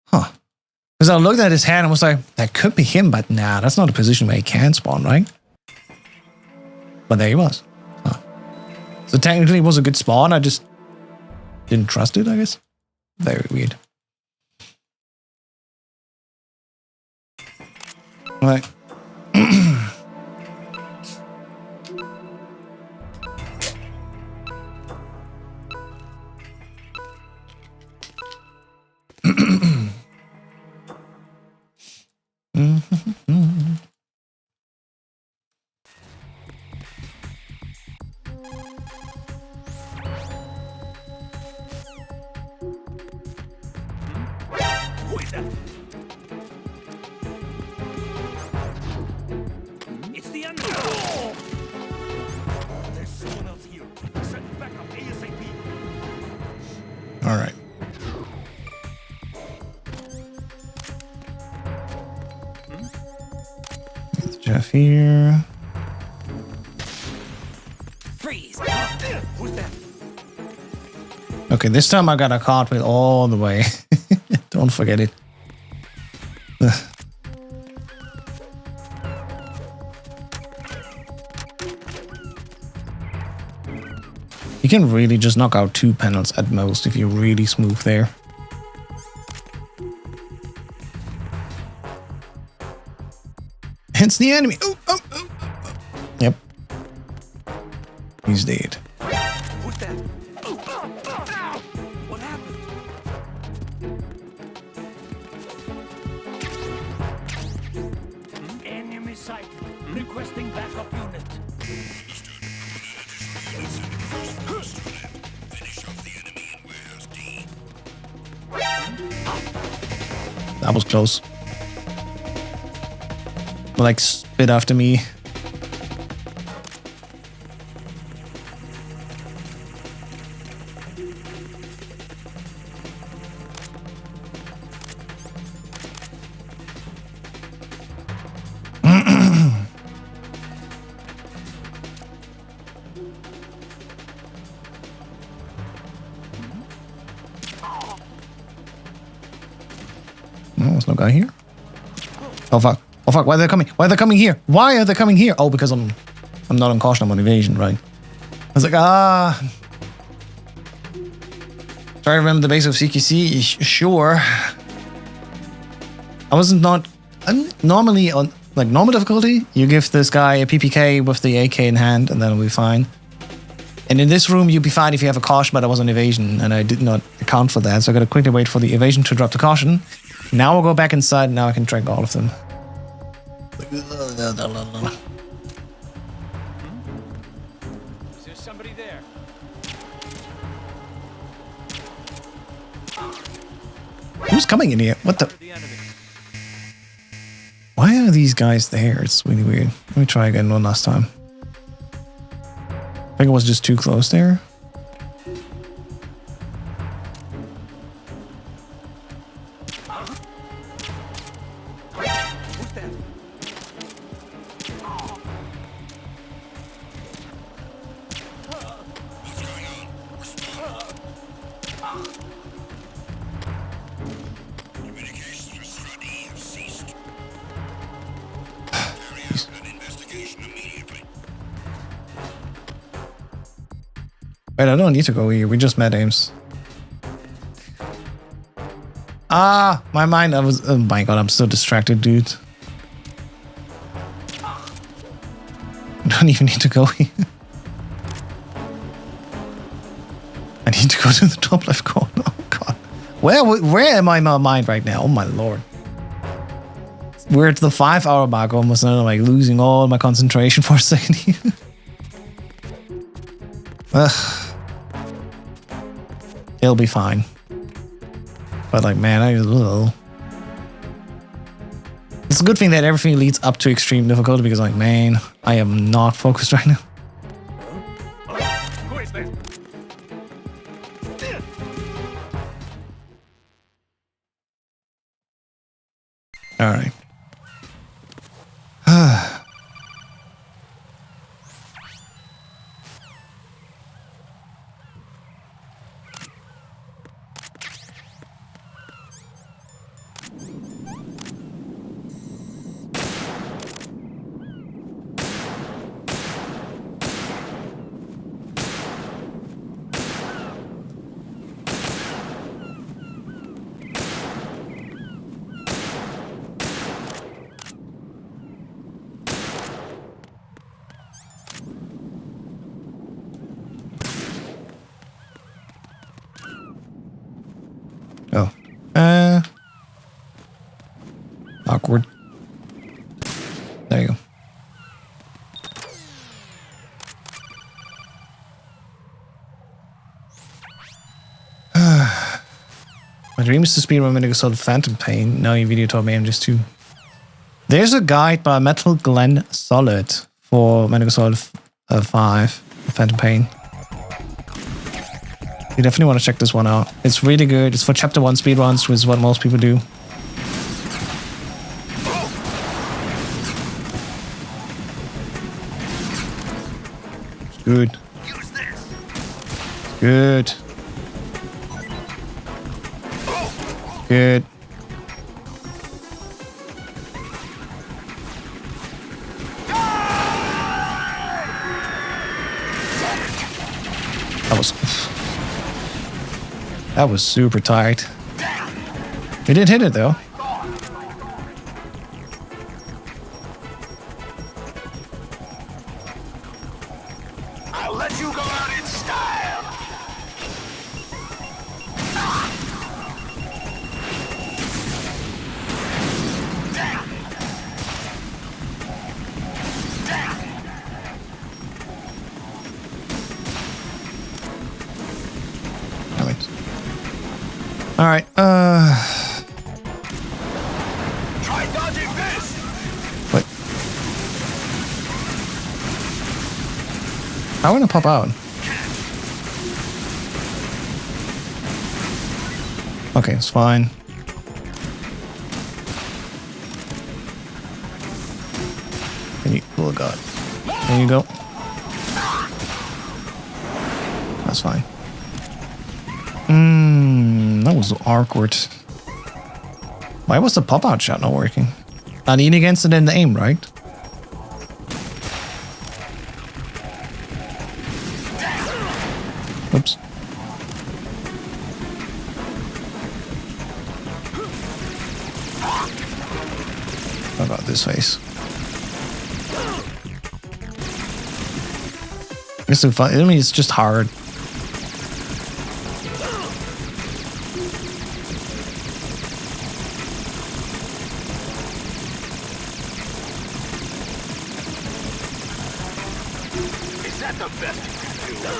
Speaker 1: Huh. Because I looked at his hand and was like, that could be him, but nah, that's not a position where he can spawn, right? But there he was. Huh. So technically it was a good spawn, I just didn't trust it, I guess. Very weird. Right.
Speaker 11: Who is that? It's the enemy. Oh! There's someone else here. Send backup ASAP.
Speaker 1: All right. It's Jeff here.
Speaker 11: Freeze. Who's that?
Speaker 1: Okay, this time I got a cartwheel all the way. Don't forget it. You can really just knock out 2 panels at most if you're really smooth there. Hence the enemy. Oh, oh, oh, oh. Yep. He's dead.
Speaker 11: Who's that? Oh, ow! What happened? Enemy sighted. Requesting backup unit.
Speaker 1: That was close. Like, spit after me. No, there's no guy here. Oh fuck. Oh fuck, why are they coming? Why are they coming here? Why are they coming here? Oh, because I'm not on caution, I'm on evasion, right? I was like, try to remember the base of CQC, sure. I wasn't normally on, like, normal difficulty, you give this guy a PPK with the AK in hand, and then it'll be fine. And in this room, you'll be fine if you have a caution, but I was on evasion, and I did not account for that, so I gotta quickly wait for the evasion to drop the caution. Now I'll go back inside, and now I can track all of them.
Speaker 11: Is there somebody there?
Speaker 1: Who's coming in here? What the?
Speaker 11: The enemy.
Speaker 1: Why are these guys there? It's really weird. Let me try again one last time. I think it was just too close there.
Speaker 11: Who's that?
Speaker 14: Communications with Struddy have ceased. Carry out an investigation immediately.
Speaker 1: Wait, I don't need to go here. We just met Ames. Ah, my mind. I was. Oh my god, I'm so distracted, dude. I don't even need to go here. I need to go to the top left corner. Oh god, where am I in my mind right now? Oh my lord. We're at the 5-hour mark almost, and I'm like losing all my concentration for a second here. Ugh. It'll be fine. But like, man, it's a good thing that everything leads up to extreme difficulty because like, man, I am not focused right now.
Speaker 11: Who is that?
Speaker 1: All right. Oh. Awkward. There you go. My dream is to speedrun Metal Gear Solid Phantom Pain. Now your video taught me I'm just too. There's a guide by 𝐸𝐿 Solid for Metal Gear Solid 5 Phantom Pain. You definitely want to check this one out. It's really good. It's for chapter 1 speedruns, which is what most people do. It's good. Good. Good. That was super tight. We did hit it though.
Speaker 14: I'll let you go out in style.
Speaker 1: All right.
Speaker 14: Try dodging this.
Speaker 1: What? I want to pop out. Okay, it's fine. Oh god. There you go. That's fine. That was awkward. Why was the pop-out shot not working? I lean against it in the aim, right? Oops. How about this face? It's so fun. I mean, it's just hard.
Speaker 14: best you can do.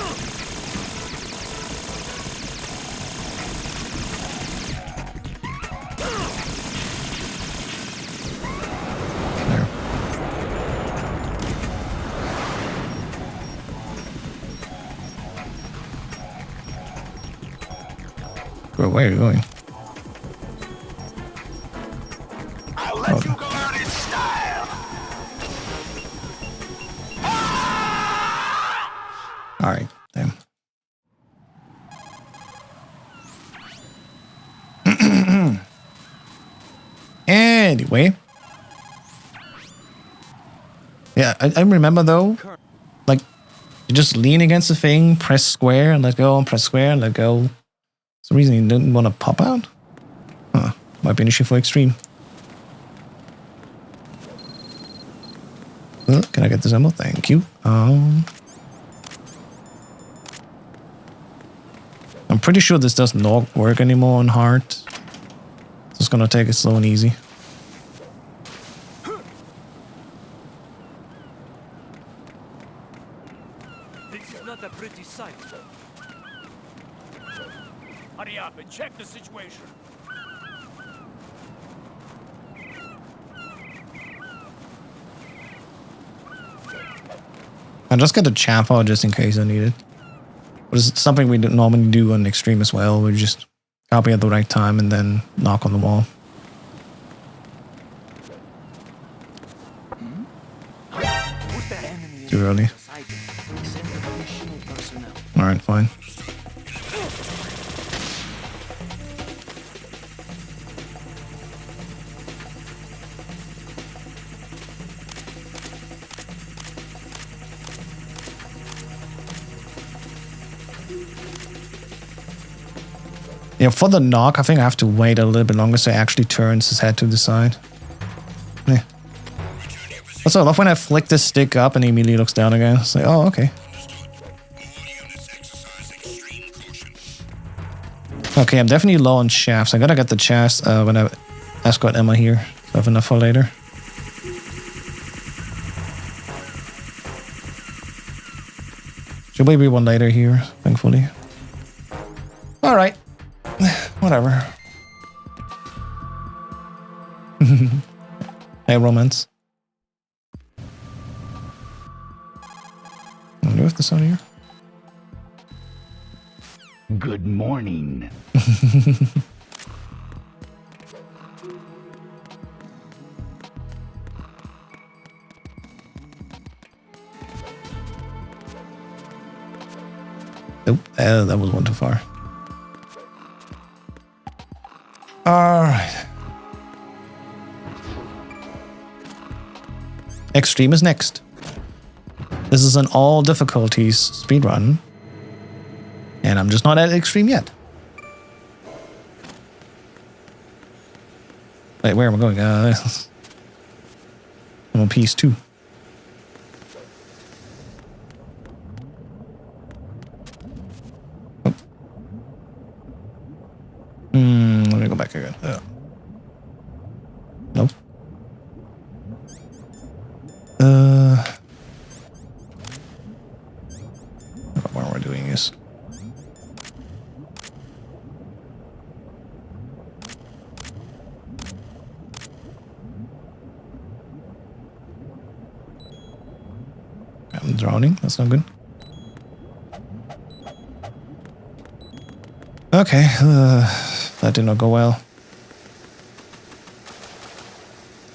Speaker 1: Bro, where are you going?
Speaker 14: I'll let you go out in style.
Speaker 1: All right, damn. Anyway. Yeah, I remember though, like, you just lean against the thing, press square and let go, and press square and let go. For some reason you didn't want to pop out? Huh, might be an issue for extreme. Can I get this ammo? Thank you. I'm pretty sure this does not work anymore on hard. Just gonna take it slow and easy.
Speaker 11: This is not a pretty sight.
Speaker 14: Hurry up and check the situation.
Speaker 1: I'll just get a chaff out just in case I need it. But it's something we don't normally do on extreme as well. We just copy at the right time and then knock on the wall. Too early. Alright, fine. Yeah, for the knock, I think I have to wait a little bit longer so he actually turns his head to the side. Yeah. Also, I love when I flick this stick up and he immediately looks down again. It's like, oh, okay. Okay, I'm definitely low on shafts. I gotta get the chest when I escort Emma here. So I have enough for later. Should maybe one later here, thankfully. Alright. Whatever. Hey, romance. I wonder if this on here.
Speaker 14: Good morning.
Speaker 1: Nope, that was one too far. Alright. Extreme is next. This is an all difficulties speedrun. And I'm just not at extreme yet. Wait, where am I going? I'm on piece 2. Oh. Let me go back again. Nope. Why am I doing this? I'm drowning. That's not good. Okay, that did not go well.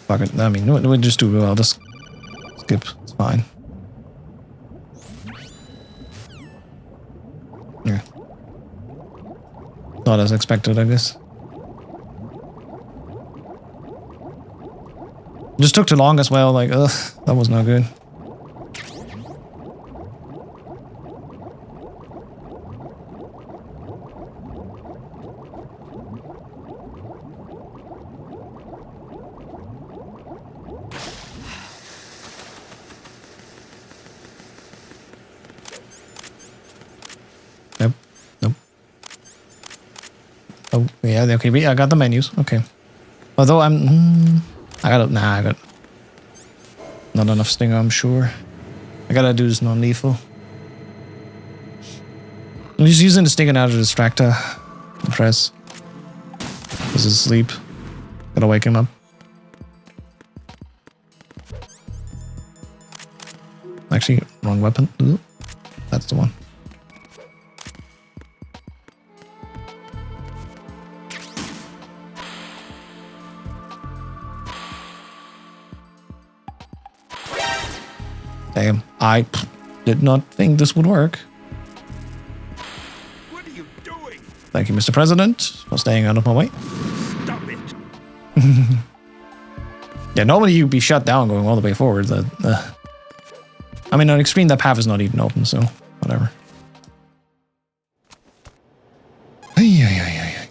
Speaker 1: Fuck it. I mean, we'll just do well. Just skip. It's fine. Yeah. Not as expected, I guess. Just took too long as well. Like, ugh, that was not good. Oh, yeah, okay, I got the menus, okay. Although I got not enough stinger, I'm sure. I gotta do this non-lethal. I'm just using the stick and out to distract press. This is asleep. Gotta wake him up. Actually, wrong weapon. Ooh, that's the one. Damn, I did not think this would work.
Speaker 11: What are you doing?
Speaker 1: Thank you, Mr. President, for staying out of my way.
Speaker 11: Stop it.
Speaker 1: Yeah, normally you'd be shut down going all the way forward. I mean, on extreme, that path is not even open, so whatever. Ay, ay, ay, ay, ay.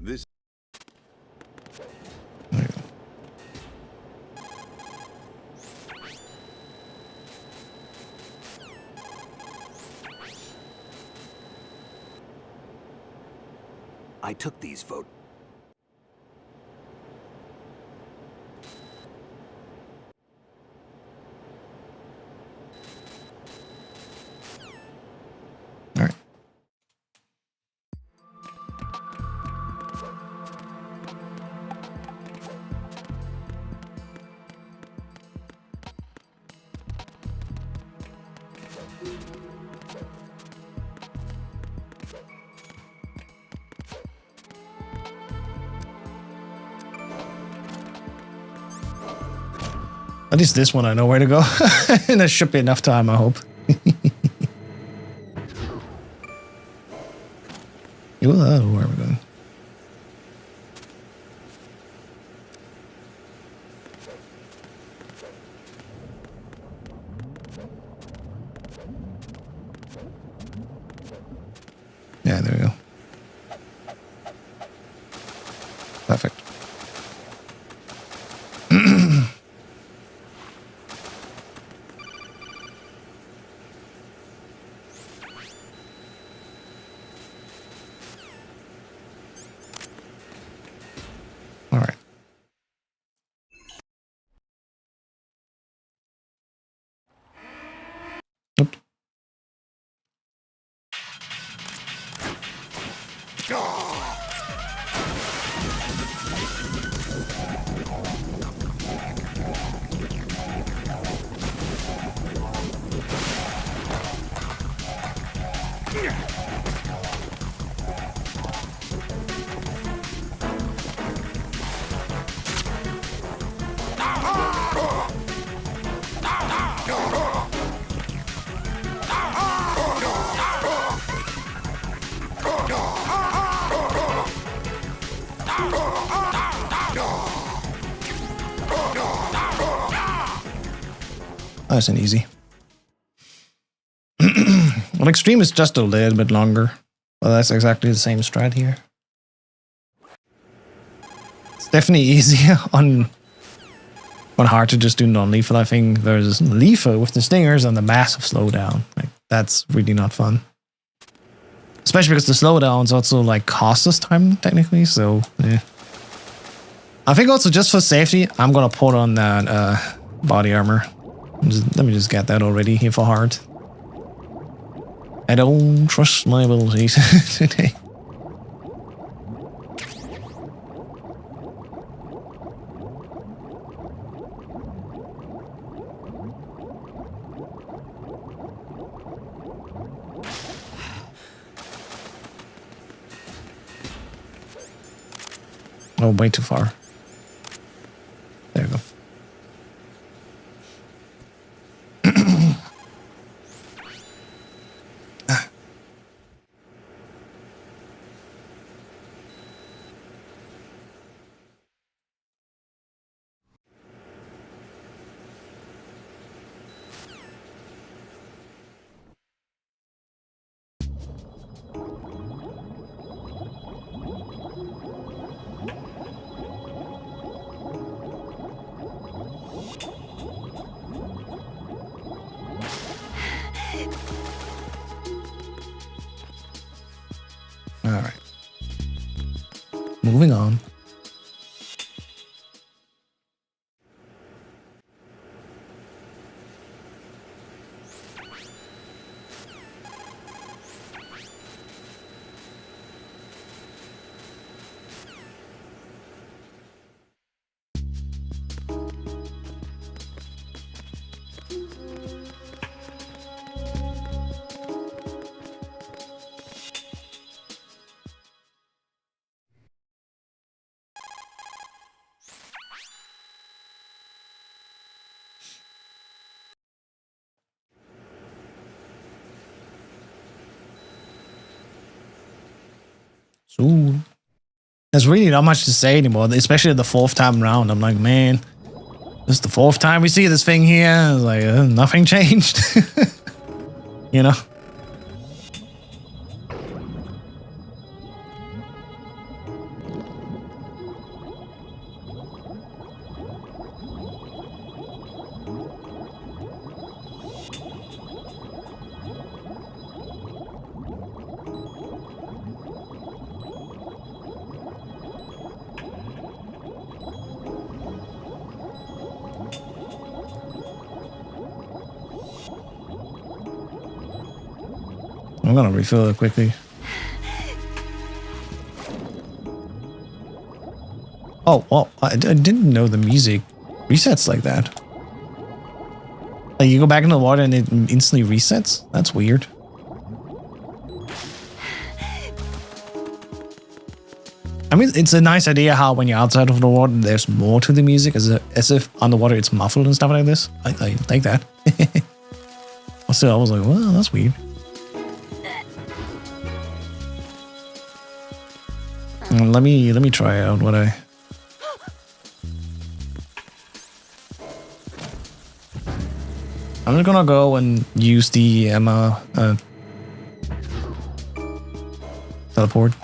Speaker 10: This.
Speaker 11: I took these photos.
Speaker 1: All right. At least this one I know where to go. And there should be enough time, I hope. Where are we going? Yeah, there we go. Perfect. All right. Oops. Nice and easy. Well, extreme is just a little bit longer. Well, that's exactly the same strat here. It's definitely easier on hard to just do non-lethal, I think, versus lethal with the stingers and the massive slowdown. Like, that's really not fun. Especially because the slowdowns also like cost us time technically, so yeah. I think also just for safety, I'm gonna put on that body armor. Let me just get that already here for hard. I don't trust my abilities today. Oh, way too far. There you go. moving on. So there's really not much to say anymore, especially the 4th time around. I'm like, man, this is the 4th time we see this thing here. It's like nothing changed. You know? I'm gonna refill it quickly. Oh, well, I didn't know the music resets like that. Like you go back into the water and it instantly resets? That's weird. I mean, it's a nice idea how when you're outside of the water, there's more to the music, as if underwater it's muffled and stuff like this. I like that. Still, I was like, well, that's weird. Let me try out what I... I'm just gonna go and use the Emma teleport.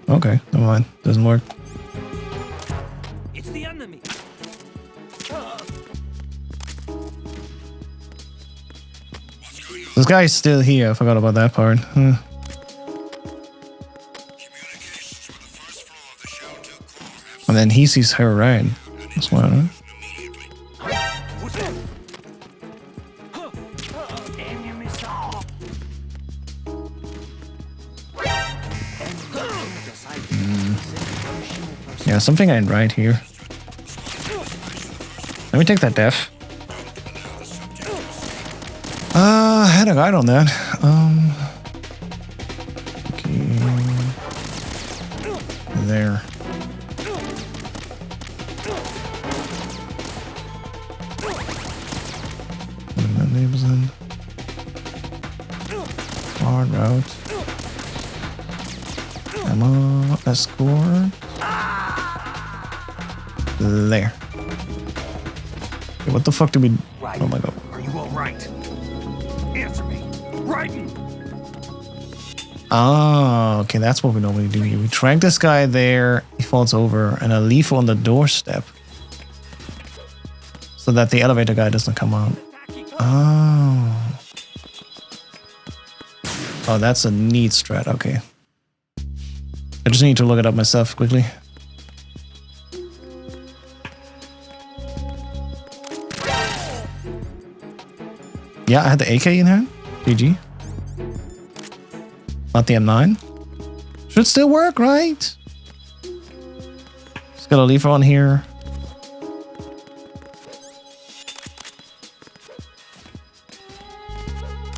Speaker 1: Okay, never mind. Doesn't work.
Speaker 11: It's the enemy.
Speaker 1: This guy's still here. I forgot about that part. And then he sees her, right? That's why, right? Yeah, something ain't right here. Let me take that def. I had a guide on that. Okay. There. That name's in. Hard route. Ammo escort. There. Okay, what the fuck did we... Oh my god.
Speaker 14: Are you all right? Answer me. Raiden!
Speaker 1: Ah, okay, that's what we normally do here. We drag this guy there, he falls over, and I leave on the doorstep. So that the elevator guy doesn't come out. Oh. Oh, that's a neat strat, okay. I just need to look it up myself quickly. Yeah, I had the AK in hand. GG. Not the M9. Should still work, right? Just got a lever on here.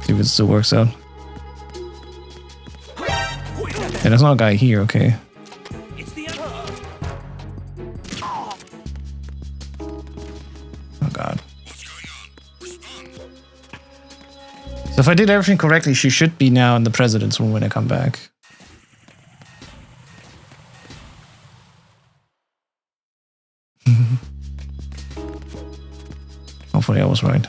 Speaker 1: See if it still works out. Yeah, there's not a guy here, okay. Oh god. So if I did everything correctly, she should be now in the president's room when I come back. Hopefully I was right.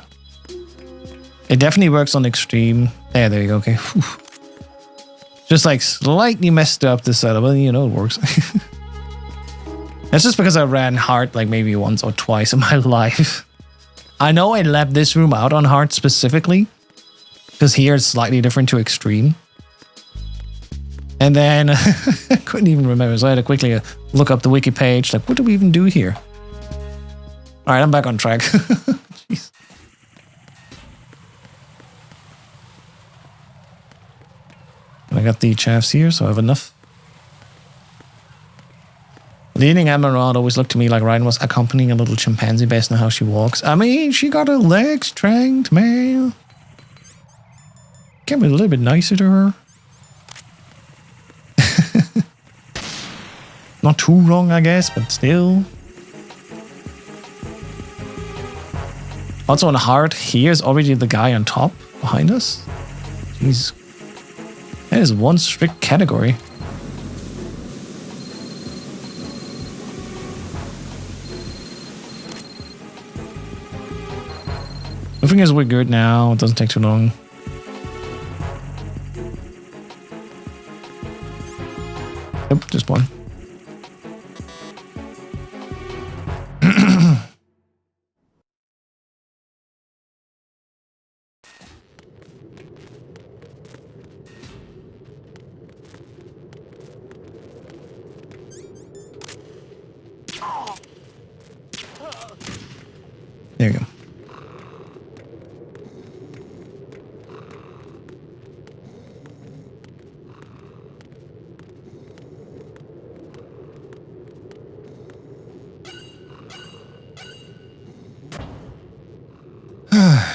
Speaker 1: It definitely works on extreme. Yeah, there you go, okay. Whew. Just like slightly messed up this setup, but you know it works. That's just because I ran hard like maybe once or twice in my life. I know I left this room out on hard specifically, because here it's slightly different to extreme. And then I couldn't even remember, so I had to quickly look up the wiki page. Like, what do we even do here? All right, I'm back on track. Jeez. I got the chaffs here, so I have enough. Leading Emerald always looked to me like Ryan was accompanying a little chimpanzee based on how she walks. I mean, she got her legs strength, man. Can be a little bit nicer to her. Not too wrong, I guess, but still. Also on hard, here's already the guy on top behind us. Jeez. That is one strict category. The thing is, we're good now. It doesn't take too long. Yep, just one. There you go.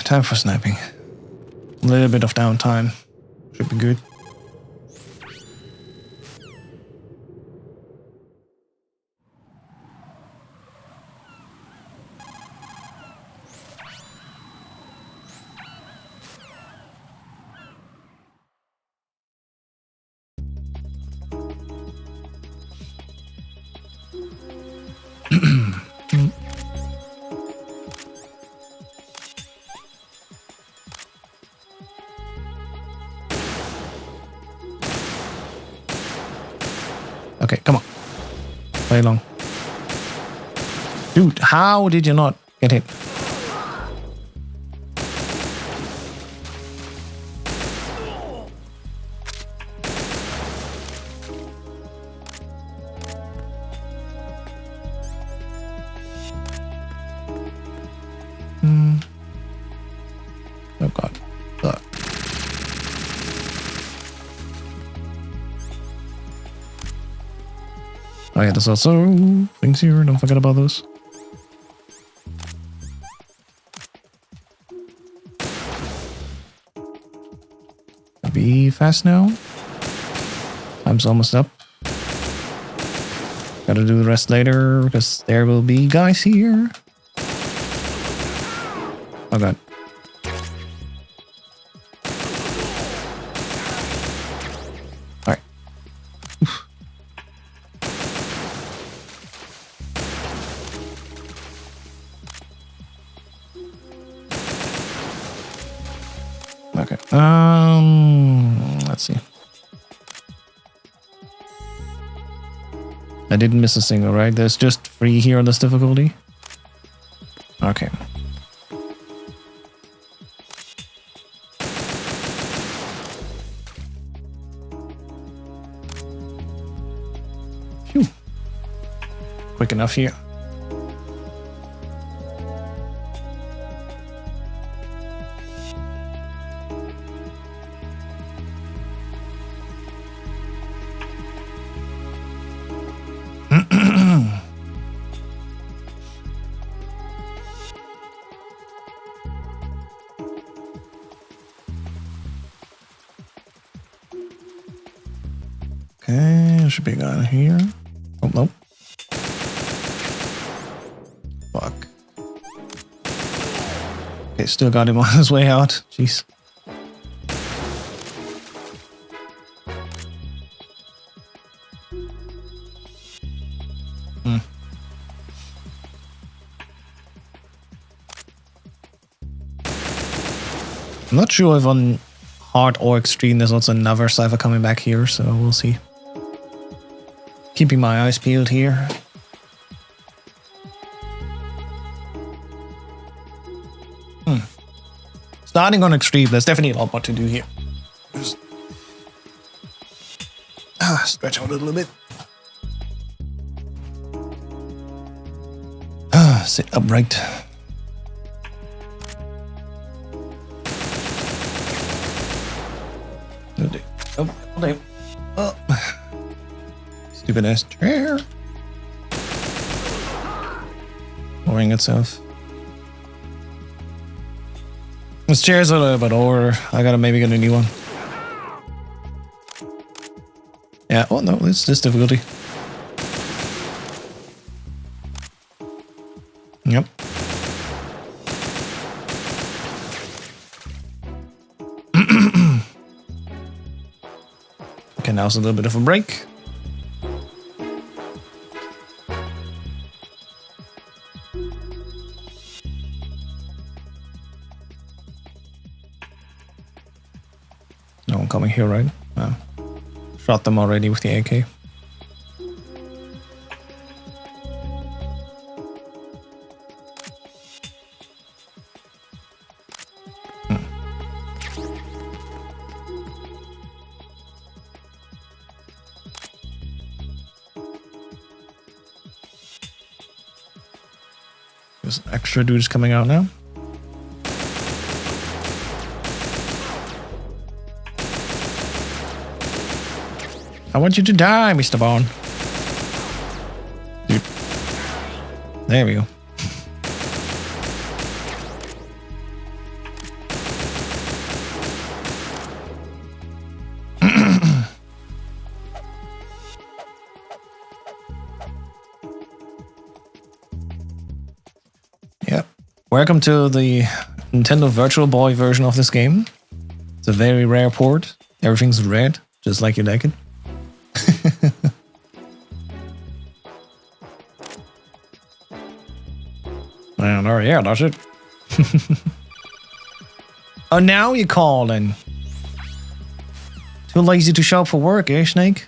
Speaker 1: Time for sniping. A little bit of downtime. Should be good. Okay, come on. Play along. Dude, how did you not get hit? Oh god. Oh yeah, there's also things here. Don't forget about those. Be fast now. Time's almost up. Gotta do the rest later because there will be guys here. Oh god. Alright. Okay. Let's see. I didn't miss a single, right? There's just 3 here on this difficulty. Okay. Phew. Quick enough here. Okay, there should be a guy here. Oh, nope. Fuck. Okay, still got him on his way out. Jeez. I'm not sure if on hard or extreme there's also another cypher coming back here, so we'll see. Keeping my eyes peeled here. Starting on extreme, there's definitely a lot more to do here. Just stretch out a little bit. Sit upright. Oh. Stupid ass chair. Boring itself. This chair's a little bit older. I gotta maybe get a new one. Yeah, oh no, it's this difficulty. Yep. Okay, now's a little bit of a break. No one coming here, right? No. Shot them already with the AK. There's an extra dudes coming out now. I want you to die, Mr. Bond. Dude. There we go. Yep. Welcome to the Nintendo Virtual Boy version of this game. It's a very rare port. Everything's red, just like you like it. And oh yeah, that's it. Oh, now you're calling. Too lazy to show up for work, eh, Snake?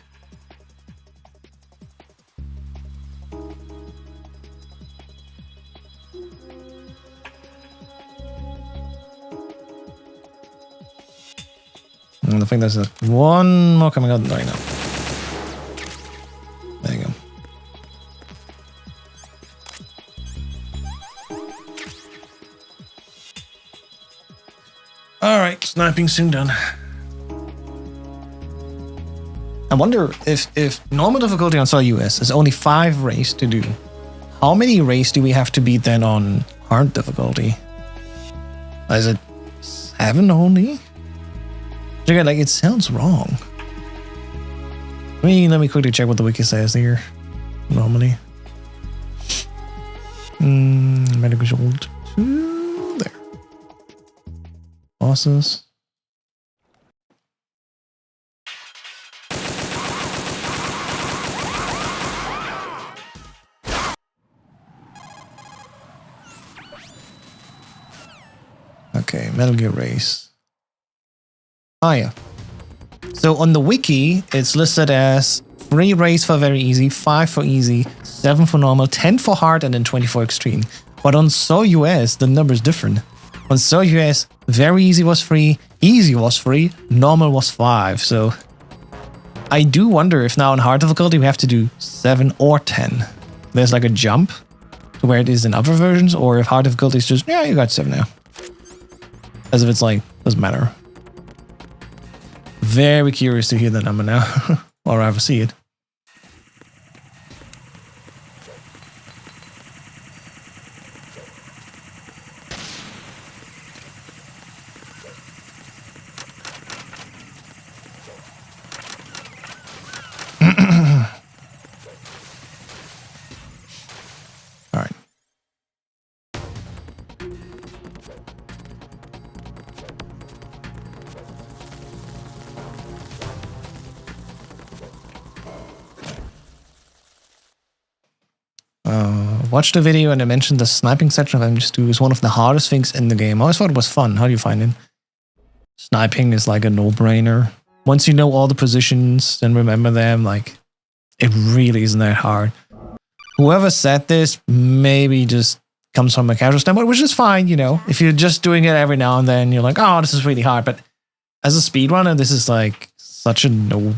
Speaker 1: And I think there's one more coming out right now. There you go. Alright, sniping soon done. I wonder if normal difficulty on Solid US is only 5 raids to do. How many raids do we have to beat then on hard difficulty? Is it 7 only? Like, it sounds wrong. Let me quickly check what the wiki says here. Normally. Medical shield 2. There. Bosses. Okay, Metal Gear Race. Oh yeah. So on the wiki, it's listed as 3 race for very easy, 5 for easy, 7 for normal, 10 for hard, and then 20 for extreme. But on Solid US, the number is different. On Solid US, very easy was 3, easy was 3, normal was 5. So I do wonder if now in hard difficulty we have to do 7 or 10. There's like a jump to where it is in other versions, or if hard difficulty is just, yeah, you got 7 now. As if it's like, doesn't matter. Very curious to hear the number now, or ever see it. All right. Watched the video and I mentioned the sniping section of MGS2 is one of the hardest things in the game. I always thought it was fun. How do you find it? Sniping is like a no-brainer. Once you know all the positions and remember them, like, it really isn't that hard. Whoever said this, maybe just comes from a casual standpoint, which is fine, you know. If you're just doing it every now and then, you're like, oh, this is really hard. But as a speedrunner, this is like such a no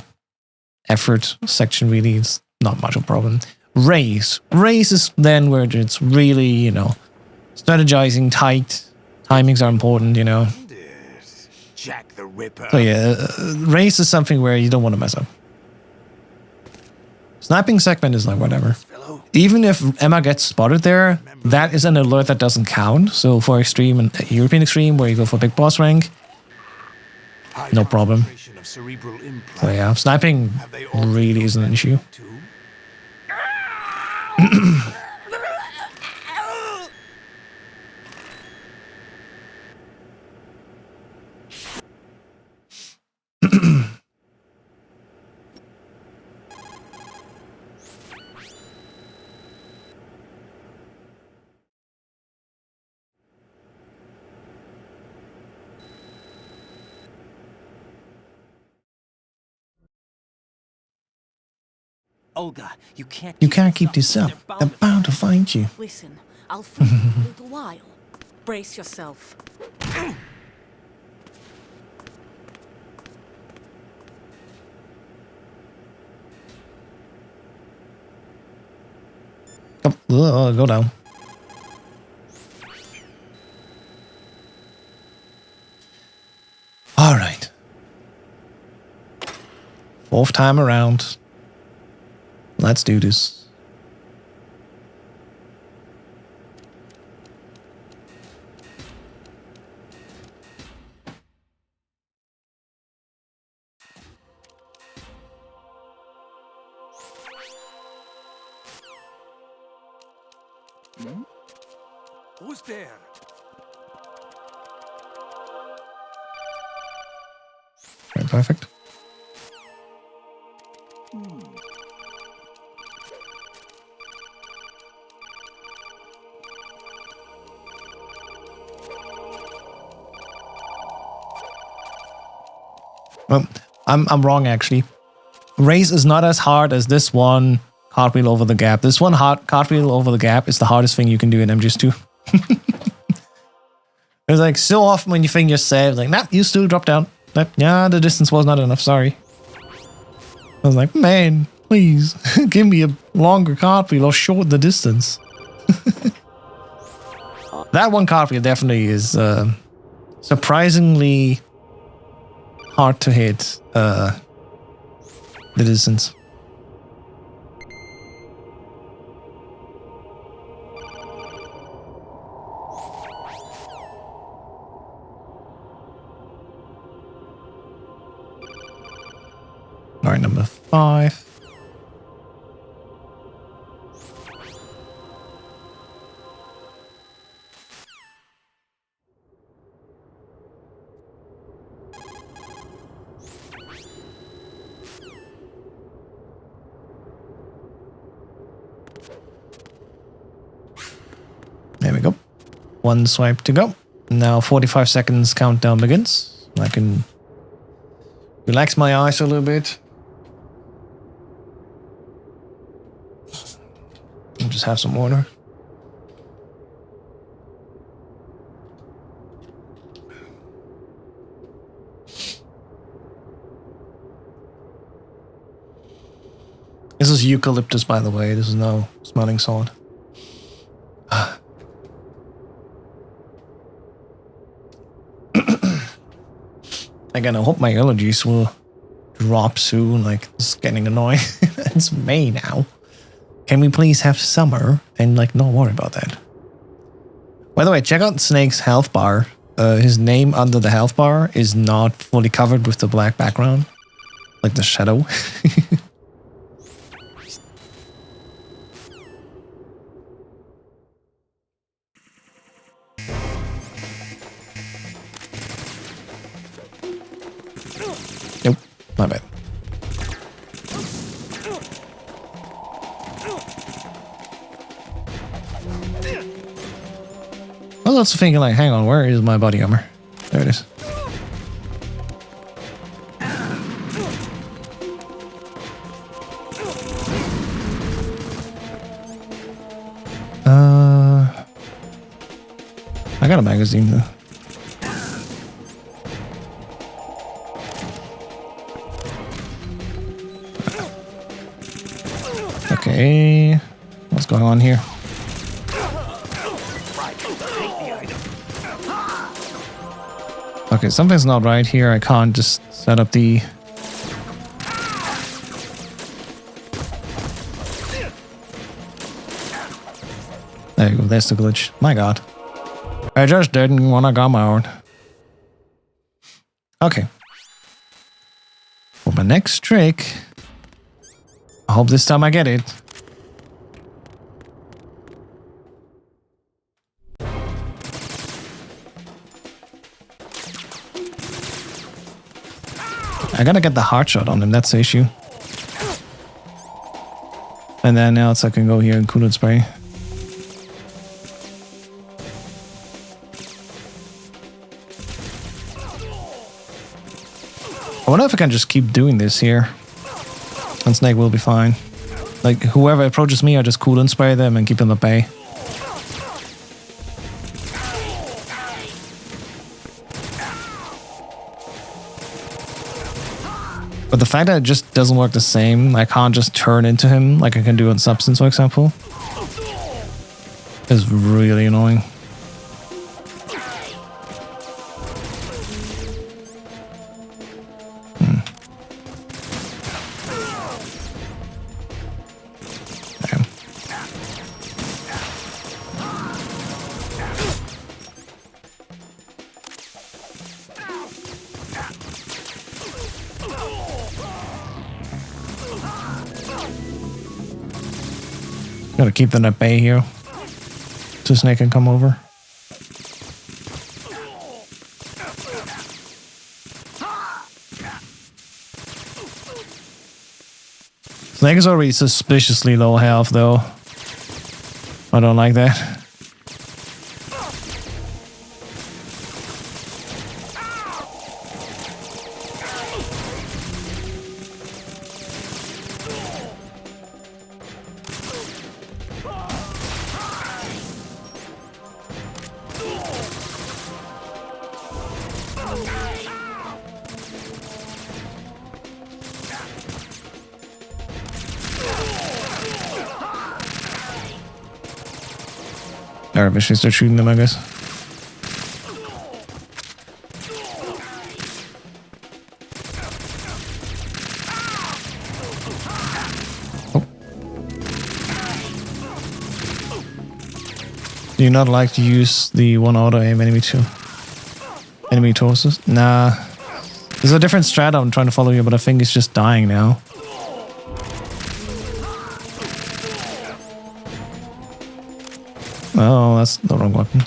Speaker 1: effort section, really. It's not much of a problem. Race is then where it's really, you know, strategizing tight. Timings are important, you know.
Speaker 14: Jack the Ripper.
Speaker 1: So yeah, race is something where you don't want to mess up. Sniping segment is like whatever. Even if Emma gets spotted there, that is an alert that doesn't count. So for Extreme and European Extreme, where you go for big boss rank, no problem. So yeah, sniping really isn't an issue.
Speaker 6: Olga, you can't
Speaker 1: keep this up. They're bound to find you.
Speaker 2: Listen, I'll feed you a little while. Brace yourself.
Speaker 1: Go down. All right. 4th time around. Let's do this.
Speaker 11: Who's there?
Speaker 1: Right, perfect. Well, I'm wrong actually. Race is not as hard as this one. Cartwheel over the gap. This one cartwheel over the gap is the hardest thing you can do in MGS2. It's like so often when you think you're safe, like, nah, you still drop down. Yeah, the distance was not enough, sorry. I was like, man, please give me a longer cartwheel or shorten the distance. That one cartwheel definitely is surprisingly hard to hit the distance. Alright, number 5. There we go. 1 swipe to go. Now 45 seconds countdown begins. I can relax my eyes a little bit. And just have some water. This is eucalyptus, by the way. This is no smelling salt. Again, I hope my allergies will drop soon. Like, it's getting annoying. It's May now. Can we please have summer and like not worry about that? By the way, check out Snake's health bar. His name under the health bar is not fully covered with the black background, like the shadow. Nope, my bad. I was also thinking, like, hang on, where is my body armor? There it is. got a magazine though. Okay, what's going on here? Okay, something's not right here. I can't just set up the... There you go, that's the glitch. My god. I just didn't want to come out. Okay. For my next trick... I hope this time I get it. I gotta get the hard shot on him, that's the issue. And then else I can go here and 𝐸𝐮 spray. I wonder if I can just keep doing this here. And Snake will be fine. Like, whoever approaches me, I just 𝐸𝐮 spray them and keep them at bay. But the fact that it just doesn't work the same, I can't just turn into him like I can do on Substance, for example, is really annoying. Gotta keep them at bay here so Snake can come over. Snake is already suspiciously low health though. I don't like that. Alright, we should start shooting them, I guess. Oh. Do you not like to use the one auto aim enemy torsos? Nah. There's a different strat I'm trying to follow here, but I think it's just dying now. Oh, that's the wrong weapon.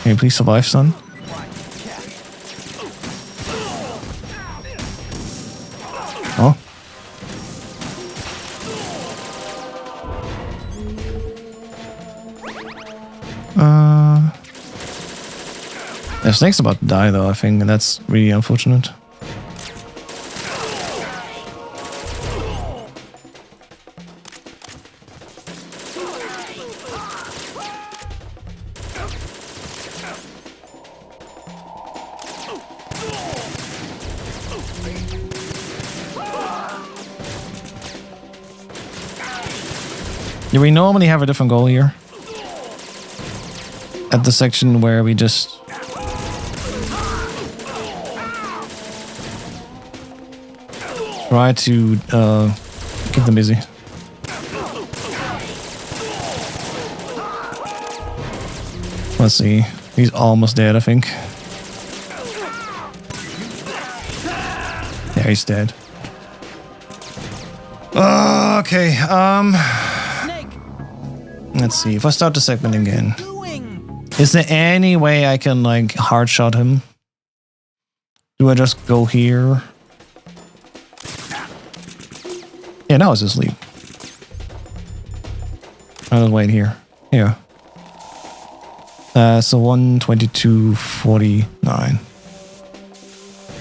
Speaker 1: Can you please survive, son? Oh. Yeah, Snake's about to die though, I think, and that's really unfortunate. Do we normally have a different goal here? At the section where we just... try to keep them busy. Let's see. He's almost dead, I think. Yeah, he's dead. Okay, let's see. If I start the segment again. Is there any way I can, like, hard shot him? Do I just go here? Yeah, now it's asleep. I'll just wait here. Here. So 122.49.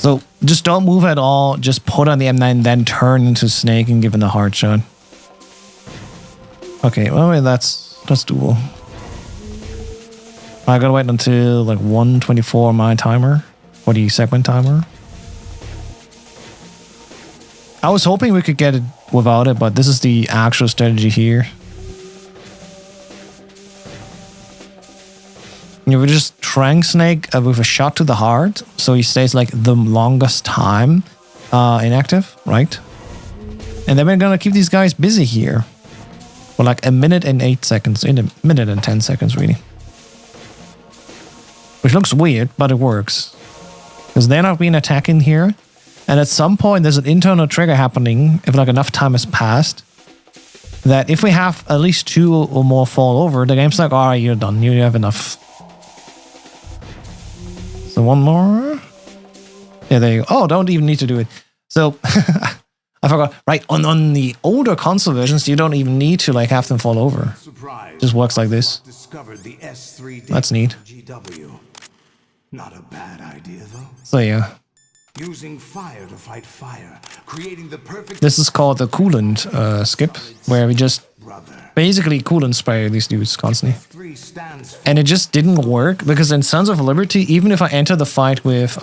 Speaker 1: So just don't move at all. Just put on the M9, then turn into Snake and give it a hard shot. Okay, well, that's doable. I gotta wait until like 1:24 my timer, 40-second timer. I was hoping we could get it without it, but this is the actual strategy here. You would just trank Snake with a shot to the heart, so he stays like the longest time inactive, right? And then we're gonna keep these guys busy here for like 1 minute and 8 seconds, in 1 minute and 10 seconds really. Which looks weird, but it works. Because they're not being attacking here. And at some point, there's an internal trigger happening, if like enough time has passed, that if we have at least 2 or more fall over, the game's like, all right, you're done. You have enough. So one more. Yeah, there you go. Oh, don't even need to do it. So, I forgot. Right, on the older console versions, you don't even need to like have them fall over. It just works like this. That's neat.
Speaker 7: Not a bad idea, though.
Speaker 1: So yeah.
Speaker 7: Using fire to fight fire, creating the perfect.
Speaker 1: This is called the 𝐸𝐮 skip, where we just basically 𝐸𝐮 spray these dudes constantly. And it just didn't work because in Sons of Liberty, even if I enter the fight with,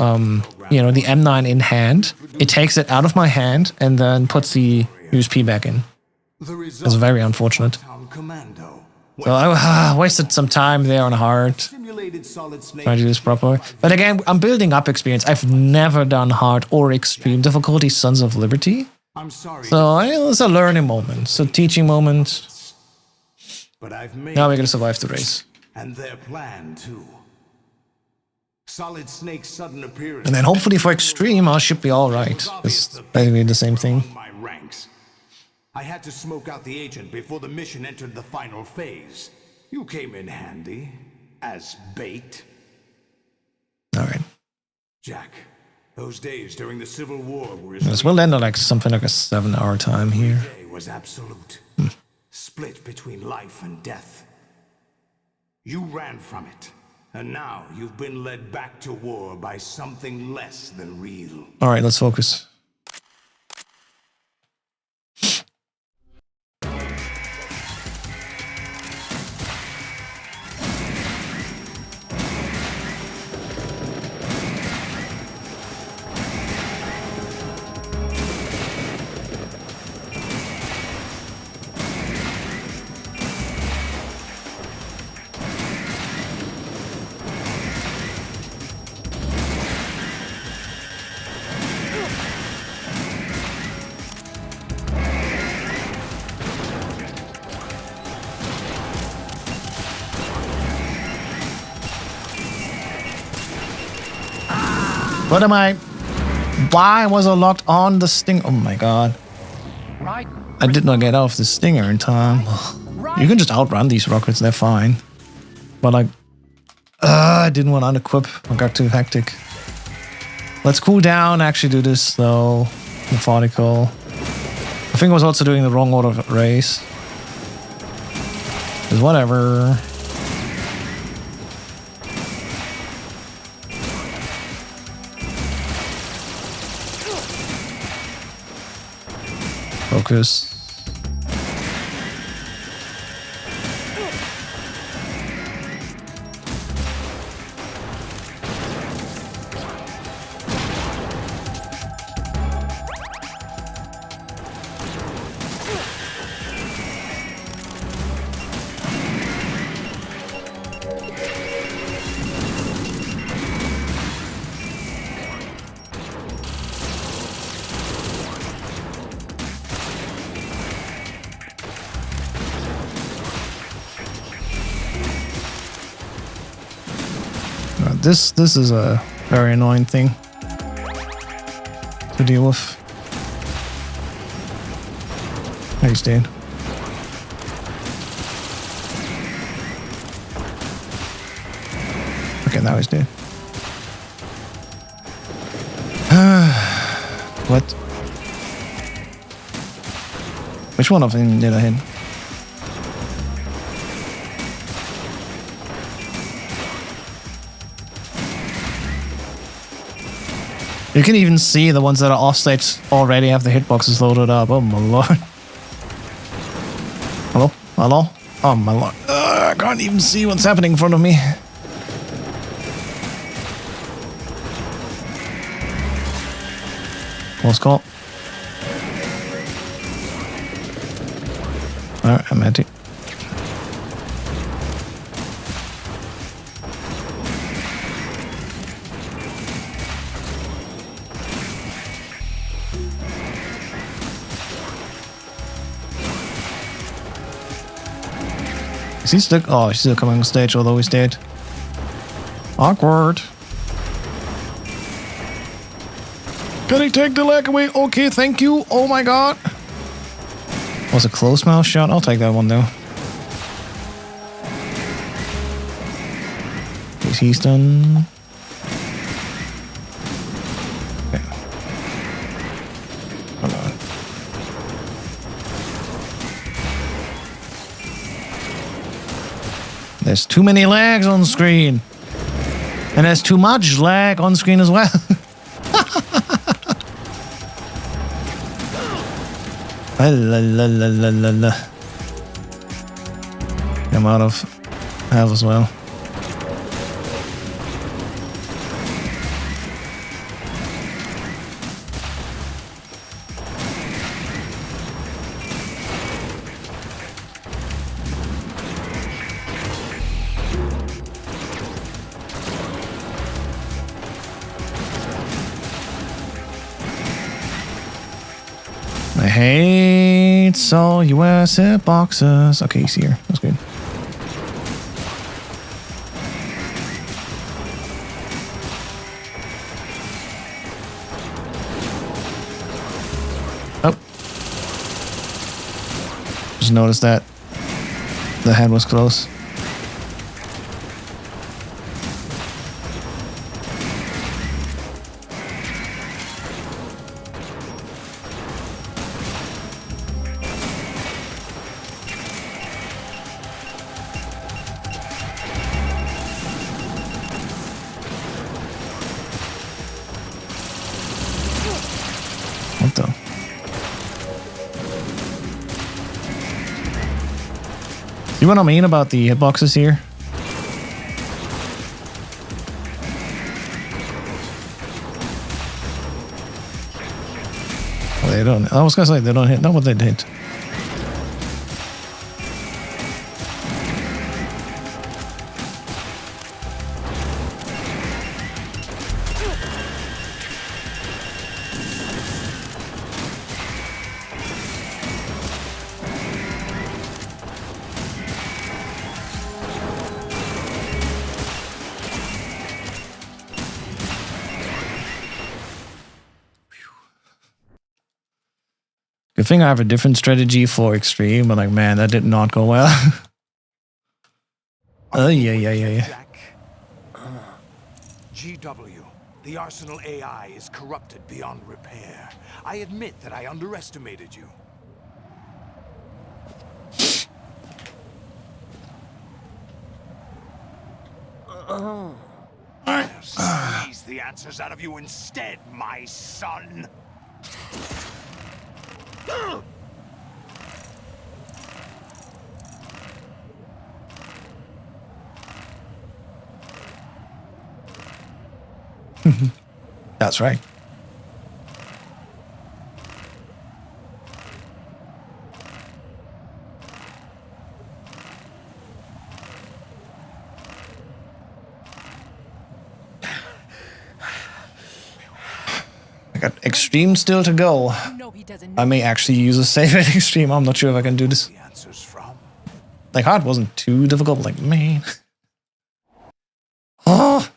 Speaker 1: you know, the M9 in hand, it takes it out of my hand and then puts the USP back in. It's very unfortunate. So I wasted some time there on hard, trying to do this properly. But again, I'm building up experience. I've never done hard or extreme difficulty Sons of Liberty. So it's a learning moment. It's a teaching moment. Now we're going to survive the race.
Speaker 7: And their plan too. Solid Snake's sudden appearance.
Speaker 1: And then hopefully for extreme, I should be alright. It's basically the same thing.
Speaker 7: I had to smoke out the agent before the mission entered the final phase. You came in handy, as bait.
Speaker 1: Alright.
Speaker 7: Jack, those days during the Civil War were...
Speaker 1: This will end at like something like a 7-hour time here.
Speaker 7: ...was absolute. Split between life and death. You ran from it, and now you've been led back to war by something less than real.
Speaker 1: Alright, let's focus. What am I? Why was I locked on the sting? Oh my god. I did not get off the stinger in time. You can just outrun these rockets, they're fine. But like, I didn't want to unequip. I got too hectic. Let's cool down, actually do this slow, methodical. I think I was also doing the wrong order of race. But whatever. Focus. This is a very annoying thing to deal with. He's dead. Okay, now he's dead. What? Which one of them did I hit? You can even see the ones that are offstage already have the hitboxes loaded up. Oh my lord. Hello? Hello? Oh my lord. I can't even see what's happening in front of me. Close call. Alright, I'm at it. Is he still? Oh, he's still coming on stage, although he's dead. Awkward. Can he take the leg away? Okay, thank you. Oh my god. Was a close mouth shot? I'll take that one though. He's done. Okay. Hold on. There's too many lags on screen. And there's too much lag on screen as well. I'm out of health as well. I hate all US hitboxes. Okay, he's here. That's good. Oh. Just noticed that the head was close. What the? See what I mean about the hitboxes here? Well, they don't. I was gonna say they don't hit. Not what they did. Good thing I have a different strategy for extreme, but like, man, that did not go well. Yeah.
Speaker 7: GW, the Arsenal AI is corrupted beyond repair. I admit that I underestimated you. I'll squeeze the answers out of you instead, my son.
Speaker 1: That's right. I got extreme still to go. I may actually use a save at extreme. I'm not sure if I can do this. Like, hard wasn't too difficult, but like, man. Oh.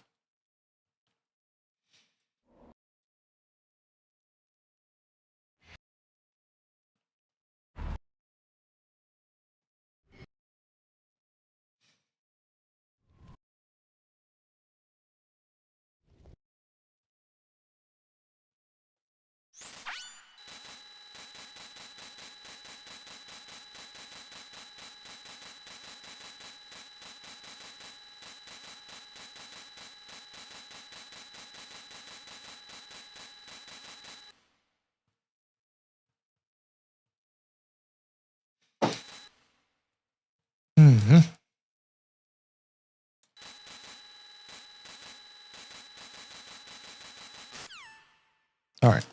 Speaker 1: All right.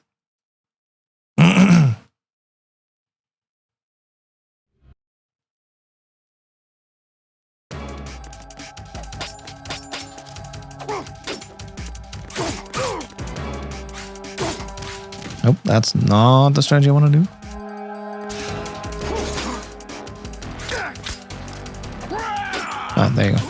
Speaker 1: Nope, that's not the strategy I want to do. Ah, there you go.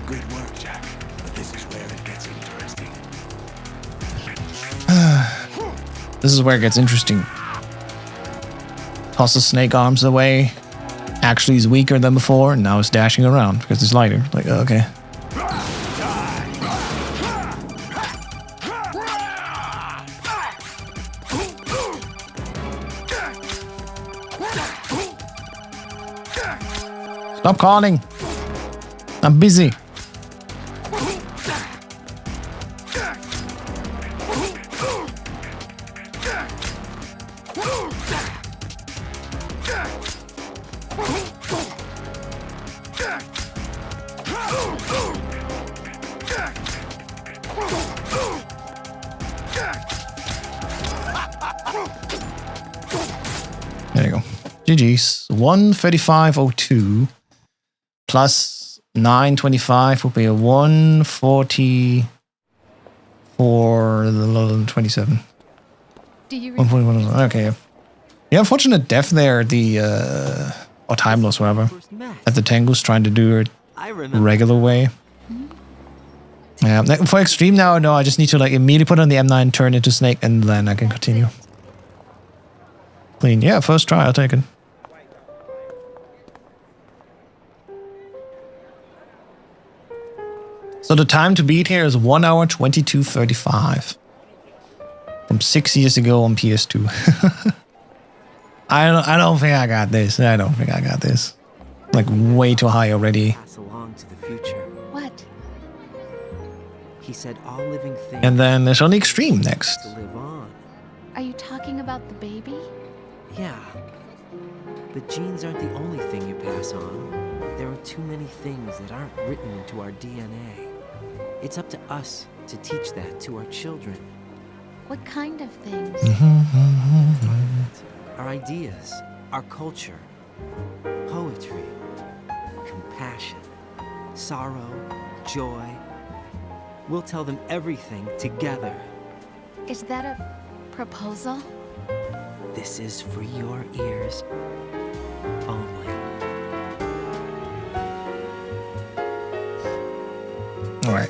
Speaker 14: Great work, Jack. But this is where it gets interesting.
Speaker 1: This is where it gets interesting. Tosses snake arms away. Actually, he's weaker than before, and now he's dashing around because he's lighter. Like, okay. Stop calling. I'm busy. There you go. GG's. 135.02 plus 925 will be a 144.27.
Speaker 8: Do you
Speaker 1: 141. Okay. Yeah, unfortunate death there. The or time loss, whatever. At the Tengu's trying to do it regular way. Yeah, for extreme now, no, I just need to like immediately put on the M9, turn into snake, and then I can continue. Clean. Yeah, first try, I'll take it. So the time to beat here is 1 hour 22:35. From 6 years ago on PS2. I don't think I got this. I don't think I got this. Like way too high already.
Speaker 6: Pass along to the future.
Speaker 8: What?
Speaker 6: He said all living things.
Speaker 1: And then there's only extreme next.
Speaker 6: To live on.
Speaker 8: Are you talking about the baby?
Speaker 6: Yeah. The genes aren't the only thing you pass on. There are too many things that aren't written into our DNA. It's up to us to teach that to our children.
Speaker 8: What kind of things?
Speaker 6: Our ideas, our culture, poetry, compassion, sorrow, joy. We'll tell them everything together.
Speaker 8: Is that a proposal?
Speaker 6: This is for your ears only.
Speaker 1: All right.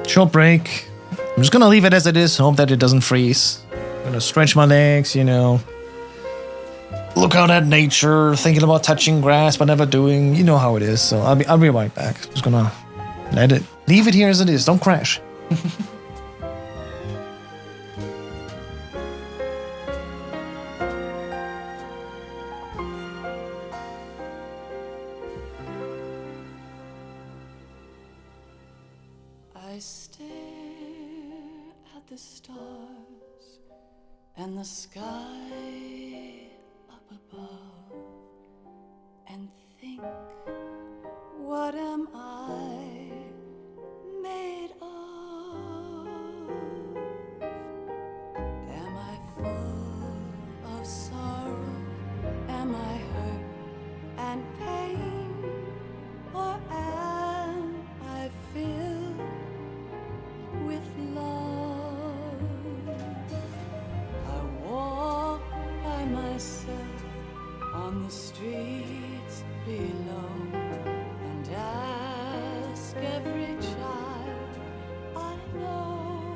Speaker 1: Short break. I'm just gonna leave it as it is. Hope that it doesn't freeze. I'm gonna stretch my legs, you know. Look out at nature, thinking about touching grass but never doing. You know how it is. So I'll be right back. Just gonna leave it here as it is. Don't crash.
Speaker 2: I stare at the stars and the sky up above and think, what am I made of? Am I full of sorrow? Am I hurt and pain? Or am I filled with love? I walk by myself on the streets below and ask every child I know,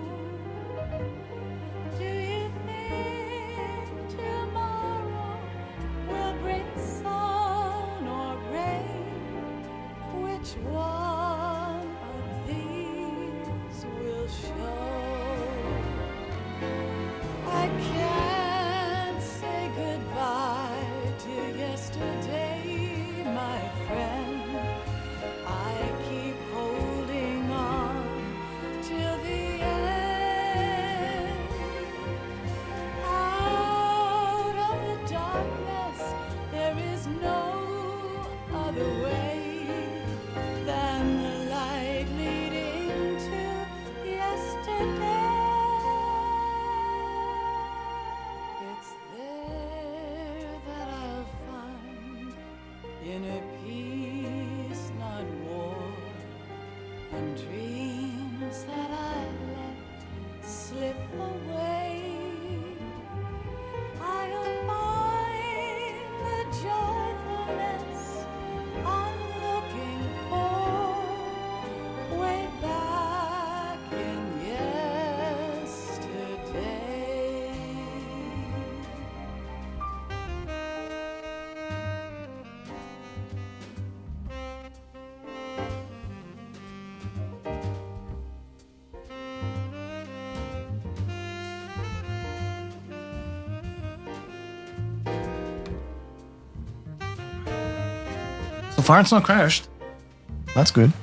Speaker 2: do you think tomorrow will bring sun or rain? Which one of these Inner peace, not war, and dreams that I let slip away. I'll find the joyfulness I'm looking for way back in yesterday.
Speaker 1: So far, it's not crashed. That's good.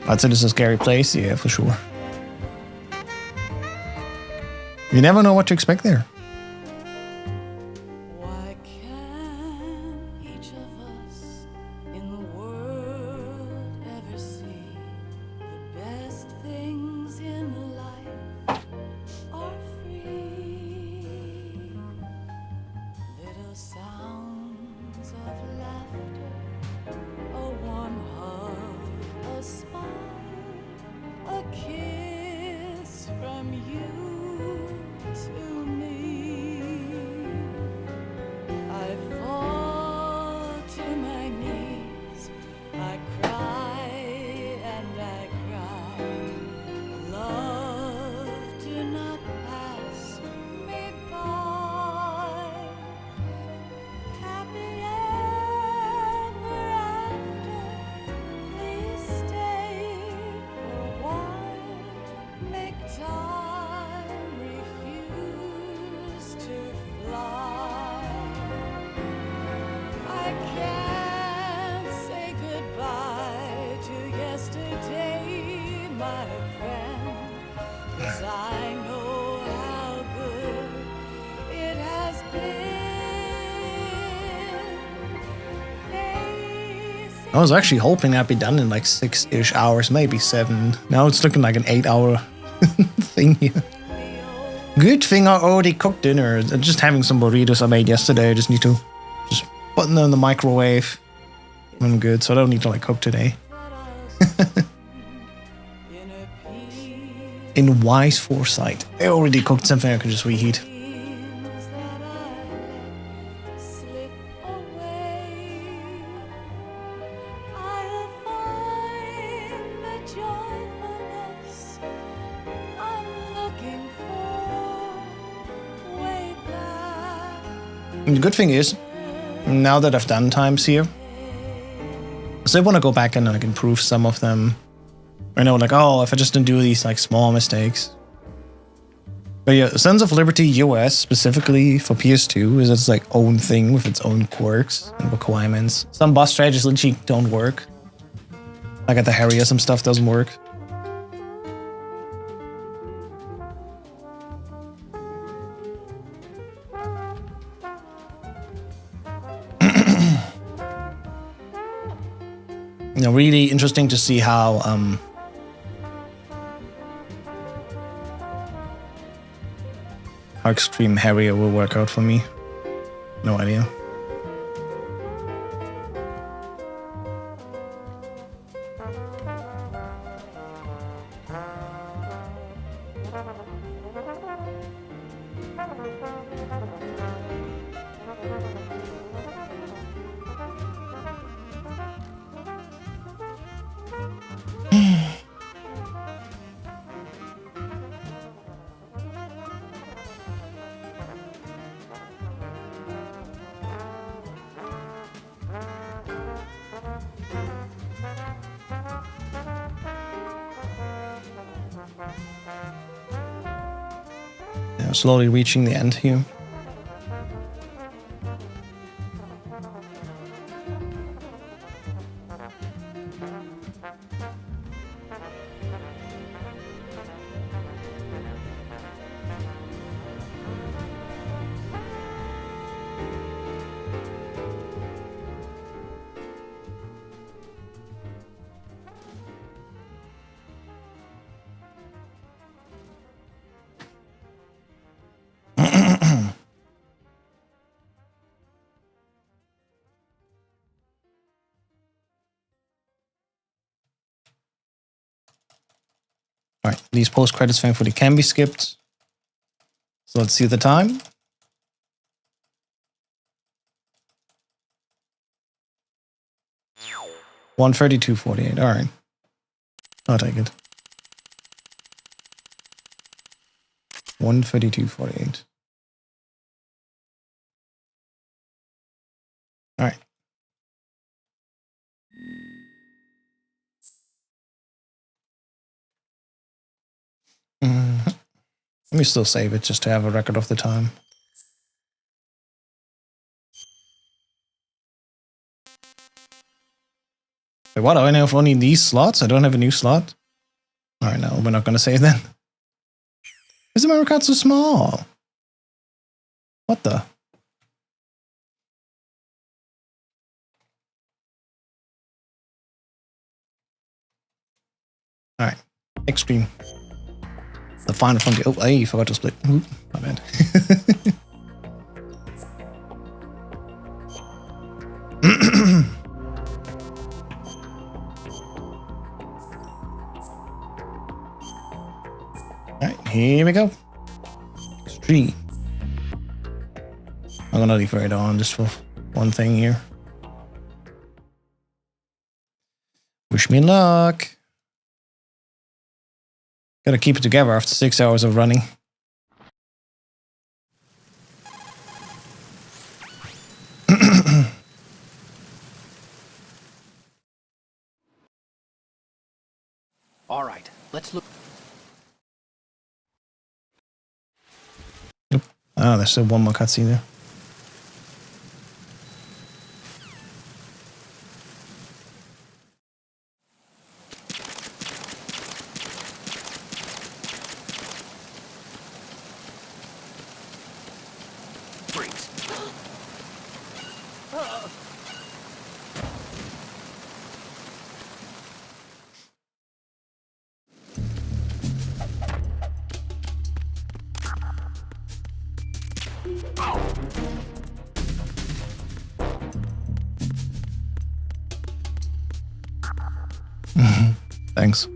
Speaker 1: I'd say this is a scary place, yeah, for sure. You never know what to expect there.
Speaker 2: Why can't each of us in the world ever see the best things in life are free? Little sounds of laughter, a warm hug, a smile, a kiss from you to me. I fall to my knees, I cry and I cry. Love, do not pass me by. Happy ever after, please stay for a while. Make time, refuse to fly. I can't say goodbye to yesterday, my friend, 'cause I know how good it has been.
Speaker 1: I was actually hoping that'd be done in like 6-ish hours, maybe 7. Now it's looking like an 8-hour thing here. Good thing I already cooked dinner. Just having some burritos I made yesterday. I just need to just put them in the microwave. I'm good, so I don't need to like cook today. In wise foresight, I already cooked something I can just reheat.
Speaker 2: Dreams that I let slip away. I'll find the joyfulness I'm looking for way back.
Speaker 1: And the good thing is, now that I've done times here, I still want to go back and like improve some of them. I know, like, oh, if I just didn't do these like small mistakes. But yeah, Sons of Liberty US, specifically for PS2, is its like own thing with its own quirks and requirements. Some boss strategies literally don't work. Like at the Harrier, some stuff doesn't work. You know, really interesting to see how Extreme Harrier will work out for me. No idea. Yeah, slowly reaching the end here. Alright, these post-credits thankfully can be skipped. So let's see the time. $1:32:48. Alright. I'll take it. 1:32:48. Alright. Let me still save it just to have a record of the time. Wait, what? Do I have only these slots? I don't have a new slot? Alright, no, we're not going to save then. Why is the memory card so small? What the? Alright, extreme. The final frontier. Oh, I forgot to split. Oop, my bad. Alright, here we go. Extreme. I'm gonna leave it on just for one thing here. Wish me luck. Gotta keep it together after 6 hours of running.
Speaker 14: All right, let's look.
Speaker 1: Yep. Ah, there's still one more cutscene there. Thanks.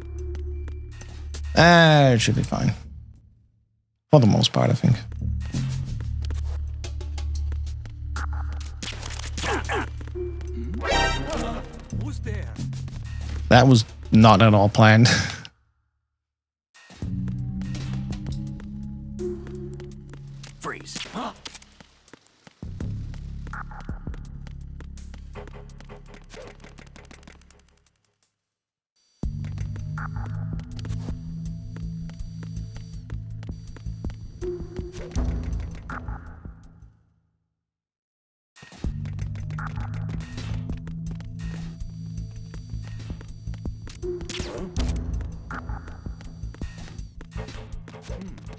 Speaker 1: It should be fine. For the most part, I think.
Speaker 11: Who's there?
Speaker 1: That was not at all planned.
Speaker 14: Freeze.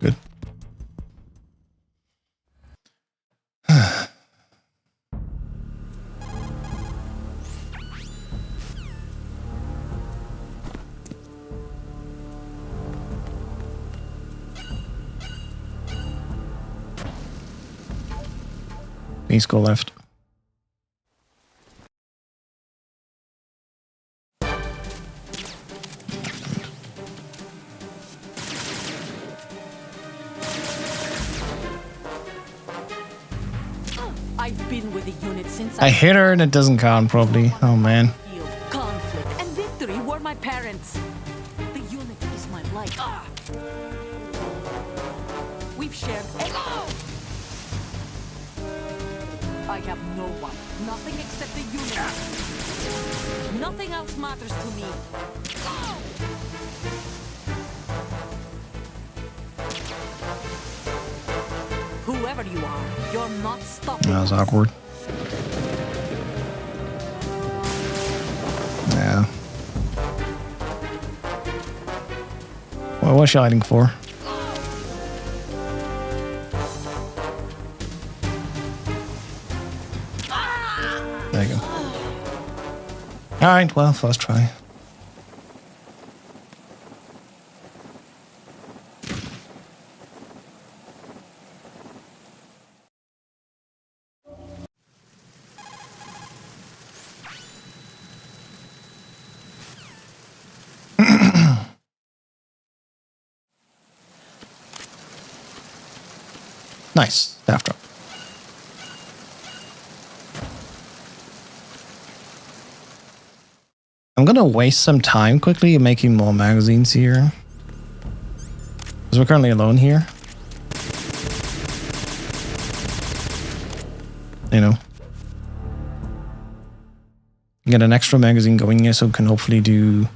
Speaker 1: Good. Please go left.
Speaker 2: I've been with the unit since
Speaker 1: I hit her and it doesn't count probably. Oh man.
Speaker 2: Conflict and victory were my parents. The unit is my life. We've shared. I have no one, nothing except the unit. Nothing else matters to me. Whoever you are, you're not stopping.
Speaker 1: That was awkward. Yeah. What was she hiding for? There you go. Alright, well, first try. Nice. Staff drop. I'm gonna waste some time quickly making more magazines here. Because we're currently alone here. You know. Get an extra magazine going here so we can hopefully do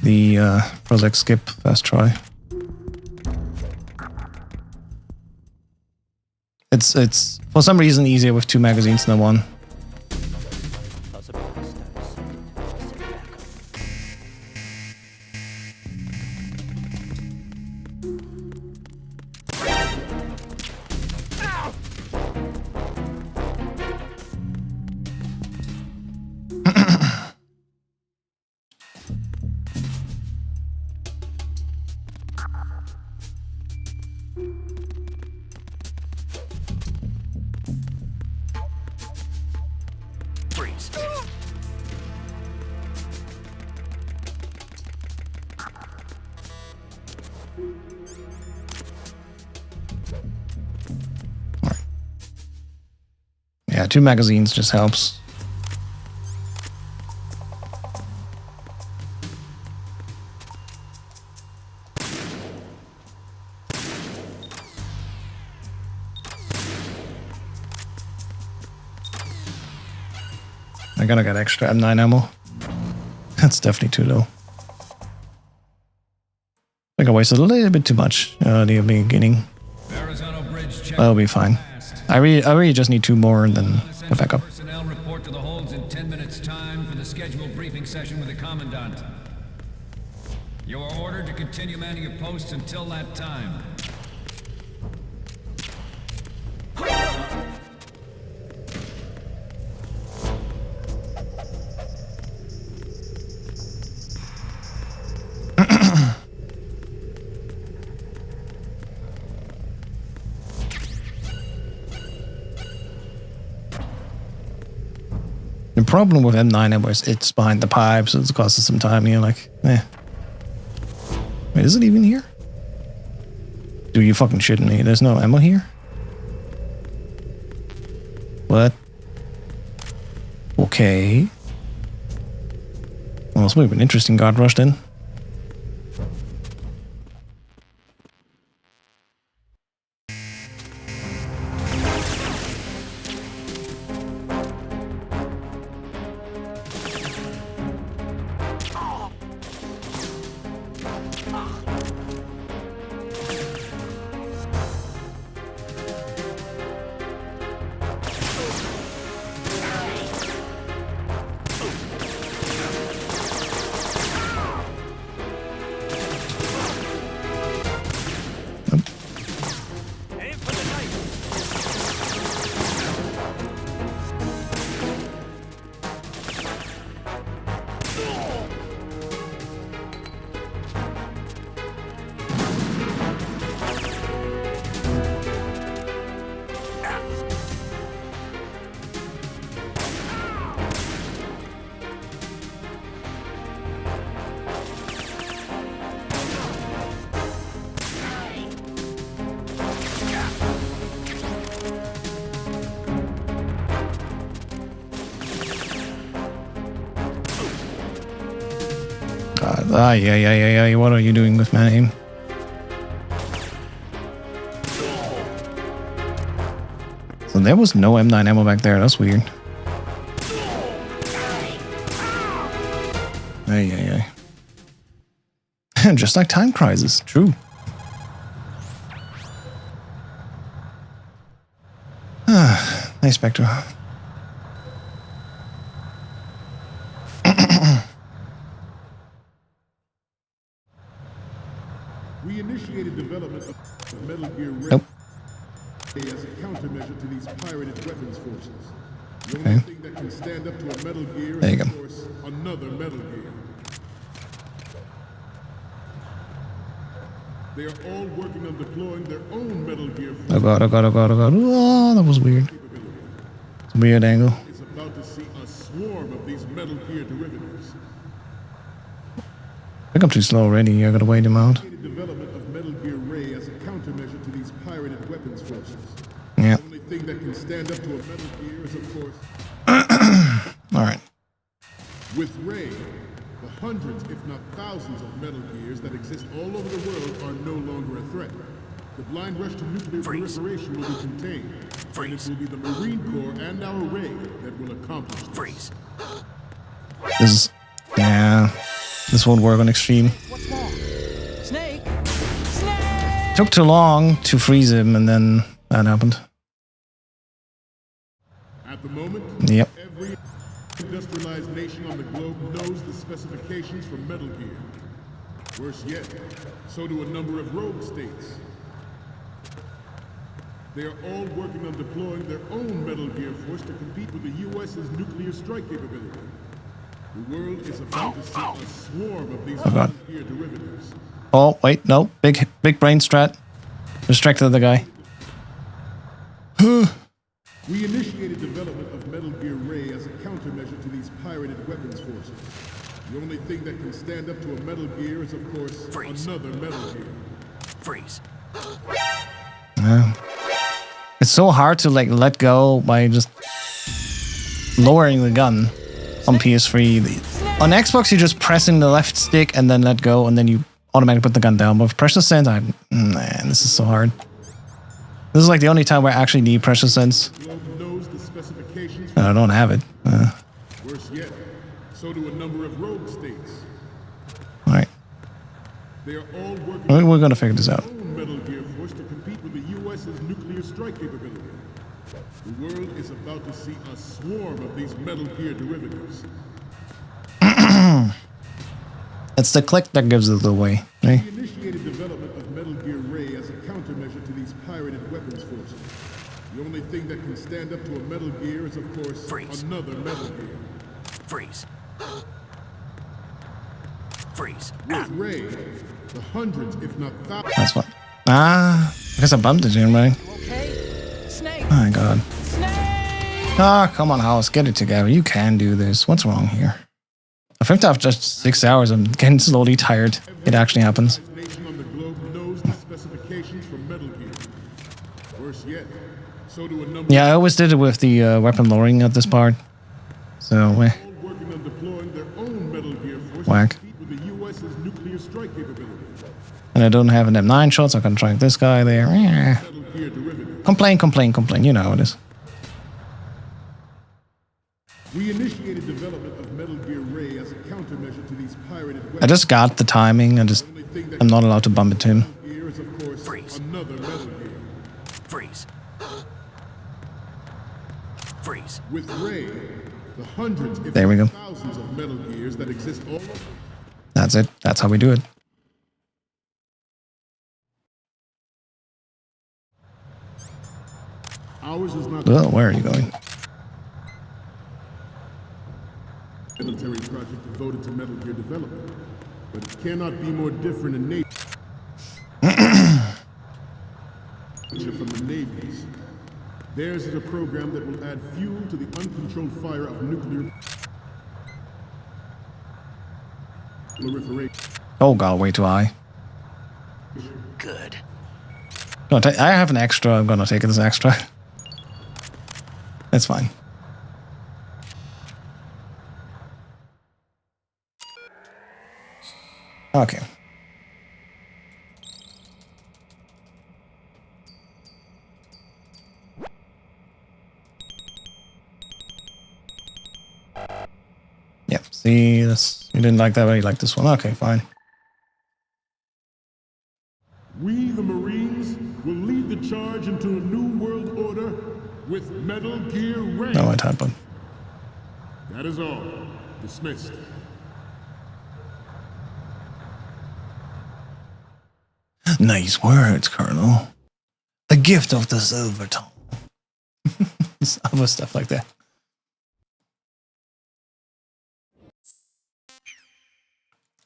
Speaker 1: the project skip first try. It's for some reason easier with 2 magazines than 1. Yeah, 2 magazines just helps. I gotta get extra M9 ammo. That's definitely too low. I think I wasted a little bit too much at the beginning. That'll be fine. I really just need 2 more and then get back up.
Speaker 9: Personnel report to the holds in 10 minutes time for the scheduled briefing session with the Commandant. You are ordered to continue manning your posts until that time.
Speaker 1: The problem with M9 ammo is it's behind the pipe, so it costs us some time here, like, eh. Wait, is it even here? Dude, you fucking shitting me. There's no ammo here? What? Okay. Well, this would have been interesting, God rushed in. Yeah. What are you doing with my name? So there was no M9 ammo back there. That's weird. Ay. Just like time crisis. True. Nice, Spectre.
Speaker 4: We initiated development of Metal Gear Ray as a countermeasure to these pirated weapons forces. The only thing that can stand up to a Metal Gear is, of course, another Metal Gear. They are all working on deploying their own Metal Gear forces.
Speaker 1: Oh god. Oh, that was weird. It's a weird angle.
Speaker 4: It's about to see a swarm of these Metal Gear derivatives.
Speaker 1: I think I'm too slow already. I gotta wait him out.
Speaker 4: Development of Metal Gear Ray as a countermeasure to these pirated weapons thing that can stand up to a Metal Gear is, of course...
Speaker 1: Alright.
Speaker 4: With Ray, the hundreds, if not thousands, of Metal Gears that exist all over the world are no longer a threat. The blind rush to nuclear proliferation will be contained. And it will be the Marine Corps and our Ray that will accomplish this.
Speaker 1: This is... Yeah. This won't work on extreme.
Speaker 11: What's more? Snake!
Speaker 1: Took too long to freeze him, and then that happened.
Speaker 4: At the moment,
Speaker 1: Yep.
Speaker 4: every industrialized nation on the globe knows the specifications for Metal Gear. Worse yet, so do a number of rogue states. They are all working on deploying their own Metal Gear force to compete with the U.S.'s nuclear strike capability. The world is about to see a swarm of these Metal Gear derivatives.
Speaker 1: Oh, wait, no. Big brain strat. Distracted the guy.
Speaker 4: We initiated development of Metal Gear Ray as a countermeasure to these pirated weapons forces. The only thing that can stand up to a Metal Gear is, of course, another Metal Gear.
Speaker 13: Freeze.
Speaker 1: Yeah. It's so hard to like let go by just lowering the gun on PS3. On Xbox, you're just pressing the left stick and then let go, and then you automatically put the gun down. But with pressure sense, man, this is so hard. This is like the only time where I actually need pressure sense. And I don't have it.
Speaker 4: Worse yet, so do a number of rogue states.
Speaker 1: Alright.
Speaker 4: They are all working
Speaker 1: We're gonna figure this out.
Speaker 4: Metal Gear force to compete with the U.S.'s nuclear strike capability. The world is about to see a swarm of these Metal Gear derivatives.
Speaker 1: It's the click that gives it away, right?
Speaker 4: We initiated development of Metal Gear Ray as a countermeasure to these pirated weapons forces. The only thing that can stand up to a Metal Gear is, of course, another Metal Gear.
Speaker 13: Freeze. Freeze.
Speaker 4: With Ray, the hundreds, if not thousands...
Speaker 1: That's fine. I guess I bumped into him, right?
Speaker 11: Okay. Snake!
Speaker 1: Oh my god. Ah, come on, House, get it together. You can do this. What's wrong here? I think after just 6 hours, I'm getting slowly tired. It actually happens.
Speaker 4: Nation on the globe knows the specifications for Metal Gear. Worse yet, so do a number...
Speaker 1: Yeah, I always did it with the weapon lowering at this part. So,
Speaker 4: working on deploying their own Metal Gear force
Speaker 1: whack.
Speaker 4: to compete with the U.S.'s nuclear strike capability.
Speaker 1: And I don't have an M9 shot, so I can try this guy there.
Speaker 4: Metal Gear derivatives.
Speaker 1: Complain. You know how it is.
Speaker 4: We initiated development of Metal Gear Ray as a countermeasure to these pirated weapons.
Speaker 1: I just got the timing. I'm not allowed to bump into him.
Speaker 4: Gear is, of course, another Metal Gear.
Speaker 13: Freeze. Freeze.
Speaker 4: With Ray, the hundreds, if
Speaker 1: There we go.
Speaker 4: not thousands of Metal Gears that exist all over.
Speaker 1: That's it. That's how we do it.
Speaker 4: Ours is not
Speaker 1: Oh, where are you going?
Speaker 4: military project devoted to Metal Gear development, but it cannot be more different in nature from the navies. Theirs is a program that will add fuel to the uncontrolled fire of nuclear proliferation.
Speaker 1: Oh god, way too high.
Speaker 13: Good.
Speaker 1: I have an extra. I'm gonna take it as extra. That's fine. Okay. Yep, see, this, you didn't like that, but you like this one. Okay, fine.
Speaker 4: We, the Marines, will lead the charge into a new world order with Metal Gear Ray.
Speaker 1: No, I type one.
Speaker 4: That is all. Dismissed.
Speaker 1: Nice words, Colonel. The gift of the silver tongue. Other stuff like that.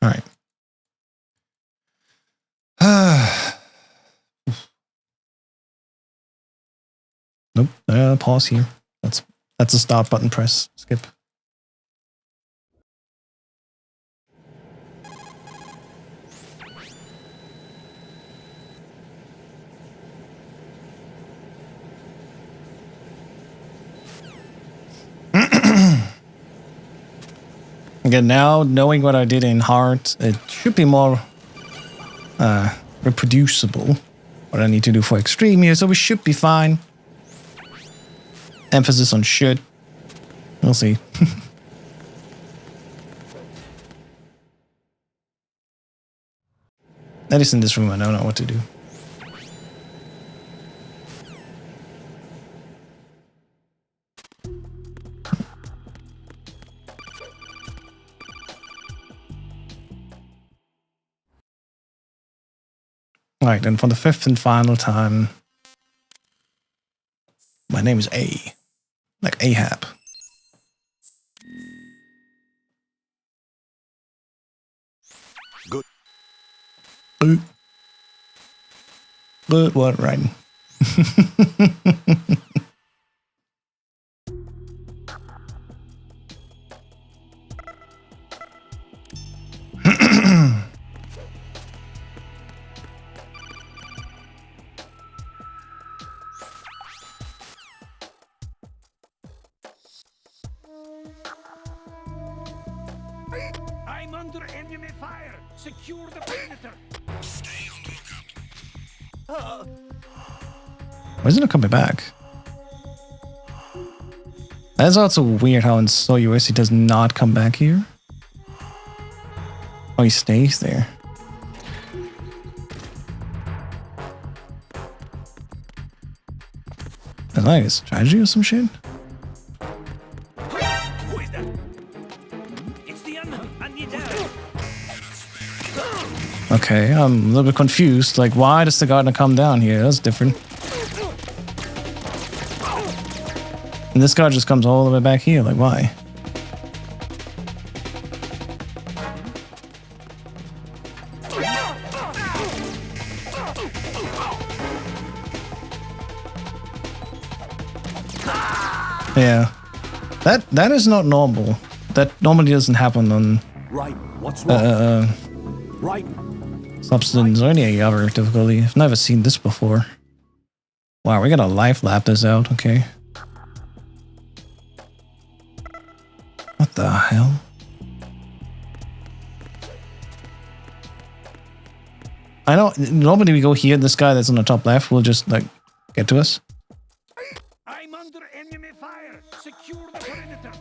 Speaker 1: All right. Nope. Pause here. That's a stop button press. Skip. Again, now knowing what I did in hard, it should be more reproducible. What I need to do for extreme here, so we should be fine. Emphasis on should. We'll see. At least in this room, I don't know what to do. Right, and for the 5th and final time, my name is A, like Ahab.
Speaker 14: Good.
Speaker 1: Good one, right?
Speaker 11: I'm under enemy fire. Secure the perimeter. Stay on the lookout.
Speaker 1: Why isn't it coming back? That's also weird how in SO-US he does not come back here. Oh, he stays there. That's like a strategy or some shit?
Speaker 11: Who is that? It's the enemy. I need help.
Speaker 1: Okay, I'm a little bit confused. Like, why does the gardener come down here? That's different. And this guy just comes all the way back here. Like, why? Yeah. That is not normal. That normally doesn't happen on
Speaker 14: Right. What's wrong? Right.
Speaker 1: Substance or any other difficulty. I've never seen this before. Wow, we gotta live lap this out, okay. What the hell? I know, normally we go here, this guy that's on the top left will just, like, get to us.
Speaker 11: I'm under enemy fire. Secure the perimeter.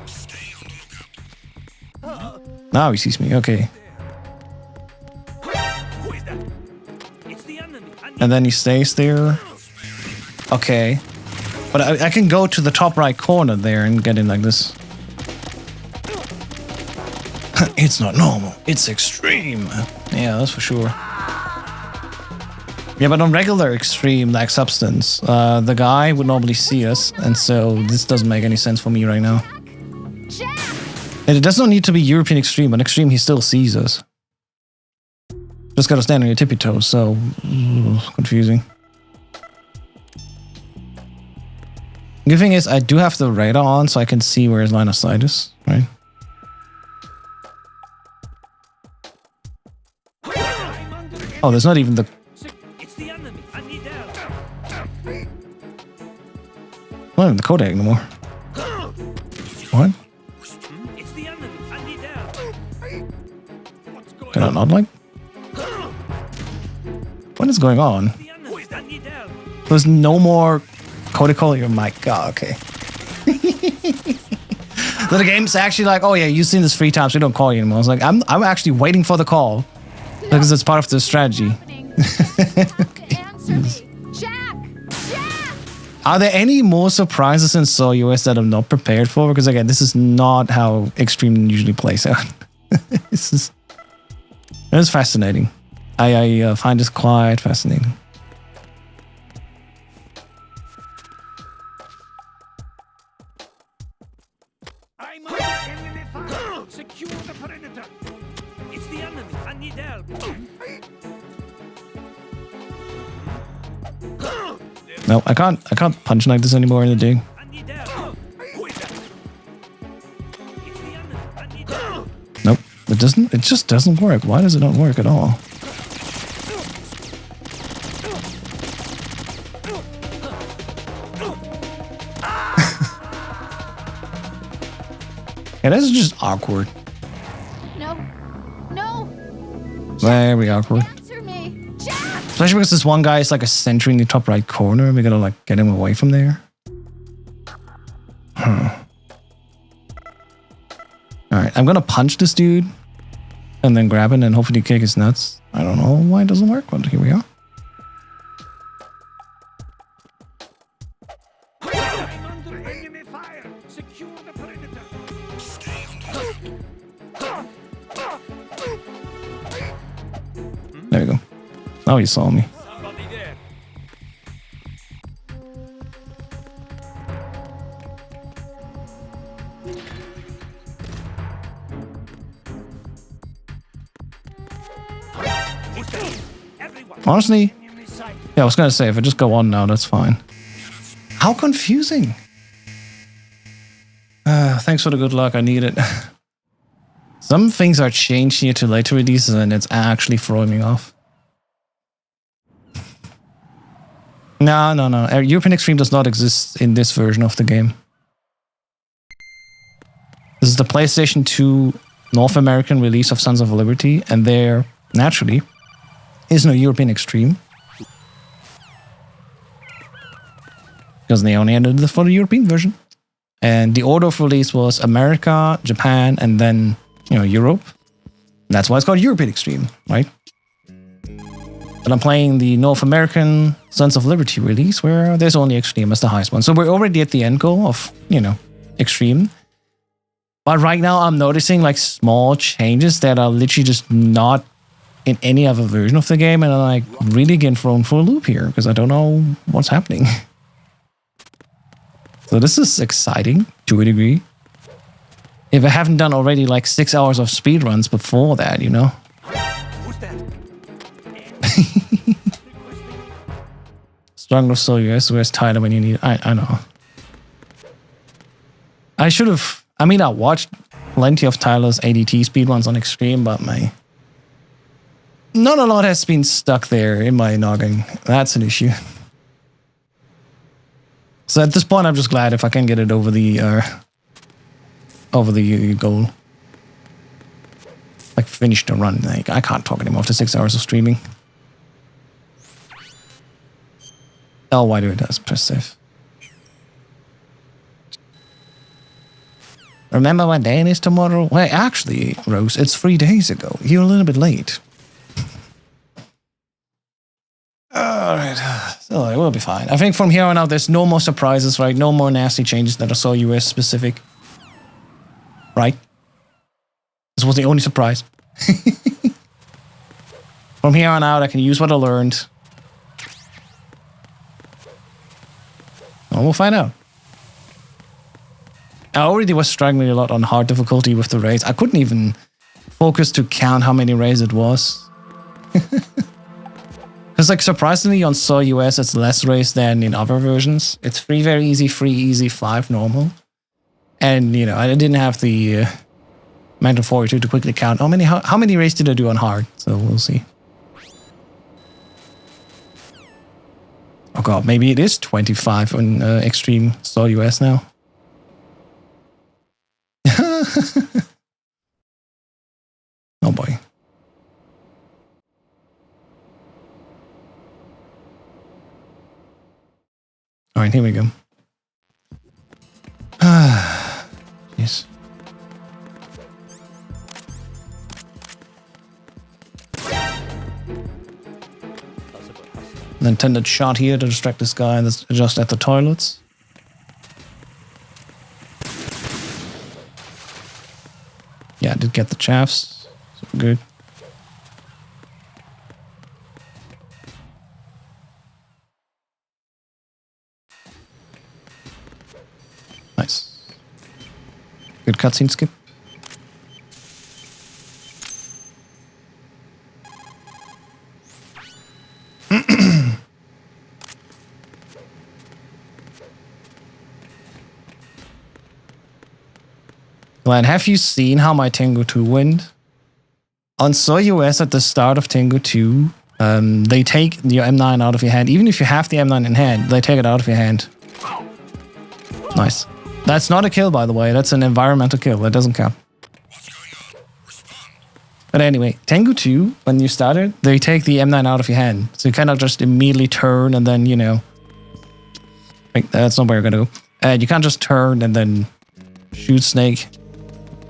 Speaker 11: Stay on the lookout.
Speaker 1: Now he sees me, okay.
Speaker 11: Who is that? It's the enemy.
Speaker 1: And then he stays there. Okay. But I can go to the top right corner there and get in like this. It's not normal. It's extreme. Yeah, that's for sure. Yeah, but on regular extreme, like substance, the guy would normally see us, and so this doesn't make any sense for me right now. And it does not need to be European extreme. On extreme, he still sees us. Just gotta stand on your tippy toes, so confusing. The good thing is, I do have the radar on, so I can see where his line of sight is, right? Oh, there's not even the...
Speaker 11: It's the enemy. I need help.
Speaker 1: Not even the code anymore. What?
Speaker 11: It's the enemy. I need help. What's going
Speaker 1: Can I not like? What is going on?
Speaker 11: I need help.
Speaker 1: There's no more code calling. Oh my god, okay. The game's actually like, oh yeah, you've seen this 3 times, we don't call you anymore. I was like, I'm actually waiting for the call. Because it's part of the strategy. Are there any more surprises in SO-US that I'm not prepared for? Because again, this is not how Extreme usually plays out. It's fascinating. I find this quite fascinating.
Speaker 11: I'm under enemy fire. Secure the perimeter. It's the enemy. I need help.
Speaker 1: No, I can't punch like this anymore in the dig.
Speaker 11: I need help. Who is that? It's the enemy. I need help.
Speaker 1: Nope. It just doesn't work. Why does it not work at all? Yeah, this is just awkward. Very awkward.
Speaker 8: Answer me, Jack!
Speaker 1: Especially because this one guy is like a sentry in the top right corner. We gotta like get him away from there. Huh. Alright, I'm gonna punch this dude. And then grab it and hopefully kick his nuts. I don't know why it doesn't work, but here we are.
Speaker 11: I'm under enemy fire. Secure the perimeter.
Speaker 1: There we go. Now he saw me.
Speaker 11: Somebody there.
Speaker 1: Honestly, yeah, I was gonna say, if I just go on now, that's fine. How confusing. Thanks for the good luck, I need it. Some things are changed here to later releases and it's actually throwing me off. No. European Extreme does not exist in this version of the game. This is the PlayStation 2 North American release of Sons of Liberty, and there, naturally, is no European Extreme. Because they only ended it for the European version. And the order of release was America, Japan, and then, Europe. That's why it's called European Extreme, right? But I'm playing the North American Sons of Liberty release, where there's only Extreme as the highest one. So we're already at the end goal of, Extreme. But right now I'm noticing like small changes that are literally just not in any other version of the game, and I'm like really getting thrown for a loop here because I don't know what's happening. So this is exciting to a degree. If I haven't done already like 6 hours of speedruns before that,
Speaker 11: Who's that?
Speaker 1: Stronger so US, where's Tyler when you need it? I know. I should have. I mean, I watched plenty of Tyler's ADT speedruns on Extreme, but not a lot has been stuck there in my noggin. That's an issue. So at this point, I'm just glad if I can get it over the goal. Like finish the run. Like I can't talk anymore after 6 hours of streaming. Oh, why do it does? Press save. Remember what day it is tomorrow? Well, actually, Rose, it's 3 days ago. You're a little bit late. Alright, so it will be fine. I think from here on out, there's no more surprises, right? No more nasty changes that are so US specific. Right? This was the only surprise. From here on out, I can use what I learned. And we'll find out. I already was struggling a lot on hard difficulty with the race. I couldn't even focus to count how many rays it was. Because like surprisingly on SO US it's less rays than in other versions. It's 3 very easy, 3 easy, 5 normal. And I didn't have the mental fortitude to quickly count how many rays did I do on hard. So we'll see. Oh god, maybe it is 25 on Extreme SO US now. Oh boy. All right, here we go. Yes. An intended shot here to distract this guy that's just at the toilets. Yeah, I did get the chaffs. So good. Nice. Good cutscene skip. Glenn, have you seen how my Tengu 2 went? On SO US at the start of Tengu 2, they take your M9 out of your hand. Even if you have the M9 in hand, they take it out of your hand. Nice. That's not a kill, by the way. That's an environmental kill. That doesn't count. It But anyway, Tengu 2, when you start it, they take the M9 out of your hand. So you kind of just immediately turn and then, you know... Wait, that's not where you're going to go. You can't just turn and then shoot Snake.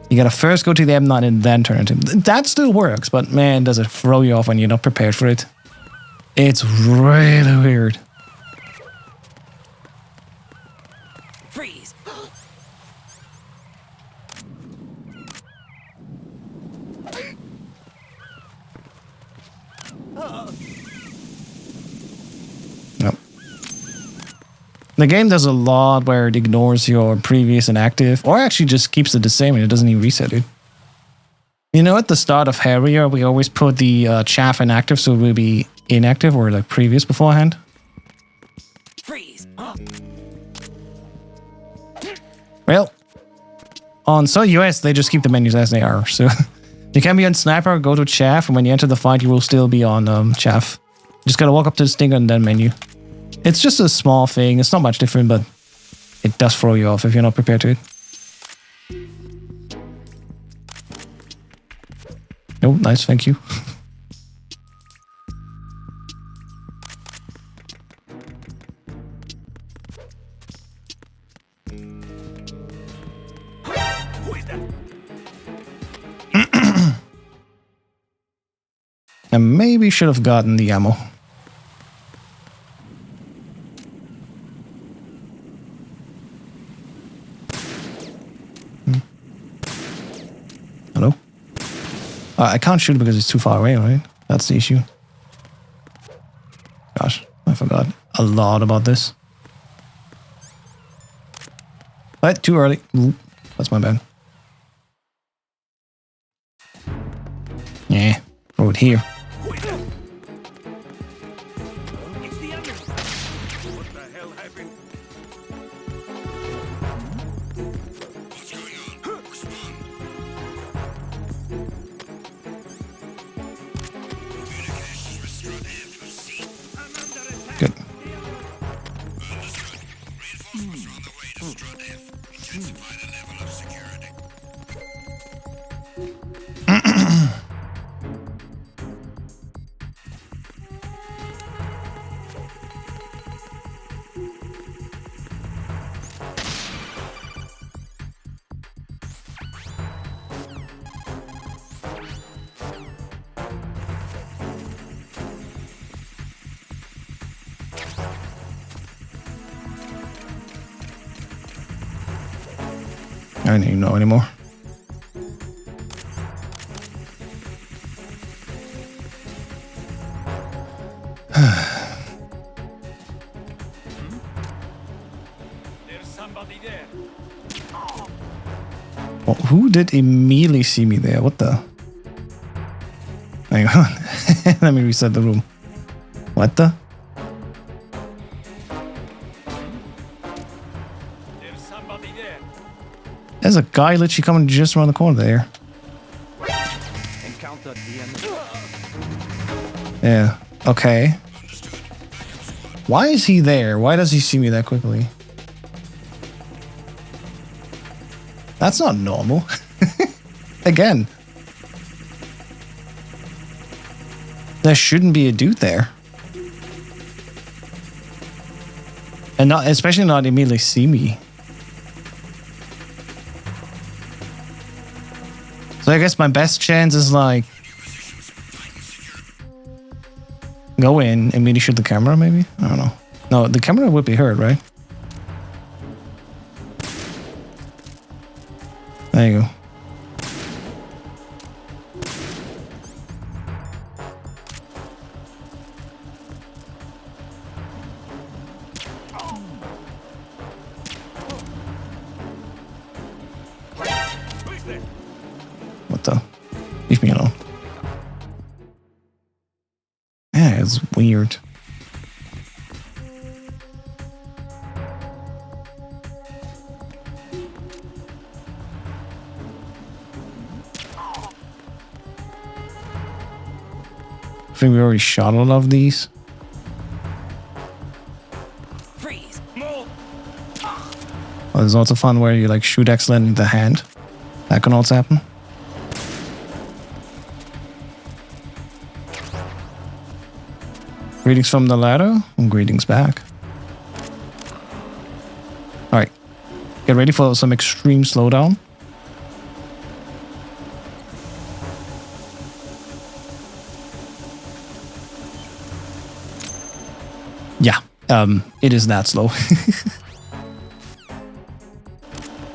Speaker 1: You gotta first go to the M9 and then turn into him. That still works, but man, does it throw you off when you're not prepared for it. It's really weird.
Speaker 2: Freeze.
Speaker 1: Nope. The game does a lot where it ignores your previous inactive, or actually just keeps it the same and it doesn't even reset it. You know, at the start of Harrier, we always put the chaff inactive, so it will be inactive or like previous beforehand.
Speaker 2: Freeze.
Speaker 1: Well, on US, they just keep the menus as they are. So you can be on Sniper, go to chaff, and when you enter the fight, you will still be on chaff. You just gotta walk up to the stinger and then menu. It's just a small thing. It's not much different, but it does throw you off if you're not prepared to it. Oh, nice, thank you. I maybe should have gotten the ammo. Hello? I can't shoot because it's too far away, right? That's the issue. Gosh, I forgot a lot about this. But too early. Ooh, that's my bad. Yeah, throw it here. Good. I don't even know anymore.
Speaker 11: There's somebody there.
Speaker 1: Well, who did immediately see me there? What the? Hang on. Let me reset the room. What the?
Speaker 11: There's somebody there.
Speaker 1: There's a guy literally coming just around the corner there.
Speaker 11: Encountered the enemy.
Speaker 1: Yeah. Okay. Why is he there? Why does he see me that quickly? That's not normal. Again. There shouldn't be a dude there. And not, especially not immediately see me. So I guess my best chance is like go in and maybe shoot the camera, maybe? I don't know. No, the camera would be heard, right? There you go. What the? Leave me alone. Yeah, it's weird. I think we already shot a lot of these.
Speaker 2: Freeze.
Speaker 1: Oh, there's also fun where you like shoot excellent in the hand. That can also happen. Greetings from the ladder, and greetings back. Alright. Get ready for some extreme slowdown. Yeah, it is that slow.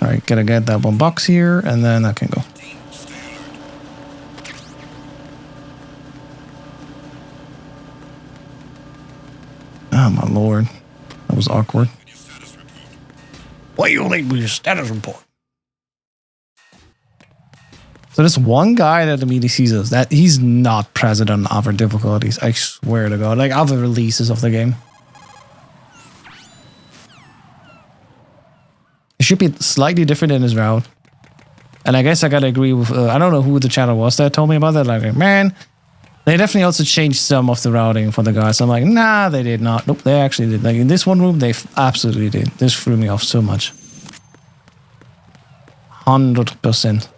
Speaker 1: Alright, gotta get that one box here, and then I can go. Oh my lord. That was awkward. Why you late with your status report? So this one guy that immediately sees us, that he's not present on other difficulties. I swear to God. Like other releases of the game. It should be slightly different in his route. And I guess I gotta agree with, I don't know who the channel was that told me about that. Like, man, they definitely also changed some of the routing for the guys. I'm like, nah, they did not. Nope, they actually did. Like in this one room, they absolutely did. This threw me off so much. 100%.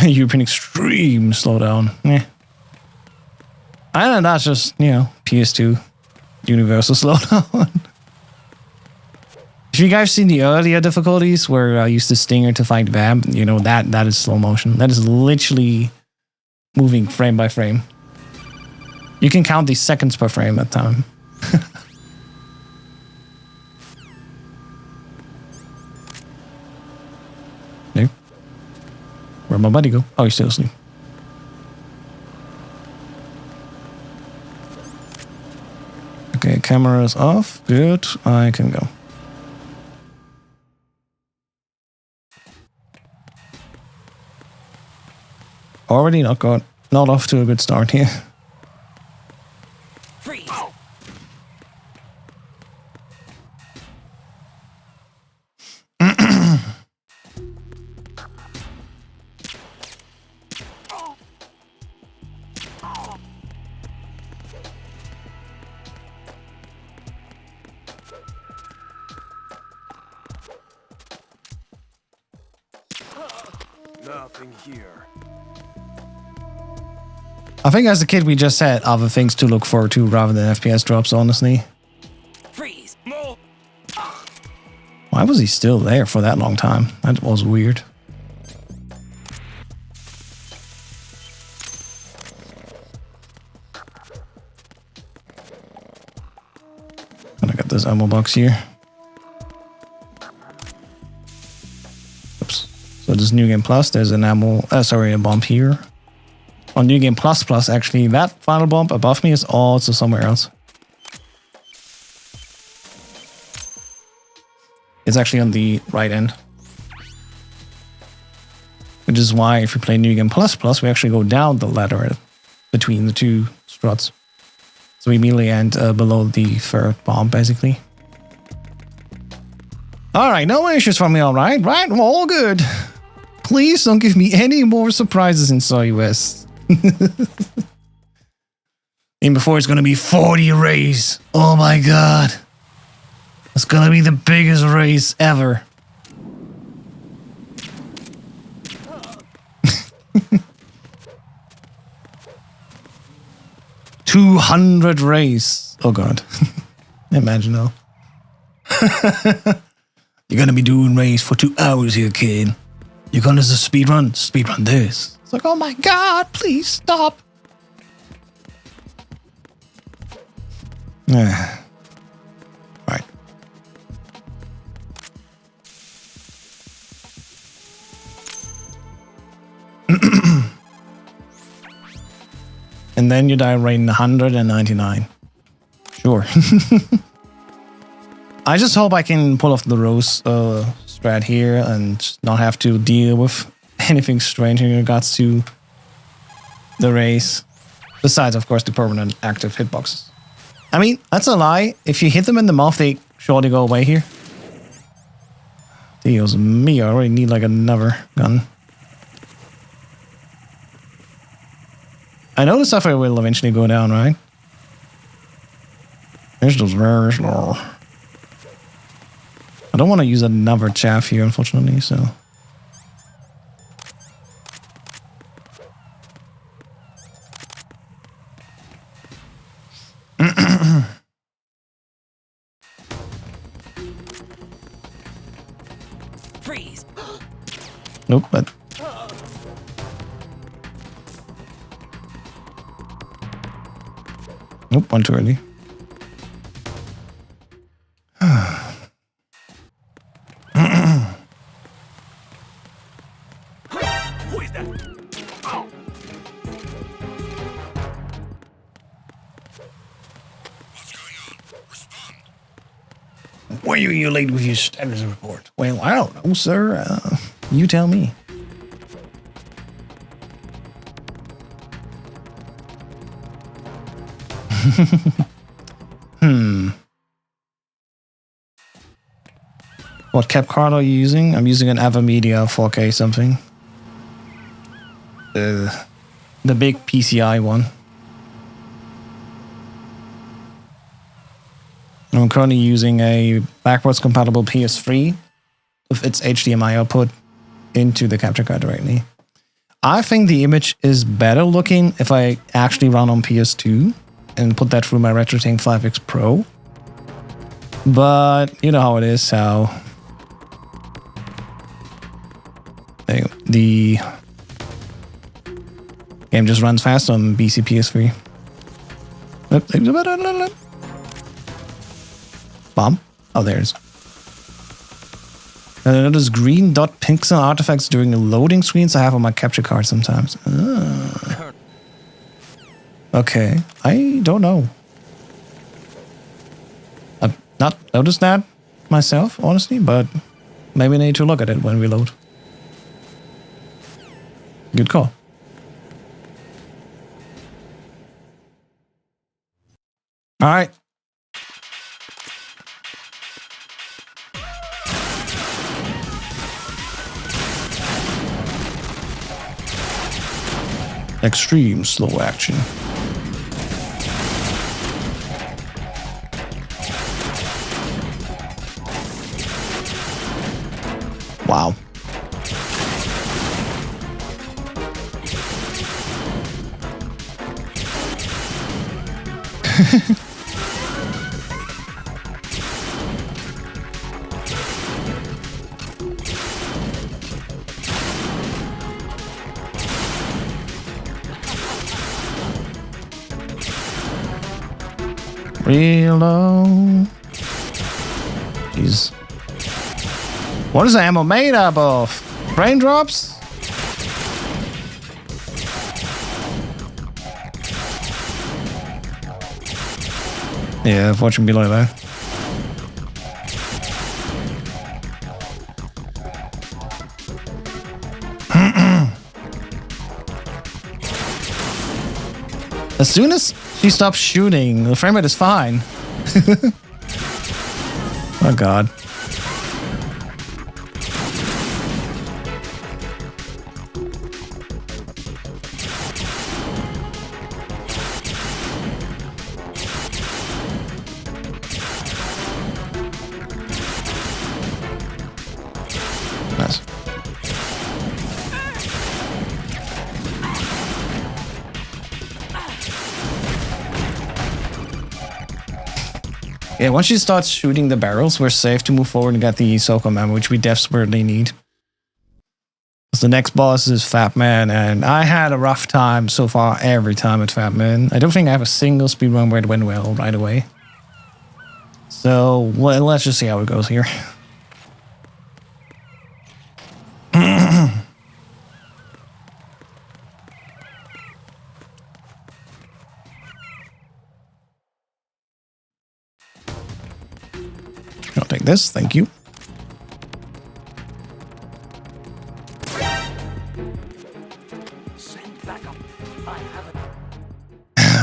Speaker 1: European extreme slowdown. Eh. I know that's just, you know, PS2 universal slowdown. If you guys seen the earlier difficulties where I used the Stinger to fight Vamp, you know, that is slow motion. That is literally moving frame by frame. You can count the seconds per frame at time. No. Where'd my buddy go? Oh, he's still asleep. Okay, camera's off. Good. I can go. Already not off to a good start here.
Speaker 2: Freeze.
Speaker 3: Nothing here.
Speaker 1: I think as a kid we just had other things to look forward to rather than FPS drops, honestly.
Speaker 2: Freeze.
Speaker 1: Why was he still there for that long time? That was weird. Gonna get this ammo box here. Oops. So this New Game Plus, there's an ammo, a bomb here. On New Game Plus, actually, that final bomb above me is also somewhere else. It's actually on the right end. Which is why if we play New Game Plus, we actually go down the ladder between the two struts. So we immediately end below the third bomb, basically. Alright, no issues from me, alright? Right? All good. Please don't give me any more surprises in SOUS. And before it's gonna be 40 arrays. Oh my god. It's gonna be the biggest race ever. $200 race. Oh god. Imagine though. You're gonna be doing race for 2 hours here, kid. You're gonna speedrun this. It's like, oh my god, please stop. Right. And then you die rating 199. Sure. I just hope I can pull off the Rose strat here and not have to deal with anything strange in regards to the race. Besides, of course, the permanent active hitboxes. I mean, that's a lie. If you hit them in the mouth, they surely go away here. Dios me, I already need like another gun. I know the suffering will eventually go down, right? There's those very slow. I don't want to use another chaff here, unfortunately, so.
Speaker 6: Freeze.
Speaker 1: Nope, but nope, one too early.
Speaker 11: Who is that? Ow.
Speaker 1: Why are you late with your status report? Well, I don't know, sir. You tell me. What cap card are you using? I'm using an AVerMedia 4K something. The big PCI one. I'm currently using a backwards compatible PS3 with its HDMI output into the capture card directly. I think the image is better looking if I actually run on PS2 and put that through my RetroTink 5X Pro. But you know how it is, how the game just runs fast on BC PS3. Bomb? Oh, there's. And I notice green dot pixel artifacts during the loading screens I have on my capture card sometimes. Okay, I don't know. I've not noticed that myself, honestly, but maybe I need to look at it when we load. Good call. All right. Extreme slow action. Wow. Real low. Jeez. What is the ammo made up of? Raindrops? Yeah, watching below that. As soon as she stops shooting, the frame rate is fine. Oh god. Nice. Yeah, once she starts shooting the barrels, we're safe to move forward and get the SOCOM ammo, which we desperately need. Because the next boss is Fat Man, and I had a rough time so far every time at Fat Man. I don't think I have a single speedrun where it went well right away. So, well, let's just see how it goes here. I'll take this, thank you.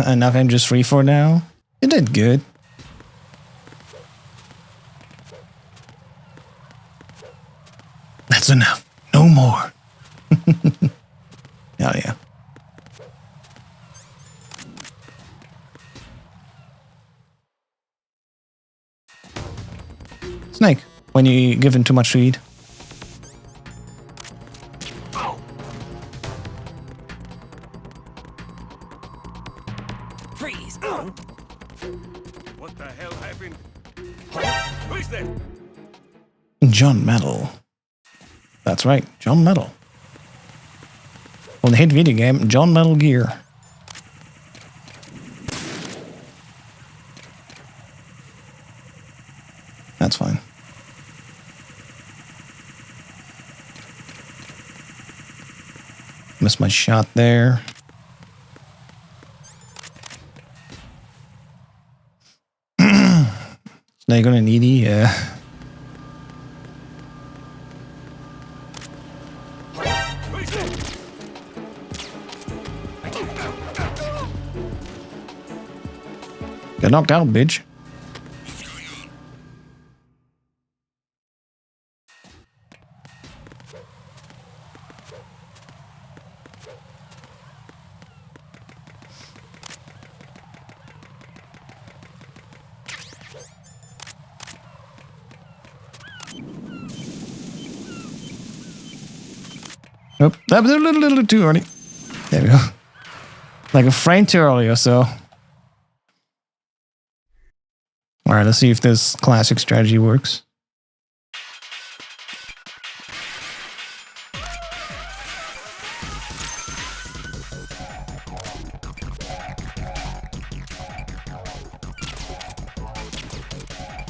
Speaker 1: Enough engines free for now. You did good. That's enough. No more. Hell yeah. Snake, when you give him too much to eat.
Speaker 6: Freeze.
Speaker 3: What the hell happened? Who is that?
Speaker 1: John Metal. That's right, John Metal. From the hit video game, John Metal Gear. That's fine. Missed my shot there. Snake on an ED, yeah. Got knocked out, bitch. Nope, that was a little too early. There we go. Like a frame too early or so. Alright, let's see if this classic strategy works.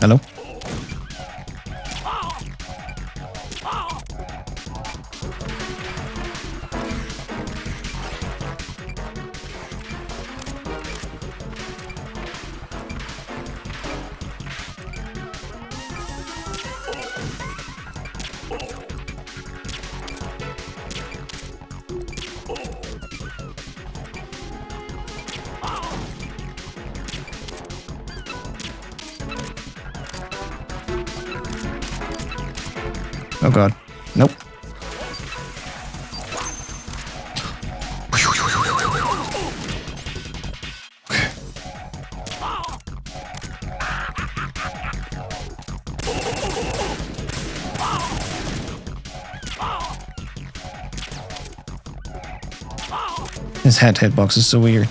Speaker 1: Hello? Oh god. Nope. His head hitbox is so weird.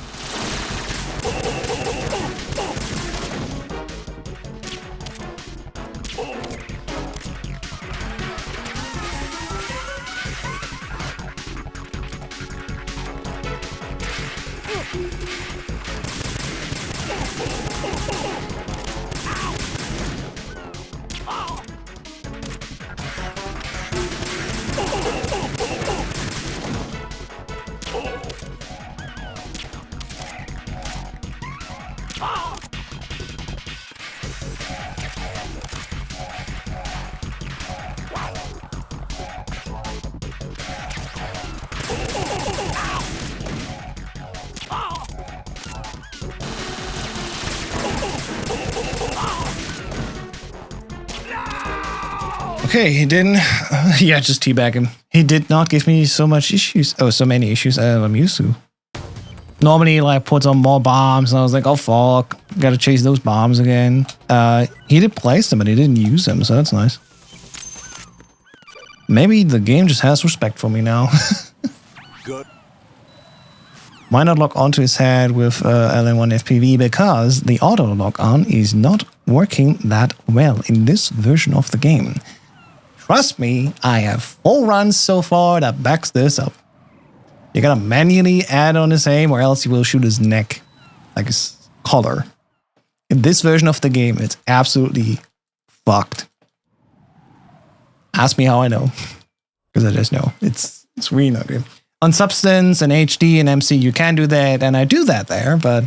Speaker 1: Okay, he didn't. Yeah, just teabag him. He did not give me so much issues. Oh, so many issues I'm used to. Normally, he like puts on more bombs, and I was like, oh fuck, gotta chase those bombs again. He did place them, but he didn't use them, so that's nice. Maybe the game just has respect for me now.
Speaker 14: Good.
Speaker 1: Why not lock onto his head with LN1 FPV? Because the auto lock on is not working that well in this version of the game. Trust me, I have 4 runs so far that backs this up. You gotta manually add on his aim or else he will shoot his neck, like his collar. In this version of the game, it's absolutely fucked. Ask me how I know, because I just know. It's really not good. On Substance and HD and MC, you can do that, and I do that there, but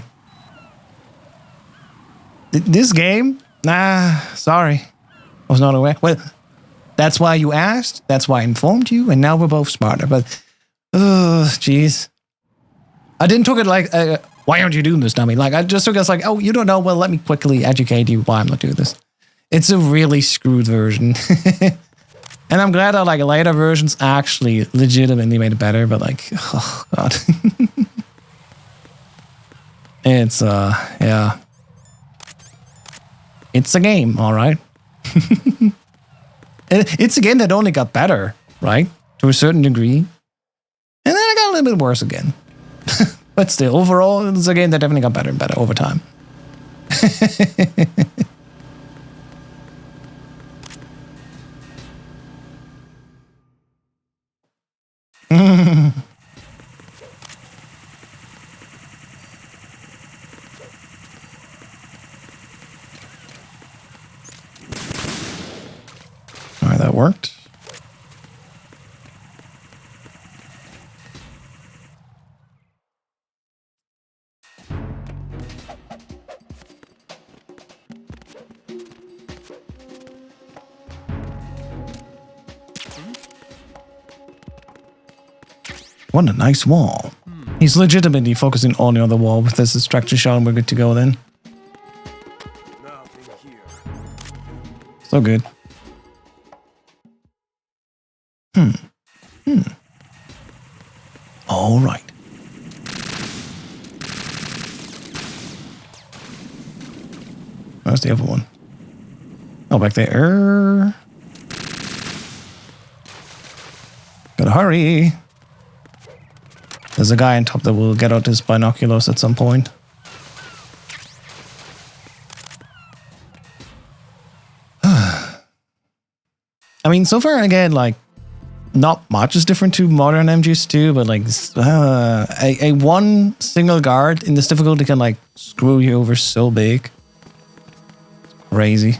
Speaker 1: this game, nah, sorry. I was not aware. Well, that's why you asked, that's why I informed you, and now we're both smarter, but, jeez. I didn't took it like, why aren't you doing this, dummy? Like, I just took it as like, oh, you don't know, well, let me quickly educate you why I'm not doing this. It's a really screwed version. And I'm glad that like later versions actually legitimately made it better, but like, oh god. It's, yeah. It's a game, alright? It's a game that only got better, right? To a certain degree. And then it got a little bit worse again. But still, overall, it's a game that definitely got better and better over time. Alright, that worked. What a nice wall. He's legitimately focusing only on the wall with this distraction shot and we're good to go then. So good. All right. Where's the other one? Oh, back there. Gotta hurry. There's a guy on top that will get out his binoculars at some point. I mean, so far, again, like, not much is different to modern MGS2, but like, a one single guard in this difficulty can like screw you over so big. It's crazy.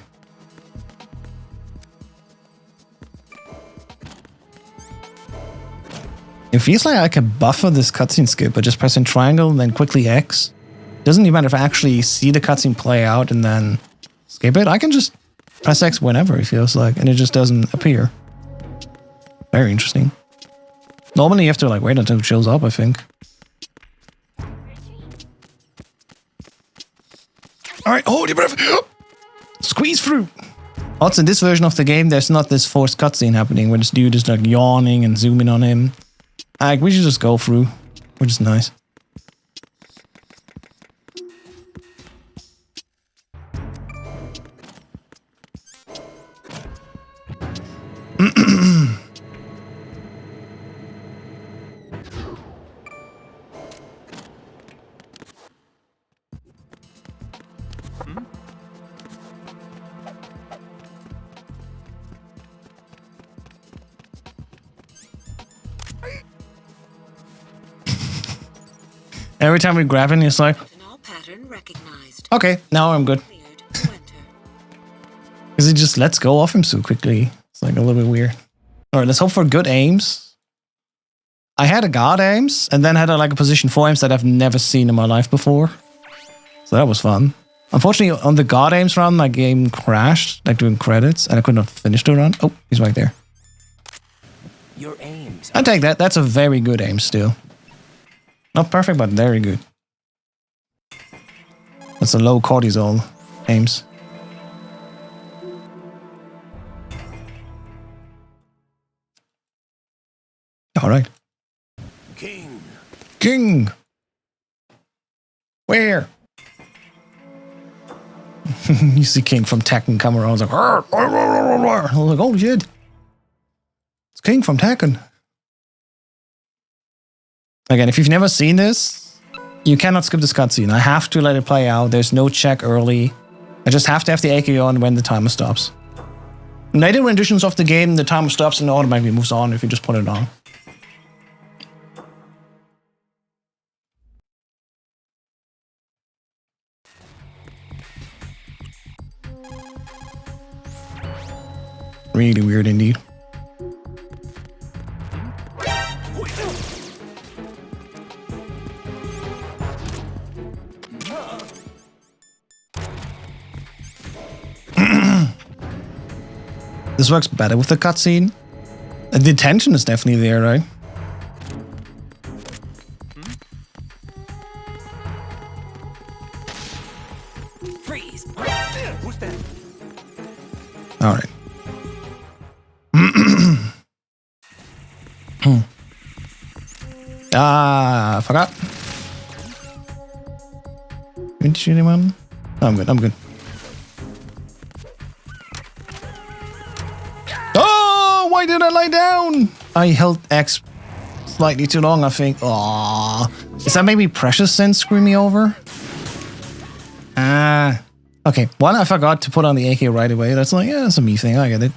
Speaker 1: It feels like I could buffer this cutscene skip by just pressing triangle and then quickly X. Doesn't even matter if I actually see the cutscene play out and then skip it. I can just press X whenever it feels like, and it just doesn't appear. Very interesting. Normally you have to like wait until it shows up, I think. Alright, hold your breath. Squeeze through. Also, in this version of the game, there's not this forced cutscene happening where this dude is like yawning and zooming on him. Like, we should just go through, which is nice. Every time we grab it, it's like, okay, now I'm good. Because it just lets go of him so quickly. It's like a little bit weird. All right, let's hope for good aims. I had a guard aims, and then had like a position 4 aims that I've never seen in my life before. So that was fun. Unfortunately, on the guard aims run, my game crashed, like doing credits, and I couldn't have finished the run. Oh, he's right there.
Speaker 6: Your aims.
Speaker 1: I take that. That's a very good aim still. Not perfect, but very good. That's a low cortisol aims. All right. King. Where? You see King from Tekken come around. Like, I was like, oh shit. It's King from Tekken. Again, if you've never seen this, you cannot skip this cutscene. I have to let it play out. There's no check early. I just have to have the AKO on when the timer stops. In later renditions of the game, the timer stops and automatically moves on if you just put it on. Really weird indeed. This works better with the cutscene. The tension is definitely there, right?
Speaker 6: Freeze. Who's that?
Speaker 1: All right. I forgot. Didn't shoot anyone? No, I'm good. I'm good. Oh, why did I lie down? I held X slightly too long, I think. Aww. Is that maybe Precious Sin screwing me over? Okay. One, I forgot to put on the AK right away. That's like, yeah, that's a me thing. I get it.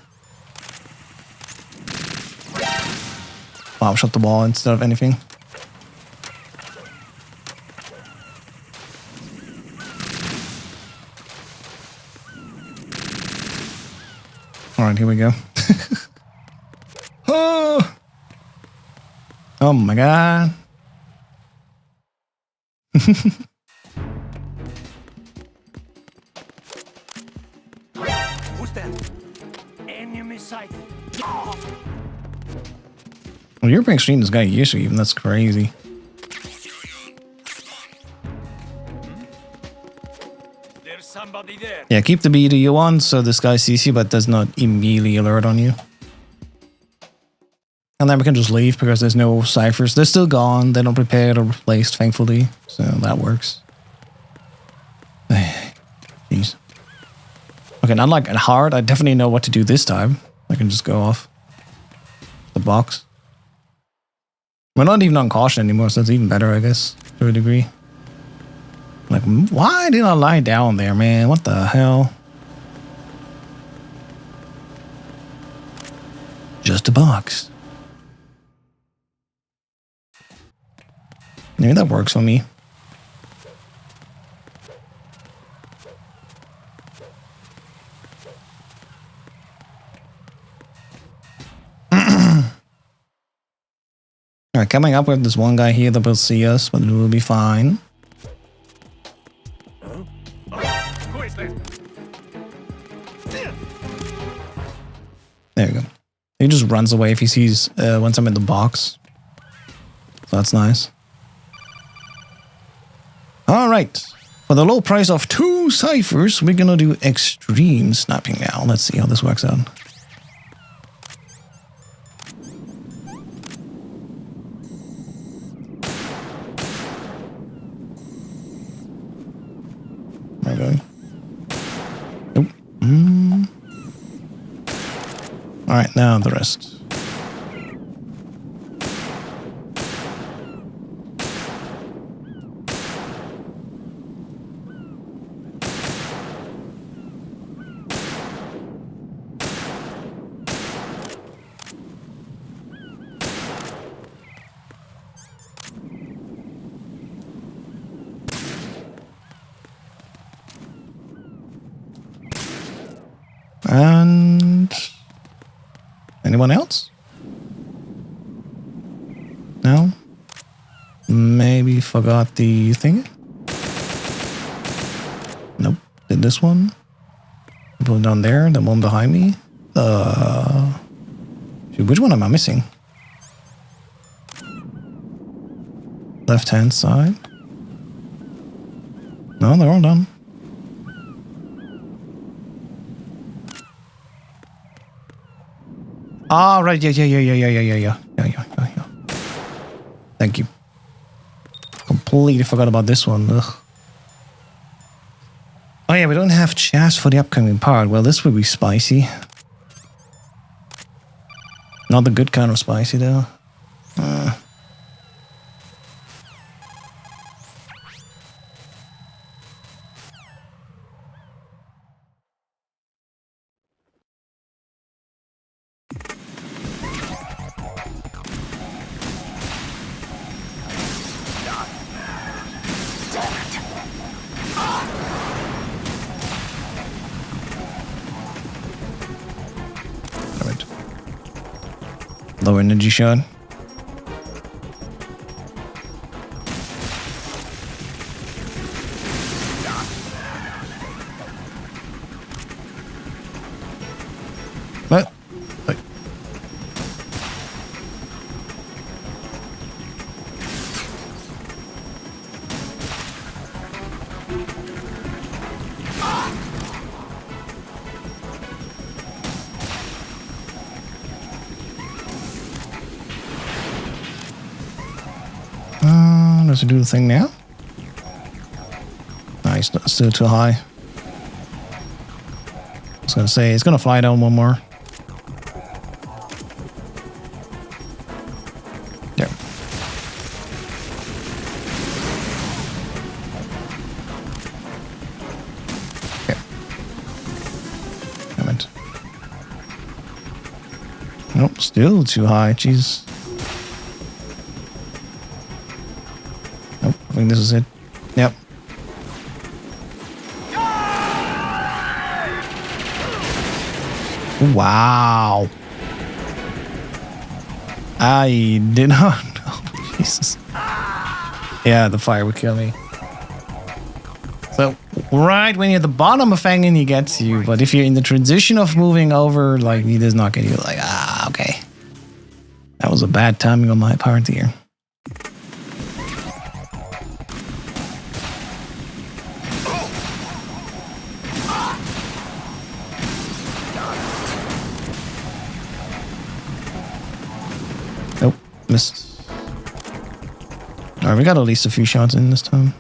Speaker 1: pop shot the wall instead of anything. Alright, here we go. Oh! Oh my god.
Speaker 11: Who's that? Enemy sight.
Speaker 1: Well, you're playing stream this guy Yishu even, that's crazy.
Speaker 11: There's somebody there.
Speaker 1: Yeah, keep the BDU on so this guy sees you but does not immediately alert on you. And then we can just leave because there's no ciphers. They're still gone. They're not repaired or replaced, thankfully. So that works. Jeez. Okay, not like hard. I definitely know what to do this time. I can just go off the box. We're not even on caution anymore, so that's even better, I guess, to a degree. Like, why did I lie down there, man? What the hell? Just a box. Maybe that works for me. Alright, coming up with this one guy here that will see us, but it will be fine.
Speaker 11: Who is that?
Speaker 1: There we go. He just runs away if he sees once I'm in the box. So that's nice. Alright. For the low price of 2 ciphers, we're gonna do extreme snapping now. Let's see how this works out. Where am I going? Nope. Alright, now the rest. And anyone else? No? Maybe forgot the thing? Nope. Did this one? Put it down there, the one behind me. Shoot, which one am I missing? Left hand side. No, they're all done. Ah, right, yeah. Thank you. Completely forgot about this one. Ugh. Oh yeah, we don't have chats for the upcoming part. Well, this would be spicy. Not the good kind of spicy, though. Low energy shot. What? Wait. Does it do the thing now? Nice, still too high. I was gonna say, it's gonna fly down one more. There. Okay. Damn it. Nope, still too high, jeez. think this is it. Yep. Wow. I did not know. Jesus. Yeah, the fire would kill me. So, right when you're at the bottom of Fangin, he gets you. But if you're in the transition of moving over, like, he does not get you. Like, okay. That was a bad timing on my part here. Nope, missed. Alright, we got at least a few shots in this time.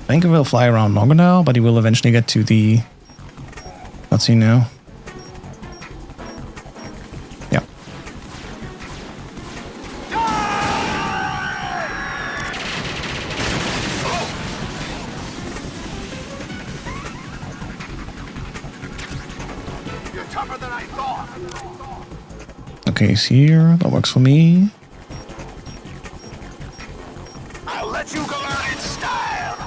Speaker 1: I think it will fly around longer now, but he will eventually get to the cutscene now. Yeah.
Speaker 11: You're tougher than I thought.
Speaker 1: Okay, he's here. That works for me.
Speaker 11: I'll let you go out in style.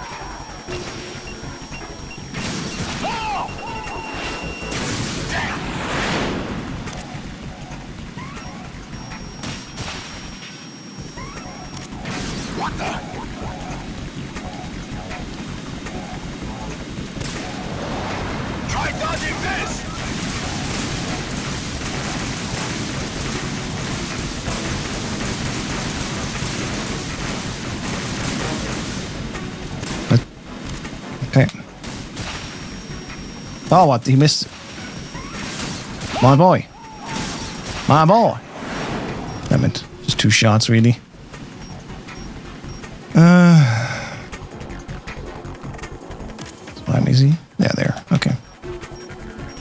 Speaker 11: What the? Try dodging this!
Speaker 1: Okay. Oh, what? He missed. My boy. My boy. Damn it. Just 2 shots, really. I'm easy. Yeah, there. Okay.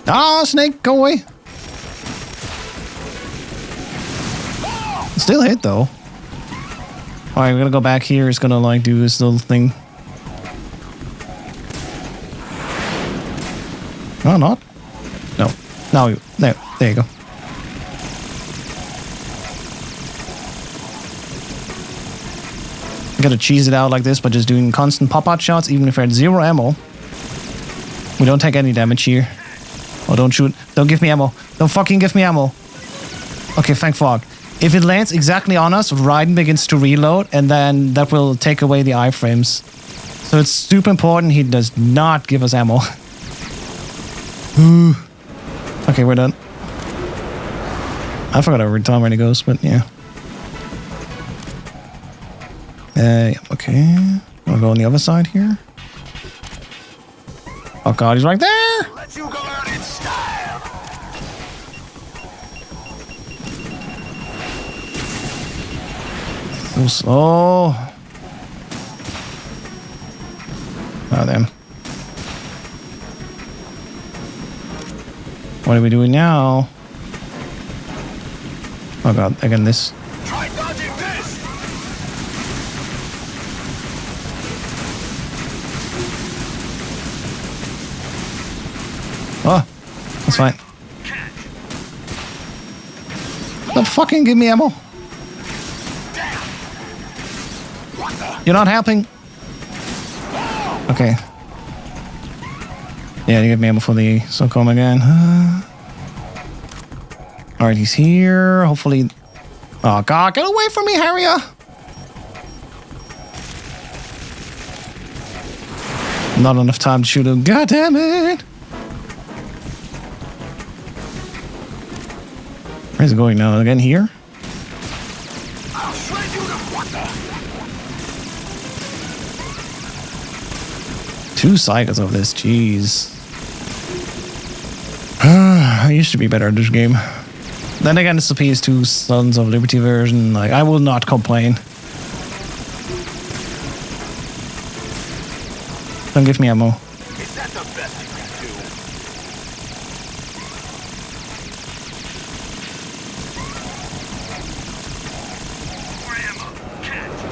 Speaker 1: Ah, snake, go away. Still hit, though. Alright, we're gonna go back here. It's gonna, like, do this little thing. No, not. No. No, there you go. Gotta cheese it out like this by just doing constant pop-out shots, even if we're at 0 ammo. We don't take any damage here. Oh, don't shoot. Don't give me ammo. Don't fucking give me ammo. Okay, thank fuck. If it lands exactly on us, Raiden begins to reload, and then that will take away the iframes. So it's super important he does not give us ammo. Okay, we're done. I forgot every time where it goes, but yeah. Yeah, okay. I'll go on the other side here. Oh god, he's right there!
Speaker 11: Let you go out in style!
Speaker 1: So slow. Oh, damn. What are we doing now? Oh god, again this.
Speaker 11: Try dodging this!
Speaker 1: Oh, that's fine. Don't fucking give me ammo. You're not helping. Okay. Yeah, you give me ammo for the so-called again. Alright, he's here. Hopefully. Oh god, get away from me, Harrier! Not enough time to shoot him. God damn it! Where's it going now? Again here?
Speaker 11: I'll shred you to what the?
Speaker 1: 2 cycles of this, jeez. I used to be better at this game. Then again, it's the PS2 Sons of Liberty version. Like, I will not complain. Don't give me ammo.
Speaker 11: Is that the best you can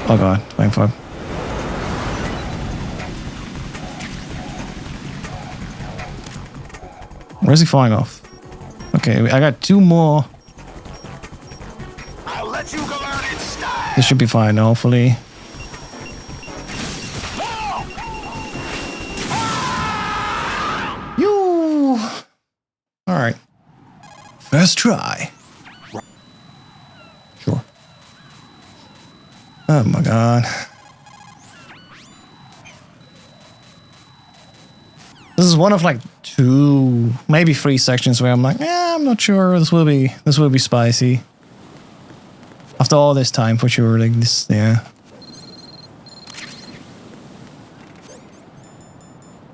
Speaker 11: do?
Speaker 1: Oh god, thank fuck. Where's he flying off? Okay, I got 2 more.
Speaker 11: I'll let you go out in style.
Speaker 1: This should be fine, hopefully. You. All right. First try. Sure. Oh my god. This is one of like 2, maybe 3 sections where I'm like, I'm not sure. This will be spicy. After all this time, for sure. Like this, yeah.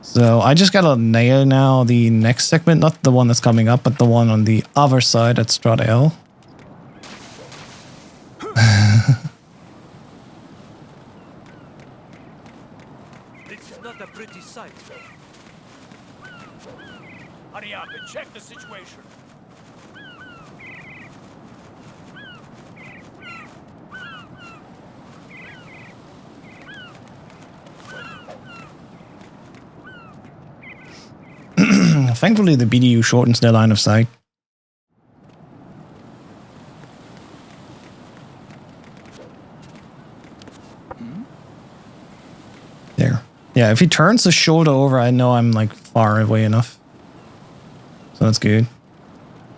Speaker 1: So I just gotta nail now the next segment, not the one that's coming up, but the one on the other side at Strat-L.
Speaker 11: This is not a pretty sight. Hurry up and check the situation.
Speaker 1: Thankfully, the BDU shortens their line of sight. There. Yeah, if he turns the shoulder over, I know I'm like far away enough. So that's good.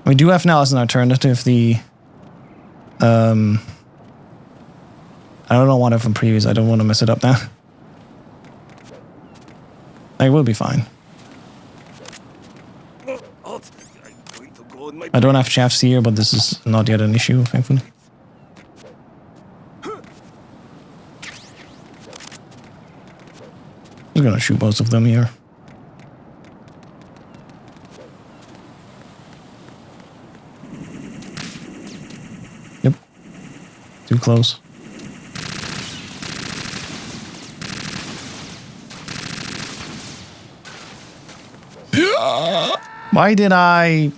Speaker 1: We do have now as an alternative the... I don't know what from previous. I don't want to mess it up now. I will be fine. I don't have shafts here, but this is not yet an issue, thankfully. I'm gonna shoot both of them here. Yep. Too close. Why did I...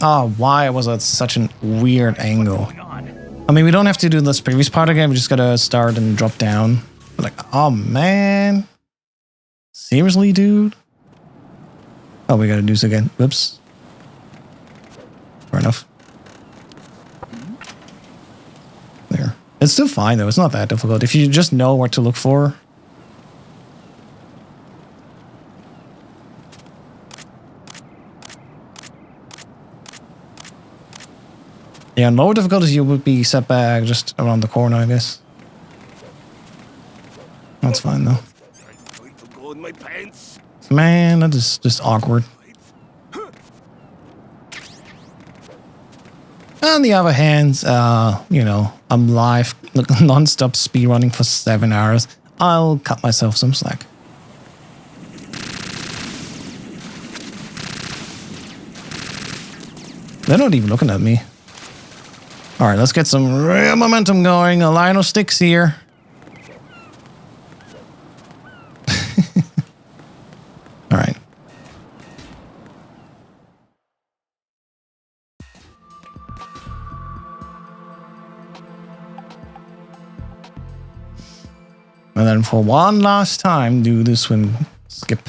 Speaker 1: Oh, why was that such a weird angle? I mean, we don't have to do this previous part again. We just gotta start and drop down. Like, oh man. Seriously, dude? Oh, we gotta do this again. Whoops. Fair enough. There. It's still fine, though. It's not that difficult. If you just know what to look for. Yeah, on lower difficulties, you would be set back just around the corner, I guess. That's fine, though. Man, that is just awkward. On the other hand, you know, I'm live, non-stop speedrunning for 7 hours. I'll cut myself some slack. They're not even looking at me. All right, let's get some real momentum going. A line of sticks here. All right. And then for one last time, do the swim skip.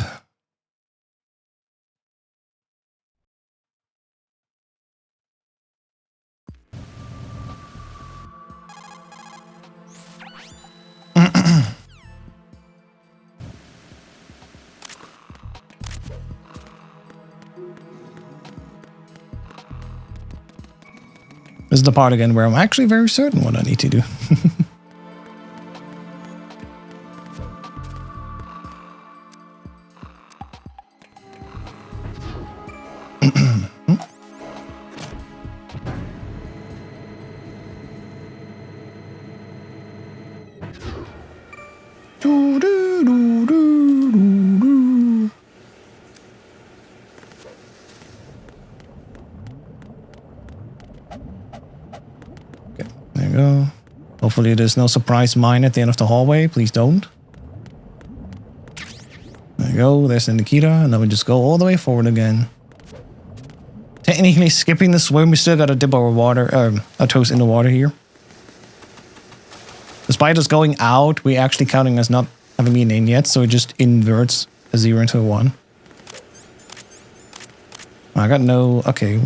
Speaker 1: This is the part again where I'm actually very certain what I need to do. Hopefully there's no surprise mine at the end of the hallway. Please don't. There you go. There's the Nikita. And then we just go all the way forward again. Technically skipping the swim, we still gotta dip our water, our toes in the water here. Despite us going out, we're actually counting as not having been in yet, so it just inverts a 0 into a 1. I got no... Okay.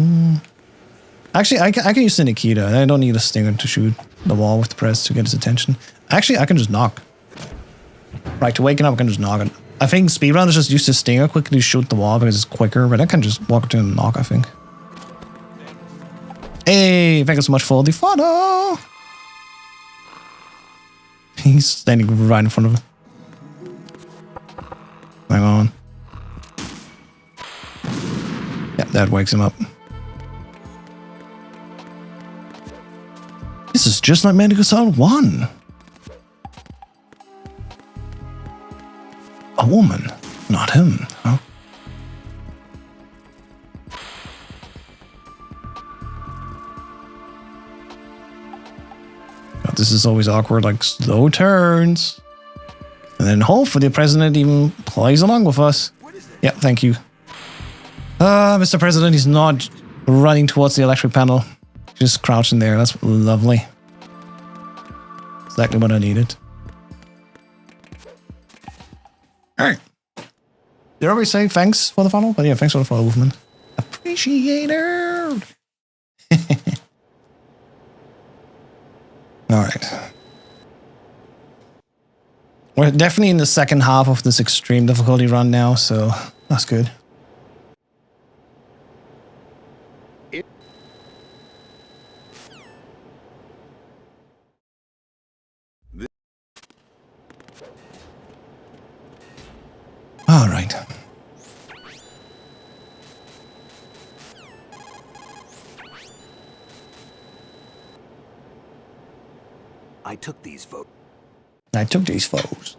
Speaker 1: Actually, I can use the Nikita. I don't need a stinger to shoot the wall with the press to get his attention. Actually, I can just knock. Right, to waken up, I can just knock it. I think Speedrun just use the stinger quickly to shoot the wall because it's quicker, but I can just walk up to him and knock, I think. Hey, thank you so much for the photo! He's standing right in front of him. Hang on. Yep, that wakes him up. This is just like Metal Gear Solid 1. A woman, not him, huh? God, this is always awkward, like slow turns. And then hopefully the president even plays along with us. Yeah, thank you. Mr. President, he's not running towards the electric panel. Just crouching there. That's lovely. Exactly what I needed. Alright. Did I already say thanks for the follow? But yeah, thanks for the follow, Wolfman. Appreciate it. Alright. We're definitely in the second half of this extreme difficulty run now, so that's good. All right.
Speaker 14: I took these photos.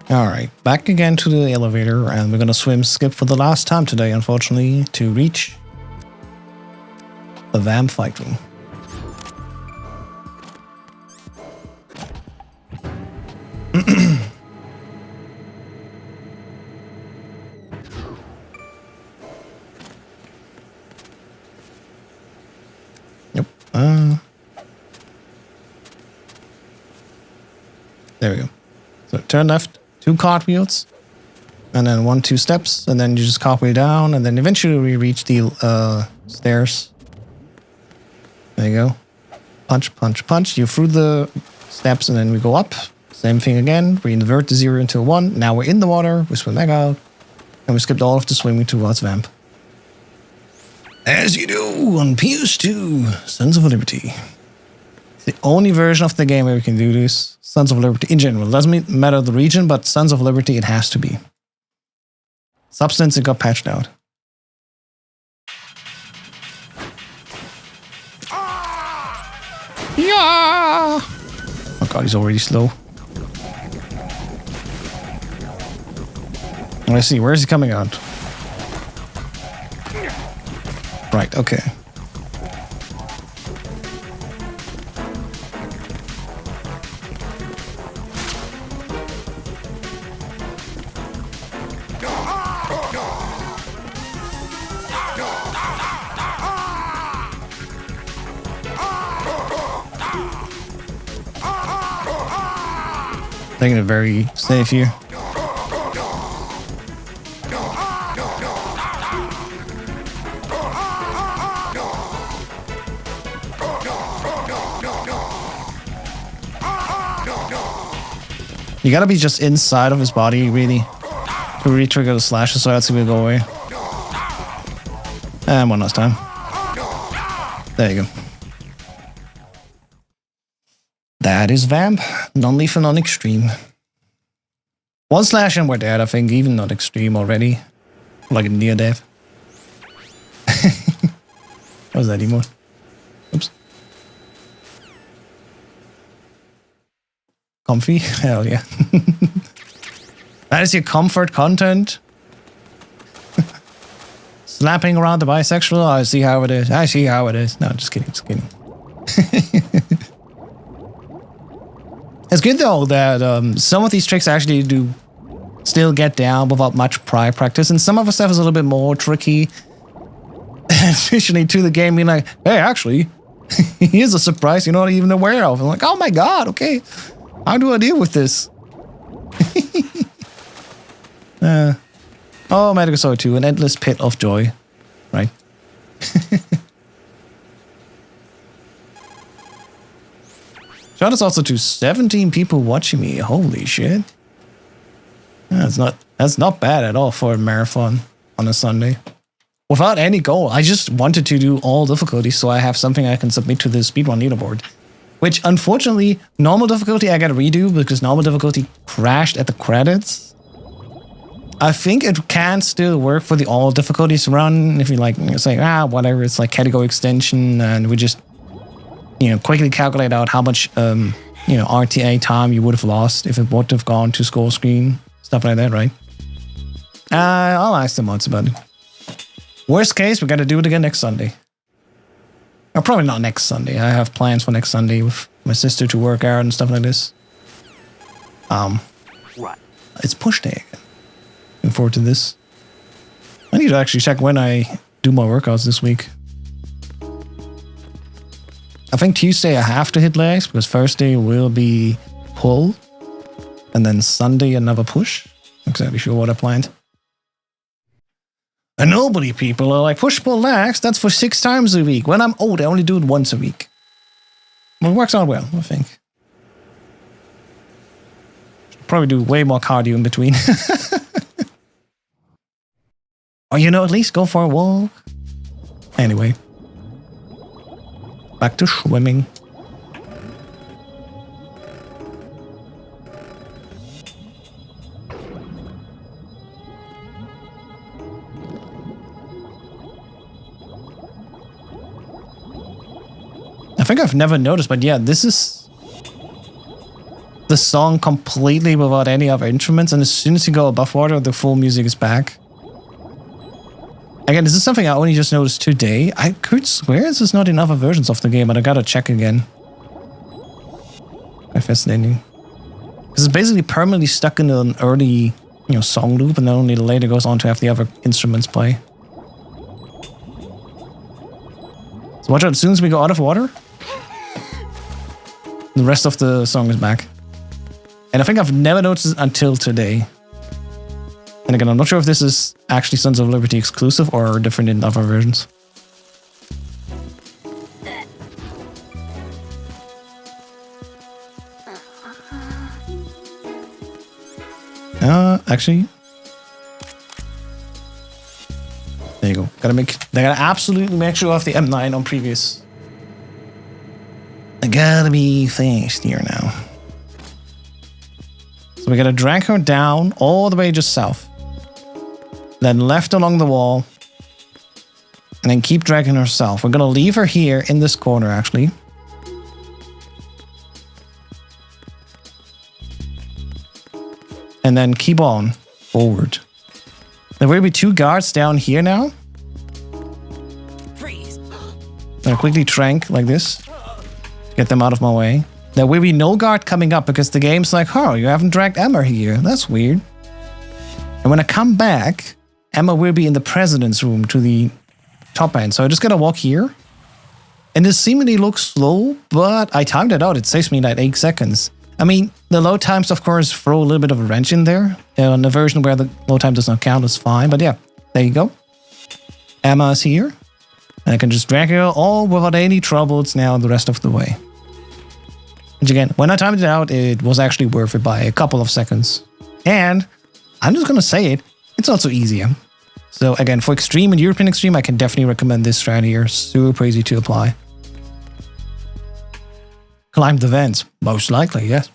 Speaker 1: Alright, back again to the elevator, and we're gonna swim skip for the last time today, unfortunately, to reach the VAMP fight room. Yep. There we go. So turn left. 2 cartwheels, and then 1-2 steps, and then you just cartwheel down, and then eventually we reach the stairs. There you go. Punch, punch, punch. You through the steps, and then we go up. Same thing again. We invert the 0 into a 1. Now we're in the water. We swim back out, and we skipped all of the swimming towards Vamp. As you do on PS2, Sons of Liberty. It's the only version of the game where we can do this. Sons of Liberty in general. It doesn't matter the region, but Sons of Liberty, it has to be. Substance, it got patched out. Yeah! Oh god, he's already slow. Let's see, where is he coming out? Right, okay. Taking it very safe here. You gotta be just inside of his body, really, to really trigger the slashes, so that's gonna go away. And one last time. There you go. That is Vamp. Non-lethal, non-extreme. 1 slash and we're dead, I think. Even not extreme already. Like a near death. What was that emote? Oops. Comfy? Hell yeah. That is your comfort content. Slapping around the bisexual. I see how it is. I see how it is. No, just kidding. Just kidding. It's good though that some of these tricks actually do still get down without much prior practice, and some of the stuff is a little bit more tricky. Especially to the game being like, hey, actually, here's a surprise you're not even aware of. I'm like, oh my god, okay. How do I deal with this? Oh, Medical Sword 2, an endless pit of joy. Right? Shout out also to 17 people watching me. Holy shit. That's not bad at all for a marathon on a Sunday. Without any goal. I just wanted to do all difficulties so I have something I can submit to the speedrun leaderboard. Which, unfortunately, normal difficulty I gotta redo because normal difficulty crashed at the credits. I think it can still work for the all difficulties run if you like say, whatever, it's like category extension and we just, quickly calculate out how much, RTA time you would have lost if it would have gone to score screen, stuff like that, right? I'll ask the mods about it. Worst case, we gotta do it again next Sunday. Or probably not next Sunday. I have plans for next Sunday with my sister to work out and stuff like this.
Speaker 11: Right.
Speaker 1: It's push day again. Looking forward to this. I need to actually check when I do my workouts this week. I think Tuesday I have to hit legs because Thursday will be pull. And then Sunday another push. Not exactly sure what I planned. And nobody people are like, push pull legs, that's for 6 times a week. When I'm old, I only do it once a week. Well, it works out well, I think. Probably do way more cardio in between. Or, at least go for a walk. Anyway. Back to swimming. I think I've never noticed, but yeah, this is the song completely without any other instruments, and as soon as you go above water, the full music is back. Again, this is something I only just noticed today. I could swear this is not in other versions of the game, but I gotta check again. Quite fascinating. Because it's basically permanently stuck in an early, song loop, and then only later goes on to have the other instruments play. So watch out, as soon as we go out of water, the rest of the song is back. And I think I've never noticed it until today. And again, I'm not sure if this is actually Sons of Liberty exclusive or different in other versions. Actually. There you go. They gotta absolutely make sure of the M9 on previous. I gotta be fast here now. So we gotta drag her down all the way just south. Then left along the wall. And then keep dragging her south. We're gonna leave her here in this corner, actually. And then keep on forward. There will be 2 guards down here now.
Speaker 5: Freeze.
Speaker 1: I'm gonna quickly trank like this. Get them out of my way. There will be no guard coming up because the game's like, oh, you haven't dragged Emma here. That's weird. And when I come back, Emma will be in the president's room to the top end. So I just gotta walk here. And this seemingly looks slow, but I timed it out. It saves me like 8 seconds. I mean, the load times, of course, throw a little bit of a wrench in there. On the version where the load time does not count, it's fine. But yeah, there you go. Emma's here. And I can just drag her all without any troubles now the rest of the way. Which again, when I timed it out, it was actually worth it by a couple of seconds. And I'm just gonna say it, it's also easier. So again, for Extreme and European Extreme, I can definitely recommend this strat here. Super easy to apply. Climb the vents, most likely, yes.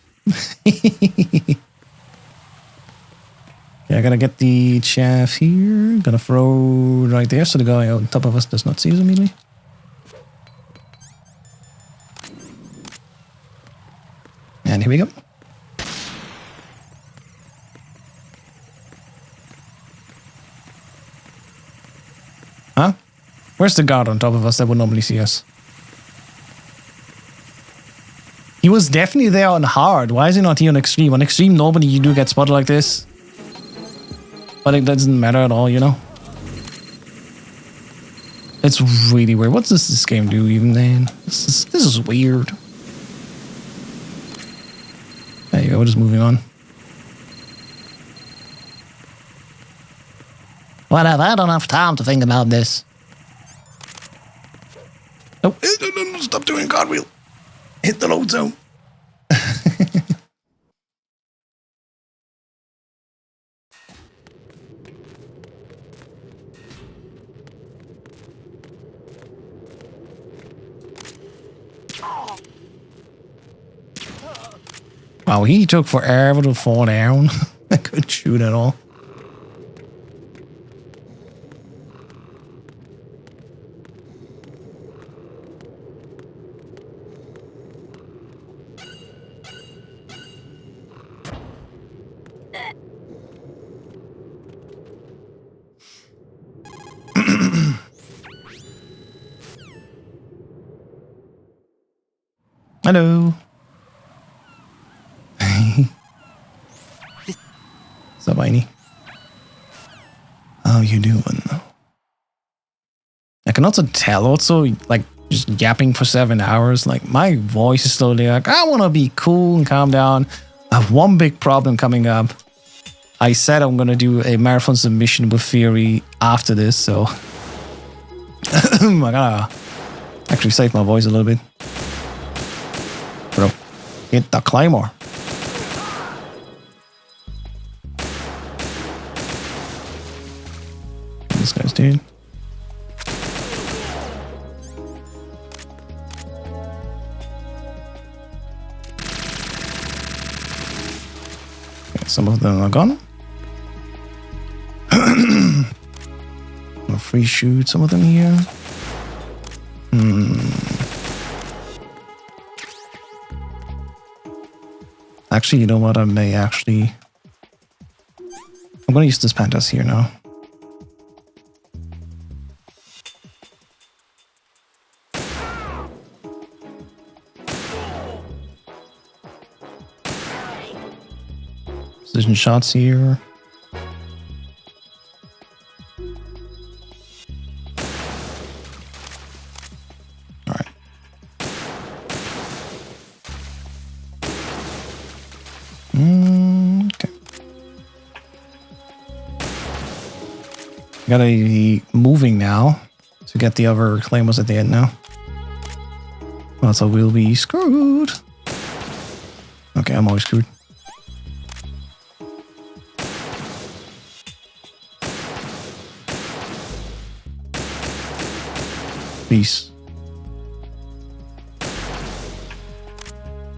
Speaker 1: Yeah, I gotta get the chaff here. Gonna throw right there so the guy on top of us does not see us immediately. And here we go. Huh? Where's the guard on top of us that would normally see us? He was definitely there on hard. Why is he not here on extreme? On extreme, nobody you do get spotted like this. But it doesn't matter at all, you know? It's really weird. What does this game do even then? This is weird. There you go, we're just moving on. Whatever, I don't have time to think about this. Nope. Stop doing cartwheel. Hit the load zone. Wow, he took forever to fall down. I couldn't shoot at all. Hello. What's up, Miney? How you doing? I can also tell like just yapping for 7 hours, like my voice is slowly like, I want to be cool and calm down. I have one big problem coming up. I said I'm going to do a marathon submission with Theory after this, so I gotta actually save my voice a little bit. Bro, hit the claymore. This guy's dead. Okay, some of them are gone. No free shoot some of them here. Actually, you know what? I may actually... I'm going to use this Pantas here now. Precision shots here. Alright. Okay. Gotta be moving now to get the other claymores at the end now. Well, so we'll be screwed. Okay, I'm always screwed. Peace.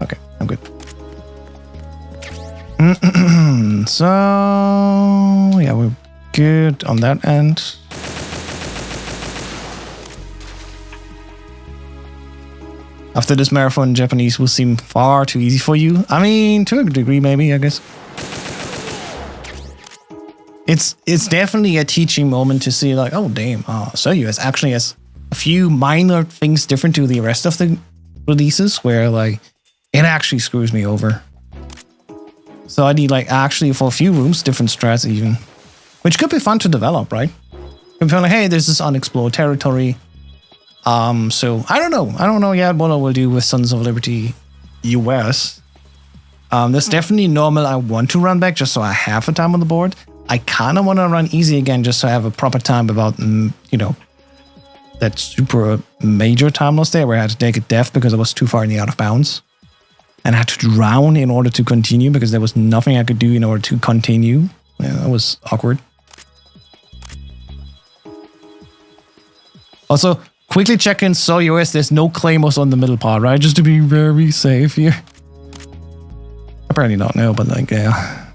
Speaker 1: Okay, I'm good. So, yeah, we're good on that end. After this marathon, Japanese will seem far too easy for you. I mean, to a degree, maybe, I guess. It's definitely a teaching moment to see, like, oh, damn, so US actually has a few minor things different to the rest of the releases where, like, it actually screws me over. So I need, like, actually for a few rooms, different strats even. Which could be fun to develop, right? You can feel like, hey, this is unexplored territory. So I don't know. I don't know yet what I will do with Sons of Liberty US. There's definitely normal I want to run back just so I have a time on the board. I kind of want to run easy again just so I have a proper time without, you know, that super major time loss there where I had to take a death because I was too far in the out of bounds. And I had to drown in order to continue because there was nothing I could do in order to continue. Yeah, that was awkward. Also, quickly check in so US, there's no claymores on the middle part, right? Just to be very safe here. Apparently not now, but like, yeah.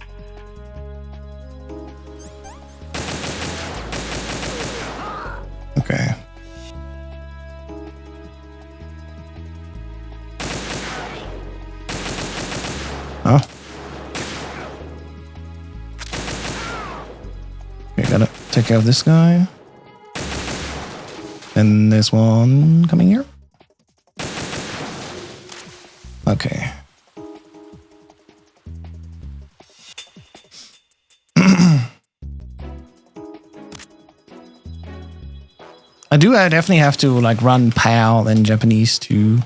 Speaker 1: Okay. Oh. Okay, gotta take care of this guy. And there's one coming here. Okay. I definitely have to like run PAL and Japanese too,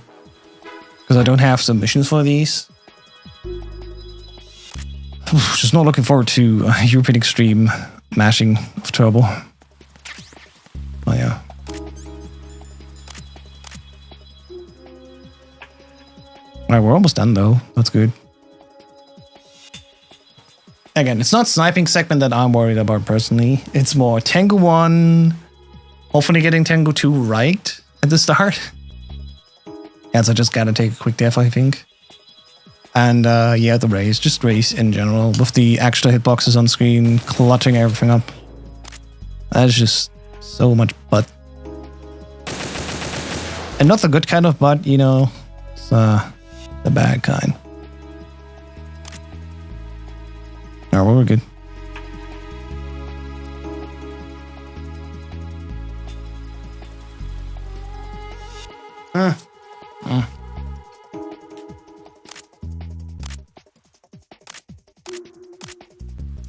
Speaker 1: because I don't have submissions for these. Just not looking forward to European Extreme mashing of Turbo. Oh yeah. Alright, we're almost done though. That's good. Again, it's not sniping segment that I'm worried about personally. It's more Tango 1, hopefully getting Tango 2 right at the start. Yeah, so I just gotta take a quick death, I think. And yeah, the race, just race in general, with the extra hitboxes on screen, clutching everything up. That's just so much butt. And not the good kind of butt, you know. It's the bad kind. Alright, well, we're good.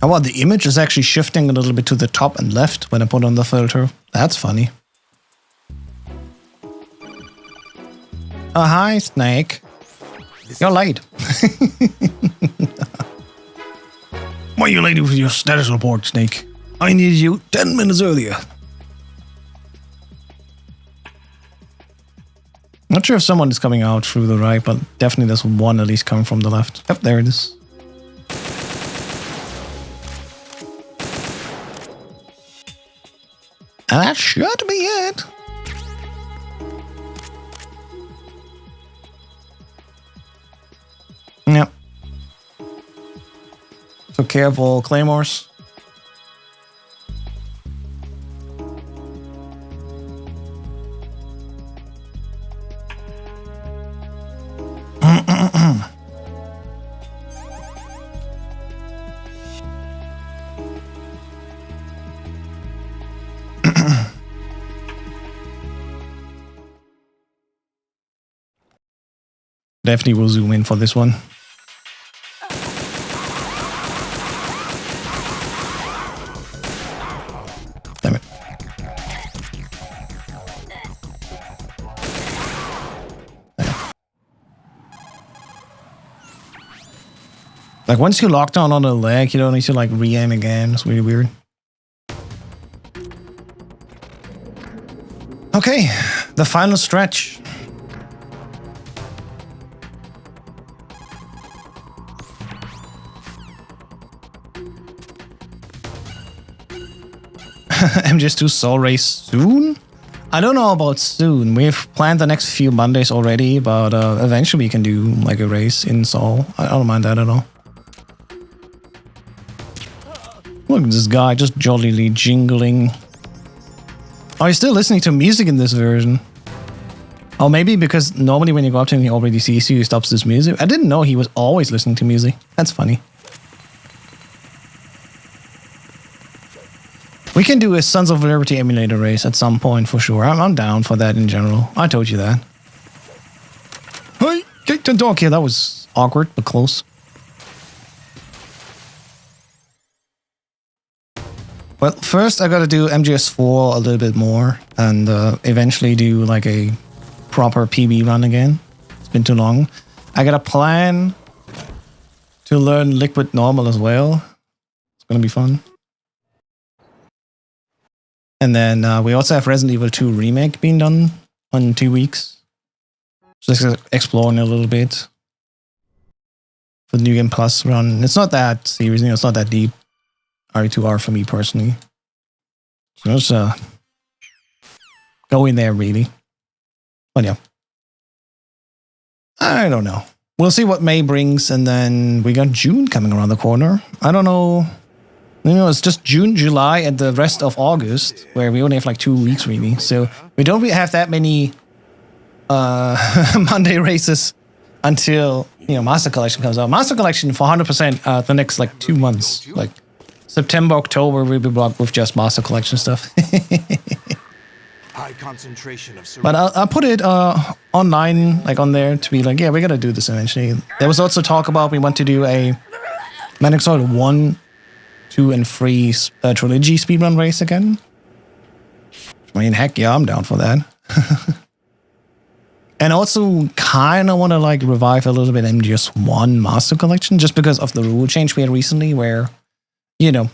Speaker 1: Oh, well, the image is actually shifting a little bit to the top and left when I put on the filter. That's funny. Oh, hi, Snake. You're late. Why are you late with your status report, Snake? I needed you 10 minutes earlier. Not sure if someone is coming out through the right, but definitely there's one at least coming from the left. Yep, there it is. And that should be it. Yep. Took care of all claymores. Definitely will zoom in for this one. Damn it. There. Like once you lock down on a leg, you don't need to like re-aim again. It's really weird. Okay, the final stretch. MGS2 Soul Race soon? I don't know about soon. We've planned the next few Mondays already, but eventually we can do like a race in Soul. I don't mind that at all. Look at this guy just jollily jingling. Oh, he's still listening to music in this version. Oh, maybe because normally when you go up to him, he already sees you, he stops this music. I didn't know he was always listening to music. That's funny. We can do a Sons of Liberty emulator race at some point for sure. I'm down for that in general. I told you that. Hey, kick the dog here. That was awkward, but close. Well, first I gotta do MGS4 a little bit more and eventually do like a proper PB run again. It's been too long. I got a plan to learn Liquid Normal as well. It's gonna be fun. And then we also have Resident Evil 2 Remake being done in 2 weeks. Just exploring a little bit. For the New Game Plus run. It's not that serious, it's not that deep. RE2R for me personally. So just go in there really. But yeah. I don't know. We'll see what May brings, and then we got June coming around the corner. I don't know. You know, it's just June, July, and the rest of August, where we only have like 2 weeks really. So we don't really have that many Monday races until, you know, Master Collection comes out. Master Collection for 100% the next like 2 months. Like September, October will be blocked with just Master Collection stuff.
Speaker 14: High concentration of
Speaker 1: But I'll put it online, like on there, to be like, yeah, we gotta do this eventually. There was also talk about we want to do a Metal Gear Solid 1, 2, and 3 trilogy speedrun race again. I mean, heck yeah, I'm down for that. And also kind of want to like revive a little bit MGS1 Master Collection, just because of the rule change we had recently where, you know,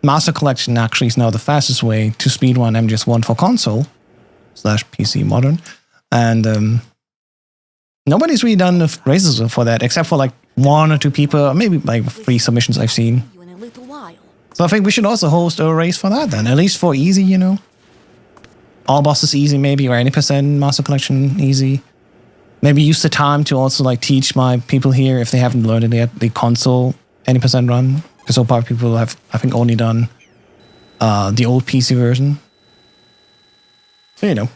Speaker 1: Master Collection actually is now the fastest way to speedrun MGS1 for console / PC modern. And nobody's really done the races for that, except for like 1 or 2 people, maybe like 3 submissions I've seen. So I think we should also host a race for that then, at least for easy, you know. All bosses easy maybe, or any % Master Collection easy. Maybe use the time to also like teach my people here, if they haven't learned it yet, the console any % run. Because so far people have, I think, only done the old PC version. So, you know.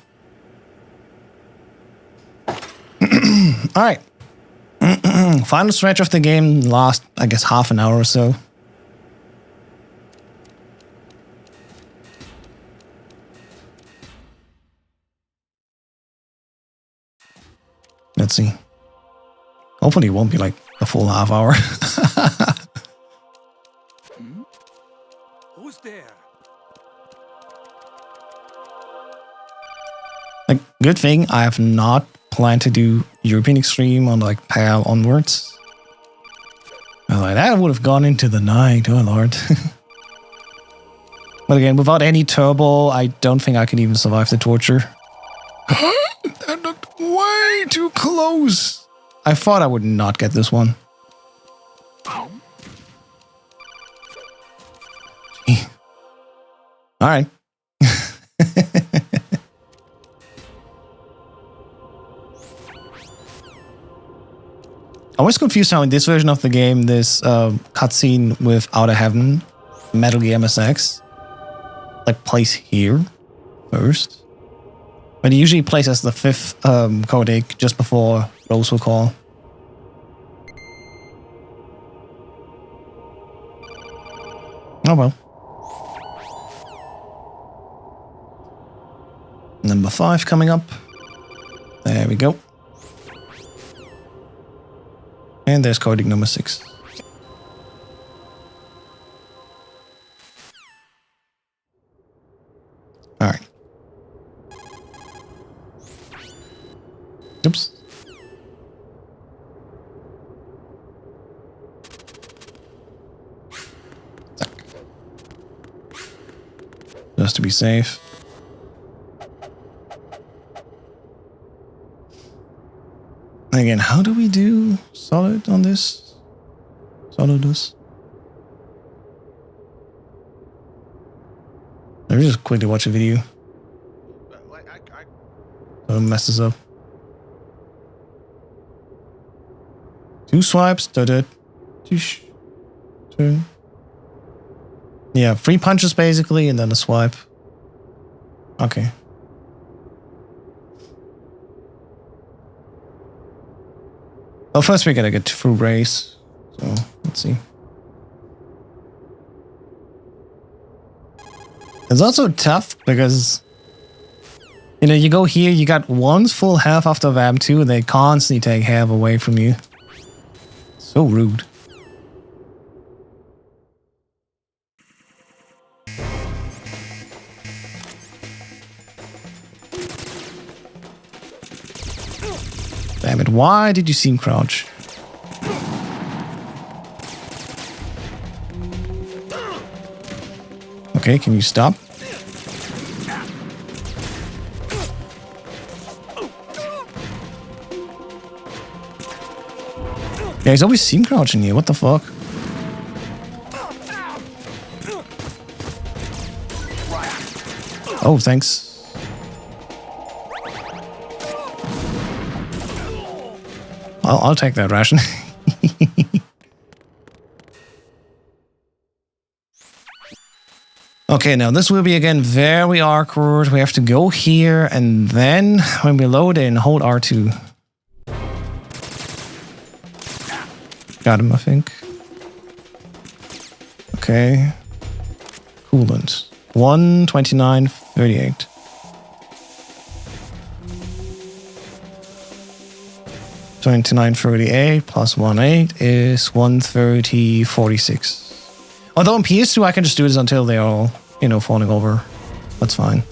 Speaker 1: Alright. Final stretch of the game, last, I guess, half an hour or so. Let's see. Hopefully it won't be like a full half hour.
Speaker 11: Who's there?
Speaker 1: Like, good thing I have not planned to do European Extreme on like PAL onwards. I was like, that would have gone into the night, oh lord. But again, without any turbo, I don't think I could even survive the torture. That looked way too close. I thought I would not get this one. Alright. I was confused how in this version of the game, this cutscene with Outer Heaven, Metal Gear MSX, like plays here first. But it usually plays as the 5th codec just before Roswell Call. Oh well. Number 5 coming up. There we go. And there's codec number 6. Alright. Oops. Just to be safe. Again, how do we do solid on this? Solidus. Let me just quickly watch a video. Don't mess this up. 2 swipes, turn. Yeah, 3 punches basically, and then a swipe. Okay. Well, first we gotta get through race. So, let's see. It's also tough because, you know, you go here, you got 1's full health after VAM 2, and they constantly take half away from you. So rude. Damn it, why did you seem crouch? Okay, can you stop? Yeah, he's always seen crouching here, what the fuck? Oh, thanks. I'll take that ration. Okay, now this will be again very awkward. We have to go here, and then when we load in, hold R2. Got him, I think. Okay. Coolant. 129.38. $29.38 plus 1.8 is 130.46. Although in PS2 I can just do this until they're all, you know, falling over. That's fine.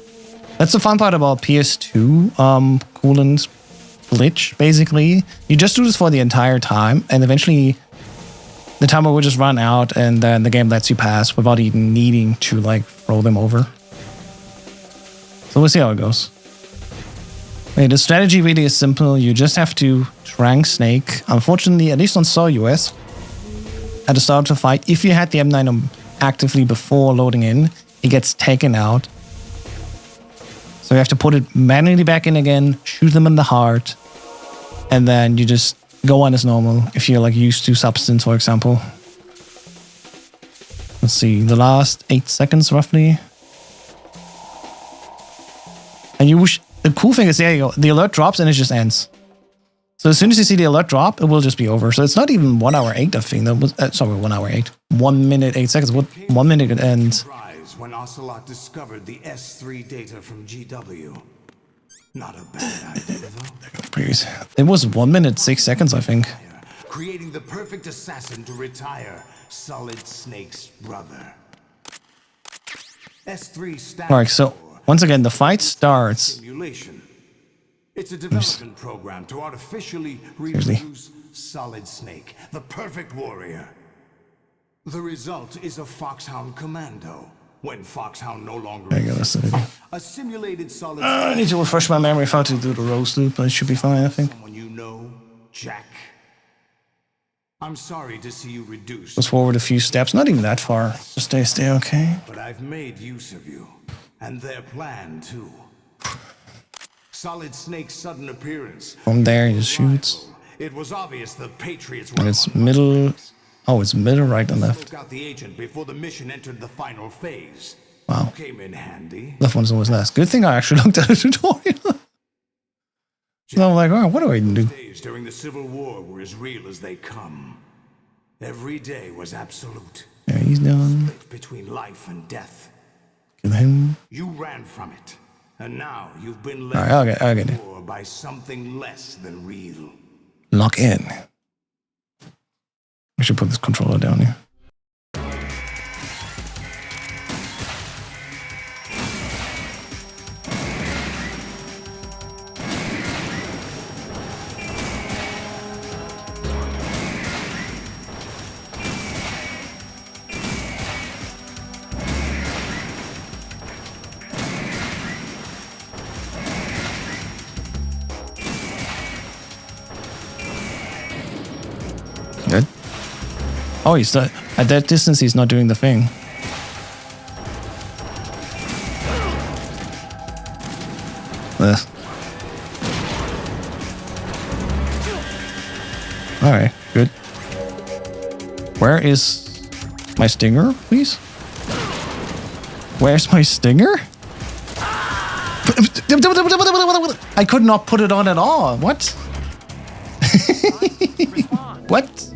Speaker 1: That's the fun part about PS2 coolant glitch, basically. You just do this for the entire time, and eventually the timer will just run out, and then the game lets you pass without even needing to, like, throw them over. So we'll see how it goes. Okay, the strategy really is simple. You just have to trank Snake. Unfortunately, at least on Saw US, at the start of the fight, if you had the M9 actively before loading in, it gets taken out. So you have to put it manually back in again, shoot them in the heart, and then you just go on as normal if you're like used to Substance, for example. Let's see, the last 8 seconds roughly. And you wish, the cool thing is, there you go, the alert drops and it just ends. So as soon as you see the alert drop, it will just be over. So it's not even 1 hour 8, I think. That was, sorry, 1 hour 8. 1 minute 8 seconds. What 1 minute it ends.
Speaker 7: When Ocelot discovered the S3 data from GW. Not a bad idea, though.
Speaker 1: Please. It was 1 minute 6 seconds, I think.
Speaker 7: Creating the perfect assassin to retire Solid Snake's brother. S3 stands.
Speaker 1: Alright, so once again, the fight starts.
Speaker 7: Simulation. It's a development program to artificially reproduce Solid Snake, the perfect warrior. The result is a Foxhound Commando. When Foxhound no longer
Speaker 1: exists.
Speaker 7: A simulated solid
Speaker 1: I need to refresh my memory if I to do the rose loop, but it should be fine, I think.
Speaker 7: Someone you know, Jack. I'm sorry to see you reduced.
Speaker 1: Let's forward a few steps, not even that far. Just stay okay.
Speaker 7: But I've made use of you, and their plan too. Solid Snake's sudden appearance.
Speaker 1: From there, he just shoots.
Speaker 7: It was obvious the Patriots were.
Speaker 1: And it's middle. Oh, it's middle, right, and left.
Speaker 7: Got the agent before the mission entered the final phase.
Speaker 1: Wow.
Speaker 7: Came in handy.
Speaker 1: Left one's always last. Good thing I actually looked at the tutorial. So I'm like, oh, what do I do?
Speaker 7: Days during the Civil War were as real as they come. Every day was absolute.
Speaker 1: Yeah, he's done.
Speaker 7: Between life and death.
Speaker 1: Kill him.
Speaker 7: You ran from it, and now you've been led
Speaker 1: I'll get it.
Speaker 7: by something less than real.
Speaker 1: Lock in. I should put this controller down here. Good. Oh, he's at that distance. He's not doing the thing. All right, good. Where is my stinger, please? Where's my stinger? I could not put it on at all. What? What?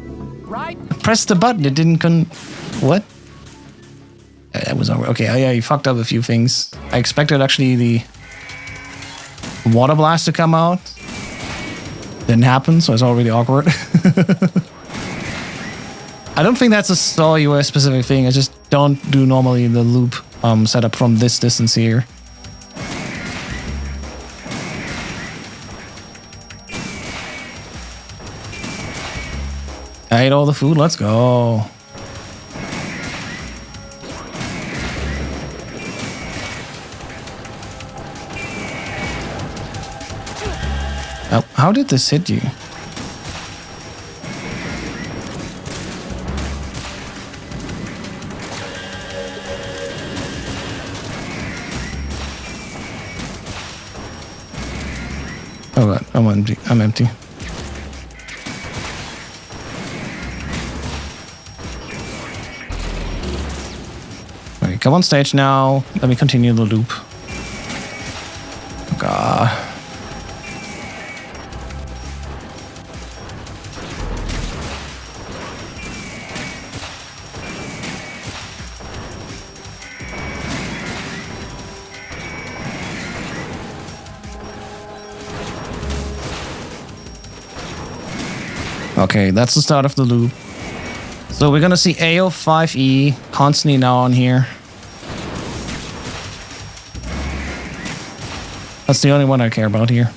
Speaker 11: Right?
Speaker 1: Press the button. It didn't what? That was over. Okay, yeah, you fucked up a few things. I expected actually the water blast to come out. Didn't happen, so it's all really awkward. I don't think that's a Saw US specific thing. I just don't do normally the loop setup from this distance here. I ate all the food. Let's go. Oh, how did this hit you? Oh god, I'm empty. I'm empty. Okay, come on stage now. Let me continue the loop. Oh god. Okay, that's the start of the loop. So we're gonna see AO5E constantly now on here. That's the only one I care about here.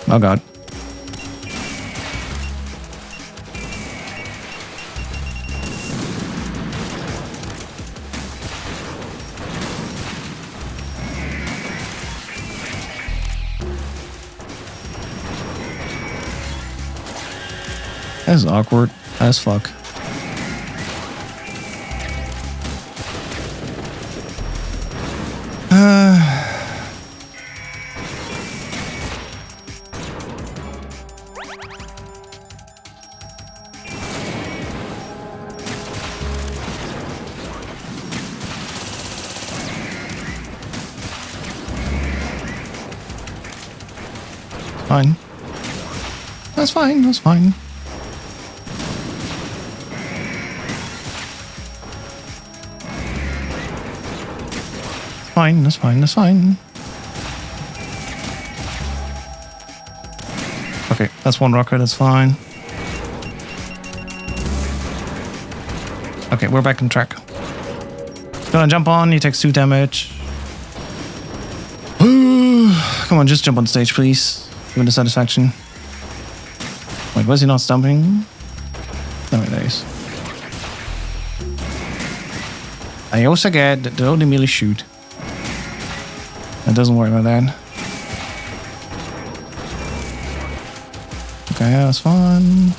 Speaker 1: Oh god. That's awkward as fuck. Fine. That's fine, that's fine. Fine, that's fine, that's fine. Okay, that's one rocket, that's fine. Okay, we're back on track. Gonna jump on, he takes 2 damage. Come on, just jump on stage, please. Give me the satisfaction. Wait, was he not stumping? No, it is. I also get that they only merely shoot. That doesn't worry about that. Okay, that's fun.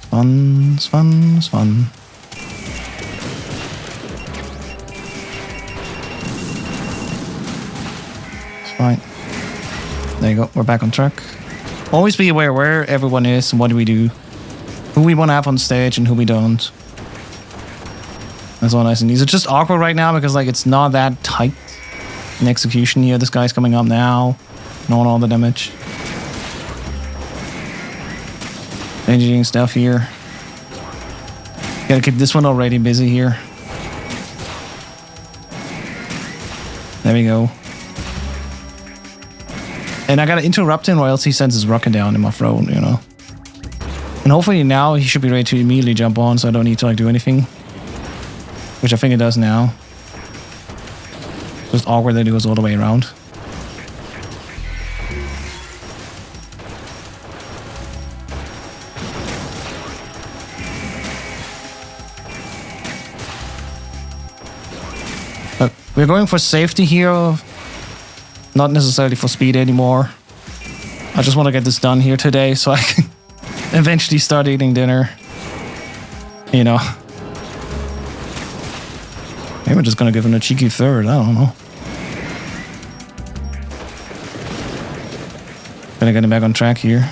Speaker 1: Fun, it's fun, it's fun. It's fine. There you go, we're back on track. Always be aware where everyone is and what do we do. Who we want to have on stage and who we don't. That's all nice and easy. It's just awkward right now because like it's not that tight in execution here. This guy's coming up now. Knowing all the damage. Changing stuff here. Gotta keep this one already busy here. There we go. And I gotta interrupt him or else he sends his rocket down in my throat, you know. And hopefully now he should be ready to immediately jump on so I don't need to like do anything. Which I think it does now. Just awkward that it goes all the way around. But we're going for safety here. Not necessarily for speed anymore. I just want to get this done here today so I can eventually start eating dinner. You know. Maybe we're just gonna give him a cheeky third, I don't know. Gonna get him back on track here.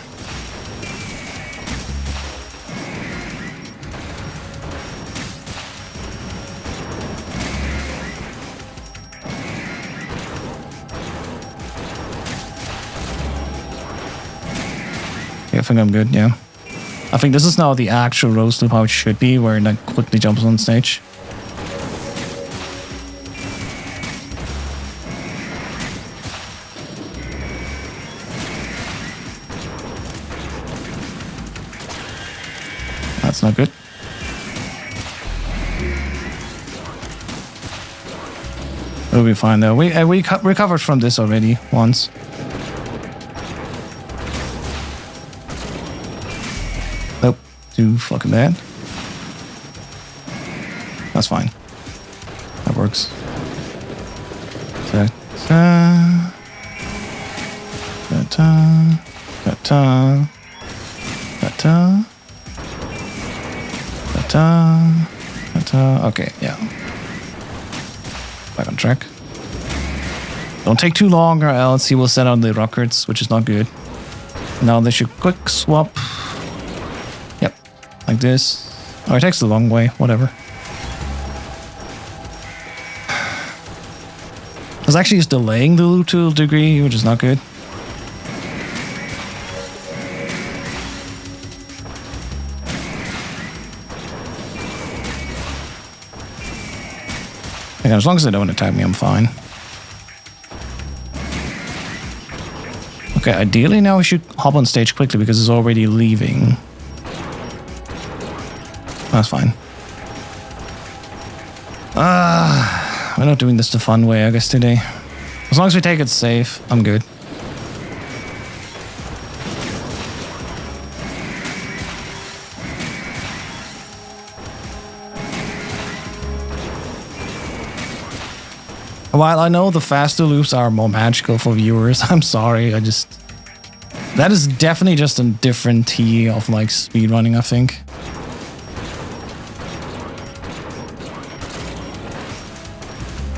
Speaker 1: Yeah, I think I'm good, yeah. I think this is now the actual roast loop how it should be, where it like quickly jumps on stage. That's not good. We'll be fine though. We recovered from this already once. Nope, too fucking bad. That's fine. That works. Ta-ta. Ta-ta. Ta-ta. Ta-ta. Okay, yeah. Back on track. Don't take too long or else he will set on the rockets, which is not good. Now they should quick swap. Yep, like this. Oh, it takes the long way, whatever. It's actually just delaying the loop to a degree, which is not good. Again, as long as they don't attack me, I'm fine. Okay, ideally now we should hop on stage quickly because it's already leaving. That's fine. We're not doing this the fun way, I guess, today. As long as we take it safe, I'm good. While I know the faster loops are more magical for viewers, I'm sorry, that is definitely just a different tier of like speedrunning, I think.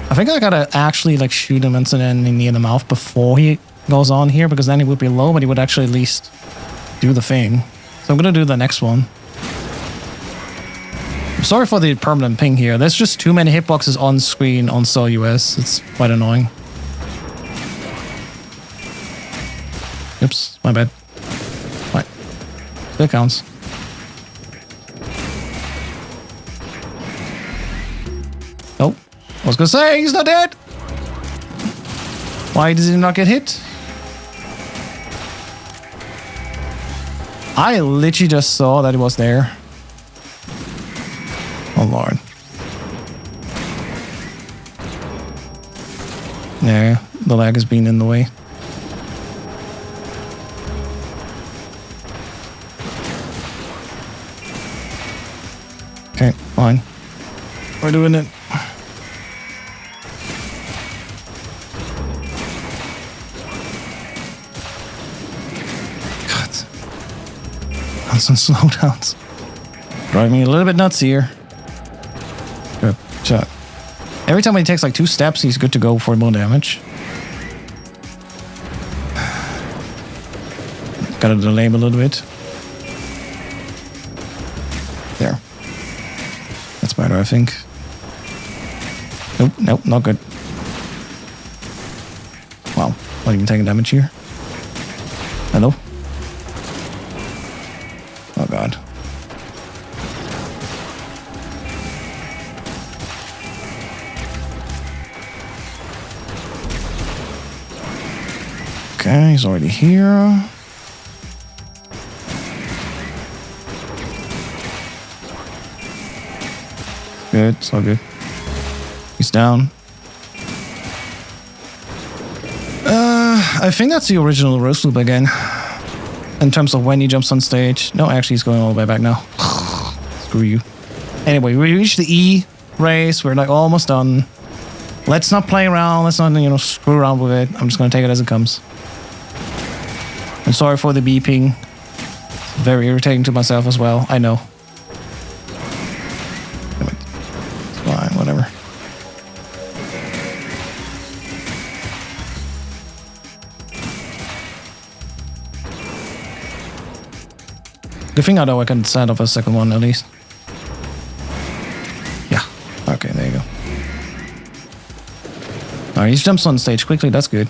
Speaker 1: I think I gotta actually like shoot him incidentally near the mouth before he goes on here, because then he would be low, but he would actually at least do the thing. So I'm gonna do the next one. I'm sorry for the permanent ping here. There's just too many hitboxes on screen on Sol US. It's quite annoying. Oops, my bad. Right. Still counts. Oh, I was gonna say, he's not dead! Why does he not get hit? I literally just saw that he was there. Oh lord. Yeah, the lag has been in the way. Okay, fine. We're doing it. God. Constant slowdowns. Driving me a little bit nuts here. Good shot. Every time he takes like 2 steps, he's good to go for more damage. Gotta delay him a little bit. There. That's better, I think. Nope, nope, not good. Wow, not even taking damage here. Hello? Oh god. Okay, he's already here. Good, it's all good. He's down. I think that's the original roast loop again. In terms of when he jumps on stage. No, actually he's going all the way back now. Screw you. Anyway, we reached the E race. We're like almost done. Let's not play around. Let's not, you know, screw around with it. I'm just going to take it as it comes. I'm sorry for the beeping. Very irritating to myself as well. I know. It's fine, whatever. Good thing I know I can set up a second one at least. Yeah. Okay, there you go. Alright, he jumps on stage quickly. That's good.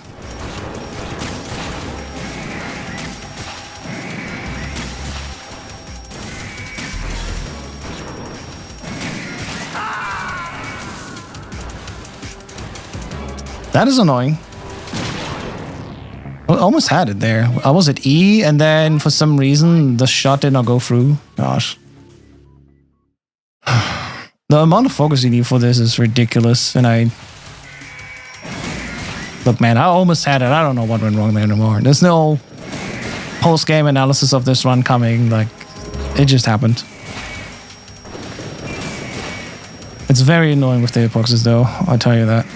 Speaker 1: That is annoying. I almost had it there. I was at E, and then for some reason, the shot did not go through. Gosh. The amount of focus you need for this is ridiculous, and I... Look, man, I almost had it. I don't know what went wrong there anymore. There's no post-game analysis of this run coming. Like, it just happened. It's very annoying with the hitboxes, though. I'll tell you that.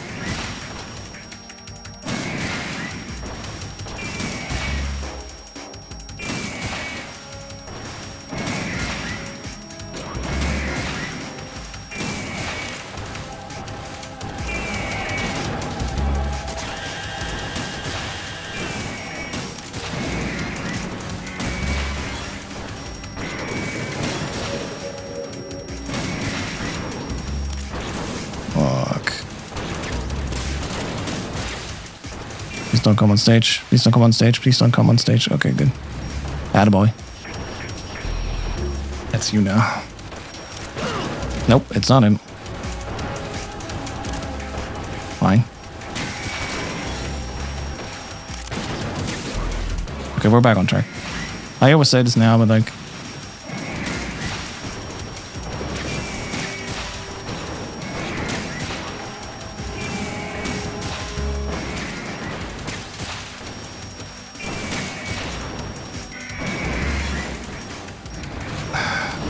Speaker 1: Please don't come on stage. Please don't come on stage. Please don't come on stage. Okay, good. Attaboy. That's you now. Nope, it's not him. Okay, we're back on track. I always say this now, but like...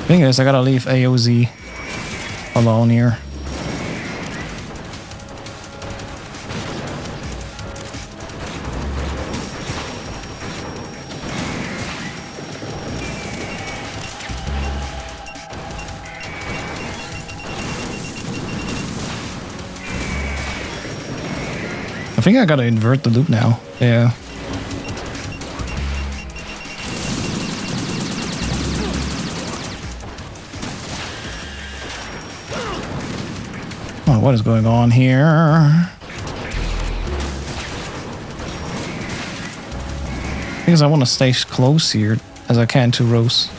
Speaker 1: Thing is, I gotta leave AOZ alone here. I think I gotta invert the loop now. Yeah. Oh, what is going on here? Because I want to stay close here as I can to Rose.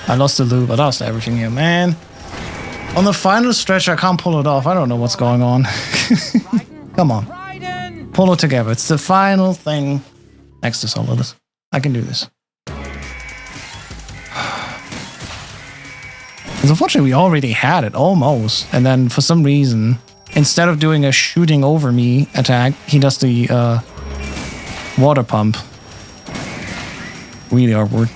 Speaker 1: I lost the loop. I lost everything here, man. On the final stretch, I can't pull it off. I don't know what's going on. Come on. Pull it together. It's the final thing next to Solidus. I can do this. Because unfortunately, we already had it, almost. And then for some reason, instead of doing a shooting over me attack, he does the water pump. Really awkward.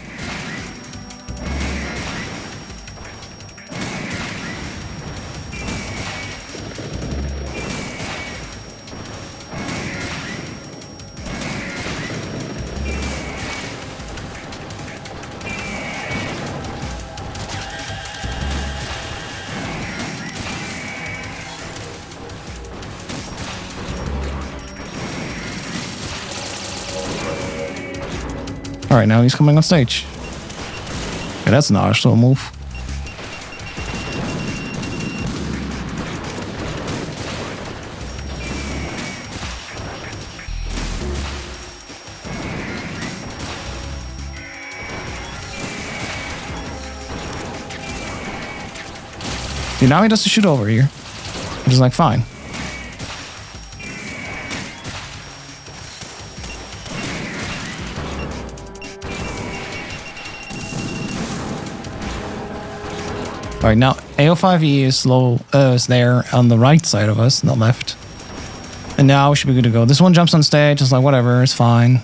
Speaker 1: Alright, now he's coming on stage. Okay, that's an arsenal move. See, now he does the shoot over here. Which is like fine. Alright, now AO5E is low, is there on the right side of us, not left. And now we should be good to go. This one jumps on stage, it's like whatever, it's fine.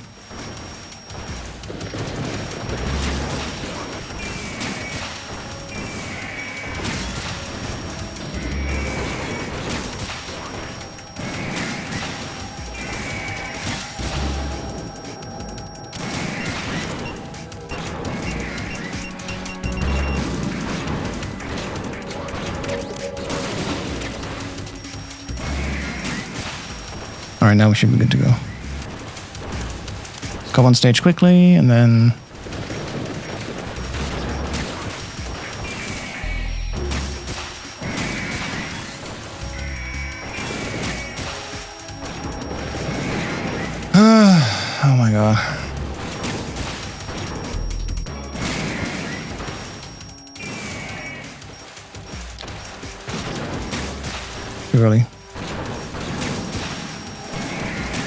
Speaker 1: Alright, now we should be good to go. Come on stage quickly, and then... oh my god. Really?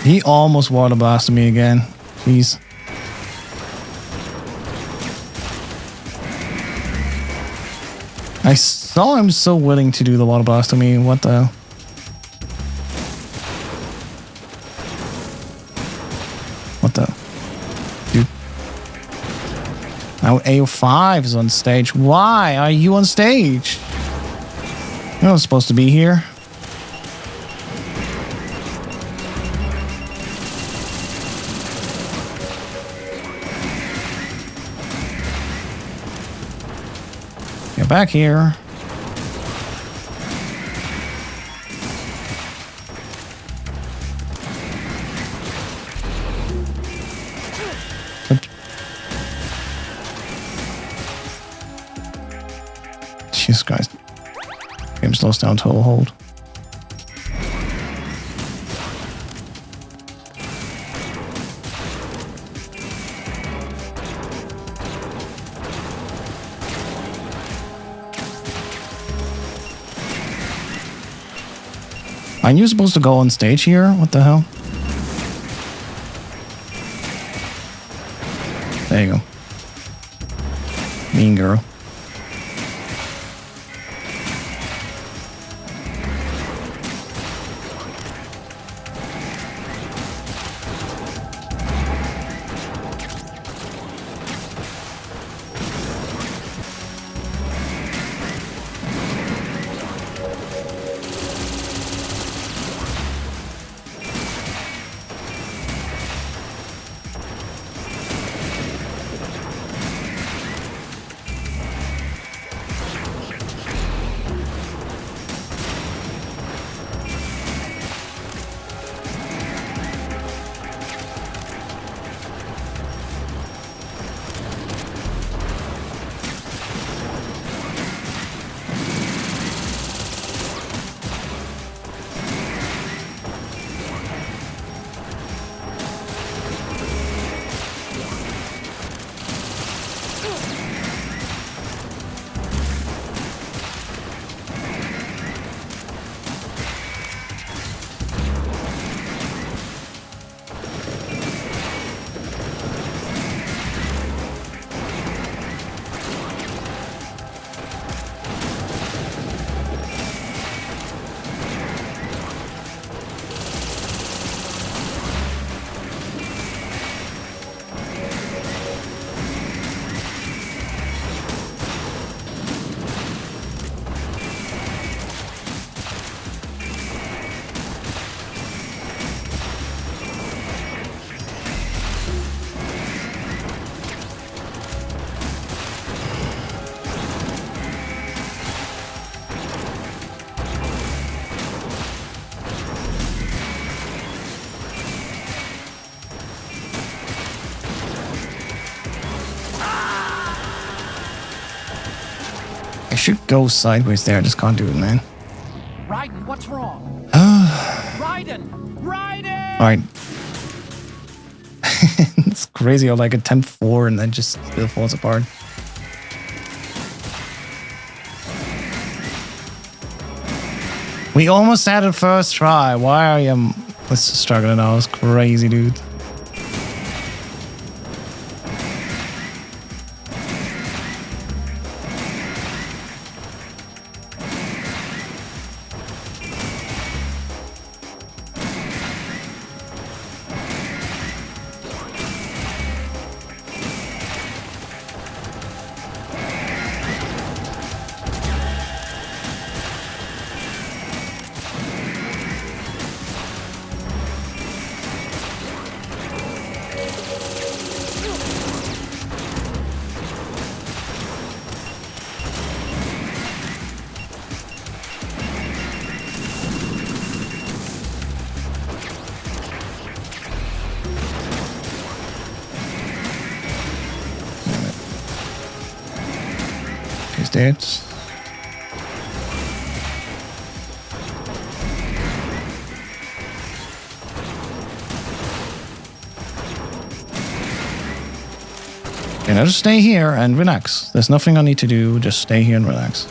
Speaker 1: He almost water blasted me again. Jeez. I saw him so willing to do the water blast to me. What the hell? What the? Dude. Now AO5 is on stage. Why are you on stage? You're not supposed to be here. Get back here. Jesus Christ. Game slows down to a hold. Aren't you supposed to go on stage here? What the hell? There you go. Mean girl. I should go sideways there. I just can't do it, man.
Speaker 11: Raiden, what's wrong? Raiden! Raiden!
Speaker 1: Alright. It's crazy how like attempt 4 and then just still falls apart. We almost had it first try. Why are you struggling now? It's crazy, dude. He's dead. Okay, now just stay here and relax. There's nothing I need to do. Just stay here and relax.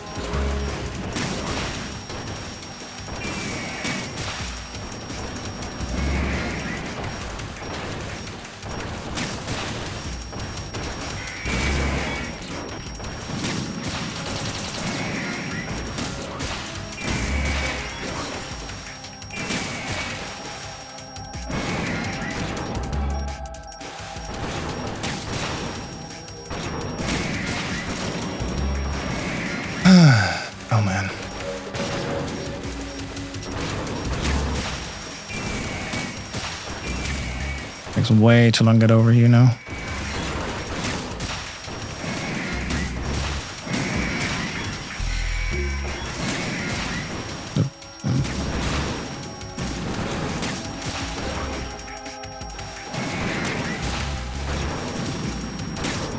Speaker 1: Takes way too long to get over here now.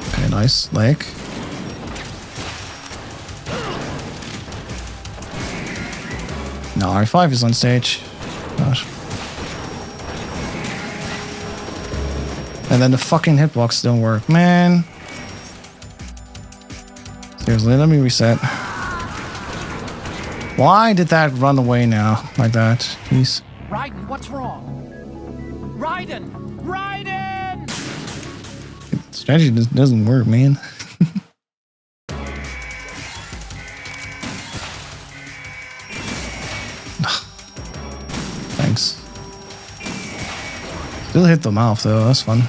Speaker 1: Okay, nice leg. No, R5 is on stage. Gosh. And then the fucking hitbox don't work, man. Seriously, let me reset. Why did that run away now like that? Please.
Speaker 11: Raiden, what's wrong? Raiden! Raiden!
Speaker 1: Strategy just doesn't work, man. Thanks. Still hit the mouth though, that's fun.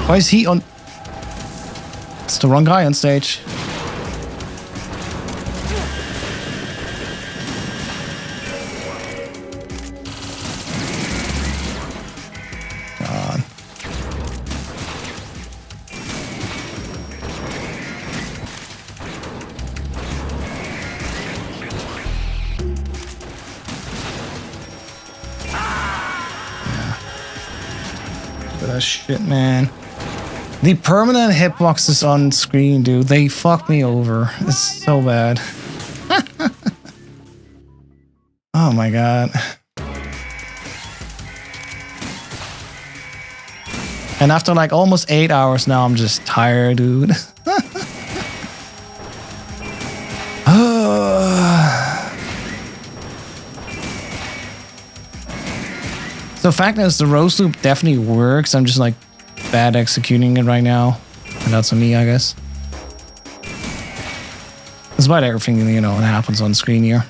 Speaker 1: Why is he on? It's the wrong guy on stage. God. Yeah. Look at that shit, man. The permanent hitboxes on screen, dude, they fuck me over. It's so bad. Oh my god. And after like almost 8 hours now, I'm just tired, dude. So the fact is the rose loop definitely works. I'm just like bad executing it right now, and that's on me, I guess. Despite everything, you know, that happens on screen here.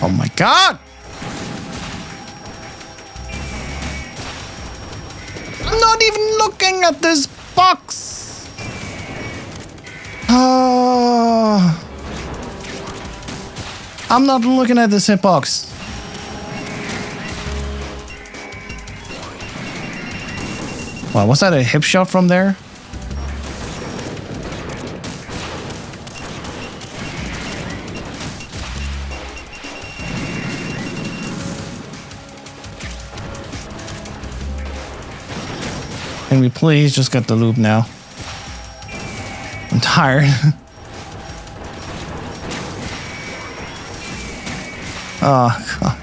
Speaker 1: Oh my god! I'm not even looking at this box! I'm not looking at this hitbox. Wow, was that a hip shot from there? Can we please just get the loop now? I'm tired. Oh, God.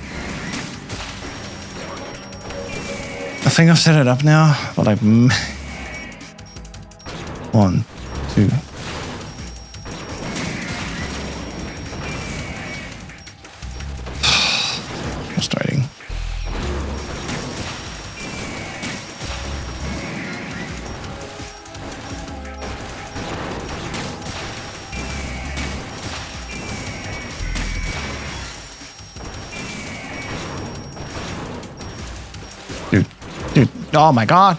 Speaker 1: I think I've set it up now, but like 1, 2. Frustrating. Dude, oh my god.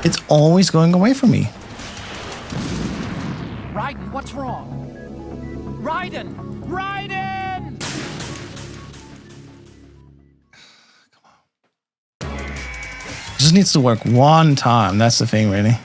Speaker 1: It's always going away from me.
Speaker 11: Raiden, what's wrong? Raiden! Raiden!
Speaker 1: It just needs to work one time. That's the thing, really.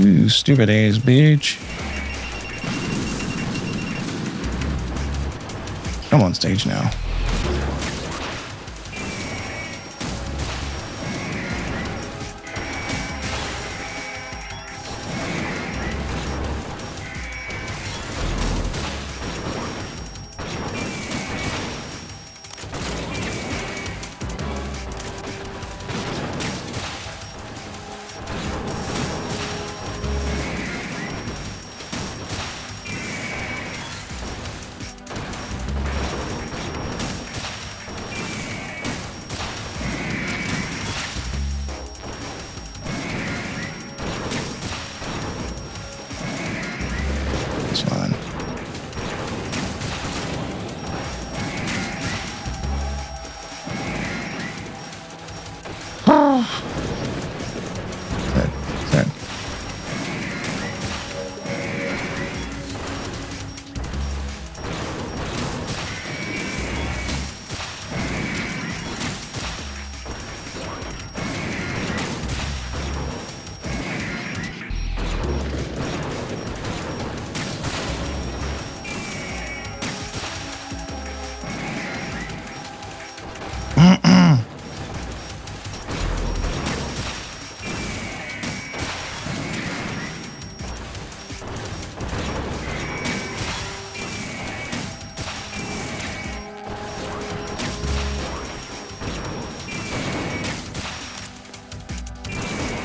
Speaker 1: You stupid ass bitch. Come on stage now.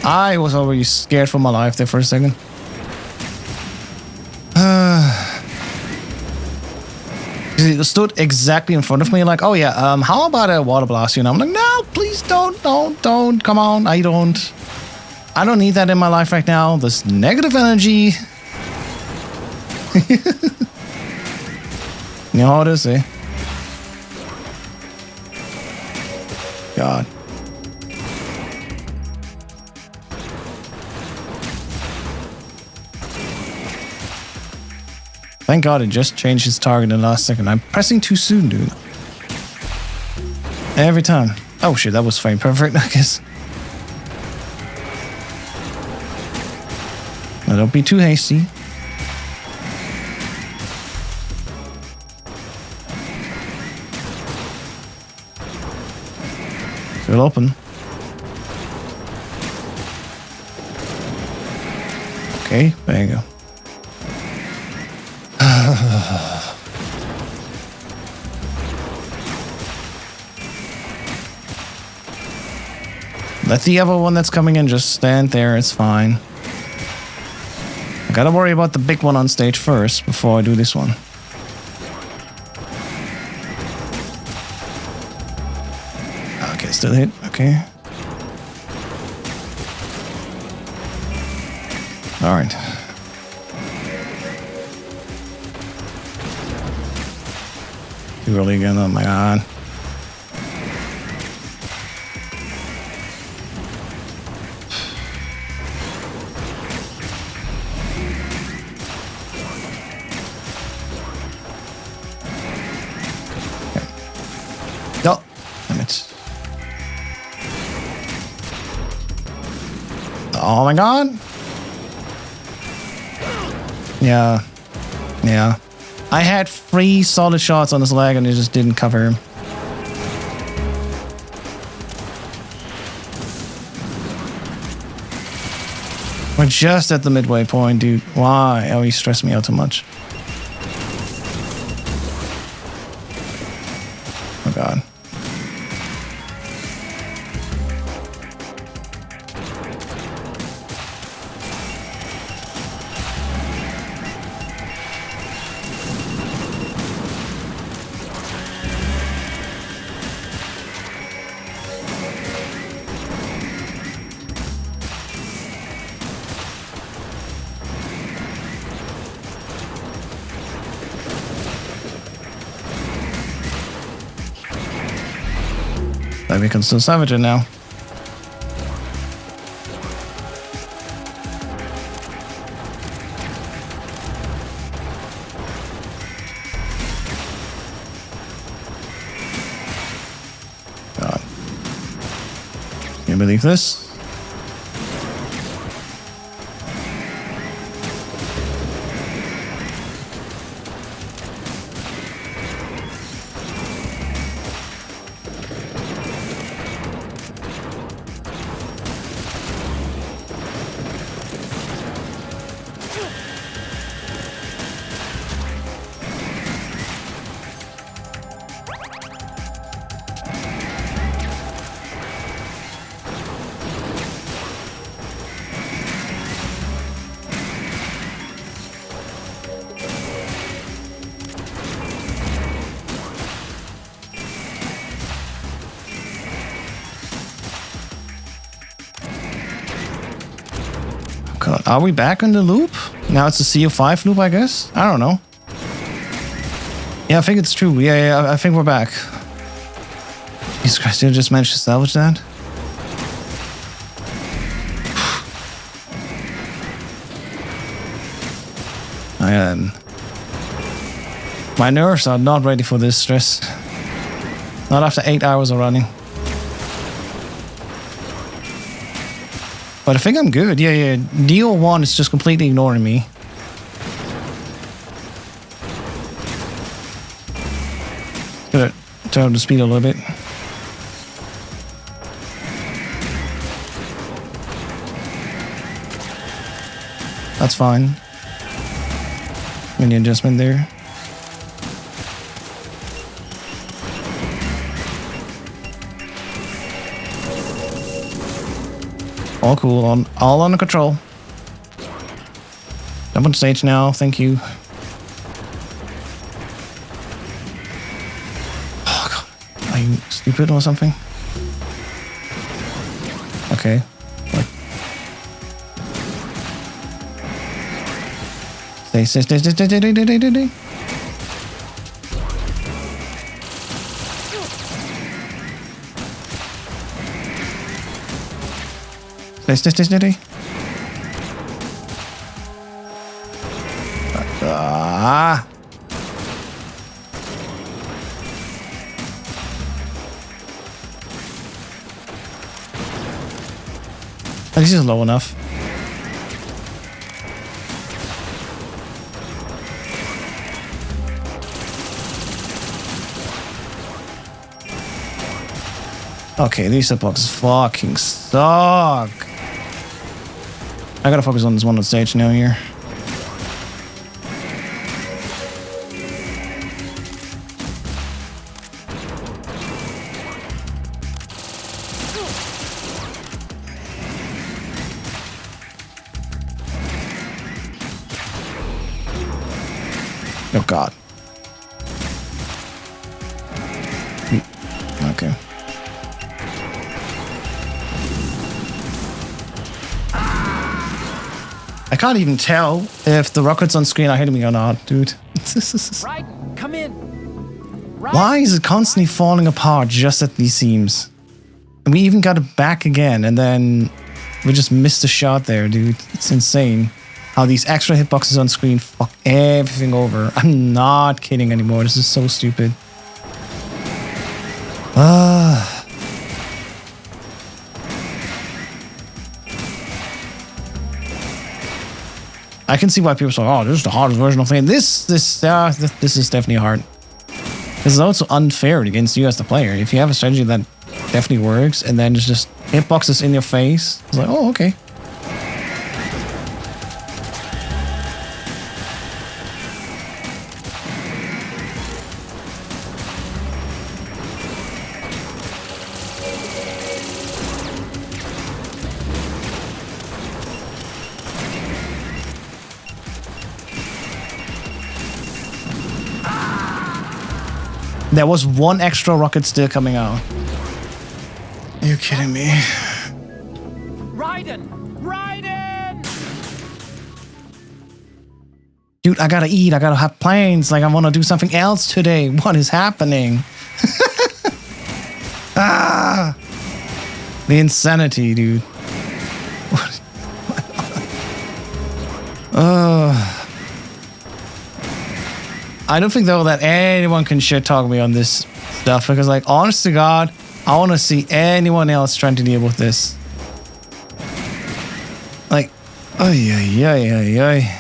Speaker 1: I was already scared for my life there for a second. He stood exactly in front of me like, oh yeah, how about a water blast? You know, I'm like, no, please don't, come on, I don't need that in my life right now. This negative energy. You know how it is, eh? God. Thank God it just changed his target in the last second. I'm pressing too soon, dude. Every time. Oh shit, that was frame perfect, I guess. Now don't be too hasty. Still open. Okay, there you go. Let the other one that's coming in just stand there, it's fine. I gotta worry about the big one on stage first before I do this one. Okay, still hit, okay. Alright. Too early again, oh my god. No, damn it. Oh my god. Yeah. Yeah. I had 3 solid shots on his leg and it just didn't cover him. We're just at the midway point, dude. Why? Oh, he stressed me out too much. Oh god. We can still salvage it now. God. Can you believe this? Are we back in the loop? Now it's a CO5 loop, I guess? I don't know. Yeah, I think it's true. Yeah, I think we're back. Jesus Christ, did I just manage to salvage that? My nerves are not ready for this stress. Not after 8 hours of running. But I think I'm good. Yeah. Neo1 is just completely ignoring me. Gonna turn up the speed a little bit. That's fine. Mini adjustment there. All cool, all under control. Jump on stage now, thank you. Oh god, are you stupid or something? Okay. Stay. Stay. Ah. At least it's low enough. Okay, these hitboxes fucking suck. I gotta focus on this one on stage now here. Oh god. Okay. I can't even tell if the rockets on screen are hitting me or not, dude.
Speaker 6: Right, come in. Right.
Speaker 1: Why is it constantly falling apart just at these seams? And we even got it back again, and then we just missed a shot there, dude. It's insane how these extra hitboxes on screen fuck everything over. I'm not kidding anymore. This is so stupid. I can see why people say, "Oh, this is the hardest version of the game." This is definitely hard. This is also unfair against you as the player. If you have a strategy that definitely works, and then it's just hitboxes in your face, it's like, oh, okay. There was one extra rocket still coming out. Are you kidding me?
Speaker 6: Raiden!
Speaker 1: Dude, I gotta eat. I gotta have plans. Like, I want to do something else today. What is happening? Ah! The insanity, dude. I don't think, though, that anyone can shit talk me on this stuff, because, like, honest to God, I want to see anyone else trying to deal with this. Like, ay.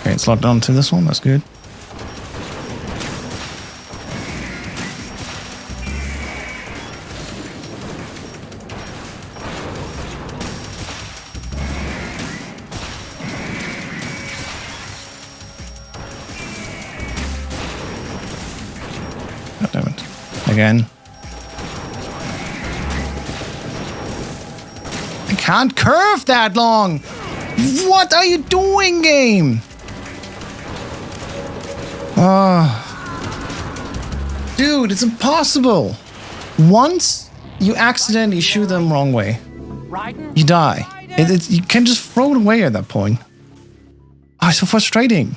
Speaker 1: Okay, it's locked onto this one. That's good. God damn it. Again. I can't curve that long! What are you doing, game? Dude, it's impossible. Once you accidentally shoot them wrong way, you die. You can just throw it away at that point. Oh, it's so frustrating.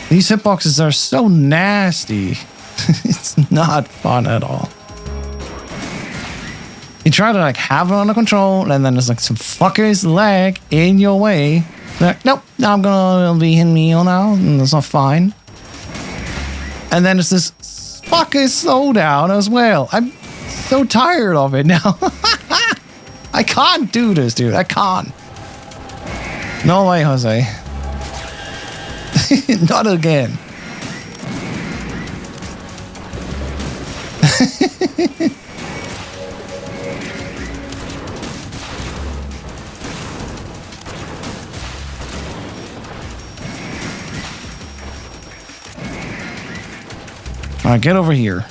Speaker 1: These hitboxes are so nasty. It's not fun at all. You try to like have it under control, and then there's like some fuckers lag in your way. Like, nope, now I'm gonna be hitting me now, and that's not fine. And then it's this fucking slowdown as well. I'm so tired of it now. I can't do this, dude. I can't. No way, Jose. Not again. Alright, get over here.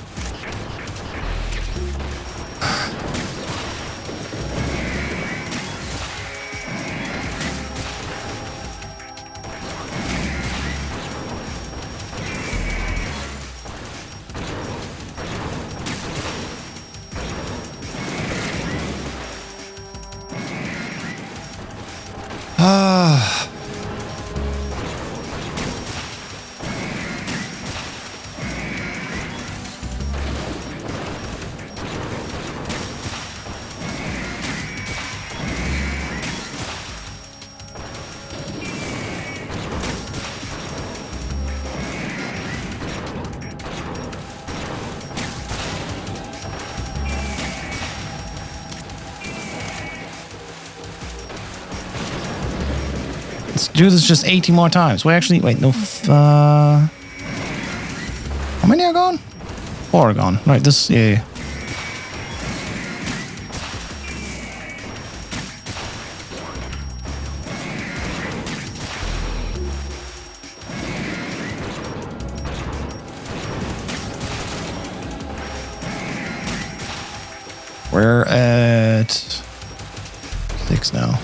Speaker 1: Let's do this just 80 more times. Wait, actually, wait, no. How many are gone? 4 are gone. Right, this, yeah. We're at 6 now.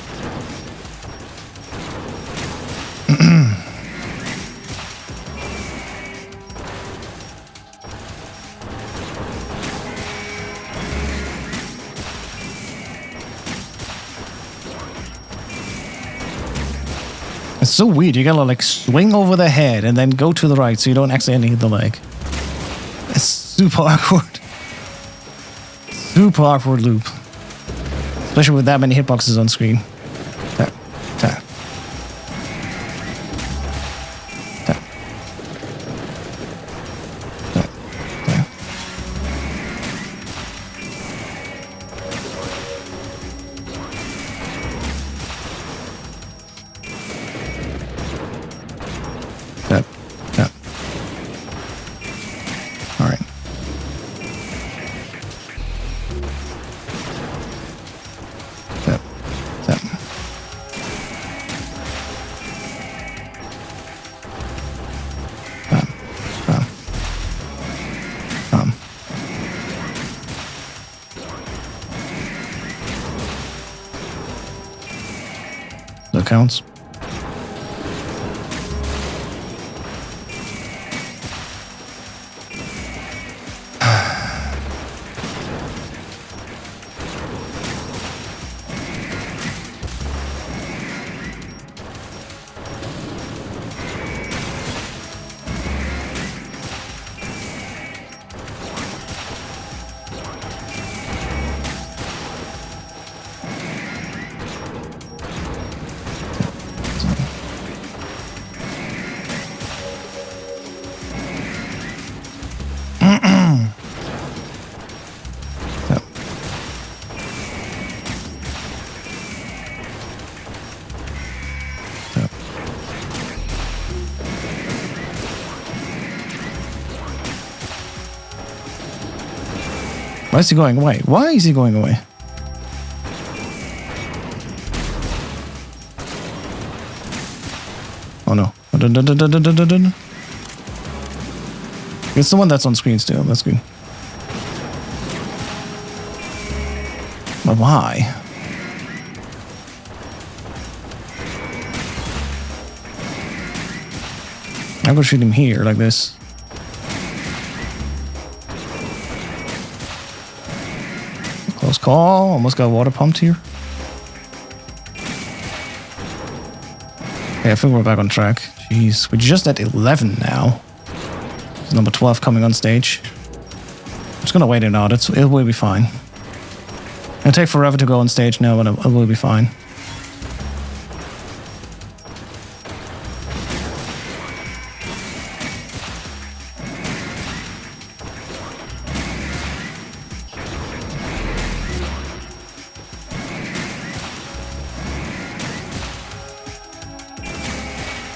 Speaker 1: It's so weird. You gotta like swing over the head and then go to the right so you don't accidentally hit the leg. It's super awkward. Super awkward loop. Especially with that many hitboxes on screen. Tap, tap. Tap. Tap, tap. Tap, tap. All right. Tap, tap. Bam, bam. Bam. That counts. Why is he going away? Why is he going away? Oh no. It's the one that's on screen still. That's good. But why? I'm gonna shoot him here like this. Close call. Almost got water pumped here. Okay, I think we're back on track. Jeez, we're just at 11 now. There's number 12 coming on stage. I'm just gonna wait it out. It will be fine. It'll take forever to go on stage now, but it will be fine.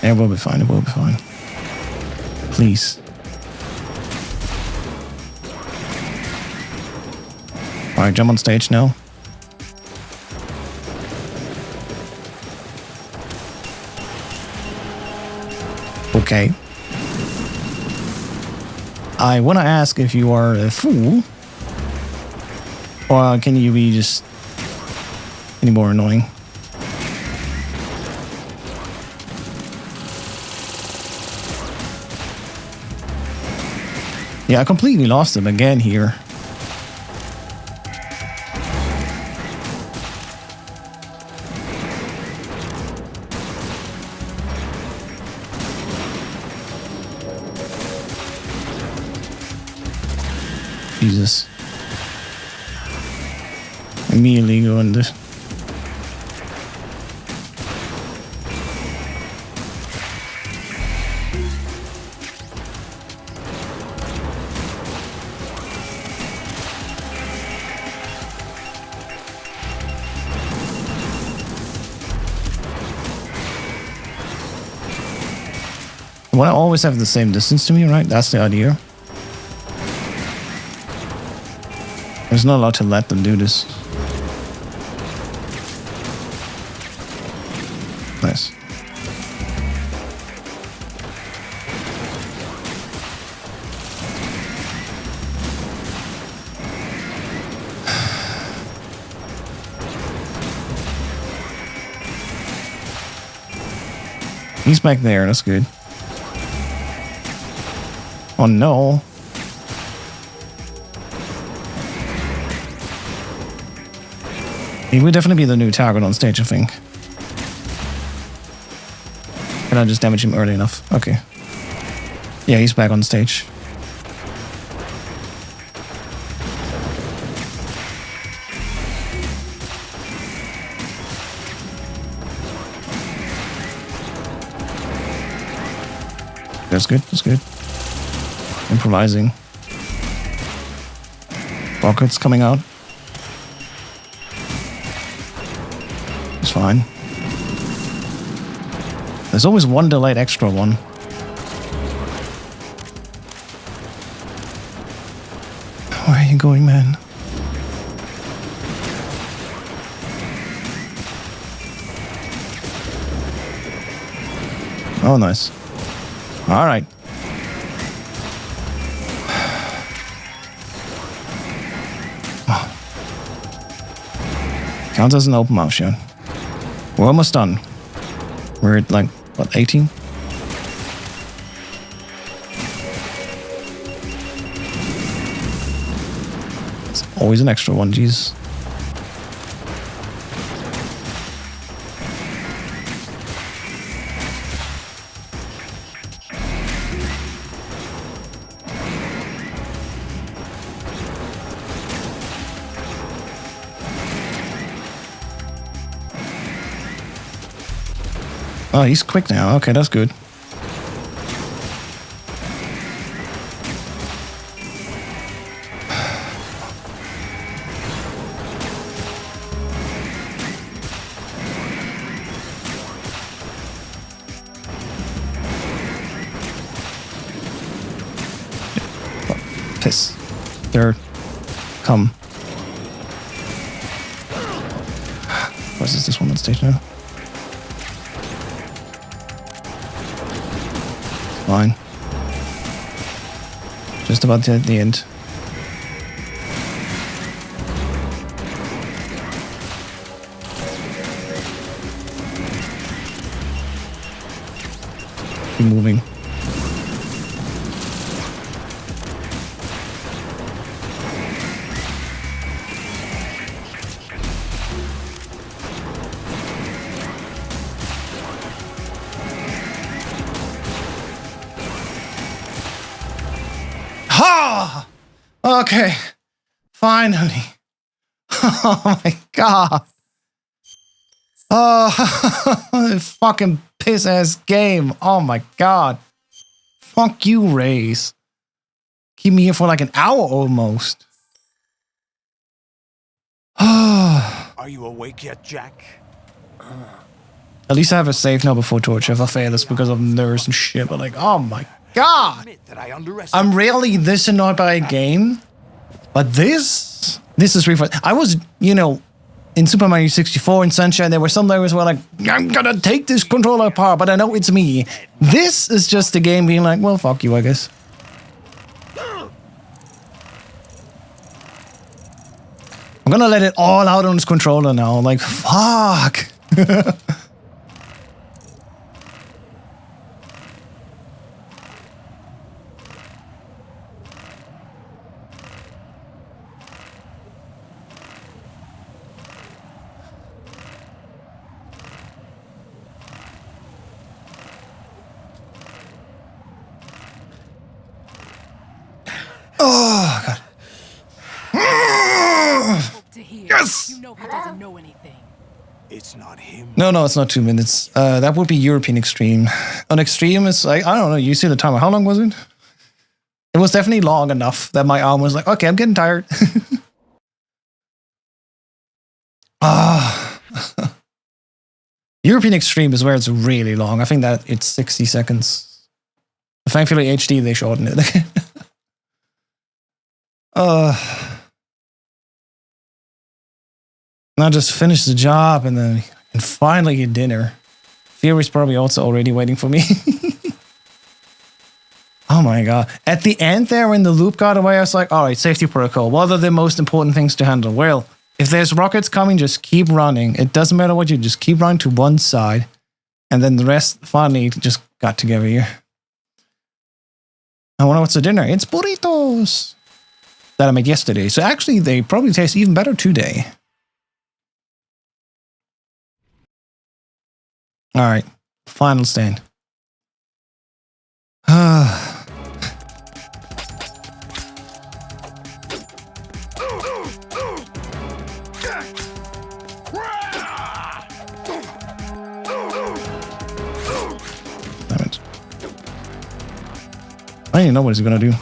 Speaker 1: It will be fine. It will be fine. Please. Alright, jump on stage now. Okay. I want to ask if you are a fool. Or can you be just any more annoying? Yeah, I completely lost him again here. Jesus. Immediately go in this. I want to always have the same distance to me, right? That's the idea. I was not allowed to let them do this. Nice. He's back there, that's good. Oh no. He would definitely be the new target on stage, I think. Can I just damage him early enough? Okay. Yeah, he's back on stage. That's good, that's good. Improvising. Rockets coming out. It's fine. There's always one delayed extra one. Where are you going, man? Oh, nice. All right. Counts as an open mouth shot. We're almost done. We're at like, what, 18? It's always an extra one, jeez. Oh, he's quick now. Okay, that's good. Piss. They're come. What is this one on stage now? Fine. Just about at the end. Keep moving. Ha! Okay. Finally. Oh my god. Oh, fucking piss ass game. Oh my god. Fuck you, Rays. Keep me here for like an hour almost.
Speaker 14: Are you awake yet, Jack?
Speaker 1: At least I have a save now before torture if I fail this because of nerves and shit. But like, oh my god. I'm rarely this annoyed by a game. But this is really fun. I was, you know, in Super Mario 64 and Sunshine, there were some levels where like, I'm gonna take this controller apart, but I know it's me. This is just the game being like, well, fuck you, I guess. I'm gonna let it all out on this controller now. Like, fuck. Oh, God. Yes!
Speaker 2: You know he doesn't know anything.
Speaker 14: It's not him.
Speaker 1: No, it's not 2 minutes. That would be European Extreme. On Extreme, it's like, I don't know, you see the timer. How long was it? It was definitely long enough that my arm was like, okay, I'm getting tired. European Extreme is where it's really long. I think that it's 60 seconds. Thankfully, HD, they shortened it. Now just finish the job and then and finally get dinner. Fury's probably also already waiting for me. Oh my god. At the end there, when the loop got away, I was like, alright, safety protocol. What are the most important things to handle? Well, if there's rockets coming, just keep running. It doesn't matter what you just keep running to one side. And then the rest finally just got together here. I wonder what's for dinner. It's burritos that I made yesterday. So actually, they probably taste even better today. All right, final stand. Damn it. I don't even know what he's gonna do.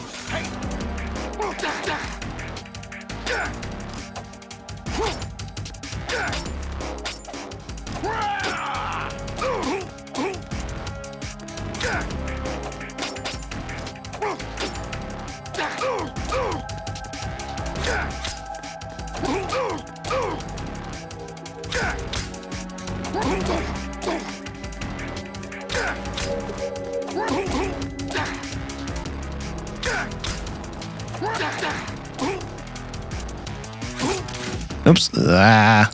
Speaker 1: Oops. Ah.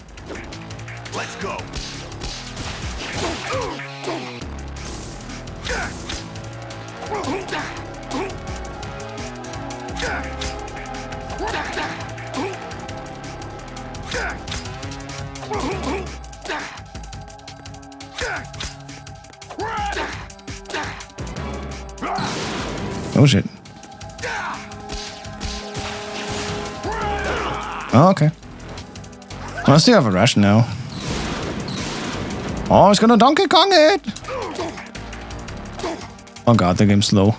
Speaker 14: Let's go.
Speaker 1: Oh shit. Oh, okay. Well, I still have a ration now. Oh, it's gonna Donkey Kong it! Oh god, the game's slow.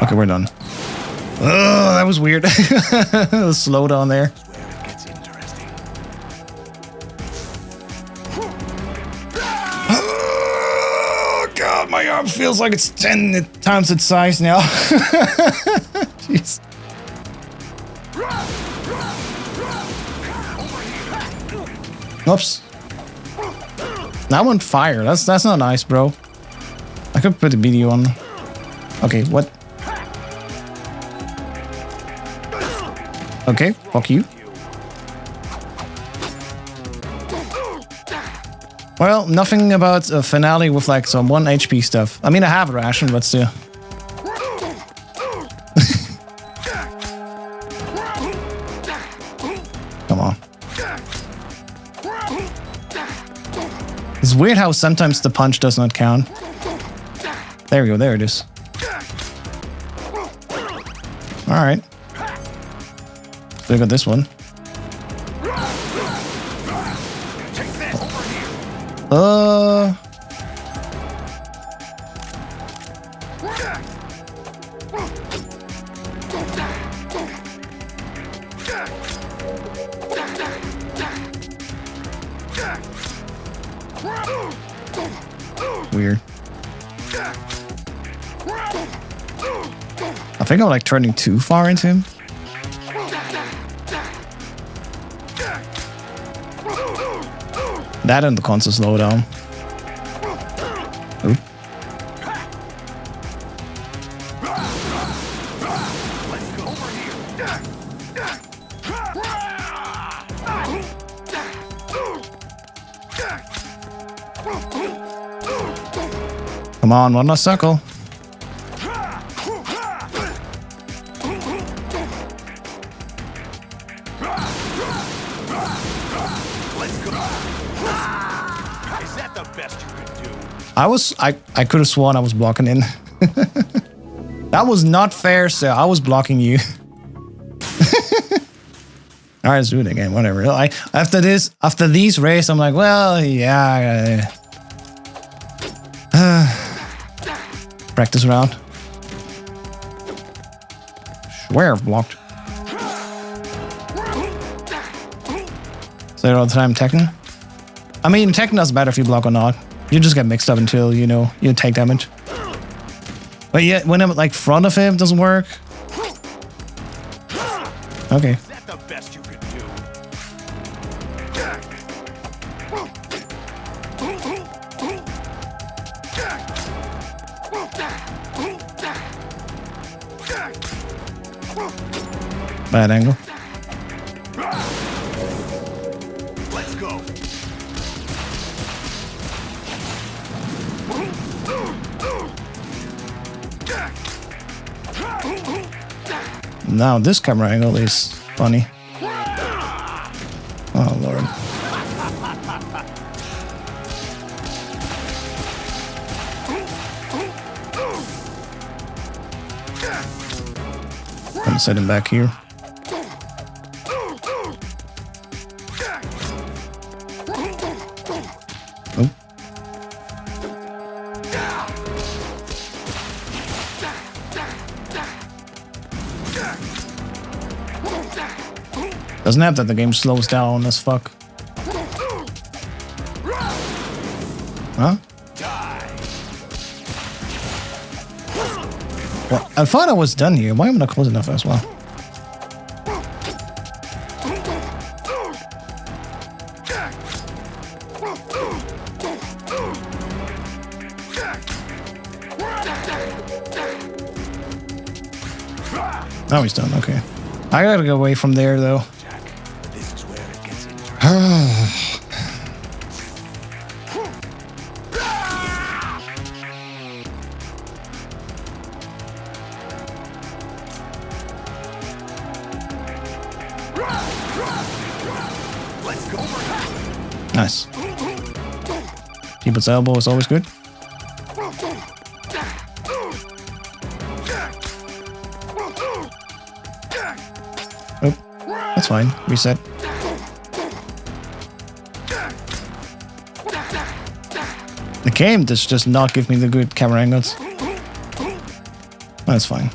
Speaker 1: Okay, we're done. Oh, that was weird. The slow down there. god, my arm feels like it's 10 times its size now. Jeez. Oops. That one fire. That's not nice, bro. I could put a video on. Okay, what? Okay, fuck you. Well, nothing about a finale with like some 1 HP stuff. I mean, I have a ration, but still. Come on. It's weird how sometimes the punch does not count. There we go, there it is. Alright. Look at this one. Weird. I think I'm like turning too far into him. That and the console slowdown. Oop. Come on, one last circle. I could have sworn I was blocking in. That was not fair, sir. I was blocking you. All right, let's do it again. Whatever. After these races, I'm like, well, yeah. Practice round. Swear I've blocked. Say it all the time, Tekken. I mean, Tekken doesn't matter if you block or not. You just get mixed up until, you know, you take damage. But yeah, when I'm like front of him, it doesn't work. Okay.
Speaker 11: Is that the best you could do?
Speaker 1: Bad angle.
Speaker 11: Let's go.
Speaker 1: Now this camera angle is funny. Oh lord. I'm gonna set him back here. Oh. Doesn't have that the game slows down as fuck. Huh? Well, I thought I was done here. Why am I not close enough as well? Now he's done. Okay. I gotta go away from there though.
Speaker 14: This is where it gets interesting.
Speaker 11: Let's go.
Speaker 1: Nice. Keep its elbow is always good. Oh, that's fine. Reset. The game does just not give me the good camera angles. That's fine.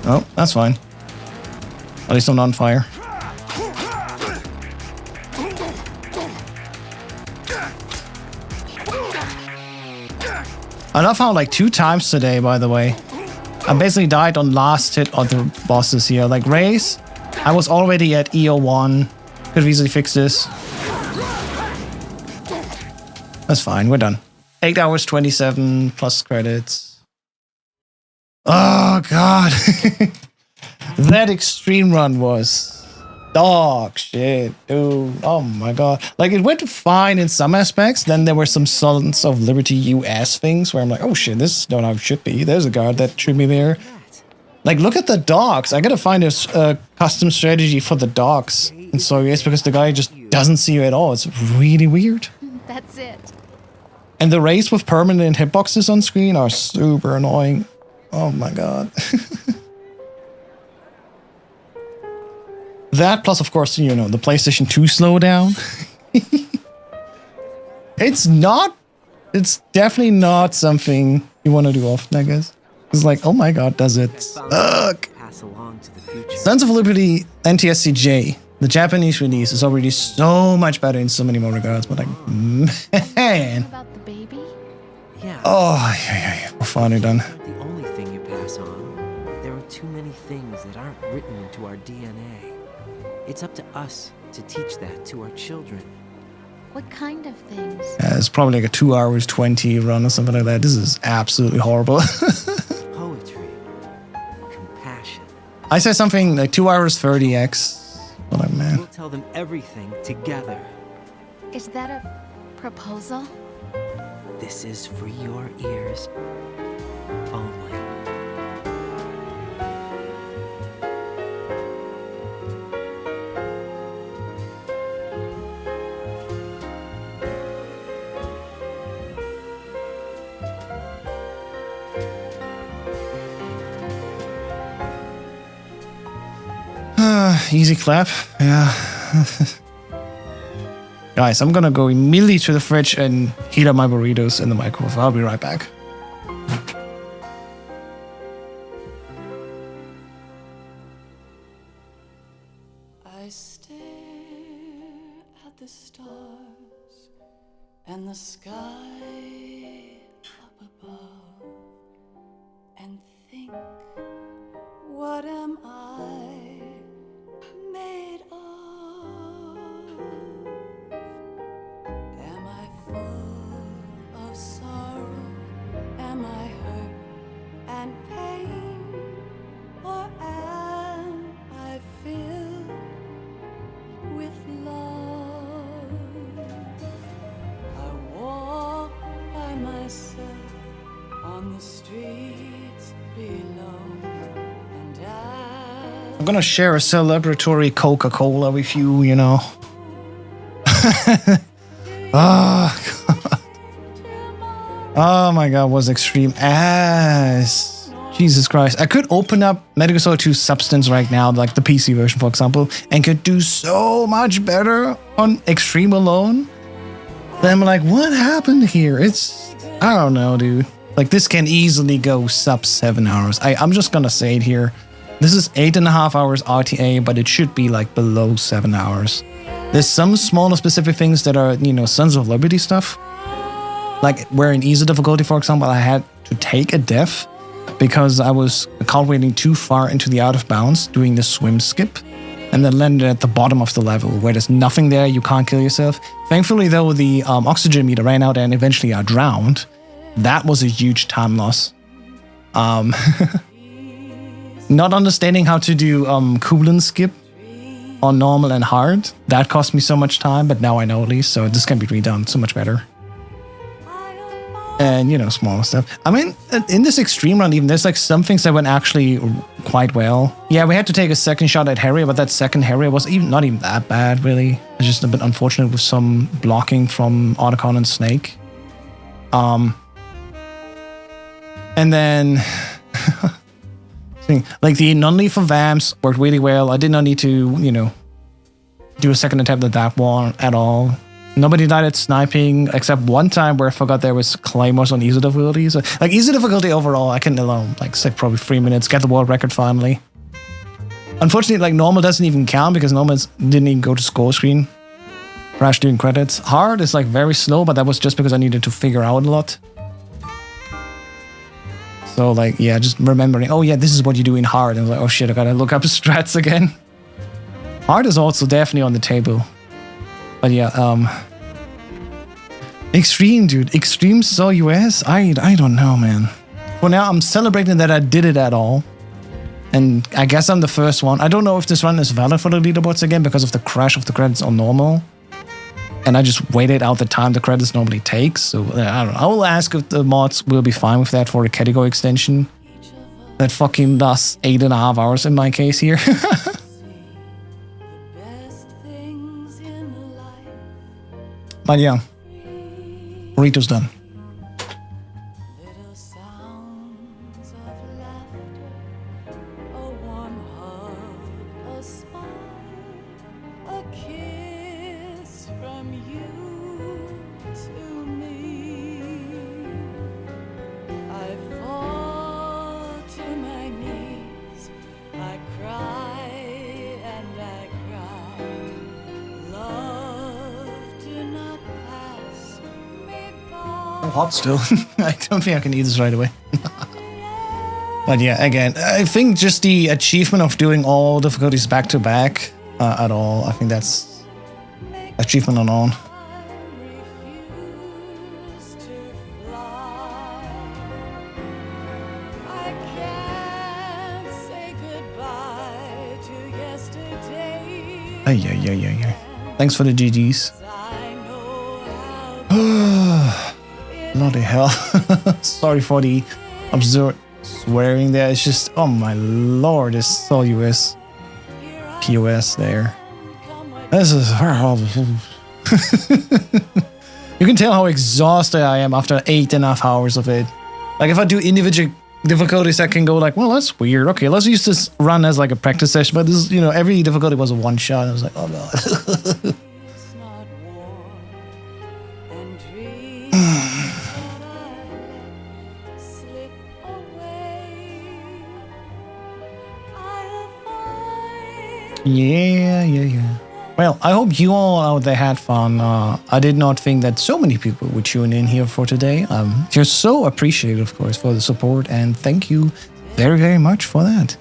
Speaker 1: Oh, that's fine. At least I'm not on fire. I love how like 2 times today, by the way, I basically died on last hit of the bosses here. Like Race, I was already at EO1. Could have easily fixed this. That's fine, we're done. 8 hours 27 plus credits. Oh god. That extreme run was dog shit, dude. Oh my god. Like it went fine in some aspects. Then there were some Sons of Liberty US things where I'm like, oh shit, this is not how it should be. There's a guard that should be there. Like look at the dogs. I gotta find a custom strategy for the dogs in Soviets because the guy just doesn't see you at all. It's really weird.
Speaker 8: That's it.
Speaker 1: And the race with permanent hitboxes on screen are super annoying. Oh my god. That plus, of course, you know, the PlayStation 2 slowdown. It's definitely not something you want to do often, I guess. It's like, oh my god, does it suck? Sons of Liberty NTSC-J, the Japanese release, is already so much better in so many more regards, but like, man.
Speaker 8: About the baby?
Speaker 6: Yeah.
Speaker 1: Oh, yeah. We're finally done.
Speaker 6: The only thing you pass on. There are too many things that aren't written into our DNA. It's up to us to teach that to our children.
Speaker 8: What kind of things?
Speaker 1: It's probably like a 2 hours 20 run or something like that. This is absolutely horrible.
Speaker 6: Poetry. Compassion.
Speaker 1: I said something like 2 hours 30x. But like, man.
Speaker 6: We'll tell them everything together.
Speaker 8: Is that a proposal?
Speaker 6: This is for your ears only.
Speaker 1: Easy clap, yeah. Guys, I'm gonna go immediately to the fridge and heat up my burritos in the microwave. I'll be right back.
Speaker 2: I stare at the stars and the sky up above and think, what am I made of? Am I full of sorrow? Am I hurt and pain? Or am I filled with love? I walk by myself on the streets below.
Speaker 1: I'm gonna share a celebratory Coca-Cola with you, you know. Oh, God. Oh my god, was extreme ass. Jesus Christ. I could open up Metal Gear Solid 2 Substance right now, like the PC version, for example, and could do so much better on Extreme alone. Then I'm like, what happened here? I don't know, dude. Like, this can easily go sub 7 hours. I'm just gonna say it here. This is 8.5 hours RTA, but it should be like below 7 hours. There's some smaller specific things that are, you know, Sons of Liberty stuff. Like where in easy difficulty, for example, I had to take a death because I was cultivating too far into the out of bounds doing the swim skip and then landed at the bottom of the level where there's nothing there, you can't kill yourself. Thankfully though, the oxygen meter ran out and eventually I drowned. That was a huge time loss. Not understanding how to do 𝐸 skip on normal and hard, that cost me so much time, but now I know at least, so this can be redone so much better. And, you know, smaller stuff. I mean, in this extreme run even, there's like some things that went actually quite well. Yeah, we had to take a second shot at Harrier, but that second Harrier was not even that bad, really. It's just a bit unfortunate with some blocking from Otacon and Snake. And then... like the non-lethal vamps worked really well. I did not need to, you know, do a second attempt at that one at all. Nobody died at sniping except one time where I forgot there was claymores on easy difficulty. So, like, easy difficulty overall, I can alone, like, say probably 3 minutes, get the world record finally. Unfortunately, like, normal doesn't even count because normal didn't even go to score screen. Crash doing credits. Hard is, like, very slow, but that was just because I needed to figure out a lot. So, like, yeah, just remembering, oh, yeah, this is what you do in hard. And I was like, oh, shit, I gotta look up strats again. Hard is also definitely on the table. But yeah, Extreme, dude. Extreme saw US? I don't know, man. For now, I'm celebrating that I did it at all. And I guess I'm the first one. I don't know if this run is valid for the leaderboards again because of the crash of the credits on normal. And I just waited out the time the credits normally takes. So, I don't know. I will ask if the mods will be fine with that for the category extension. That fucking lasts 8.5 hours in my case here. But yeah, burrito's done. Hot still. I don't think I can eat this right away. But yeah, again, I think just the achievement of doing all difficulties back to back at all, I think that's achievement alone. Ay. Thanks for the GGs. Bloody hell. Sorry for the absurd swearing there. It's just, oh my lord, it's so US. POS there. This is... You can tell how exhausted I am after 8.5 hours of it. Like, if I do individual difficulties, I can go like, well, that's weird. Okay, let's use this run as like a practice session. But this is, you know, every difficulty was a one shot. I was like, oh god. Yeah. Well, I hope you all out there had fun. I did not think that so many people would tune in here for today. Just so appreciative, of course, for the support, and thank you very, very much for that.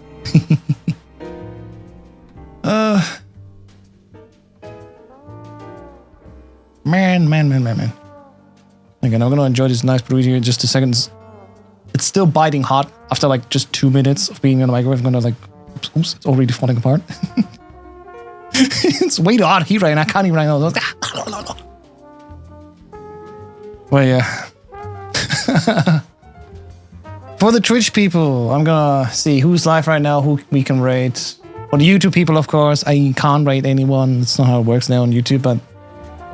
Speaker 1: Man. Again, I'm gonna enjoy this nice burrito here in just a second. It's still biting hot after like just 2 minutes of being in the microwave. I'm gonna like, oops, it's already falling apart. It's way too hot heat right now. I can't even right now. Well, yeah. For the Twitch people, I'm gonna see who's live right now, who we can rate. For the YouTube people, of course, I can't rate anyone. It's not how it works now on YouTube, but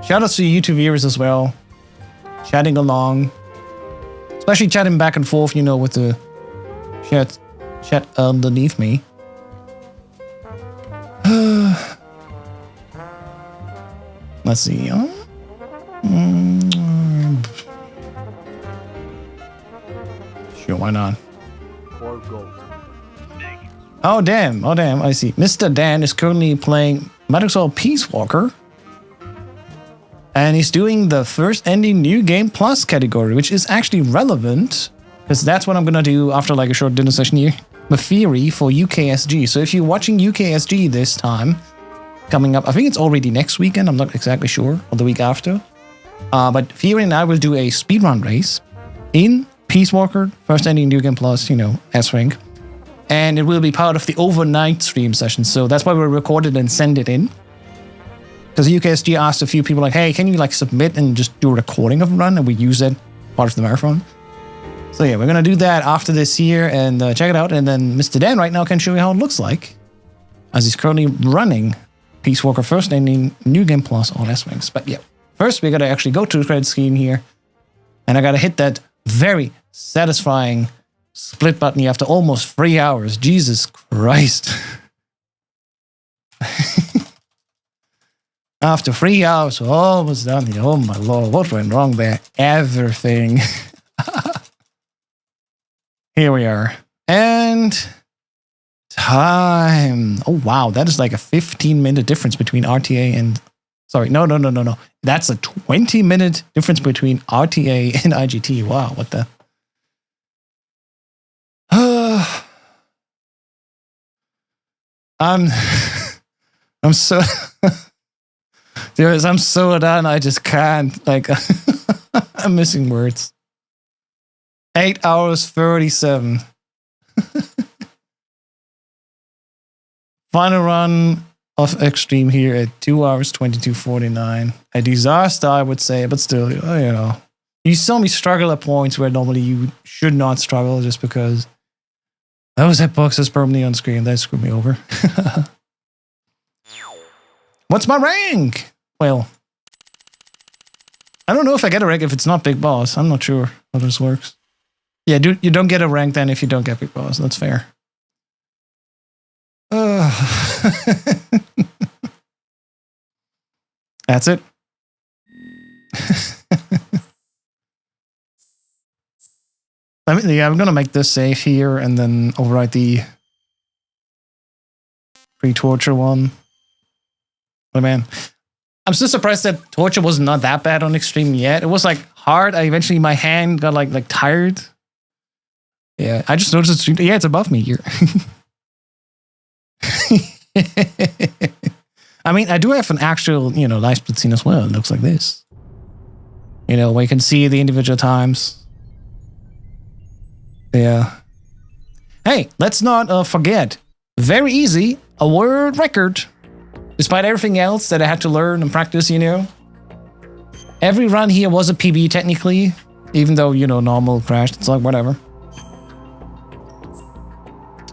Speaker 1: shout outs to YouTube viewers as well. Chatting along. Especially chatting back and forth, you know, with the chat underneath me. Let's see. Sure, why not? Oh damn! I see. Mr. Dan is currently playing Metal Gear Peace Walker, and he's doing the first ending New Game Plus category, which is actually relevant because that's what I'm gonna do after like a short dinner session here. The theory for UKSG. So if you're watching UKSG this time, coming up, I think it's already next weekend, I'm not exactly sure, or the week after. But Fury and I will do a speedrun race in Peace Walker, first ending New Game Plus, you know, S-Rank. And it will be part of the overnight stream session. So that's why we recorded and send it in. Because UKSG asked a few people like, hey, can you like submit and just do a recording of the run? And we use it part of the marathon. So yeah, we're going to do that after this here and check it out. And then Mr. Dan right now can show you how it looks like as he's currently running Peace Walker first ending New Game Plus on S-Wings. But yeah, first we got to actually go to the credit screen here. And I got to hit that very satisfying split button here after almost 3 hours. Jesus Christ. After 3 hours, we're almost done. Oh my lord, what went wrong there? Everything. Here we are. And time. Oh wow, that is like a 15-minute difference between RTA and... Sorry, no. That's a 20-minute difference between RTA and IGT. Wow, what the... I'm so... Dude, I'm so done, I just can't. Like, I'm missing words. 8 hours 37. Final run of Extreme here at 2 hours 22:49. A disaster, I would say, but still, you know. You saw me struggle at points where normally you should not struggle just because those hitboxes permanently on screen. That screwed me over. What's my rank? Well, I don't know if I get a rank if it's not Big Boss. I'm not sure how this works. Yeah, you don't get a rank then if you don't get Big Boss. That's fair. That's it. I'm gonna make this save here and then overwrite the pre-torture one. But man, I'm still surprised that torture was not that bad on Extreme yet. It was like hard. Eventually my hand got like tired. Yeah, I just noticed it's, yeah, it's above me here. I mean, I do have an actual, you know, live split scene as well. It looks like this. You know, where you can see the individual times. Yeah. Hey, let's not forget. Very easy. A world record. Despite everything else that I had to learn and practice, you know. Every run here was a PB technically. Even though, you know, normal crashed. It's like, whatever.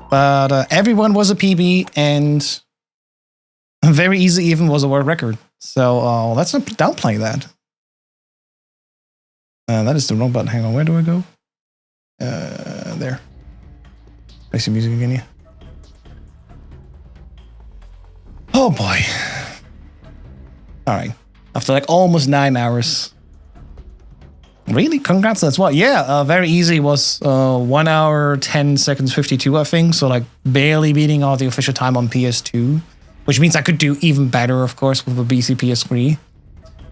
Speaker 1: But everyone was a PB and very easy even was a world record. So let's not downplay that. That is the wrong button. Hang on, where do I go? There. Play some music again, yeah. Oh boy. Alright. After like almost 9 hours. Really? Congrats, that's what? Yeah, very easy was 1 hour, 10 seconds, 52, I think. So like barely beating all the official time on PS2. Which means I could do even better, of course, with a BC PS3.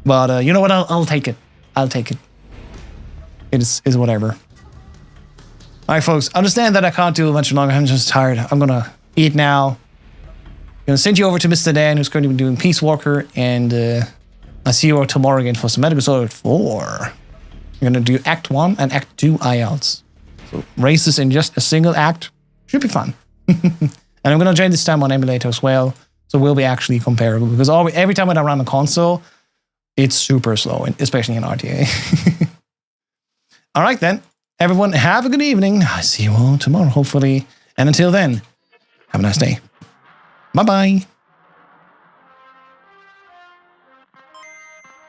Speaker 1: But you know what? I'll take it. I'll take it. It is whatever. Alright, folks. Understand that I can't do much longer. I'm just tired. I'm gonna eat now. I'm gonna send you over to Mr. Dan, who's going to be doing Peace Walker, and I'll see you tomorrow again for some Metal Gear Solid 4. We're gonna do Act 1 and Act 2 IELTS. So races in just a single act should be fun. And I'm gonna join this time on emulator as well, so we'll be actually comparable because every time when I run a console, it's super slow, especially in RTA. All right then, everyone, have a good evening. I'll see you all tomorrow, hopefully. And until then, have a nice day. Bye-bye.